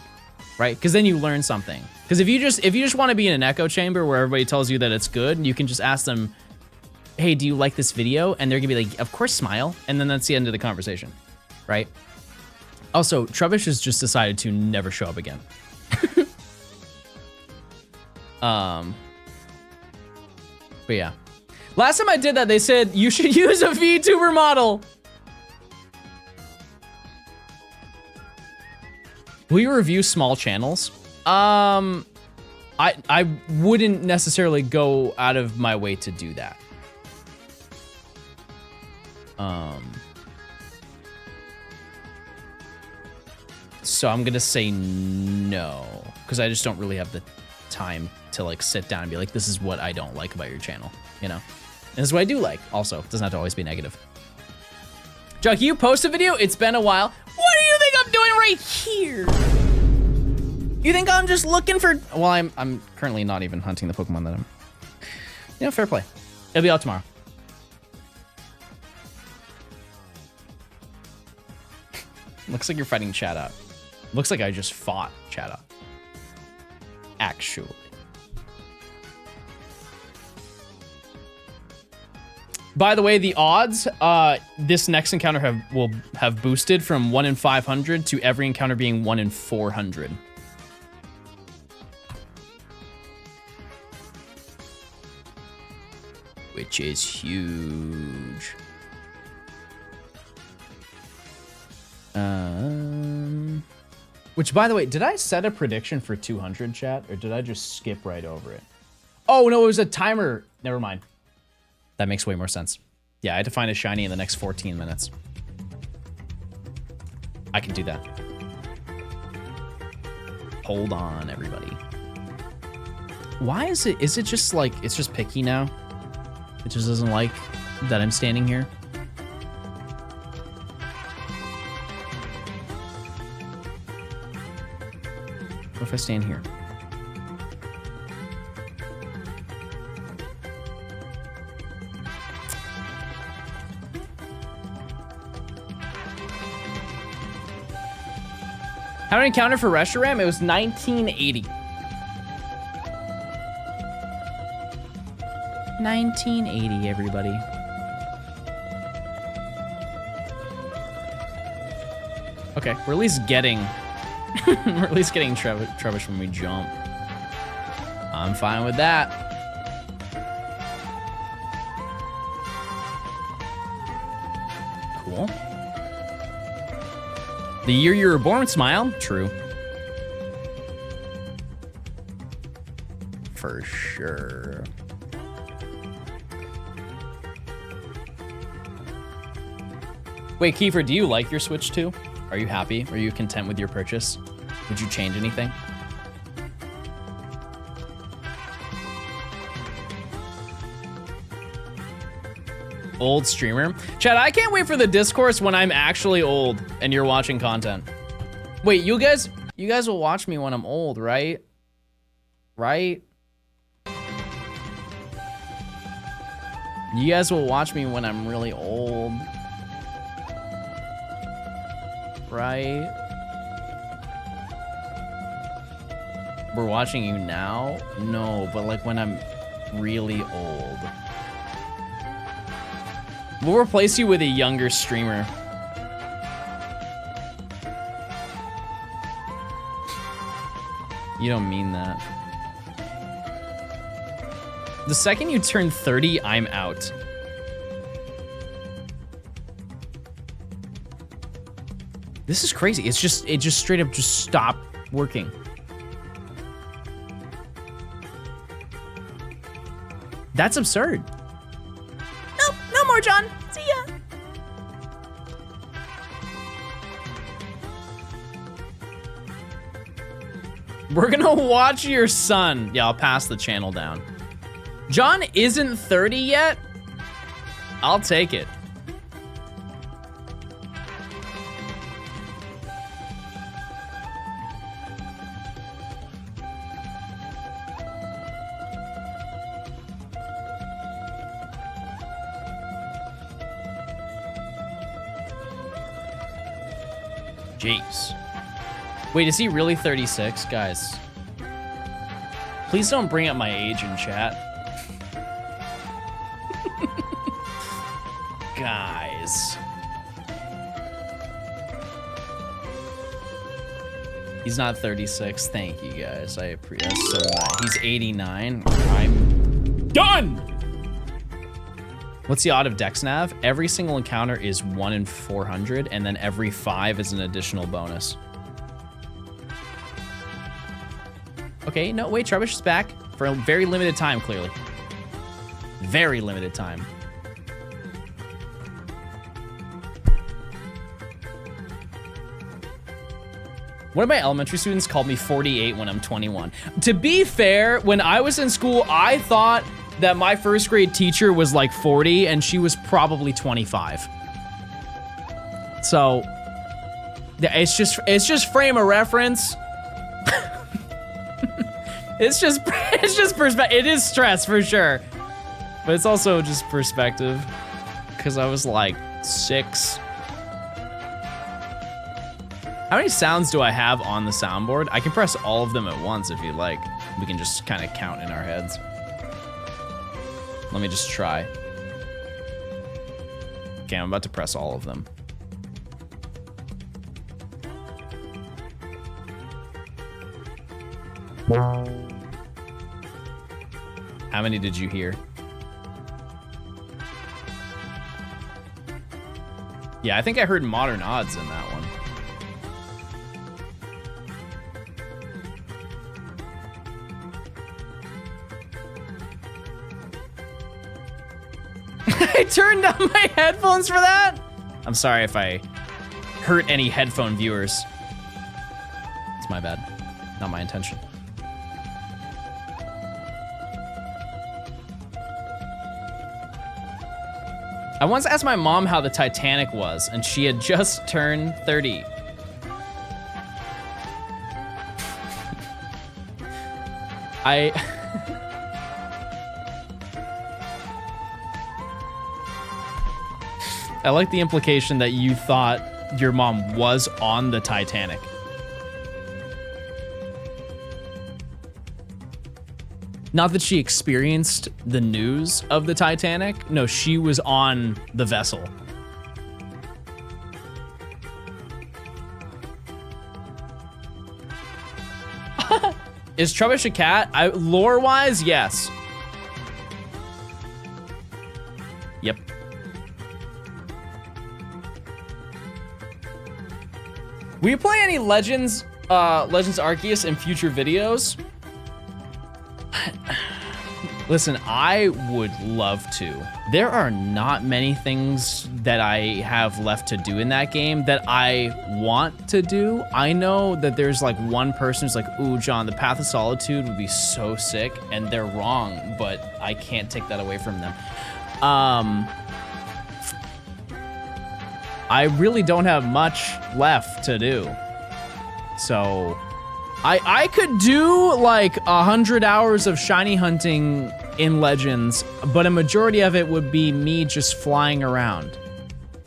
right? Because then you learn something. Because if you just want to be in an echo chamber where everybody tells you that it's good, you can just ask them, hey, do you like this video? And they're gonna be like, of course, smile. And then that's the end of the conversation, right? Also, Trubbish has just decided to never show up again. But yeah. Last time I did that, they said you should use a VTuber model. Will you review small channels? I wouldn't necessarily go out of my way to do that. So I'm gonna say no, because I just don't really have the time to like sit down and be like, this is what I don't like about your channel, you know? And this is what I do like. Also, it doesn't have to always be negative. Chuck, you post a video? It's been a while. What do you think I'm doing right here? You think I'm just looking for... Well, I'm currently not even hunting the Pokemon that I'm... You know, fair play. It'll be out tomorrow. Looks like you're fighting chat up. Looks like I just fought chat up. Actually. By the way, the odds this next encounter will have boosted from 1 in 500 to every encounter being 1 in 400. Which is huge. Which, by the way, did I set a prediction for 200, chat? Or did I just skip right over it? Oh, no, it was a timer. Never mind. That makes way more sense. Yeah, I had to find a shiny in the next 14 minutes. I can do that. Hold on, everybody. Why is it just like, it's just picky now? It just doesn't like that I'm standing here? What if I stand here? How many encounter for Reshiram? It was 1980. 1980, everybody. Okay, we're at least getting Trebush when we jump. I'm fine with that. Cool. The year you were born, smile. True. For sure. Wait, Kiefer, do you like your Switch 2? Are you happy? Are you content with your purchase? Would you change anything? Old streamer? Chad, I can't wait for the discourse when I'm actually old and you're watching content. Wait, you guys will watch me when I'm old, right? Right? You guys will watch me when I'm really old. Right? We're watching you now? No, but like when I'm really old. We'll replace you with a younger streamer. You don't mean that. The second you turn 30, I'm out. This is crazy. It just straight up just stopped working. That's absurd. Nope, no more, John. See ya. We're gonna watch your son. Yeah, I'll pass the channel down. John isn't 30 yet. I'll take it. Jeez. Wait, is he really 36? Guys, please don't bring up my age in chat. Guys. He's not 36. Thank you, guys. I appreciate that so much. He's 89. I'm done! What's the odd of DexNav? Every single encounter is 1 in 400, and then every 5 is an additional bonus. Okay, no, wait, Trebush is back for a very limited time, clearly. Very limited time. One of my elementary students called me 48 when I'm 21. To be fair, when I was in school, I thought that my first grade teacher was like 40 and she was probably 25. So it's just frame of reference. it's just perspective. It is stress for sure, but it's also just perspective because I was like 6. How many sounds do I have on the soundboard? I can press all of them at once if you like. We can just kind of count in our heads. Let me just try. Okay, I'm about to press all of them. How many did you hear? Yeah, I think I heard Modern Odds in that one. I turned on my headphones for that? I'm sorry if I hurt any headphone viewers. It's my bad. Not my intention. I once asked my mom how the Titanic was, and she had just turned 30. I like the implication that you thought your mom was on the Titanic. Not that she experienced the news of the Titanic. No, she was on the vessel. Is Trubbish a cat? Lore-wise, yes. Yep. Will you play any Legends Arceus in future videos? Listen, I would love to. There are not many things that I have left to do in that game that I want to do. I know that there's like one person who's like, ooh, John, the Path of Solitude would be so sick, and they're wrong, but I can't take that away from them. I really don't have much left to do. So I could do like 100 hours of shiny hunting in Legends, but a majority of it would be me just flying around.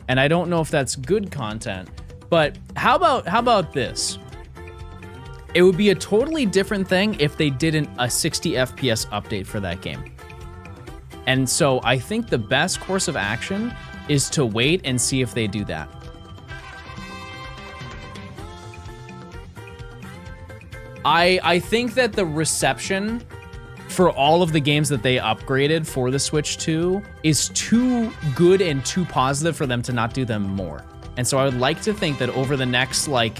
And I don't know if that's good content, but how about this? It would be a totally different thing if they did a 60 FPS update for that game. And so I think the best course of action is to wait and see if they do that. I think that the reception for all of the games that they upgraded for the Switch 2 is too good and too positive for them to not do them more. And so I would like to think that over the next like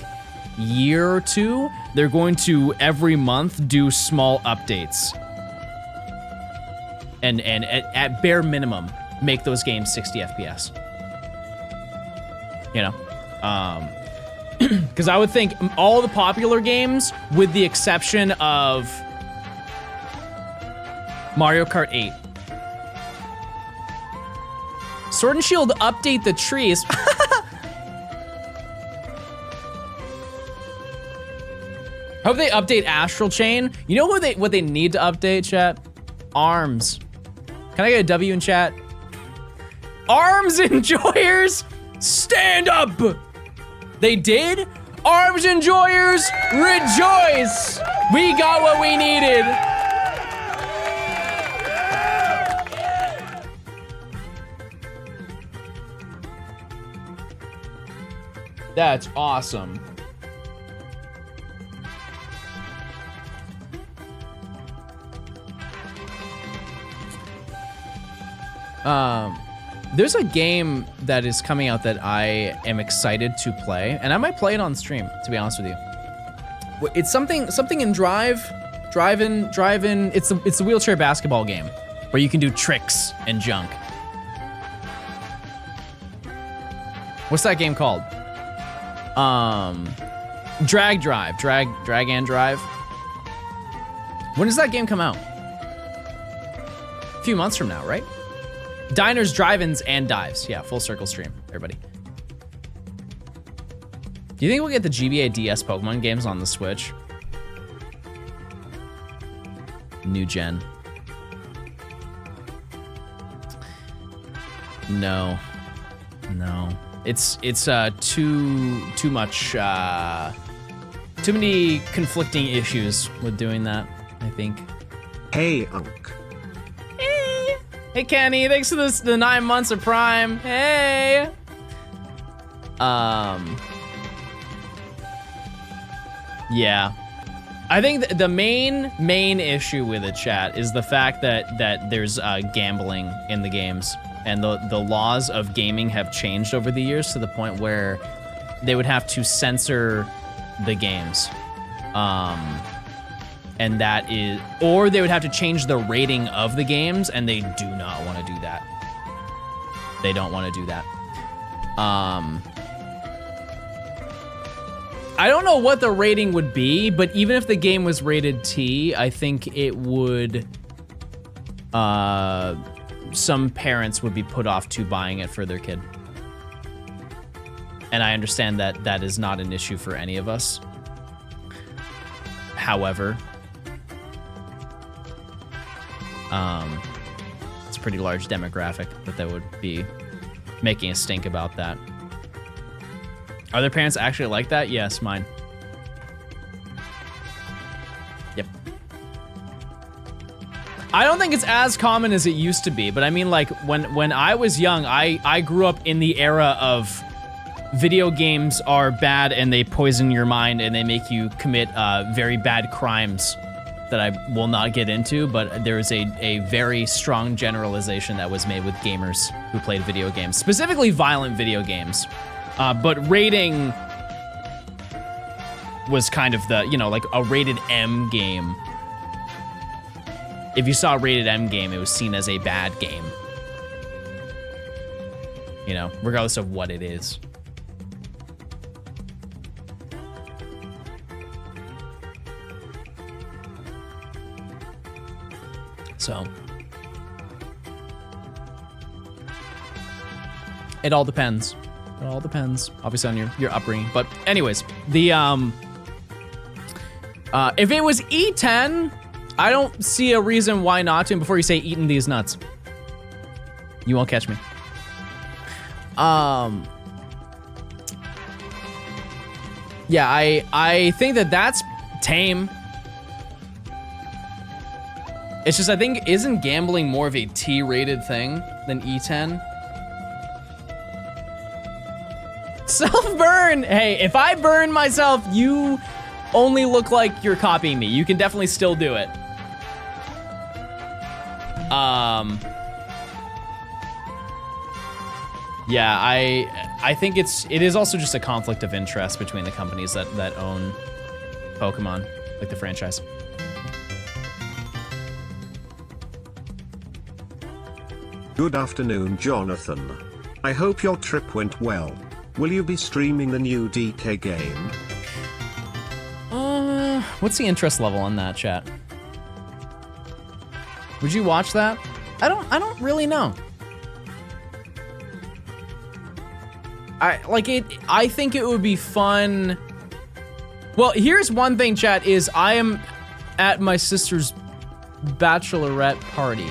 year or two, they're going to every month do small updates. And at bare minimum, make those games 60 FPS. You know? Because I would think all the popular games, with the exception of Mario Kart 8. Sword and Shield update the trees. Hope they update Astral Chain. You know what they need to update, chat? ARMS. Can I get a W in chat? ARMS enjoyers, stand up! They did? ARMS enjoyers, rejoice! We got what we needed. That's awesome. There's a game that is coming out that I am excited to play, and I might play it on stream, to be honest with you. It's something in Drive-In. It's a wheelchair basketball game where you can do tricks and junk. What's that game called? Drag and Drive. When does that game come out? A few months from now, right? Diners, drive-ins, and dives. Yeah, full circle stream, everybody. Do you think we'll get the GBA DS Pokemon games on the Switch? New gen. No. It's too much, too many conflicting issues with doing that, I think. Hey, Unc. Hey, Kenny, thanks for the 9 months of Prime. Hey. Yeah. I think the main issue with it, chat, is the fact that there's gambling in the games, and the laws of gaming have changed over the years to the point where they would have to censor the games. And that is, or they would have to change the rating of the games, and they do not want to do that. They don't want to do that. I don't know what the rating would be, but even if the game was rated T, I think it would, some parents would be put off to buying it for their kid. And I understand that that is not an issue for any of us. However, it's a pretty large demographic that would be making a stink about that. Are their parents actually like that? Yes, mine. Yep. I don't think it's as common as it used to be, but I mean, like, when I was young, I grew up in the era of video games are bad and they poison your mind and they make you commit very bad crimes that I will not get into, but there is a very strong generalization that was made with gamers who played video games, specifically violent video games. But rating was kind of the, you know, like a rated M game. If you saw a rated M game, it was seen as a bad game. You know, regardless of what it is. So it all depends. It all depends, obviously, on your upbringing. But anyways, the if it was E10, I don't see a reason why not to. And before you say eating these nuts, you won't catch me. Yeah, I think that's tame. It's just, I think, isn't gambling more of a T-rated thing than E10? Self-burn! Hey, if I burn myself, you only look like you're copying me. You can definitely still do it. Yeah, I think it is also just a conflict of interest between the companies that own Pokemon, like the franchise. Good afternoon, Jonathan. I hope your trip went well. Will you be streaming the new DK game? What's the interest level on that, chat? Would you watch that? I don't really know. I think it would be fun. Well, here's one thing, chat, is I am at my sister's bachelorette party.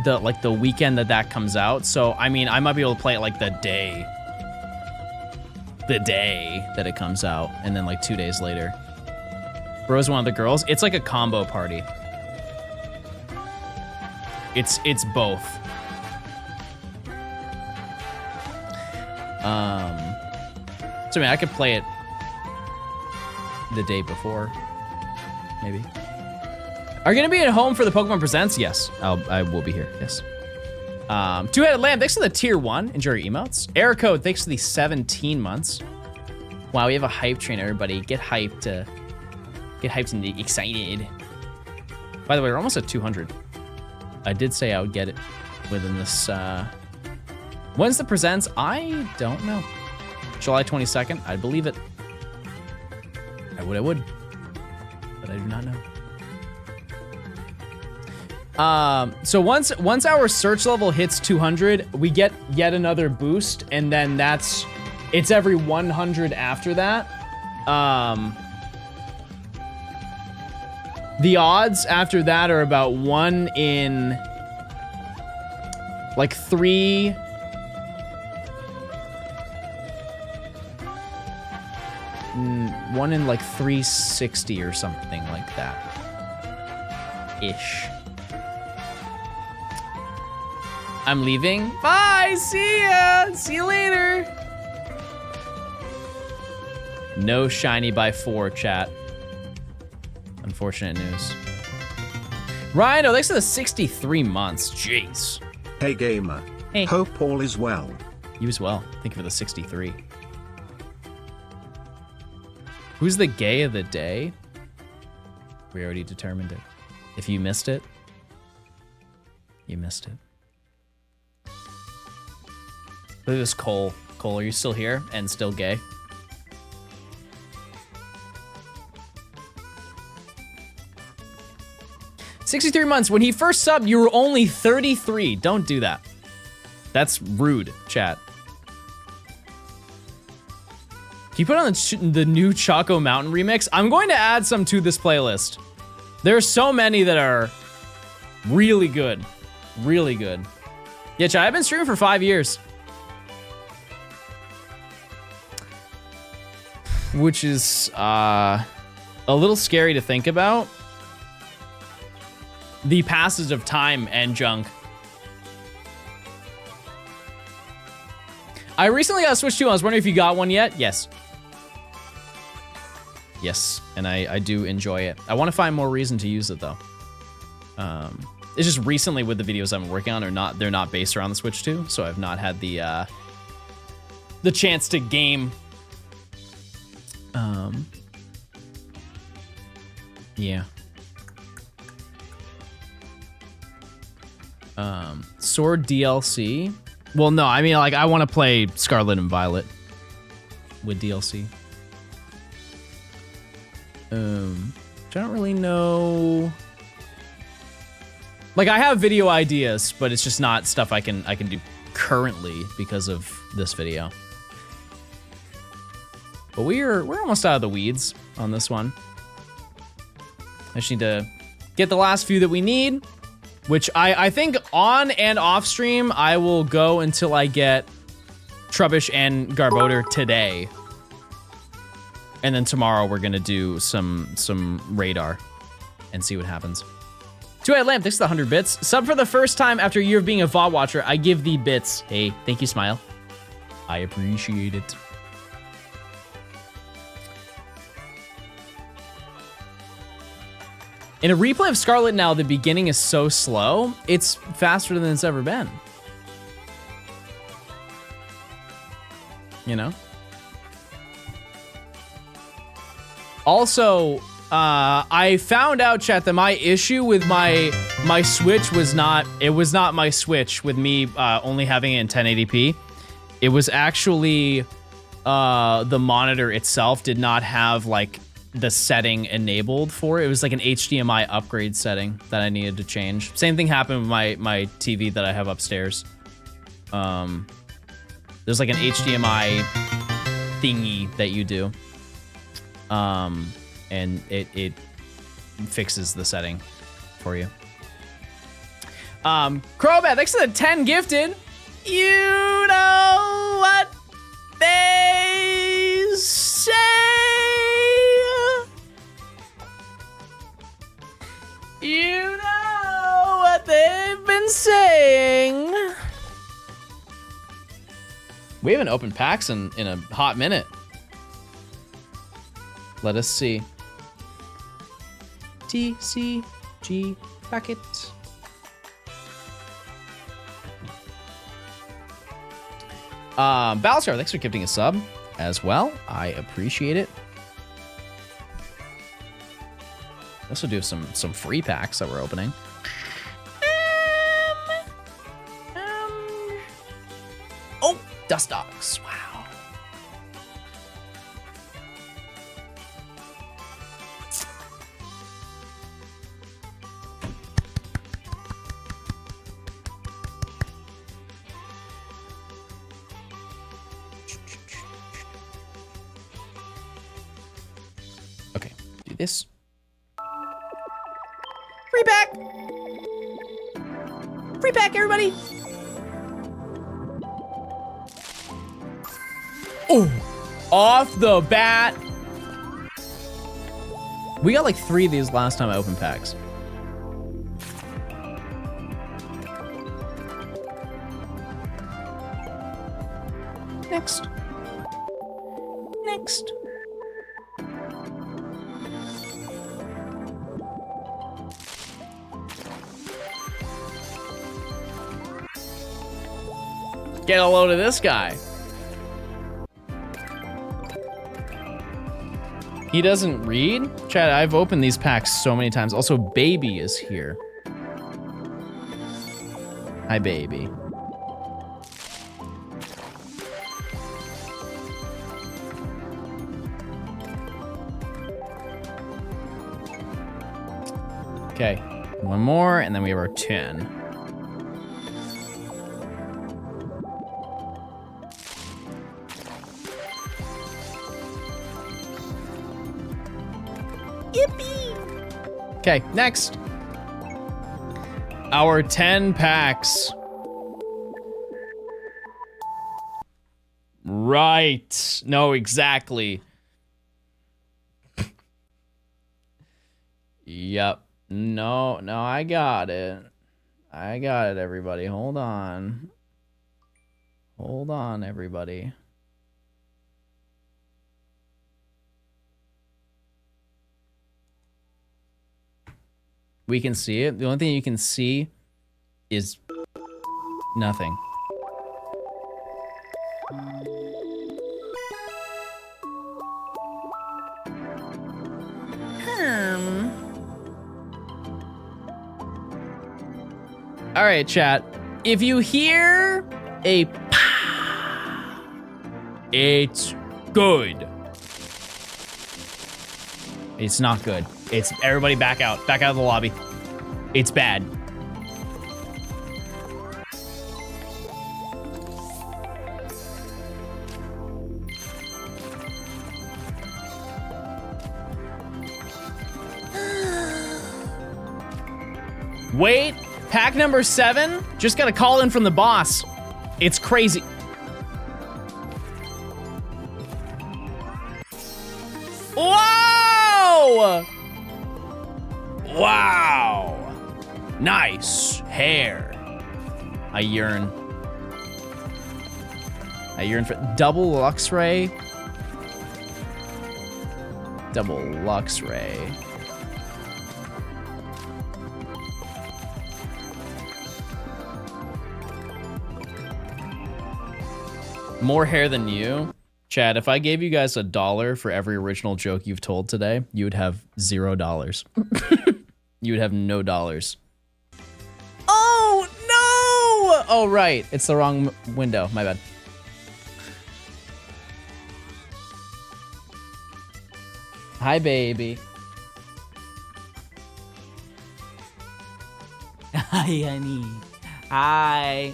The weekend that comes out. So, I mean, I might be able to play it like the day that it comes out, and then like 2 days later. Bro's one of the girls. It's like a combo party. It's both. So I mean, I could play it the day before, maybe. Are you gonna be at home for the Pokemon Presents? Yes, I will be here, yes. Two-Headed Lamb, thanks for the tier 1. Enjoy your emotes. Error Code, thanks for the 17 months. Wow, we have a hype train, everybody. Get hyped and excited. By the way, we're almost at 200. I did say I would get it within this, when's the Presents? I don't know. July 22nd, I believe it. I would. But I do not know. So once our search level hits 200, we get yet another boost, and then it's every 100 after that. The odds after that are about 1 in like 3. One in like 360 or something like that. Ish. I'm leaving. Bye, see ya. See you later. No shiny by 4, chat. Unfortunate news. Rhino, thanks for the 63 months. Jeez. Hey gamer. Hey. Hope all is well. You as well. Thank you for the 63. Who's the gay of the day? We already determined it. If you missed it, you missed it. Look at this Cole. Cole, are you still here and still gay? $63 months. When he first subbed, you were only 33. Don't do that. That's rude, chat. Can you put on the new Choco Mountain remix? I'm going to add some to this playlist. There are so many that are really good. Really good. Yeah, chat, I've been streaming for 5 years. Which is a little scary to think about. the passage of time and junk. I recently got a Switch 2. I was wondering if you got one yet. Yes. Yes, and I do enjoy it. I want to find more reason to use it though. It's just recently with the videos I'm working on they're not based around the Switch 2, so I've not had the chance to game. Yeah. Sword DLC. Well, no, I mean, like, I want to play Scarlet and Violet with DLC. I don't really know. Like, I have video ideas, but it's just not stuff I can do currently because of this video. But we're almost out of the weeds on this one. I just need to get the last few that we need, which I think on and off stream, I will go until I get Trubbish and Garbodor today. And then tomorrow we're gonna do some radar and see what happens. 2-Eyed Lamp, thanks for the 100 bits. Sub for the first time after a year of being a VOD watcher. I give thee bits. Hey, thank you, Smile. I appreciate it. In a replay of Scarlet now, the beginning is so slow, it's faster than it's ever been. You know? Also, I found out, chat, that my issue with my Switch was not my Switch with me only having it in 1080p. It was actually the monitor itself did not have like the setting enabled for it. It was like an HDMI upgrade setting that I needed to change. Same thing happened with my TV that I have upstairs. There's like an HDMI thingy that you do. And it fixes the setting for you. Crobat, thanks to the 10 gifted. You know what they say. You know what they've been saying. We haven't opened packs in a hot minute. Let us see. TCG packet. Balsar, thanks for gifting a sub as well. I appreciate it. I also do have some free packs that we're opening. Oh, Dust Dogs. Wow. Okay, do this. Free pack! Free pack, everybody! Oh, off the bat. We got like 3 of these last time I opened packs. Next. Next. Get a load of this guy. He doesn't read? Chad, I've opened these packs so many times. Also, Baby is here. Hi, Baby. Okay, one more, and then we have our 10. Yippee! Okay, next. Our 10 packs. Right. No, exactly. Yep. No, I got it. I got it, everybody. Hold on. Hold on, everybody. We can see it. The only thing you can see is nothing. All right, chat. If you hear a pow, it's good. It's not good. It's everybody back out. Back out of the lobby. It's bad. Wait, pack number 7? Just got a call in from the boss. It's crazy. Whoa! Wow. Nice hair. I yearn. I yearn for double Lux Ray. Double Lux Ray. More hair than you? Chad, if I gave you guys $1 for every original joke you've told today, you would have $0. You would have no dollars. Oh, no! Oh, right. It's the wrong window. My bad. Hi, baby. Hi, honey. Hi.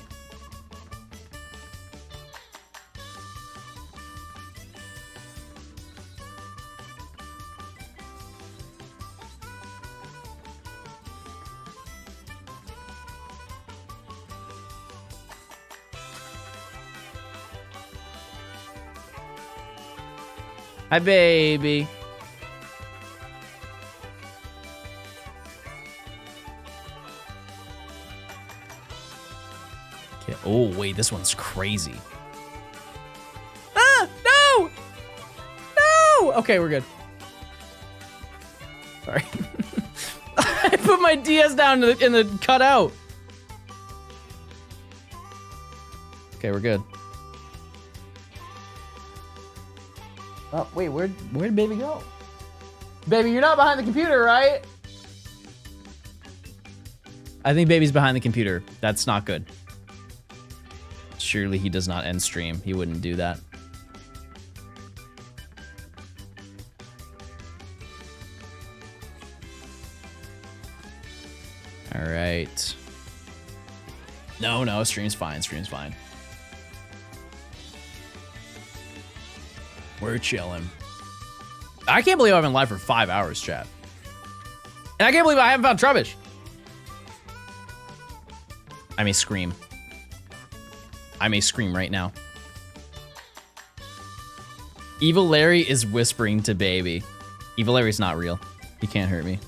Hi, baby. Okay. Oh, wait, this one's crazy. Ah, no! No! Okay, we're good. Sorry. I put my DS down in the cutout. Okay, we're good. Oh, wait, where'd baby go? Baby, you're not behind the computer, right? I think baby's behind the computer. That's not good. Surely he does not end stream. He wouldn't do that. All right. No, stream's fine. Stream's fine. We're chilling. I can't believe I've been live for 5 hours, chat. And I can't believe I haven't found Trubbish. I may scream. I may scream right now. Evil Larry is whispering to baby. Evil Larry's not real. He can't hurt me.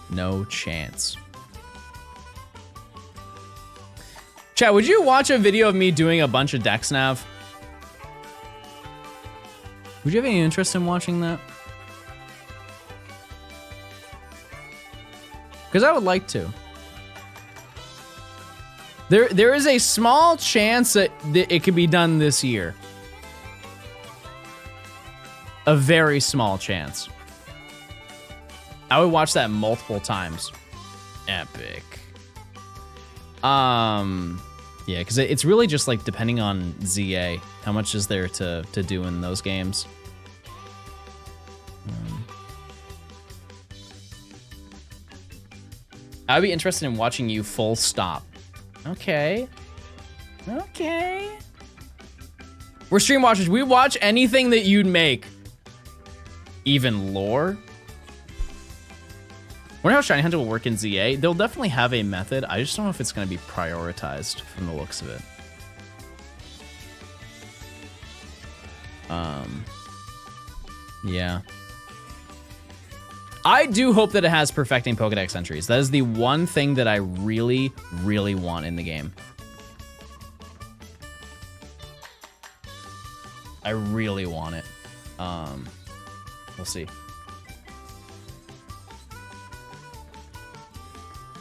No chance. Chat, would you watch a video of me doing a bunch of Dex Nav? Would you have any interest in watching that? Because I would like to. There is a small chance that it could be done this year. A very small chance. I would watch that multiple times. Epic. Yeah, because it's really just like depending on ZA. How much is there to do in those games? I'd be interested in watching you full stop. Okay. Okay. We're stream watchers. We watch anything that you'd make. Even lore. Wonder how Shiny Hunter will work in ZA. They'll definitely have a method. I just don't know if it's going to be prioritized from the looks of it. Yeah. I do hope that it has perfecting Pokedex entries. That is the one thing that I really, really want in the game. I really want it. We'll see.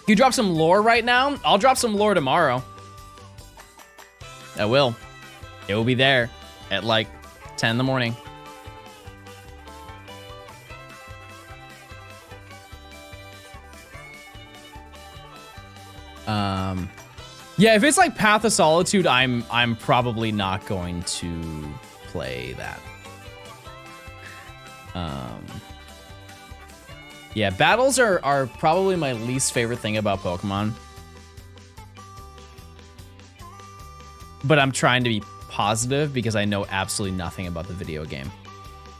You drop some lore right now? I'll drop some lore tomorrow. I will. It will be there at like 10 in the morning. Yeah, if it's like Path of Solitude, I'm probably not going to play that. Yeah, battles are probably my least favorite thing about Pokemon. But I'm trying to be positive because I know absolutely nothing about the video game.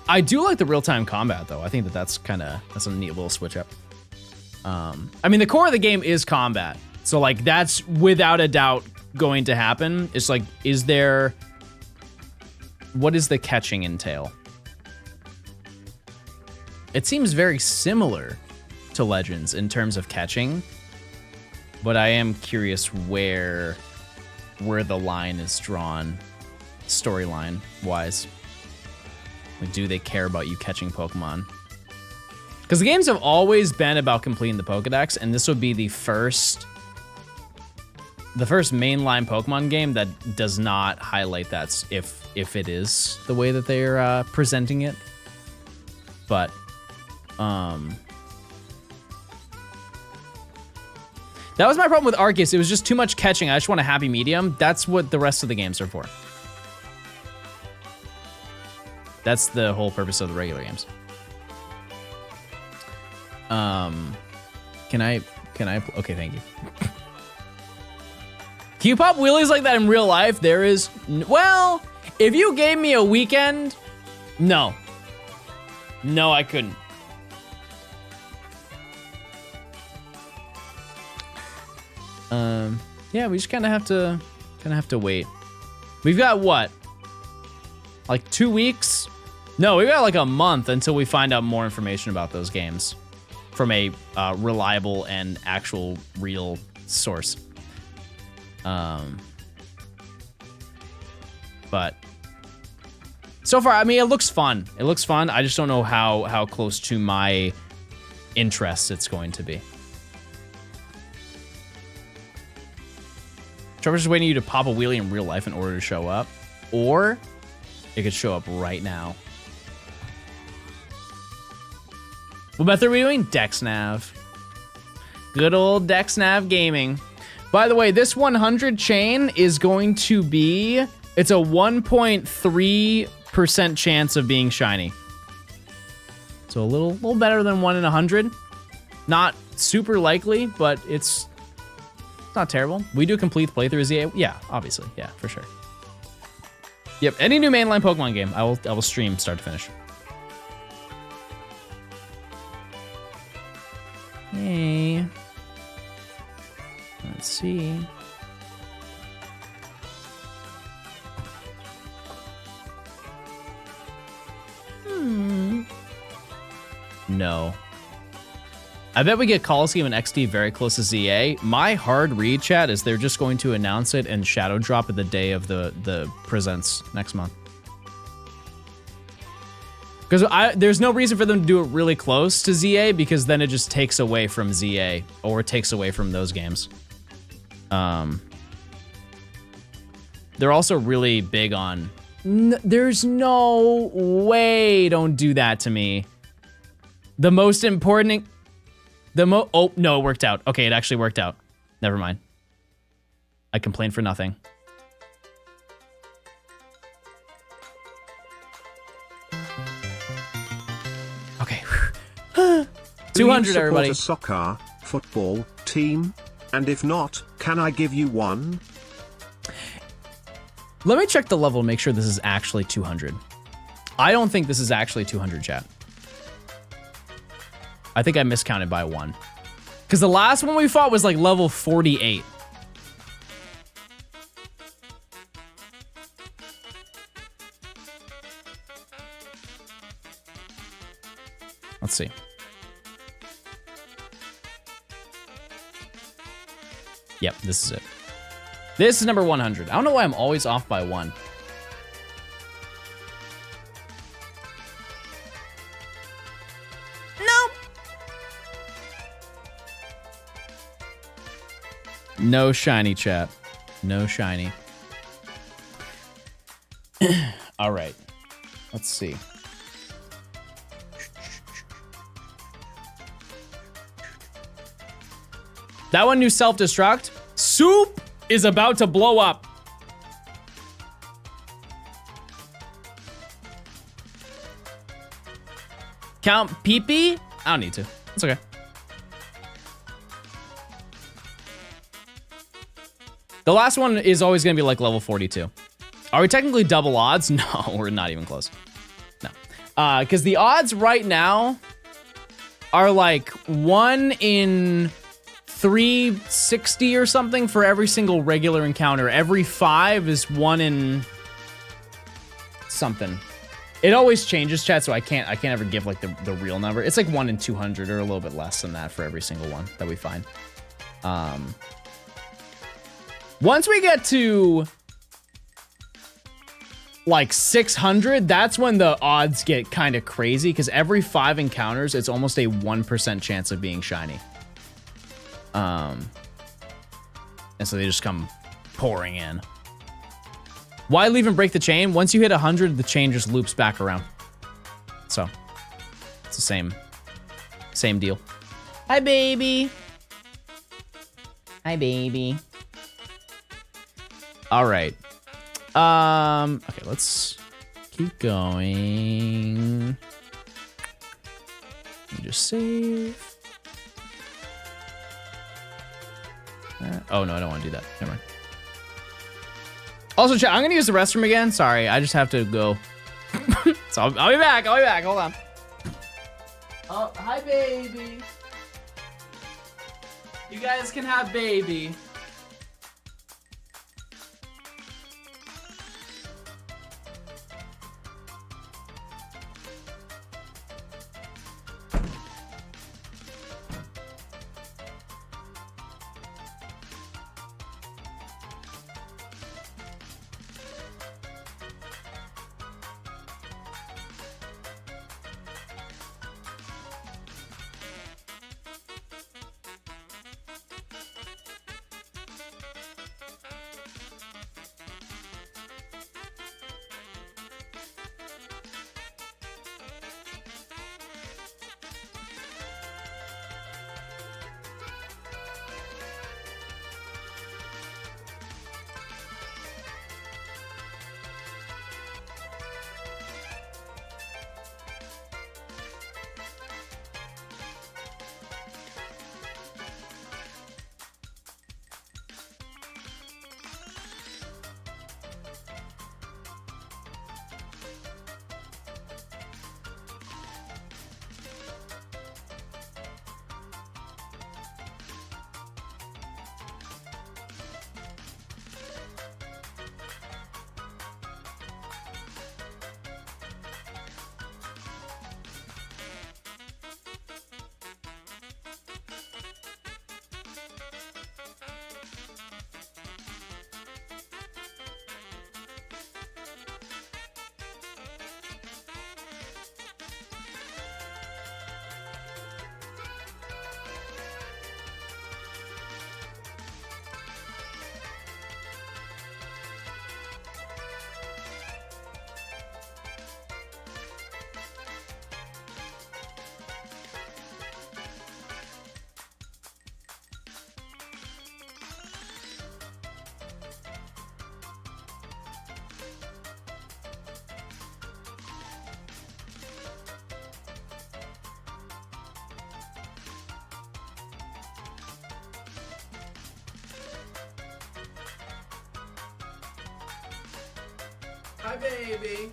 I do like the real-time combat though. I think that's a neat little switch up. I mean, the core of the game is combat. So like that's without a doubt going to happen. It's like, what does the catching entail? It seems very similar to Legends in terms of catching, but I am curious where the line is drawn, storyline wise. Like, do they care about you catching Pokemon? Because the games have always been about completing the Pokedex, and this would be the first mainline Pokemon game that does not highlight that if it is the way that they're presenting it. But that was my problem with Arceus. It was just too much catching. I just want a happy medium. That's what the rest of the games are for. That's the whole purpose of the regular games. Can I? Okay, thank you. Can you pop wheelies like that in real life? There is, well, if you gave me a weekend, no. No, I couldn't. Yeah, we just kind of have to wait. We've got what? Like 2 weeks? No, we've got like a month until we find out more information about those games from a reliable and actual real source. But so far, I mean, it looks fun. It looks fun. I just don't know how close to my interests it's going to be. Trevor's just waiting you to pop a wheelie in real life in order to show up. Or it could show up right now. What method are we doing? DexNav. Good old DexNav gaming. By the way, this 100 chain is going to be, it's a 1.3% chance of being shiny. So a little better than 1 in 100. Not super likely, but it's not terrible. We do complete playthrough ZA. Yeah, obviously. Yeah, for sure. Yep, any new mainline Pokemon game, I will stream start to finish. Hey. Let's see. No. I bet we get Coliseum and XD very close to ZA. My hard read, chat, is they're just going to announce it and shadow drop it the day of the presents next month. Because there's no reason for them to do it really close to ZA, because then it just takes away from ZA, or it takes away from those games. They're also really big on... there's no way, don't do that to me. The most important... oh, no, it worked out. Okay, it actually worked out. Never mind. I complained for nothing. Okay. 200, everybody. A soccer, football, team? And if not, can I give you one? Let me check the level and make sure this is actually 200. I don't think this is actually 200, chat. I think I miscounted by 1. Because the last one we fought was like level 48. Let's see. Yep, this is it. This is number 100. I don't know why I'm always off by 1. No. No shiny, chat. No shiny. All right. Let's see. That one knew self-destruct. Soup is about to blow up. Count pee-pee? I don't need to. It's okay. The last one is always going to be like level 42. Are we technically double odds? No, we're not even close. No. Because the odds right now are like 1 in 360 or something for every single regular encounter. Every 5 is 1 in something. It always changes, chat, so I can't ever give like the real number. It's like 1 in 200 or a little bit less than that for every single one that we find. Once we get to like 600, that's when the odds get kind of crazy, because every 5 encounters, it's almost a 1% chance of being shiny. And so they just come pouring in. Why leave and break the chain? Once you hit 100, the chain just loops back around. So it's the same deal. Hi, baby. Hi, baby. All right. Okay, let's keep going. Let me just save. Oh, no, I don't want to do that. Never mind. Also, chat, I'm going to use the restroom again. Sorry, I just have to go. So I'll be back. I'll be back. Hold on. Oh, hi, baby. You guys can have baby. Hi, baby.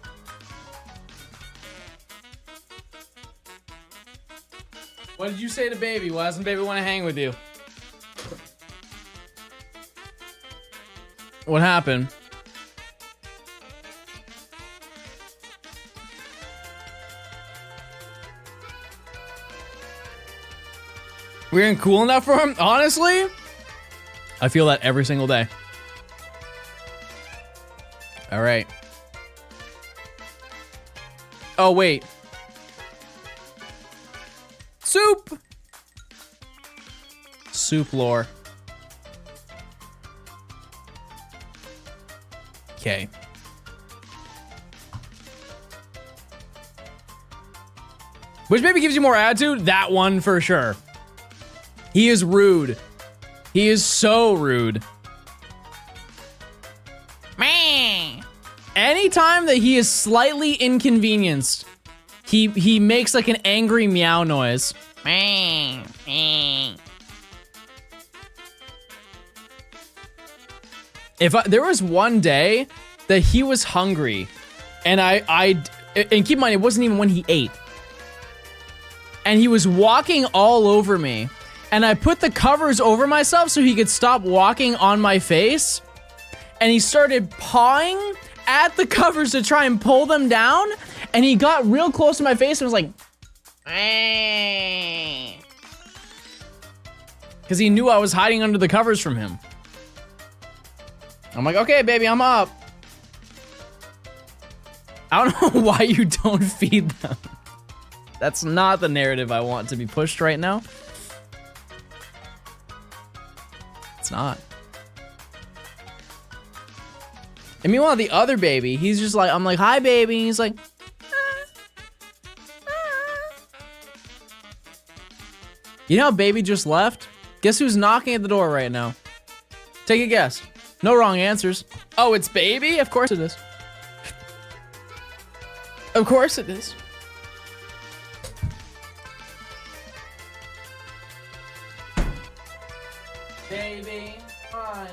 What did you say to baby? Why doesn't baby want to hang with you? What happened? We ain't cool enough for him? Honestly, I feel that every single day. All right. Oh, wait. Soup! Soup lore. Okay. Which maybe gives you more attitude? That one for sure. He is rude. He is so rude. Anytime that he is slightly inconvenienced, he makes like an angry meow noise. There was one day that he was hungry, and and keep in mind, it wasn't even when he ate. And he was walking all over me, and I put the covers over myself so he could stop walking on my face, and he started pawing at the covers to try and pull them down, and he got real close to my face and was like, because he knew I was hiding under the covers from him. I'm like, okay, baby, I'm up. I don't know why you don't feed them. That's not the narrative I want to be pushed right now. It's not. And meanwhile, the other baby, he's just like, I'm like, hi, baby. And he's like, You know how baby just left? Guess who's knocking at the door right now? Take a guess. No wrong answers. Oh, it's baby? Of course it is. Of course it is. Baby, fine.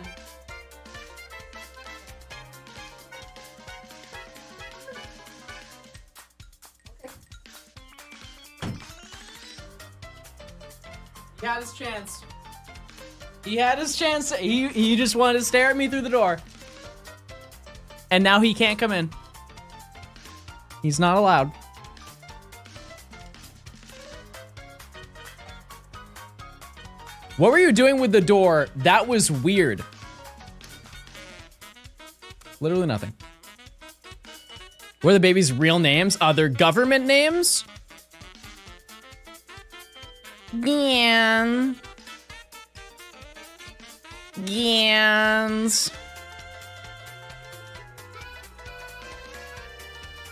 He had his chance. He had his chance. He just wanted to stare at me through the door. And now he can't come in. He's not allowed. What were you doing with the door? That was weird. Literally nothing. What are the baby's real names? Their government names? Gans.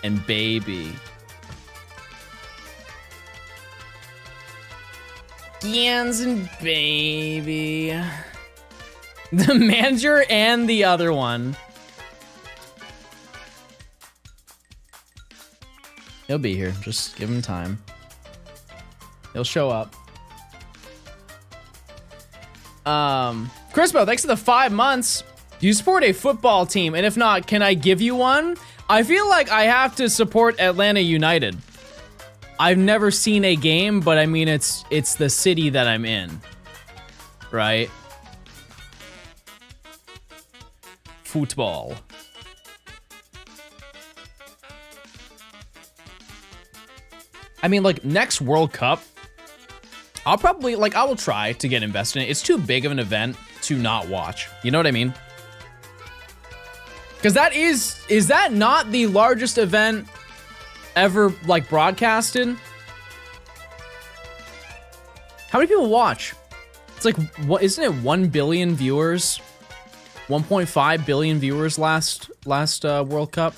And baby. Gans and baby. The manager and the other one. He'll be here. Just give him time. He'll show up. Crispo, thanks for the 5 months. Do you support a football team? And if not, can I give you one? I feel like I have to support Atlanta United. I've never seen a game, but I mean, it's the city that I'm in, right? Football. I mean, like, next World Cup, I'll probably, like, I will try to get invested in it. It's too big of an event to not watch. You know what I mean? Because that is that not the largest event ever, like, broadcasted? How many people watch? It's like, what, isn't it 1 billion viewers? 1.5 billion viewers last World Cup?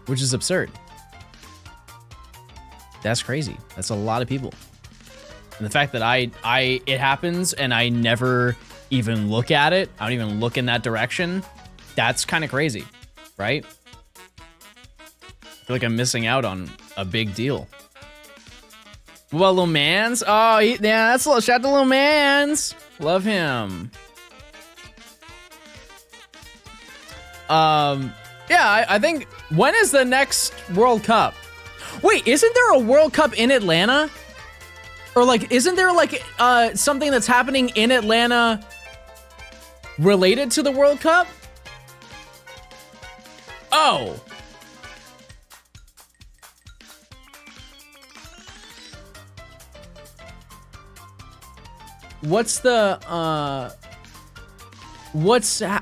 Which is absurd. That's crazy. That's a lot of people. And the fact that it happens and I never even look at it, I don't even look in that direction, that's kind of crazy, right? I feel like I'm missing out on a big deal. What about Lil Mans? Oh, yeah, that's a little shout out to Lil Mans. Love him. Yeah, I think, when is the next World Cup? Wait, isn't there a World Cup in Atlanta? Or like, isn't there like something that's happening in Atlanta related to the World Cup? Oh! What's the,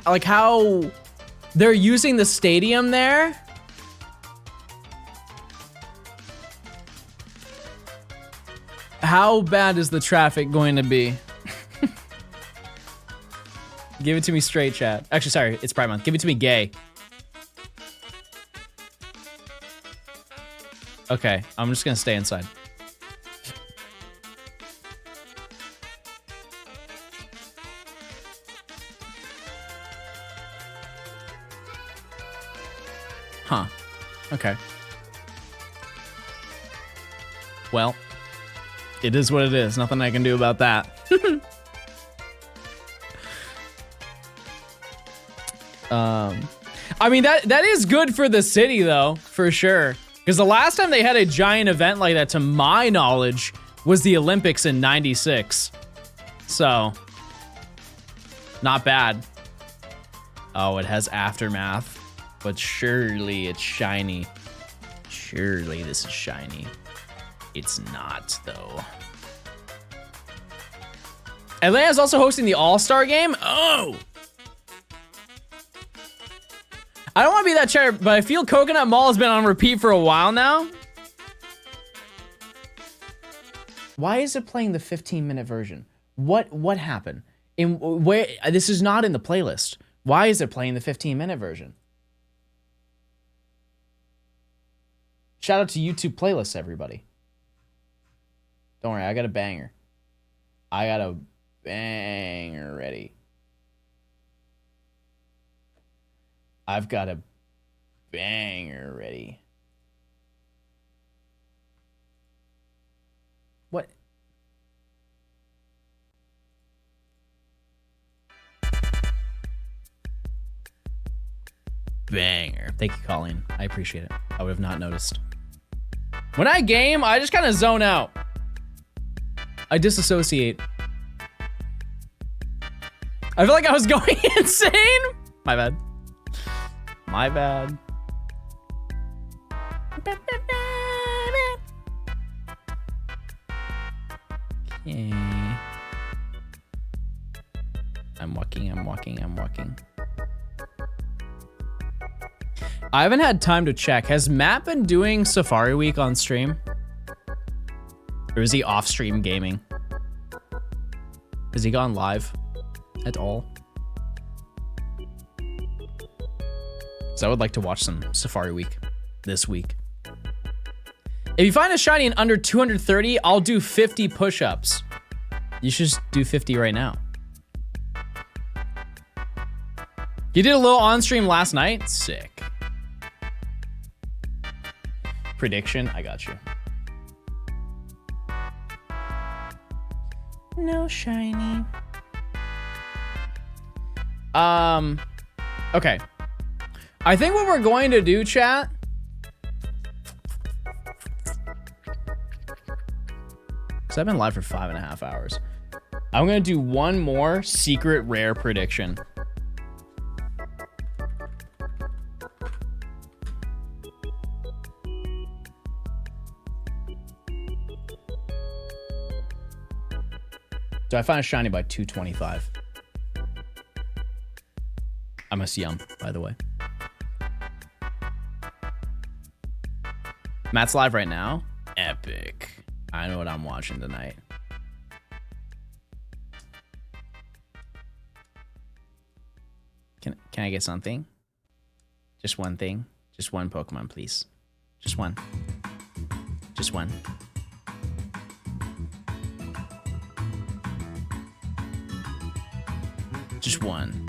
like, how they're using the stadium there? How bad is the traffic going to be? Give it to me straight, chat. Actually, sorry, it's Pride Month. Give it to me gay. Okay, I'm just gonna stay inside. Huh. Okay. Well, it is what it is. Nothing I can do about that. I mean, that is good for the city, though, for sure. Because the last time they had a giant event like that, to my knowledge, was the Olympics in '96. So, not bad. Oh, it has Aftermath. But surely it's shiny. Surely this is shiny. It's not, though. Atlanta's also hosting the All-Star game? Oh! I don't want to be that chair, but I feel Coconut Mall has been on repeat for a while now. Why is it playing the 15-minute version? What happened? Where this is not in the playlist. Why is it playing the 15-minute version? Shout out to YouTube playlists, everybody. Don't worry, I got a banger. I got a banger ready. I've got a banger ready. What? Banger. Thank you, Colleen. I appreciate it. I would have not noticed. When I game, I just kind of zone out. I disassociate. I feel like I was going insane. My bad. My bad. Okay. I'm walking. I haven't had time to check. Has Matt been doing Safari Week on stream? Or is he off stream gaming? Has he gone live at all? So I would like to watch some Safari Week this week. If you find a shiny in under 230, I'll do 50 push-ups. You should just do 50 right now. You did a little on-stream last night? Sick. Prediction, I got you. No shiny. Okay. I think what we're going to do, chat, because I've been live for 5.5 hours. I'm gonna do one more secret rare prediction. So I find a shiny by 225. I must yum, by the way. Matt's live right now. Epic. I know what I'm watching tonight. Can I get something? Just one thing. Just one Pokemon, please. Just one. Just one. Just one.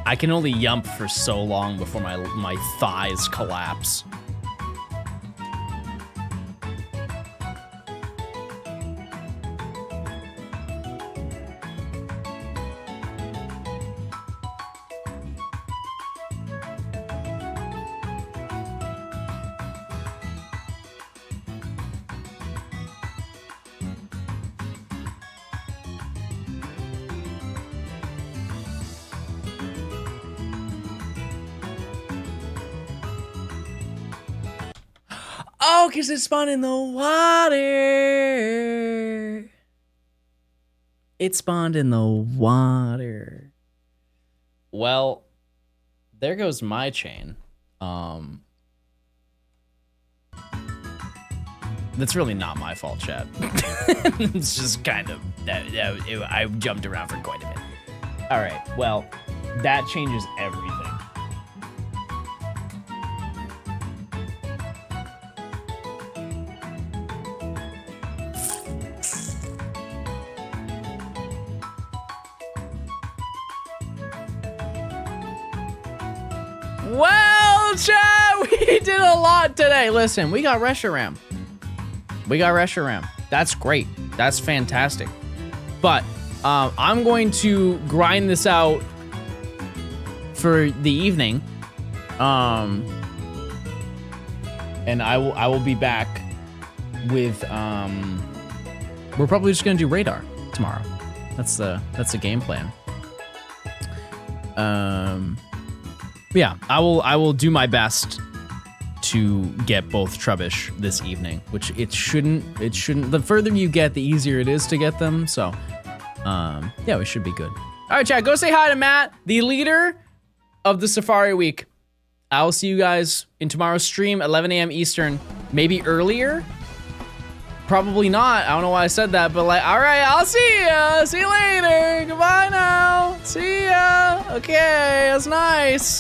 I can only yump for so long before my thighs collapse. Oh, because it spawned in the water. It spawned in the water. Well, there goes my chain. That's really not my fault, chat. It's just kind of, I jumped around for quite a bit. All right, well, that changes everything. Well, chat, we did a lot today. Listen, we got Reshiram. That's great. That's fantastic. But I'm going to grind this out for the evening. And I will be back with we're probably just gonna do radar tomorrow. That's the game plan. Yeah, I will do my best to get both Trubbish this evening, which it shouldn't, the further you get, the easier it is to get them, so, yeah, we should be good. All right, chat, go say hi to Matt, the leader of the Safari Week. I'll see you guys in tomorrow's stream, 11 a.m. Eastern, maybe earlier? Probably not, I don't know why I said that, but like, all right, I'll see ya, see you later, goodbye now, see ya, okay, that's nice.